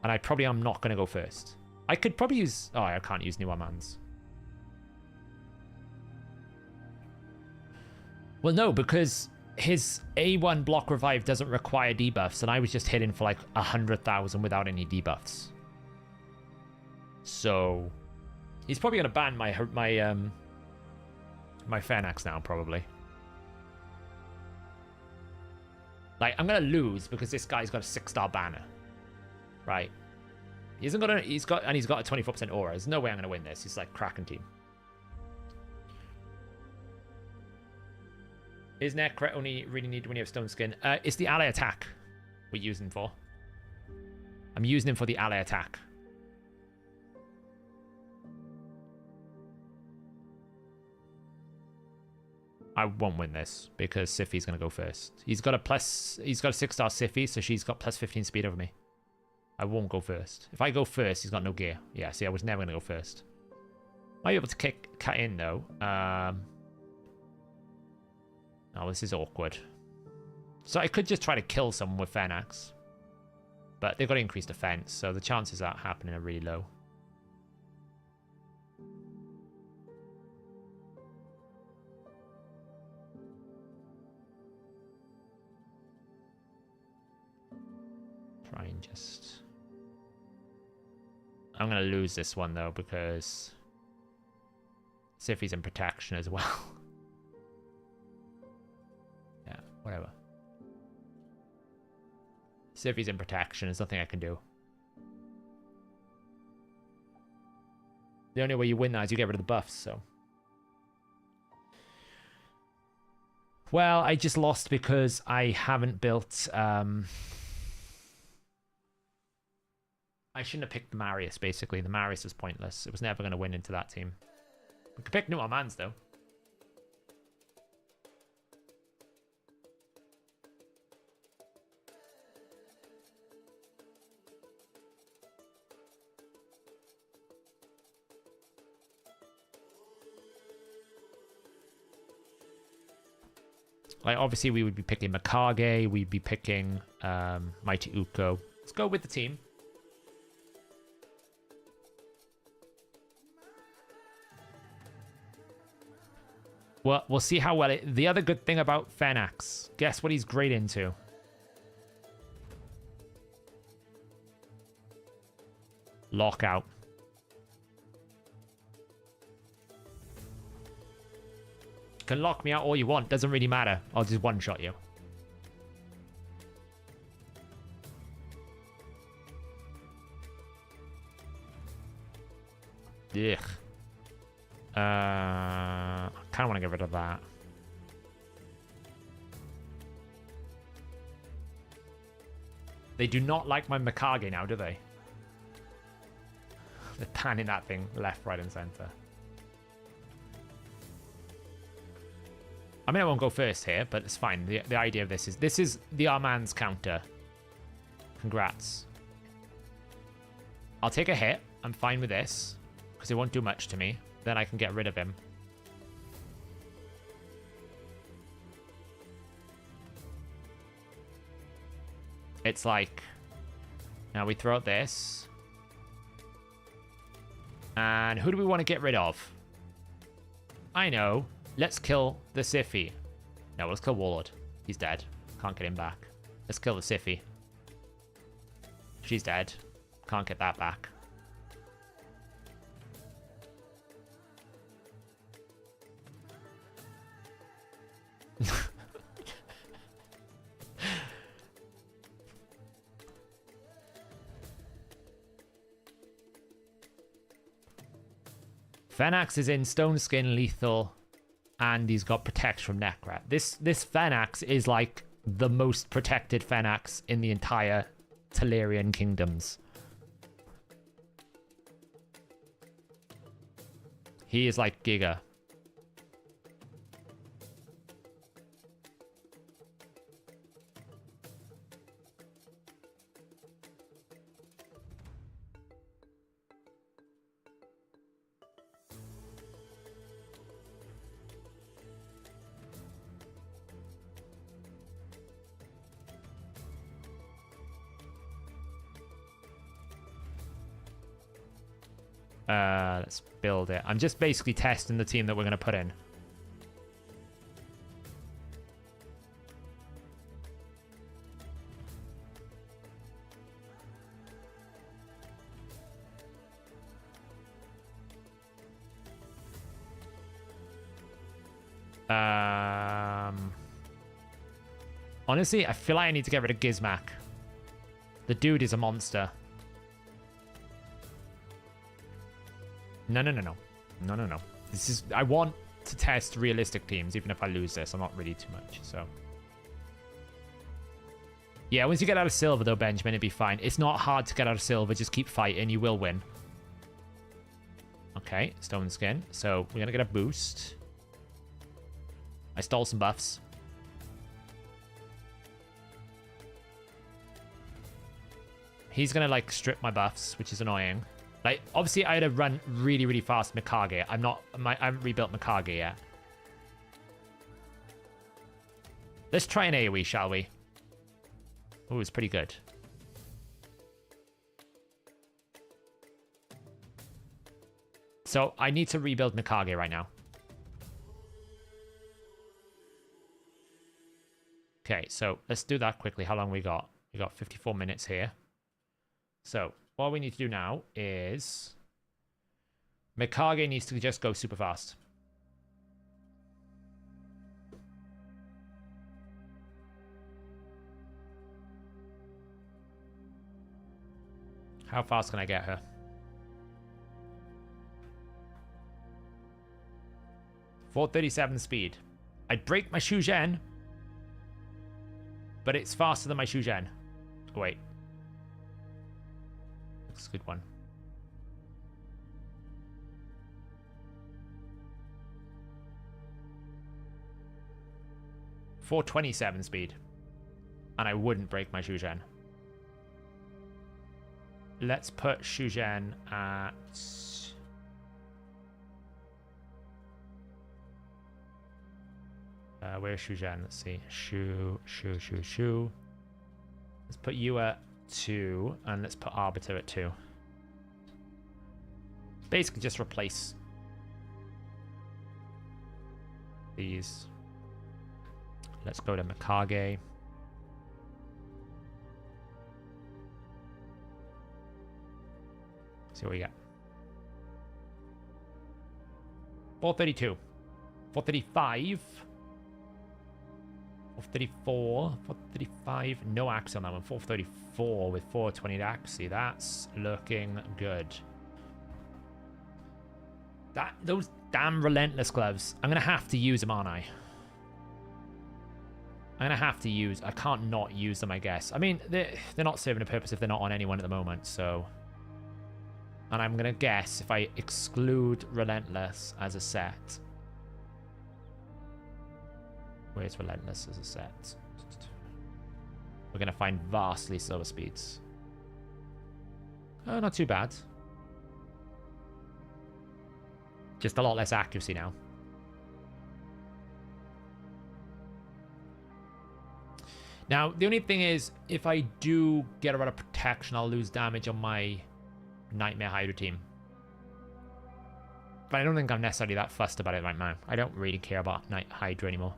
And I probably am not going to go first. I could probably use... Oh, I can't use New Amans. Well, no, because his A1 block revive doesn't require debuffs, and I was just hitting for like 100,000 without any debuffs. So... He's probably going to ban my Fenax now, probably. Like, I'm going to lose because this guy's got a 6-star banner. Right? He hasn't got a... He's got a 24% aura. There's no way I'm going to win this. He's like Kraken team. Is Necret only really needed when you have Stone Skin? It's the ally attack we're using for. I'm using him for the ally attack. I won't win this because Siphi's going to go first. He's got a 6-star Siphi, so she's got plus 15 speed over me. I won't go first. If I go first, he's got no gear. Yeah, see, I was never going to go first. Might be able to cut in, though. Oh, this is awkward. So I could just try to kill someone with Fenax. But they've got to increase defense, so the chances of that happening are really low. Try and just... I'm going to lose this one, though, because... Siphi's in protection as well. Yeah, whatever. Siphi's in protection. There's nothing I can do. The only way you win that is you get rid of the buffs, so... Well, I just lost because I haven't built... I shouldn't have picked the Marius, basically. The Marius is pointless. It was never going to win into that team. We could pick New Amans, though. Like, obviously, we would be picking Mikage. We'd be picking Mighty Uko. Let's go with the team. Well, we'll see how well it... The other good thing about Fenax. Guess what he's great into? Lockout. You can lock me out all you want. Doesn't really matter. I'll just one-shot you. I kind of want to get rid of that. They do not like my Mikage now, do they? They're panning that thing left, right, and center. I mean, I won't go first here, but it's fine. The idea of this is the Armand's counter. Congrats. I'll take a hit. I'm fine with this because it won't do much to me. Then I can get rid of him. It's like, now we throw out this. And who do we want to get rid of? I know. Let's kill the Siphi. No, let's kill Warlord. He's dead. Can't get him back. Let's kill the Siphi. She's dead. Can't get that back. Fenax is in Stone Skin, Lethal, and he's got Protect from Necrat. This Fenax is like the most protected Fenax in the entire Telerian Kingdoms. He is like Giga. Let's build it. I'm just basically testing the team that we're going to put in. Honestly, I feel like I need to get rid of Gizmak. The dude is a monster. No. This is, I want to test realistic teams, even if I lose this. I'm not really too much, so. Yeah, once you get out of silver, though, Benjamin, it'd be fine. It's not hard to get out of silver. Just keep fighting. You will win. Okay, Stone Skin. So we're going to get a boost. I stole some buffs. He's going to, like, strip my buffs, which is annoying. Like, obviously, I had to run really, really fast Mikage. I haven't rebuilt Mikage yet. Let's try an AoE, shall we? Oh, it's pretty good. So, I need to rebuild Mikage right now. Okay, so let's do that quickly. How long we got? We got 54 minutes here. So, what we need to do now is Mikage needs to just go super fast. How fast can I get her? 437 speed. I'd break my Shugen, but it's faster than my Shugen. Oh, wait. That's a good one. .427 speed. And I wouldn't break my Shugen. Let's put Shugen at... where's Shugen? Let's see. Shu. Let's put you at 2, and let's put Arbiter at 2. Basically just replace these. Let's go to Mikage. See what we get. 432. 435. 434. 435. No axe on that one. 434 with 420 axe. See, that's looking good. Damn relentless gloves. I'm going to have to use them, aren't I? I'm going to have to use... I can't not use them, I guess. I mean, they're not serving a purpose if they're not on anyone at the moment, so... And I'm going to guess if I exclude relentless as a set... Where's relentless as a set? We're going to find vastly slower speeds. Oh, not too bad. Just a lot less accuracy now. Now, the only thing is, if I do get a lot of protection, I'll lose damage on my Nightmare Hydra team. But I don't think I'm necessarily that fussed about it right now. I don't really care about Night Hydra anymore.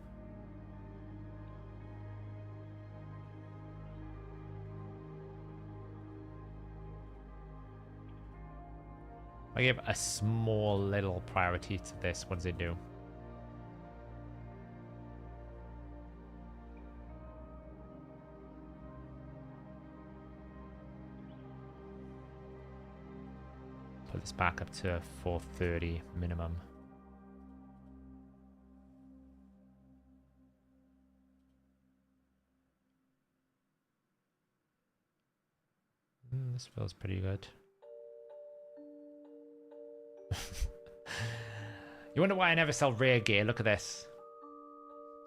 I give a small little priority to this. What does it do? Put this back up to 430 minimum. This feels pretty good. You wonder why I never sell rare gear? Look at this.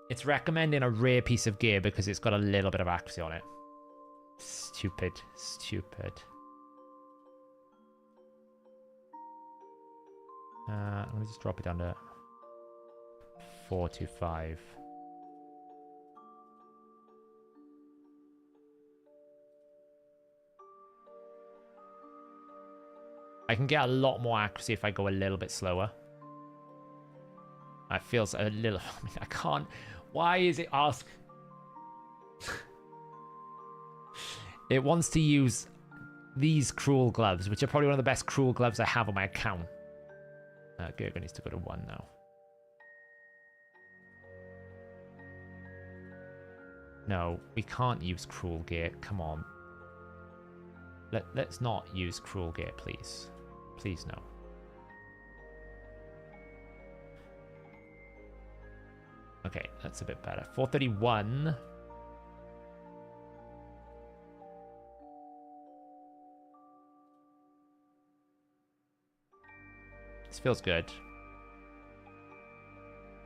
It's recommending a rare piece of gear because it's got a little bit of accuracy on it. Stupid. Stupid. Let me just drop it down to 425. I can get a lot more accuracy if I go a little bit slower. It feels a little... I mean, I can't... Why is it ask... It wants to use these cruel gloves, which are probably one of the best cruel gloves I have on my account. Gerga needs to go to 1 now. No, we can't use cruel gear. Come on. Let's not use cruel gear, please. Please, no. Okay, that's a bit better. 431. This feels good.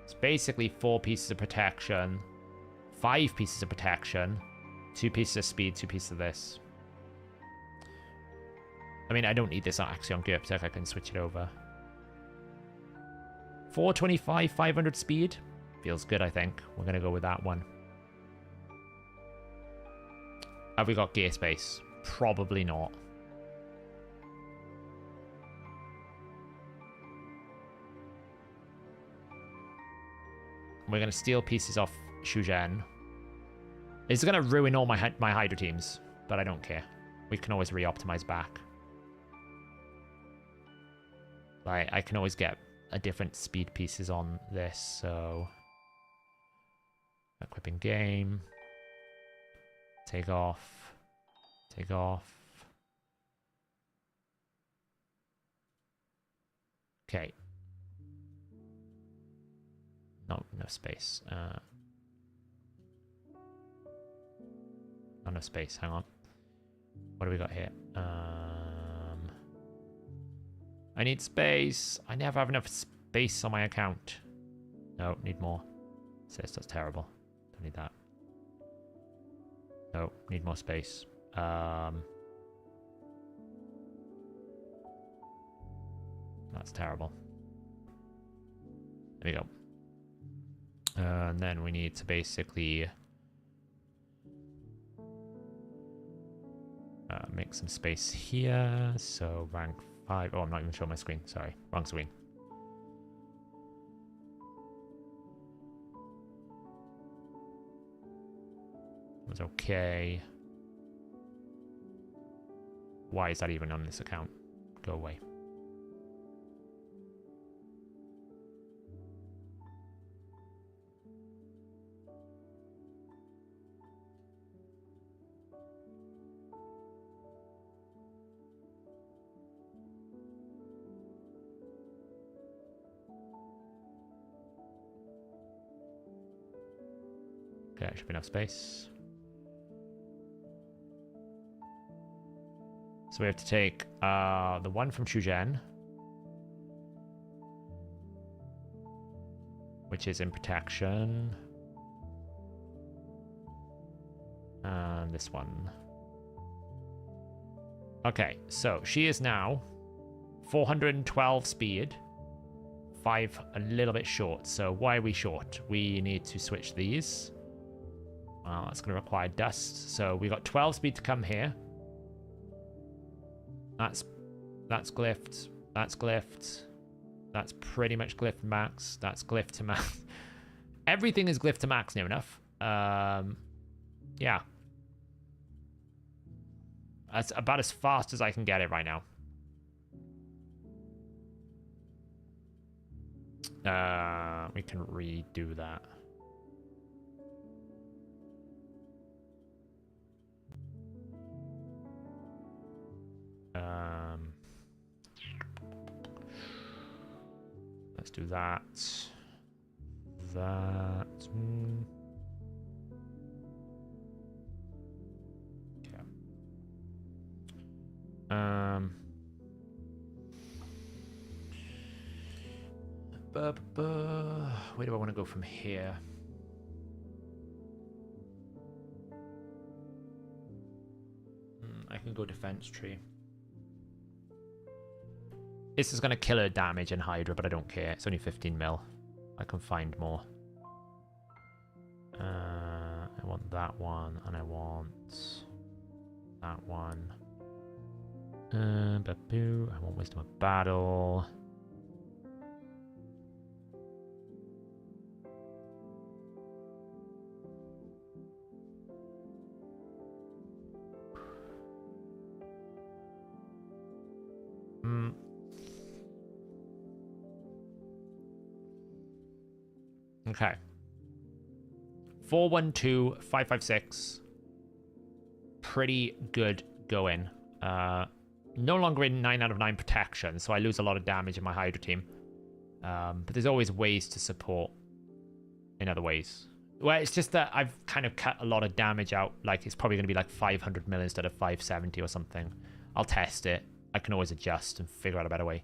It's basically 4 pieces of protection, 5 pieces of protection, 2 pieces of speed, 2 pieces of this. I mean, I don't need this actually on Gear Protect. I can switch it over. 425, 500 speed. Feels good, I think. We're going to go with that one. Have we got gear space? Probably not. We're going to steal pieces off Shuzhen. It's going to ruin all my Hydra teams, but I don't care. We can always re-optimize back. Like, I can always get a different speed pieces on this, so... Equipping game. Take off. Take off. Okay. No space. No space, hang on. What do we got here? I need space. I never have enough space on my account. No, need more. Says that's terrible. Don't need that. No, need more space. That's terrible. There we go. And then we need to basically make some space here. So rank 5. Oh, I'm not even showing my screen. Sorry, wrong screen. It was okay. Why is that even on this account? Go away. Okay, should be enough space. So we have to take the one from Shuzhen, which is in protection. And this one. Okay, so she is now 412 speed. 5 a little bit short. So why are we short? We need to switch these. Well, that's going to require dust. So we got 12 speed to come here. That's glyphed. That's glyphed. That's pretty much glyphed max. That's glyphed to max. Everything is glyphed to max near enough. Yeah. That's about as fast as I can get it right now. We can redo that. Let's do that. That. Okay. Where do I want to go from here? I can go defense tree. This is going to kill her damage and Hydra, but I don't care. It's only 15 mil. I can find more. I want that one, and I want that one. Babu. I want Wisdom of Battle. Okay. 412, 556. Pretty good going. No longer in 9 out of 9 protection, so I lose a lot of damage in my Hydra team. But there's always ways to support in other ways. Well, it's just that I've kind of cut a lot of damage out. Like, it's probably going to be like 500 mil instead of 570 or something. I'll test it. I can always adjust and figure out a better way.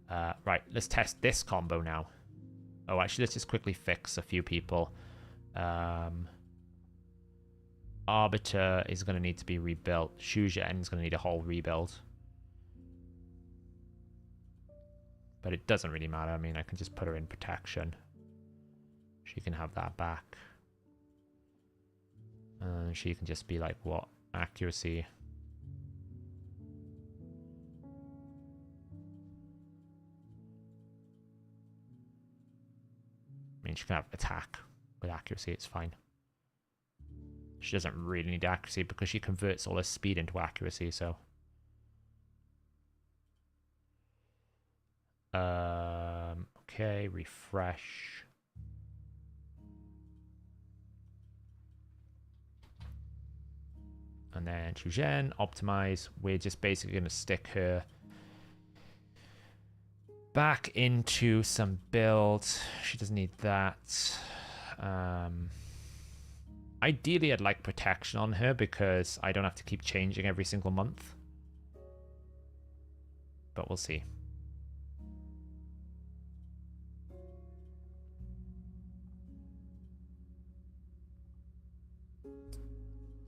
Right, let's test this combo now. Oh, actually, let's just quickly fix a few people. Arbiter is going to need to be rebuilt. Shuzhen is going to need a whole rebuild. But it doesn't really matter. I mean, I can just put her in protection. She can have that back. She can just be like, what? Accuracy. I mean, she can have attack with accuracy. It's fine. She doesn't really need accuracy because she converts all her speed into accuracy, so. Okay, refresh. And then Shuzhen, optimize. We're just basically going to stick her back into some builds. She doesn't need that. Ideally, I'd like protection on her because I don't have to keep changing every single month. But we'll see.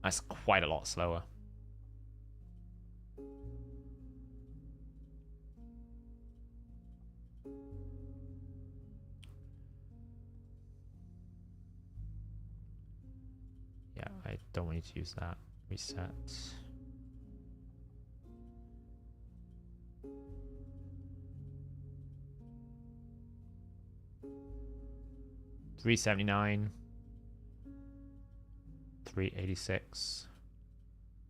That's quite a lot slower. Yeah, I don't want you to use that. Reset. $379. 386.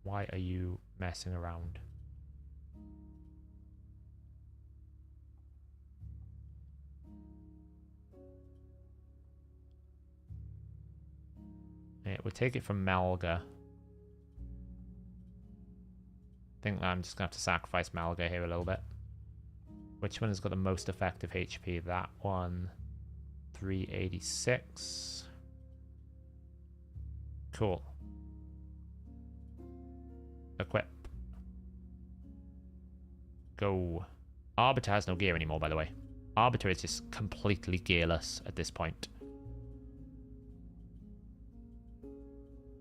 Why are you messing around? Yeah, we'll take it from Malga. I think I'm just gonna have to sacrifice Malga here a little bit. Which one has got the most effective HP? That one. 386. Cool. Equip. Go. Arbiter has no gear anymore, by the way. Arbiter is just completely gearless at this point.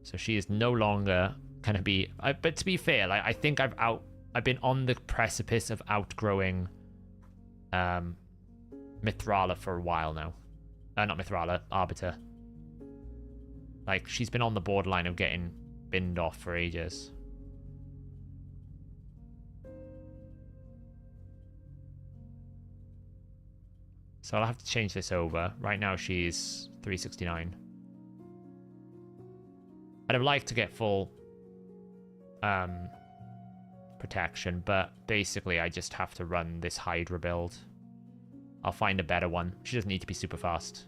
So she is no longer going to be... but to be fair, like, I think I've been on the precipice of outgrowing Mithrala for a while now. Not Mithrala, Arbiter. Like, she's been on the borderline of getting binned off for ages. So I'll have to change this over. Right now she's 369. I'd have liked to get full protection, but basically I just have to run this Hydra build. I'll find a better one. She doesn't need to be super fast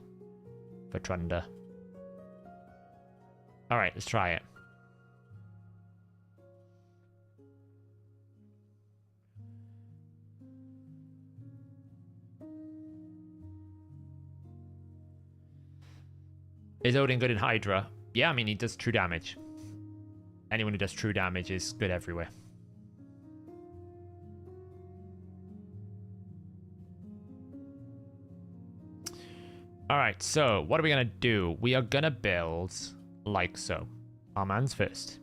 for Trunda. Alright, let's try it. Is Odin good in Hydra? Yeah, I mean, he does true damage. Anyone who does true damage is good everywhere. Alright, so what are we going to do? We are going to build like so. Our man's first.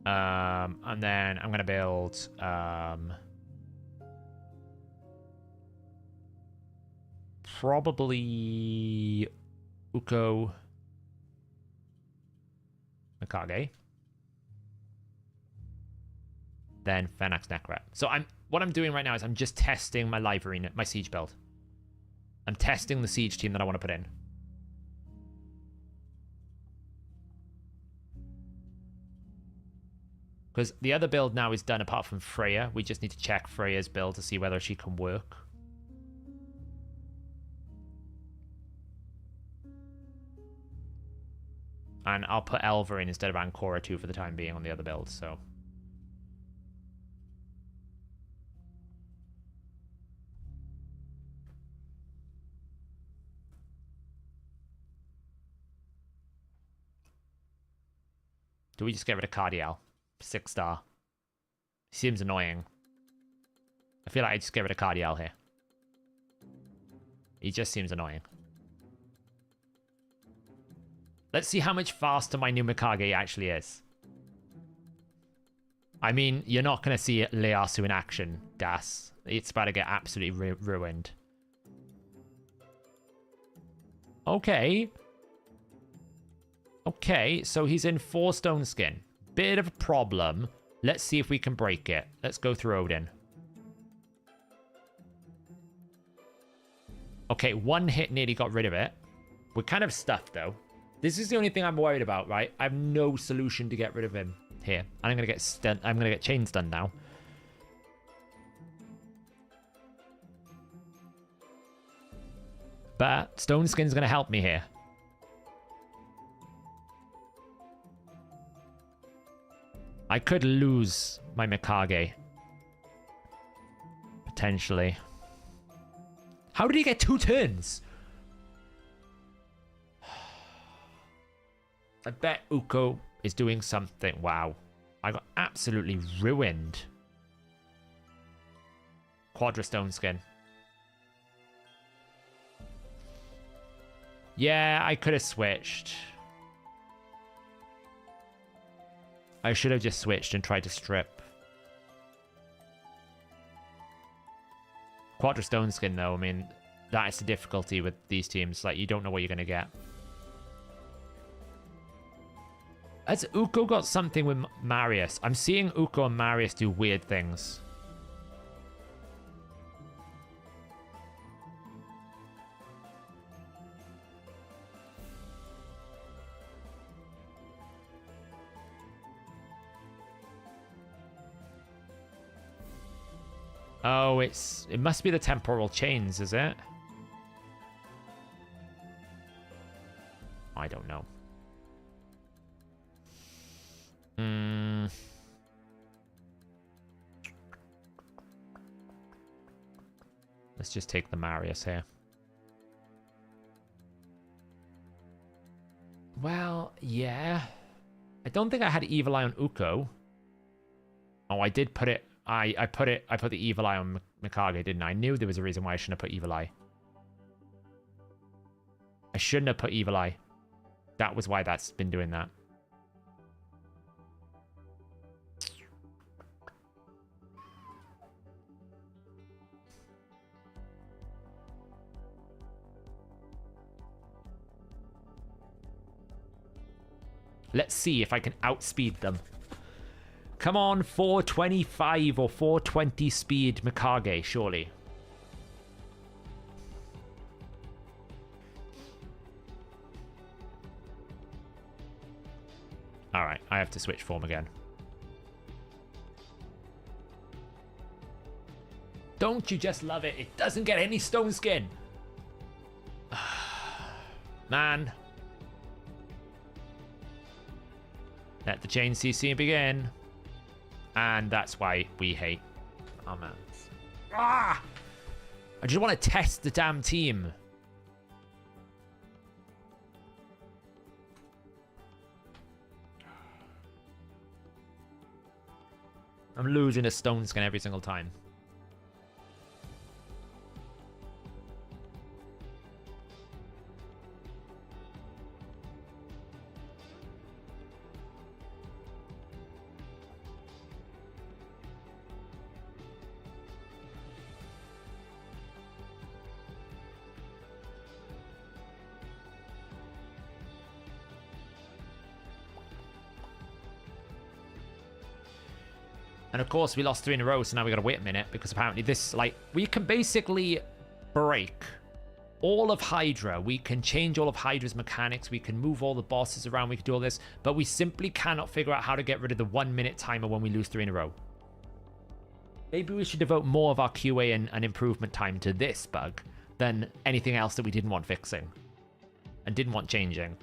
And then I'm going to build... probably Uko Mikage. Then Fenax Necrat. So what I'm doing right now is I'm just testing my live arena, my siege build. I'm testing the siege team that I want to put in. Because the other build now is done apart from Freya. We just need to check Freya's build to see whether she can work. And I'll put Elva in instead of Ancora 2 for the time being on the other build, so... Do we just get rid of Cardiel? 6-star. Seems annoying. I feel like I just get rid of Cardiel here. He just seems annoying. Let's see how much faster my new Mikage actually is. I mean, you're not going to see Ieyasu in action, Das. It's about to get absolutely ruined. Okay. Okay, so he's in 4 stone skin. Bit of a problem. Let's see if we can break it. Let's go through Odin. Okay, 1 hit nearly got rid of it. We're kind of stuffed, though. This is the only thing I'm worried about, right? I have no solution to get rid of him here. And I'm gonna get chain stunned now. But Stone Skin's gonna help me here. I could lose my Mikage. Potentially. How did he get 2 turns? I bet Uko is doing something. Wow. I got absolutely ruined. Quadra Stone Skin. Yeah, I could have switched. I should have just switched and tried to strip. Quadra Stone Skin, though, I mean, that is the difficulty with these teams. Like, you don't know what you're going to get. Has Uko got something with Marius? I'm seeing Uko and Marius do weird things. Oh, it must be the temporal chains, is it? I don't know. Let's just take the Marius here. Well, yeah. I don't think I had Evil Eye on Uko. Oh, I did put it. I put the Evil Eye on Mikage, didn't I? I knew there was a reason why I shouldn't have put Evil Eye. I shouldn't have put Evil Eye. That was why that's been doing that. Let's see if I can outspeed them. Come on, 425 or 420 speed Mikage, surely. Alright, I have to switch form again. Don't you just love it? It doesn't get any stone skin. Man. Let the chain CC begin. And that's why we hate our man. Ah! I just want to test the damn team. I'm losing a stone skin every single time. And of course, we lost 3 in a row, so now we gotta wait a minute, because apparently this, like, we can basically break all of Hydra. We can change all of Hydra's mechanics. We can move all the bosses around. We can do all this, but we simply cannot figure out how to get rid of the 1-minute timer when we lose 3 in a row. Maybe we should devote more of our QA and improvement time to this bug than anything else that we didn't want fixing and didn't want changing.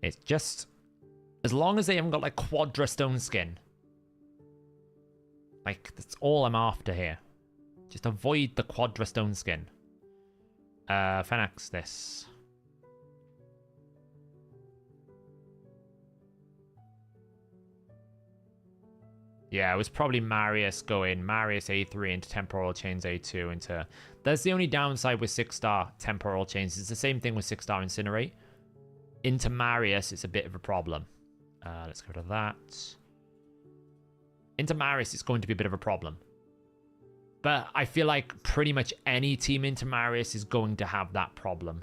It's just, as long as they haven't got like Quadra Stone Skin. Like, that's all I'm after here. Just avoid the Quadra Stone Skin. Phalanx this. Yeah, it was probably Marius going Marius A3 into Temporal Chains A2 into... That's the only downside with 6-star Temporal Chains. It's the same thing with 6-star Incinerate. Into Marius, it's a bit of a problem. Let's get rid of that. Into Marius, it's going to be a bit of a problem. But I feel like pretty much any team into Marius is going to have that problem.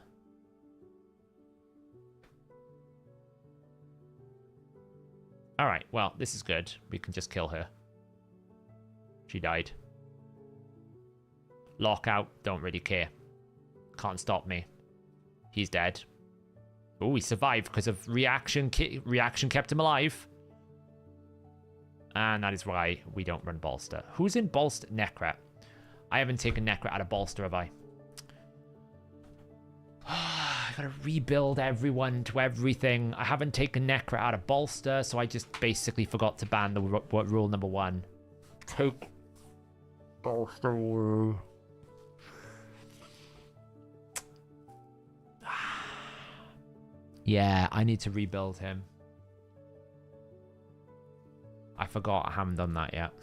Alright, well, this is good. We can just kill her. She died. Lockout, don't really care. Can't stop me. He's dead. Oh, he survived because of reaction. Reaction kept him alive. And that is why we don't run Bolster. Who's in Bolster? Necrat. I haven't taken Necrat out of Bolster, have I? I gotta rebuild everyone to everything. I haven't taken Necrat out of Bolster, so I just basically forgot to ban the rule number 1. Take Bolster. Yeah, I need to rebuild him. I forgot I haven't done that yet.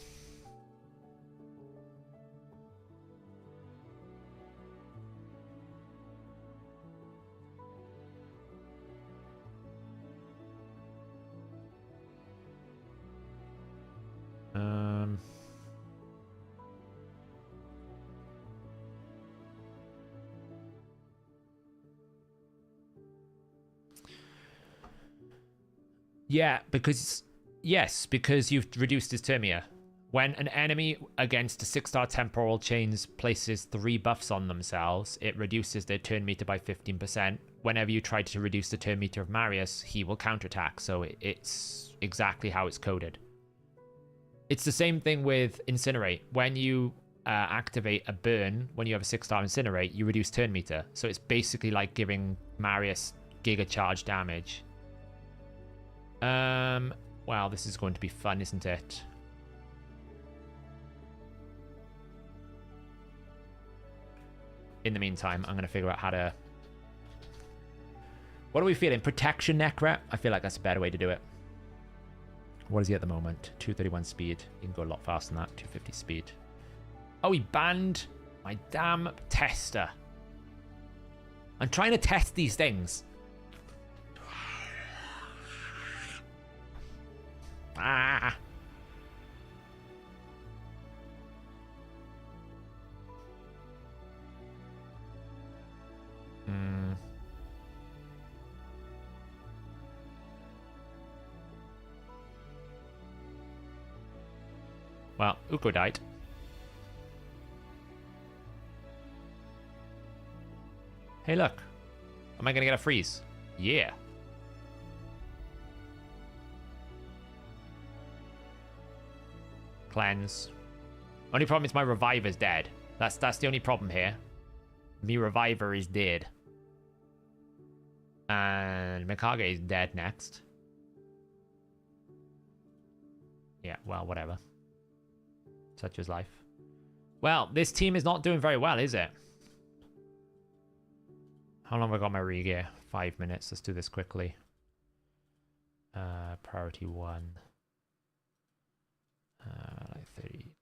Yeah, because... Yes, because you've reduced his turn meter. When an enemy against a 6-star temporal chains places 3 buffs on themselves, it reduces their turn meter by 15%. Whenever you try to reduce the turn meter of Marius, he will counterattack, so it's exactly how it's coded. It's the same thing with Incinerate. When you activate a burn, when you have a 6-star Incinerate, you reduce turn meter. So it's basically like giving Marius Giga Charge damage. Wow, this is going to be fun, isn't it? In the meantime, I'm going to figure out how to... What are we feeling? Protection neck rep? I feel like that's a better way to do it. What is he at the moment? 231 speed. He can go a lot faster than that. 250 speed. Oh, he banned my damn tester. I'm trying to test these things. Ah. Well, Uko died. Hey, look. Am I going to get a freeze? Yeah. Cleanse. Only problem is my reviver's dead. That's the only problem here. Me reviver is dead. And Mikage is dead next. Yeah, well, whatever. Such is life. Well, this team is not doing very well, is it? How long have I got my regear? 5 minutes. Let's do this quickly. Priority 1. Like 30,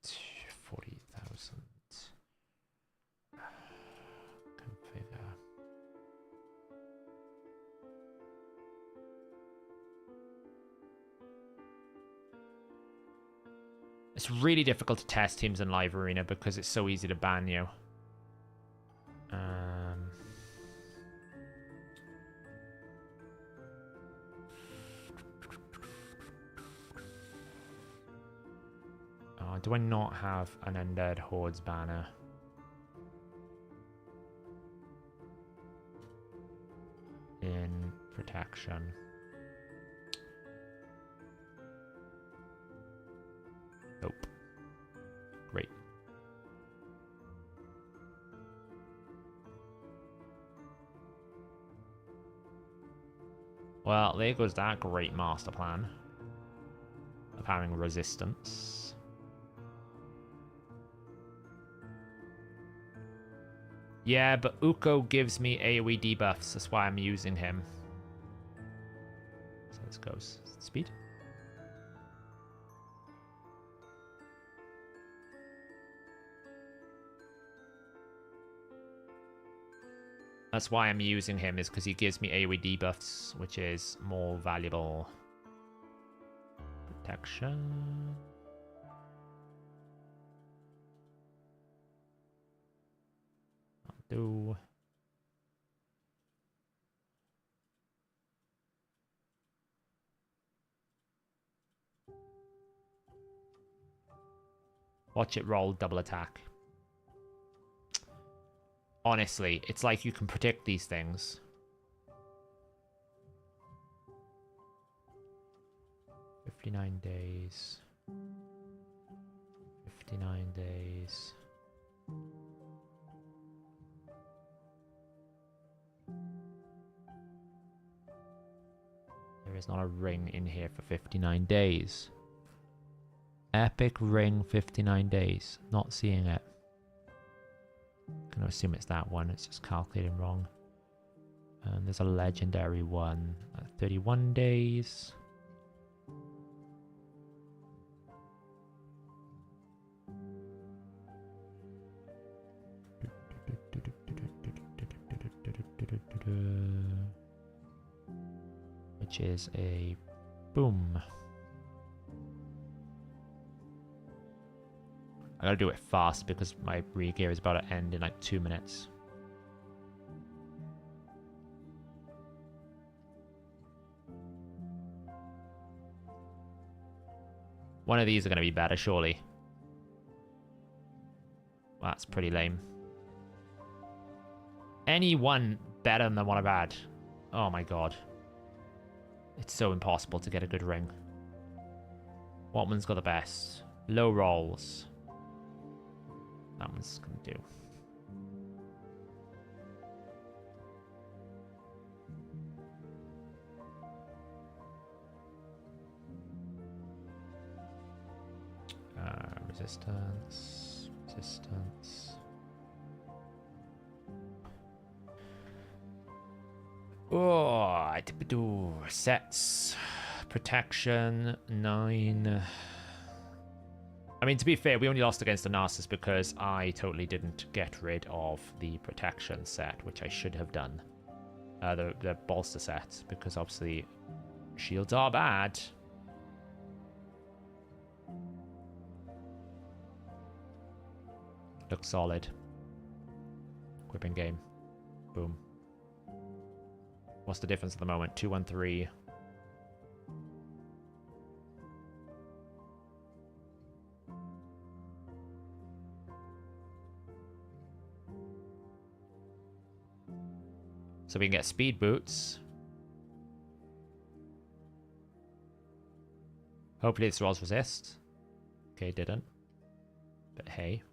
40,000. Configure. It's really difficult to test teams in live arena because it's so easy to ban you. Do I not have an Undead Hordes banner? In protection. Nope. Great. Well, there goes that great master plan of having resistance. Yeah, but Uko gives me AoE debuffs. That's why I'm using him. So this goes. Speed. That's why I'm using him, is because he gives me AoE debuffs, which is more valuable. Protection. Do. Watch it roll double attack. Honestly, it's like you can predict these things. $59 days. 59 days. There is not a ring in here for 59 days. Epic ring 59 days. Not seeing it. Gonna assume it's that one. It's just calculating wrong. And there's a legendary one at 31 days. Which is a boom. I gotta do it fast because my regear is about to end in like 2 minutes. One of these are going to be better, surely. Well, that's pretty lame. Any one better than the one I've had. Oh my god. It's so impossible to get a good ring. What one's got the best? Low rolls. That one's going to do. Resistance. Oh, sets. Protection, 9. I mean, to be fair, we only lost against the Narcissus because I totally didn't get rid of the protection set, which I should have done. The bolster set, because obviously shields are bad. Looks solid. Equipping game. Boom. What's the difference at the moment? 213. So we can get speed boots. Hopefully it's rolls resist. Okay, didn't. But hey.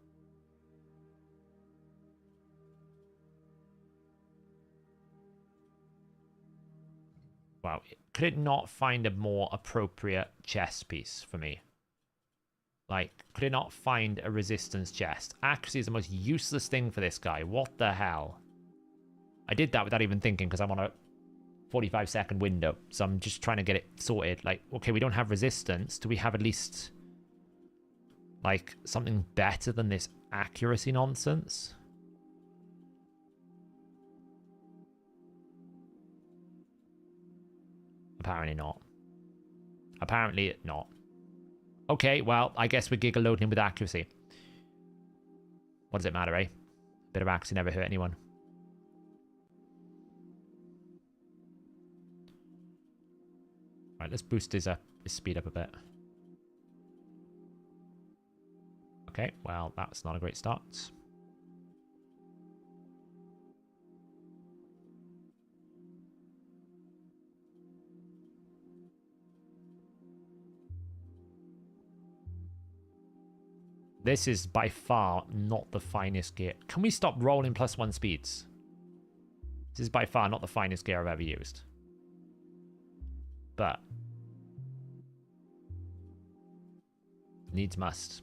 Wow, could it not find a more appropriate chest piece for me? Like, could it not find a resistance chest? Accuracy is the most useless thing for this guy. What the hell? I did that without even thinking because I'm on a 45-second window. So I'm just trying to get it sorted. Like, okay, we don't have resistance. Do we have at least, like, something better than this accuracy nonsense? Apparently not. Apparently not. Okay, well, I guess we're giggle loading him with accuracy. What does it matter, eh? A bit of accuracy never hurt anyone. Right, let's boost his speed up a bit. Okay, well, that's not a great start. This is by far not the finest gear. Can we stop rolling +1 speeds? This is by far not the finest gear I've ever used. But needs must.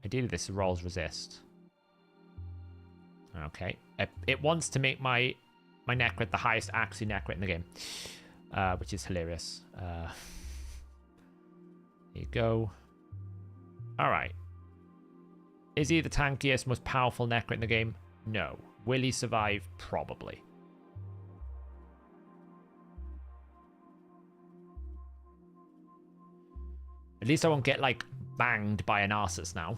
Ideally, this rolls resist. Okay. It wants to make my Necrit the highest accuracy Necrit in the game, which is hilarious. Here you go. All right. Is he the tankiest, most powerful Necrit in the game? No. Will he survive? Probably. At least I won't get, like, banged by an Narcissus now.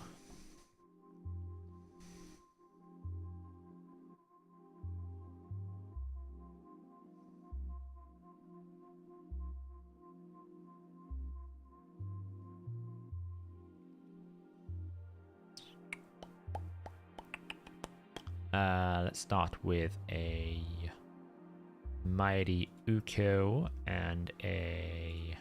Let's start with a Mighty Uko and a...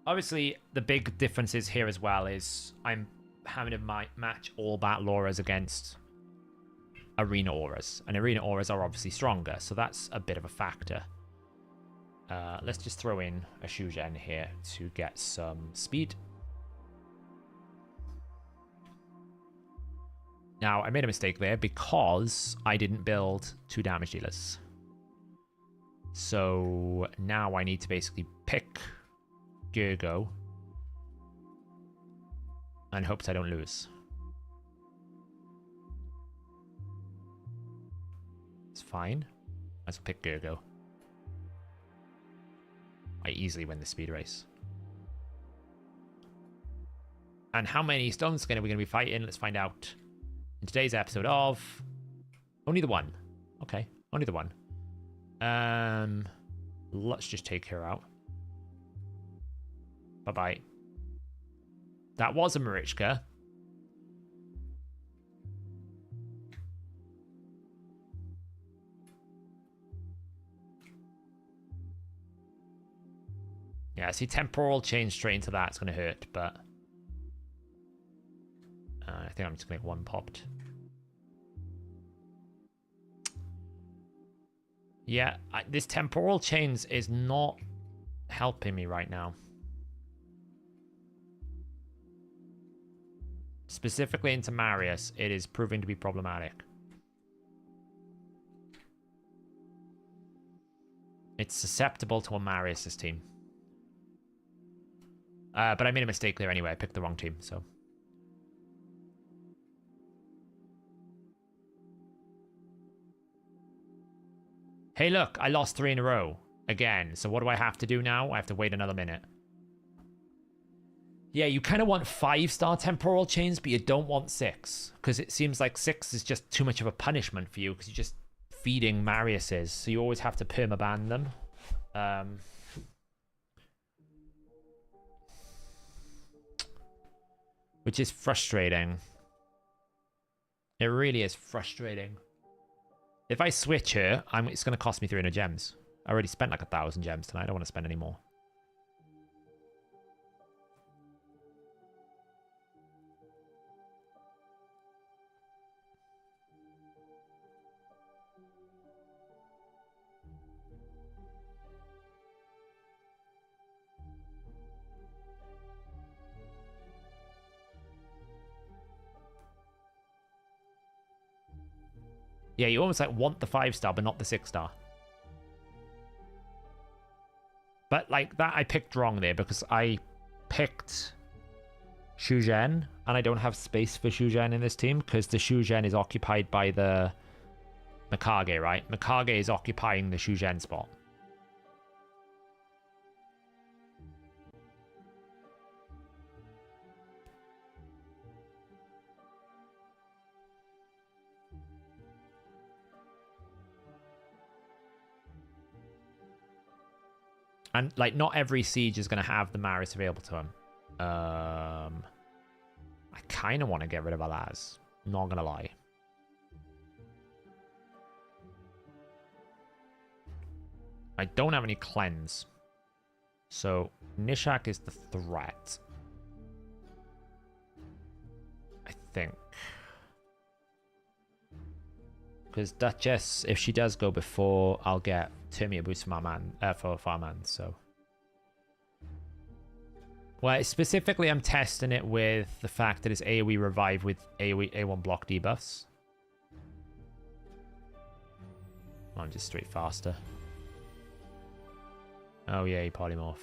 Obviously, the big differences here as well is I'm having to match all Battle Auras against Arena Auras. And Arena Auras are obviously stronger, so that's a bit of a factor. Let's just throw in a Shugen here to get some speed. Now, I made a mistake there because I didn't build 2 damage dealers. So now I need to basically pick Gergo and hopes I don't lose. It's fine. Let's pick Gurgo. I easily win the speed race. And how many stone skin are we going to be fighting? Let's find out. In today's episode of... Only the one. Okay, only the one. Let's just take her out. Bye-bye. That was a Marichka. Yeah, see, temporal change straight into that. It's going to hurt, but... I think I'm just going to get one popped. Yeah, this temporal chains is not helping me right now. Specifically into Marius, it is proving to be problematic. It's susceptible to a Marius' team. But I made a mistake there anyway. I picked the wrong team, so... Hey, look, I lost 3 in a row. Again. So what do I have to do now? I have to wait another minute. Yeah, you kind of want 5-star temporal chains, but you don't want 6. Because it seems like 6 is just too much of a punishment for you, because you're just feeding Mariuses. So you always have to permaban them. Which is frustrating. It really is frustrating. If I switch her, it's going to cost me 300 gems. I already spent like 1,000 gems tonight. I don't want to spend any more. Yeah, you almost like want the 5-star, but not the 6-star. But like that, I picked wrong there because I picked Shuzhen, and I don't have space for Shuzhen in this team because the Shuzhen is occupied by the Mikage, right? Mikage is occupying the Shuzhen spot. And, like, not every siege is going to have the Marius available to him. I kind of want to get rid of Alaz. Not going to lie. I don't have any cleanse. So, Nishak is the threat. I think. Because Duchess, if she does go before, I'll get Termia boost for Farman, so. Well, specifically, I'm testing it with the fact that it's AoE revive with AoE A1 block debuffs. I'm just straight faster. Oh, yay, Polymorph.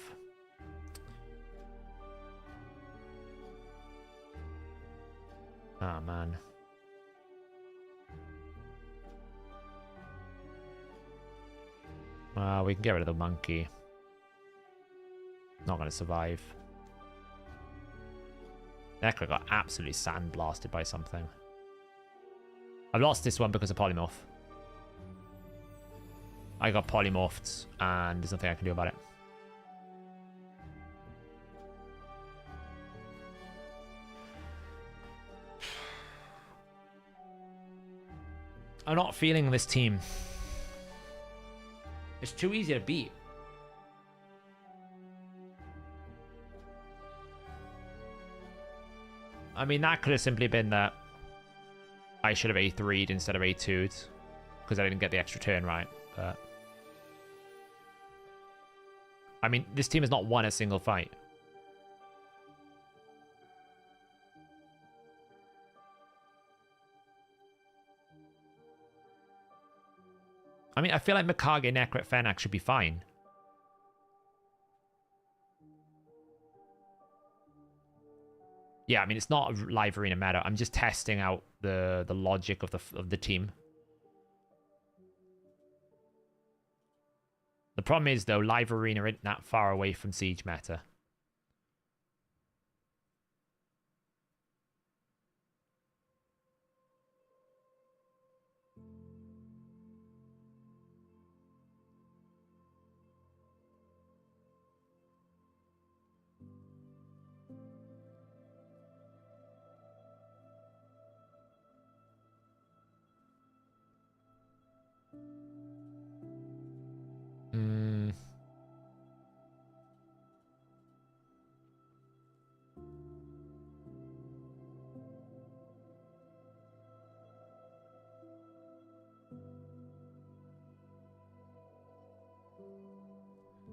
Oh, man. We can get rid of the monkey. Not going to survive. Necro got absolutely sandblasted by something. I've lost this one because of Polymorph. I got polymorphed, and there's nothing I can do about it. I'm not feeling this team. It's too easy to beat. I mean, that could have simply been that I should have A3'd instead of A2'd because I didn't get the extra turn right, but... I mean, this team has not won a single fight. I mean, I feel like Mikage, Necret, Fennec should be fine. Yeah, I mean, it's not a live arena meta. I'm just testing out the logic of the team. The problem is, though, live arena isn't that far away from siege meta.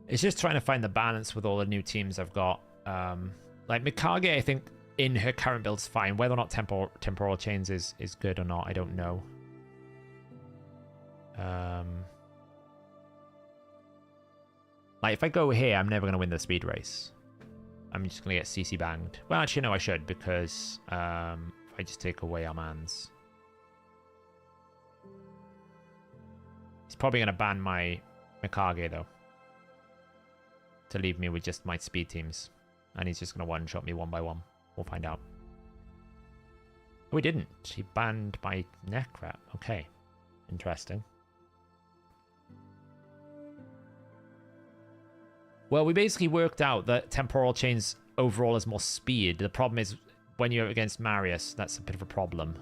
It's just trying to find the balance with all the new teams I've got. Like Mikage, I think in her current build is fine. Whether or not temporal chains is good or not, I don't know. Like if I go here, I'm never going to win the speed race. I'm just going to get CC banged. Well, actually, no, I should, because if I just take away our mans. He's probably going to ban my Mikage, though, to leave me with just my speed teams. And he's just going to one-shot me one by one. We'll find out. Oh, he didn't. He banned my Necrat. Okay. Interesting. Well, we basically worked out that temporal chains overall is more speed. The problem is when you're against Marius, that's a bit of a problem.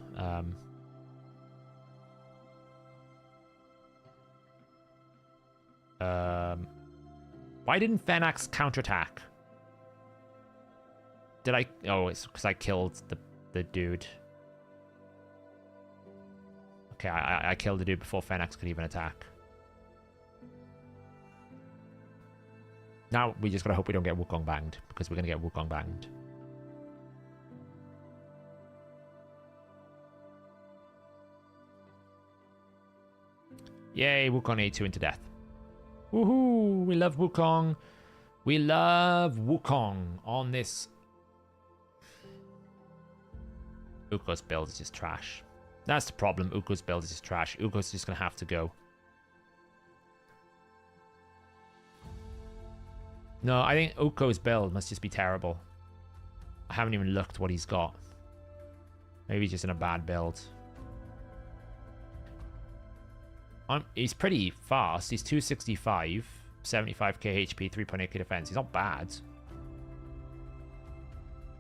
Why didn't Fenax counterattack? Did I? Oh, it's because I killed the dude. Okay, I killed the dude before Fenax could even attack. Now we just gotta hope we don't get Wukong banged, because we're gonna get Wukong banged. Yay, Wukong A2 into death. Woohoo! We love Wukong. We love Wukong on this. Uko's build is just trash. That's the problem. Uko's build is just trash. Uko's just gonna have to go. No, I think Uko's build must just be terrible. I haven't even looked what he's got. Maybe he's just in a bad build. He's pretty fast. He's 265, 75k HP, 3.8k defense. He's not bad.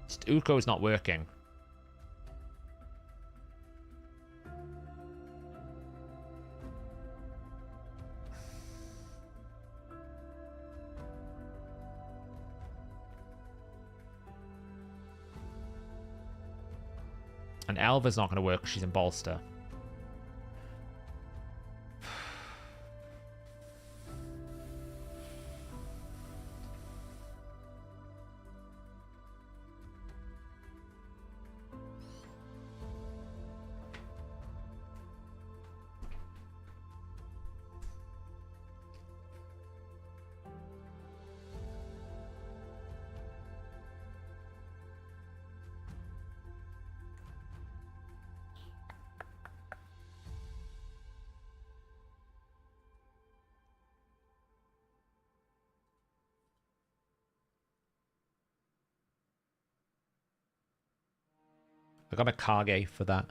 Just Uko's not working. And Elva's not going to work because she's in Bolster. I got my Kage for that.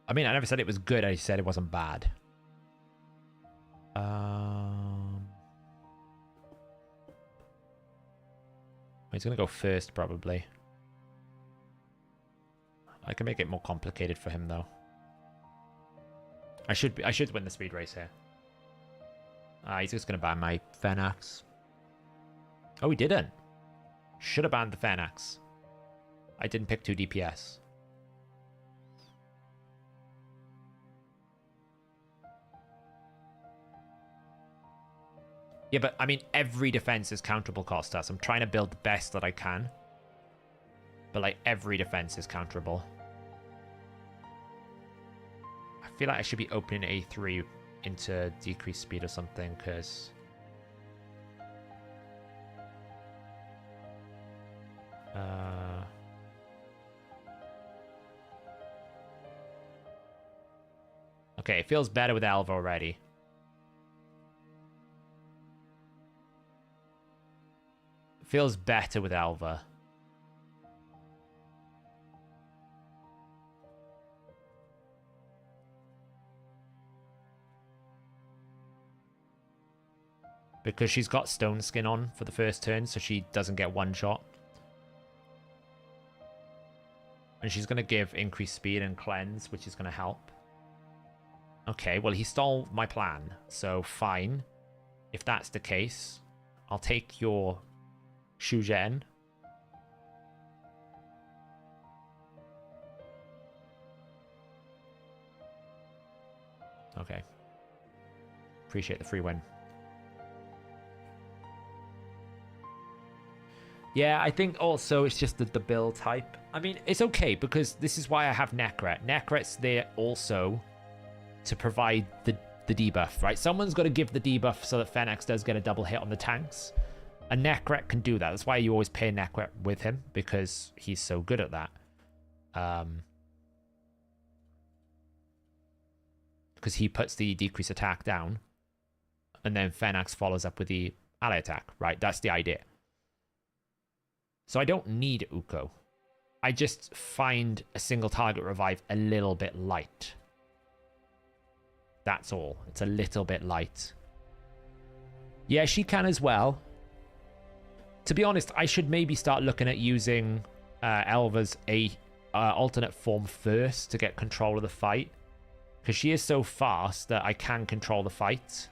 I mean, I never said it was good. I said it wasn't bad. He's gonna go first, probably. I can make it more complicated for him, though. I should win the speed race here. He's just gonna ban my Fenax. Oh, he didn't. Should have banned the Fenax. I didn't pick 2 DPS. Yeah, but I mean, every defense is counterable, Costas. I'm trying to build the best that I can. But like, every defense is counterable. I feel like I should be opening A3 into decreased speed or something, because Okay, it feels better with Alva already. Feels better with Alva. Because she's got Stone Skin on for the first turn, so she doesn't get one shot. And she's going to give increased speed and cleanse, which is going to help. Okay, well, he stole my plan, so fine. If that's the case, I'll take your Shujen. Okay. Appreciate the free win. Yeah, I think also it's just the build type. I mean, it's okay because this is why I have Necret. Necret's there also to provide the debuff, right? Someone's got to give the debuff so that Fennex does get a double hit on the tanks. And Necret can do that. That's why you always pair Necret with him, because he's so good at that. Because he puts the decrease attack down. And then Fennex follows up with the ally attack, right? That's the idea. So I don't need Uko. I just find a single target revive a little bit light. That's all. It's a little bit light. Yeah, she can as well. To be honest, I should maybe start looking at using Elva's alternate form first to get control of the fight. Because she is so fast that I can control the fight.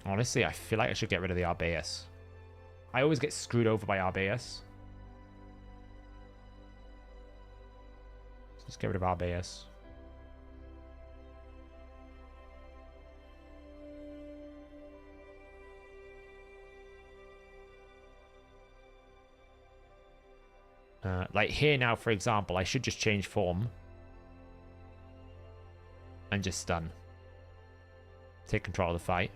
Honestly, I feel like I should get rid of the Arbaeus. I always get screwed over by Arbaeus. Let's get rid of Arbaeus. Like here now, for example, I should just change form. And just stun. Take control of the fight.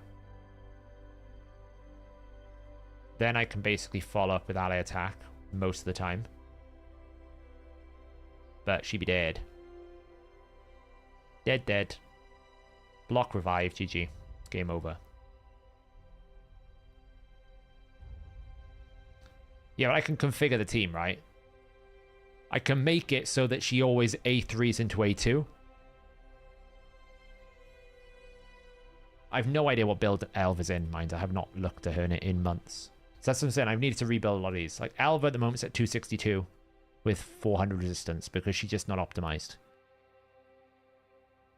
Then I can basically follow up with ally attack most of the time. But she be dead. Dead. Block revive, GG. Game over. Yeah, but I can configure the team, right? I can make it so that she always A3s into A2. I have no idea what build Elva's in, mind. I have not looked at her in months. So that's what I'm saying. I've needed to rebuild a lot of these. Like, Alva at the moment is at 262 with 400 resistance because she's just not optimized.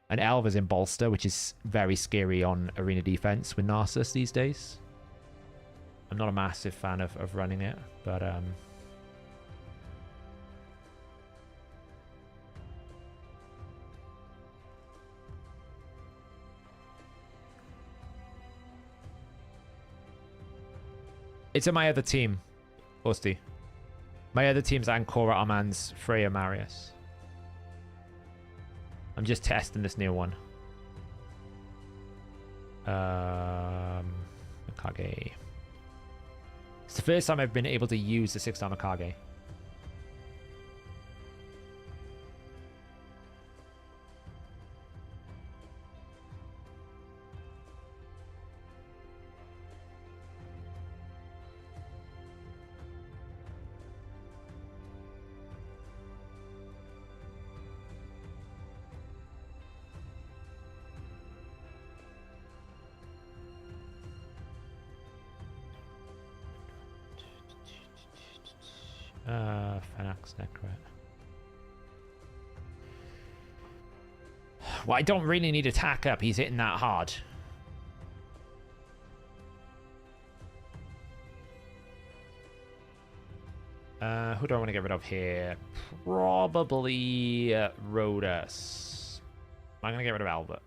And Alva's in Bolster, which is very scary on arena defense with Narcissus these days. I'm not a massive fan of running it, but... It's in my other team, Osti. My other team's Ancora, Armand's, Freya, Marius. I'm just testing this new one. Mikage. It's the first time I've been able to use the 6-star Mikage. Fanax Necret. Well, I don't really need attack up. He's hitting that hard. Who do I want to get rid of here? Probably Rhodus. I'm going to get rid of Albert.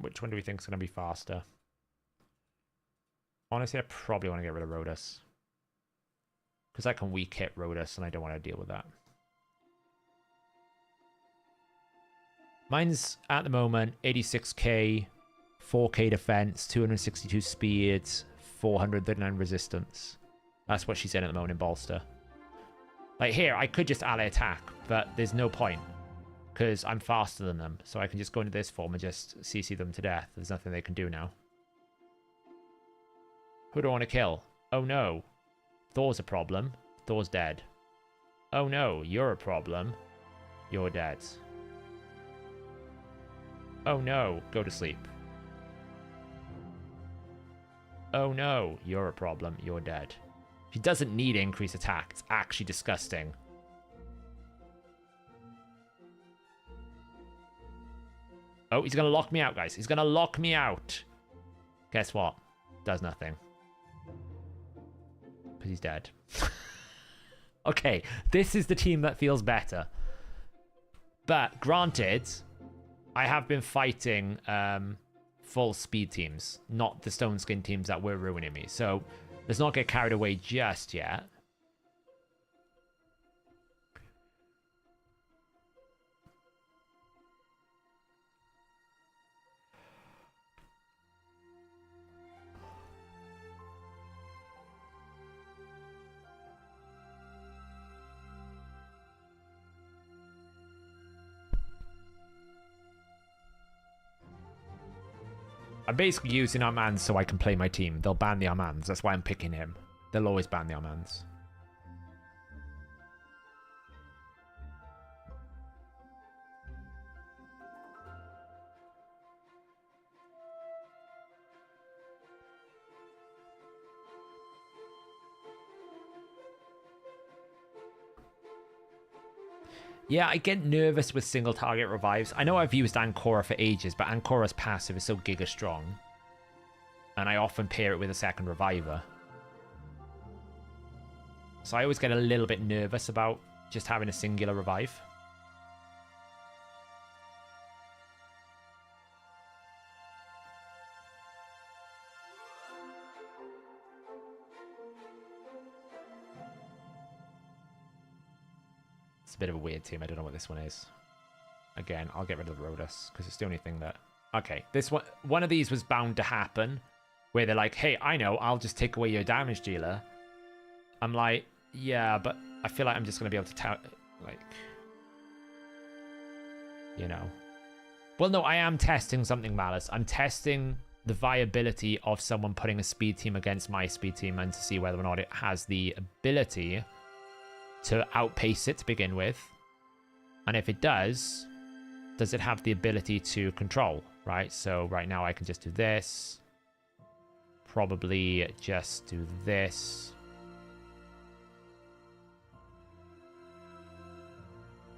Which one do we think is going to be faster? Honestly, I probably want to get rid of Rhodus. Because I can weak hit Rhodus, and I don't want to deal with that. Mine's, at the moment, 86k, 4k defense, 262 speed, 439 resistance. That's what she's in at the moment in Bolster. Like here, I could just ally attack, but there's no point. Because I'm faster than them. So I can just go into this form and just CC them to death. There's nothing they can do now. Who do I want to kill? Oh no. Thor's a problem. Thor's dead. Oh no, you're a problem. You're dead. Oh no, go to sleep. Oh no, you're a problem. You're dead. She doesn't need increased attack. It's actually disgusting. Oh, he's going to lock me out, guys. He's going to lock me out. Guess what? Does nothing. Because he's dead. Okay, this is the team that feels better. But, granted, I have been fighting full speed teams, not the stone skin teams that were ruining me. So, let's not get carried away just yet. I'm basically using Armands so I can play my team. They'll ban the Armands. That's why I'm picking him. They'll always ban the Armands. Yeah, I get nervous with single target revives. I know I've used Ancora for ages, but Ancora's passive is so giga strong. And I often pair it with a second reviver. So I always get a little bit nervous about just having a singular revive. It's a bit of a weird team. I don't know what this one is. Again, I'll get rid of the Rhodus because it's the only thing that... Okay, this one of these was bound to happen where they're like, hey, I know, I'll just take away your damage dealer. I'm like, yeah, but I feel like I'm just going to be able to... like... You know. Well, no, I am testing something, Malice. I'm testing the viability of someone putting a speed team against my speed team and to see whether or not it has the ability to outpace it to begin with. And if it does it have the ability to control, right? So right now I can just do this. Probably just do this.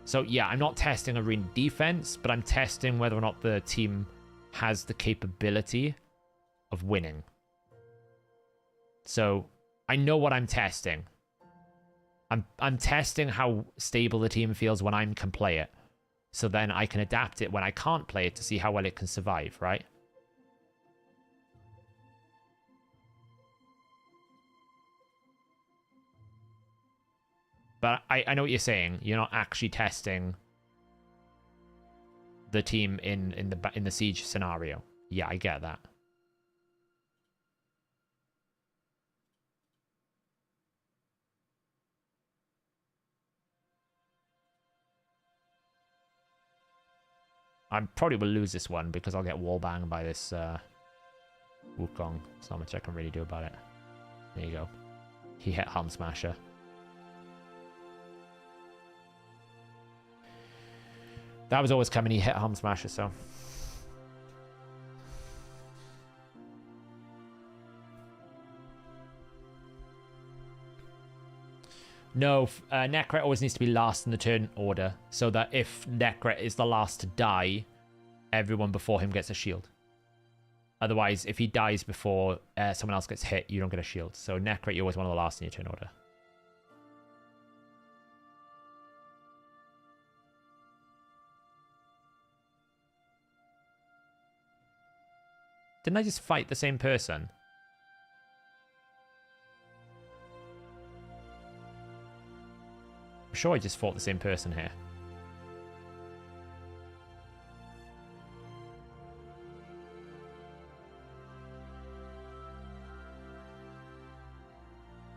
So yeah, I'm not testing arena defense, but I'm testing whether or not the team has the capability of winning. So I know what I'm testing. I'm testing how stable the team feels when I can play it. So then I can adapt it when I can't play it to see how well it can survive, right? But I know what you're saying. You're not actually testing the team in the siege scenario. Yeah, I get that. I probably will lose this one because I'll get wallbanged by this Wukong. There's not much I can really do about it. There you go. He hit Helm Smasher. That was always coming. He hit Helm Smasher, so... No, Necret always needs to be last in the turn order, so that if Necret is the last to die, everyone before him gets a shield. Otherwise, if he dies before someone else gets hit, you don't get a shield. So Necret, you're always one of the last in your turn order. Didn't I just fight the same person? I'm sure I just fought the same person here.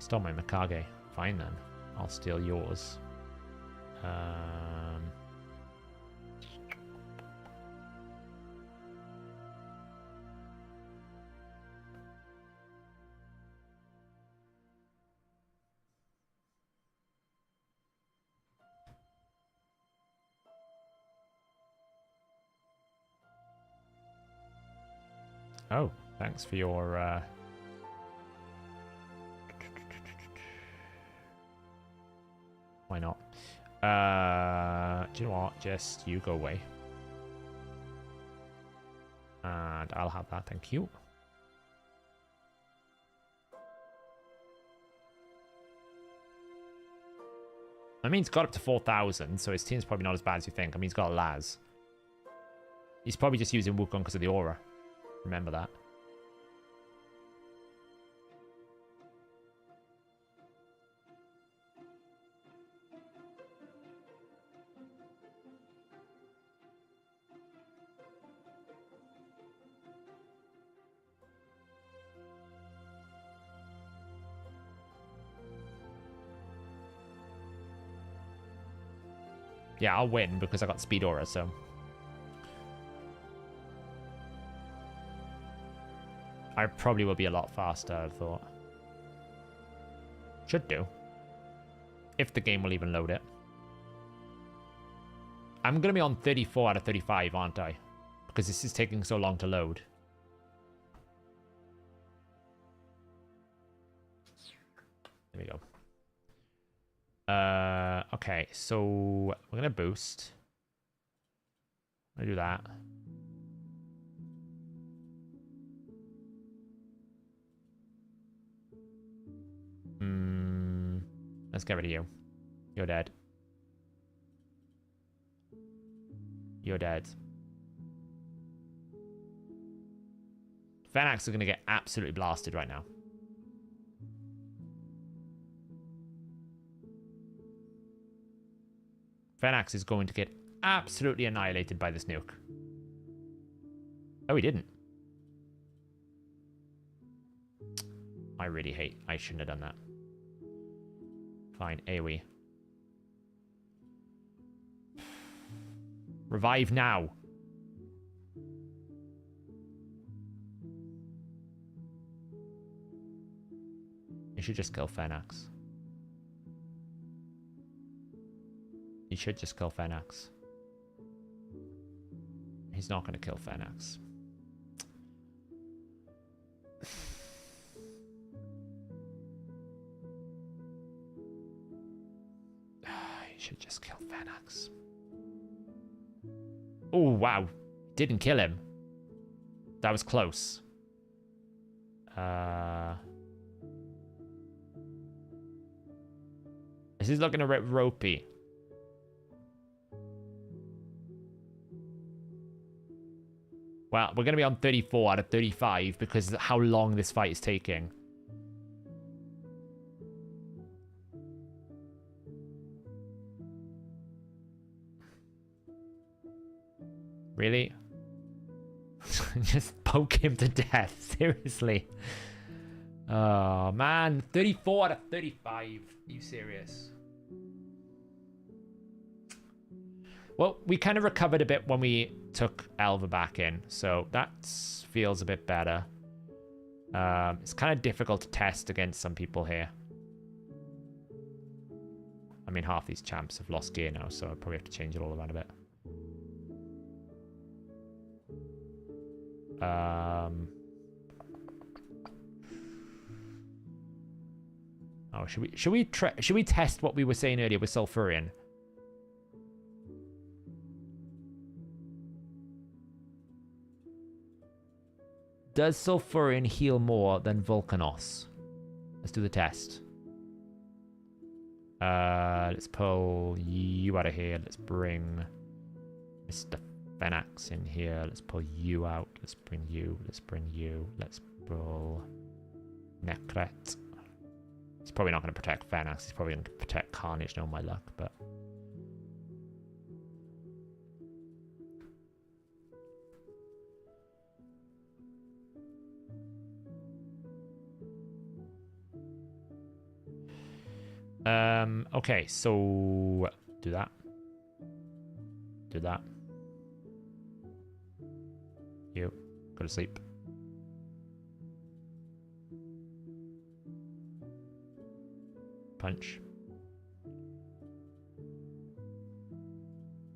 Stole my Mikage. Fine then. I'll steal yours. Oh, thanks for your... Why not? Do you know what? Just you go away. And I'll have that, thank you. I mean, he's got up to 4,000, so his team's probably not as bad as you think. I mean, he's got a Laz. He's probably just using Wukong because of the aura. Remember that. Yeah, I'll win because I got Speed Aura, so... I probably will be a lot faster, I thought. Should do. If the game will even load it. I'm going to be on 34 out of 35, aren't I? Because this is taking so long to load. There we go. Okay, so we're going to boost. I'm going to do that. Let's get rid of you. You're dead. You're dead. Fenax are going to get absolutely blasted right now. Fenax is going to get absolutely annihilated by this nuke. Oh, he didn't. I really hate... I shouldn't have done that. Fine, AoE. Revive now. You should just kill Fenax. You should just kill Fenax. He's not going to kill Fenax. You should just kill Fenax. Oh, wow. Didn't kill him. That was close. This is looking a bit ropey. Well, we're going to be on 34 out of 35 because of how long this fight is taking. Really? Just poke him to death. Seriously. Oh, man. 34 out of 35. Are you serious? Well, we kind of recovered a bit when we took Elva back in, so that feels a bit better. It's kind of difficult to test against some people here. I mean, half these champs have lost gear now, so I probably have to change it all around a bit. Oh, should we test what we were saying earlier with Sulfurion? Does Sulfurion heal more than Volcanos? Let's do the test. Let's pull you out of here. Let's bring Mr. Fenax in here. Let's pull you out. Let's bring you. Let's bring you. Let's pull Necret. He's probably not going to protect Fenax. He's probably going to protect Carnage, no my luck, but... Okay, so do that. Do that. You go to sleep. Punch.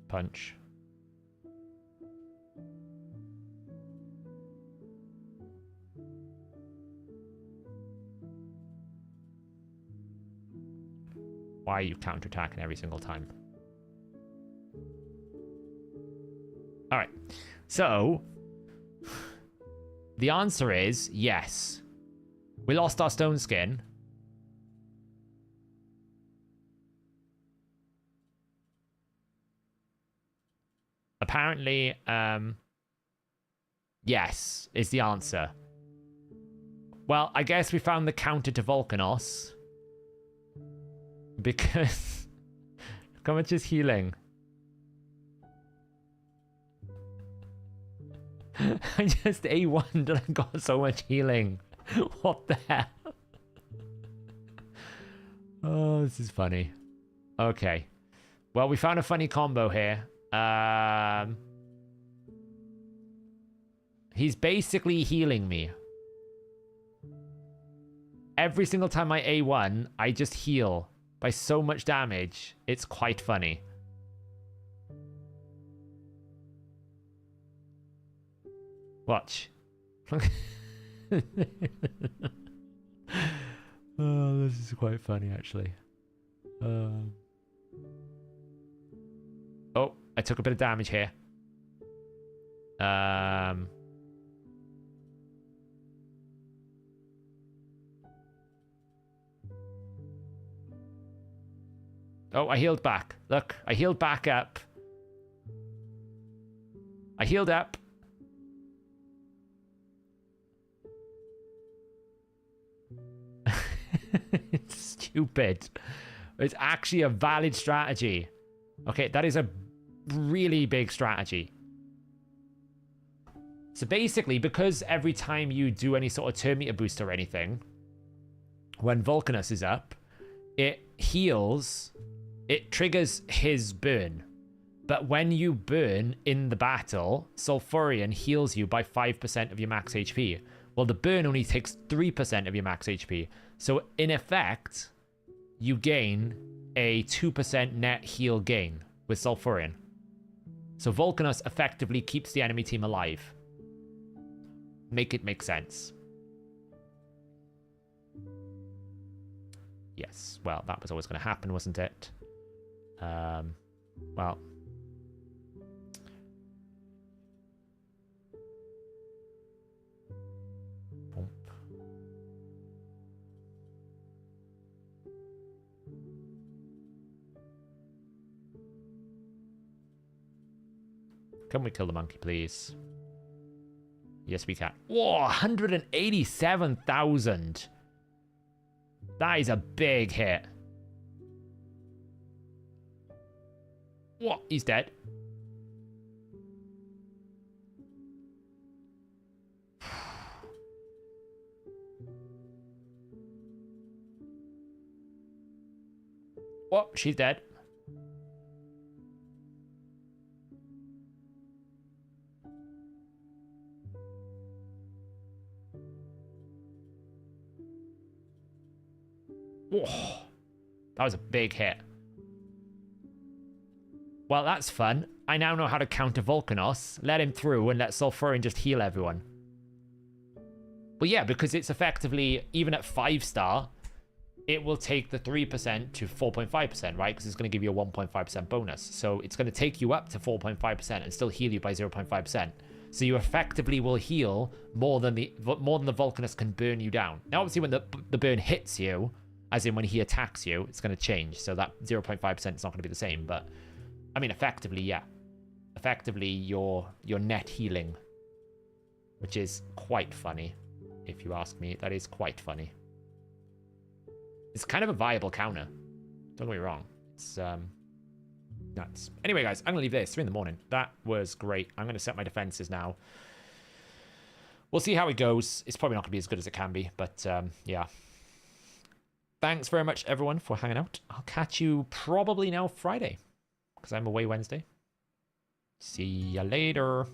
Punch. Why are you counterattacking every single time? Alright. So, the answer is yes. We lost our stone skin. Apparently, yes, is the answer. Well, I guess we found the counter to Volcanos. Because... Look how much is healing. I just A1'd and I got so much healing. What the hell? Oh, this is funny. Okay. Well, we found a funny combo here. He's basically healing me. Every single time I A1, I just heal by so much damage. It's quite funny. Watch. Oh, this is quite funny, actually. Oh, I took a bit of damage here. Oh, I healed back. Look, I healed back up. I healed up. It's stupid. It's actually a valid strategy. Okay, that is a really big strategy. So basically, because every time you do any sort of turn meter boost or anything, when Volcanus is up, it heals, it triggers his burn. But when you burn in the battle, Sulfurion heals you by 5% of your max HP. Well, the burn only takes 3% of your max HP. So in effect, you gain a 2% net heal gain with Sulfurion. So Volcanus effectively keeps the enemy team alive. Make it make sense. Yes, well, that was always going to happen, wasn't it? Well... Can we kill the monkey, please? Yes, we can. Whoa, 187,000. That is a big hit. What? He's dead. What? She's dead. Whoa, that was a big hit. Well, that's fun. I now know how to counter Volcanos, let him through, and let Sulfurion just heal everyone. But yeah, because it's effectively, even at 5-star, it will take the 3% to 4.5%, right? Because it's going to give you a 1.5% bonus. So it's going to take you up to 4.5% and still heal you by 0.5%. So you effectively will heal more than the Volcanus can burn you down. Now, obviously, when the burn hits you, as in when he attacks you, it's going to change. So that 0.5% is not going to be the same. But, I mean, effectively, yeah. Effectively, you're net healing. Which is quite funny, if you ask me. That is quite funny. It's kind of a viable counter. Don't get me wrong. It's nuts. Anyway, guys, I'm going to leave this. 3 in the morning. That was great. I'm going to set my defenses now. We'll see how it goes. It's probably not going to be as good as it can be. But, yeah. thanks very much, everyone, for hanging out. I'll catch you probably now Friday, because I'm away Wednesday. See ya later.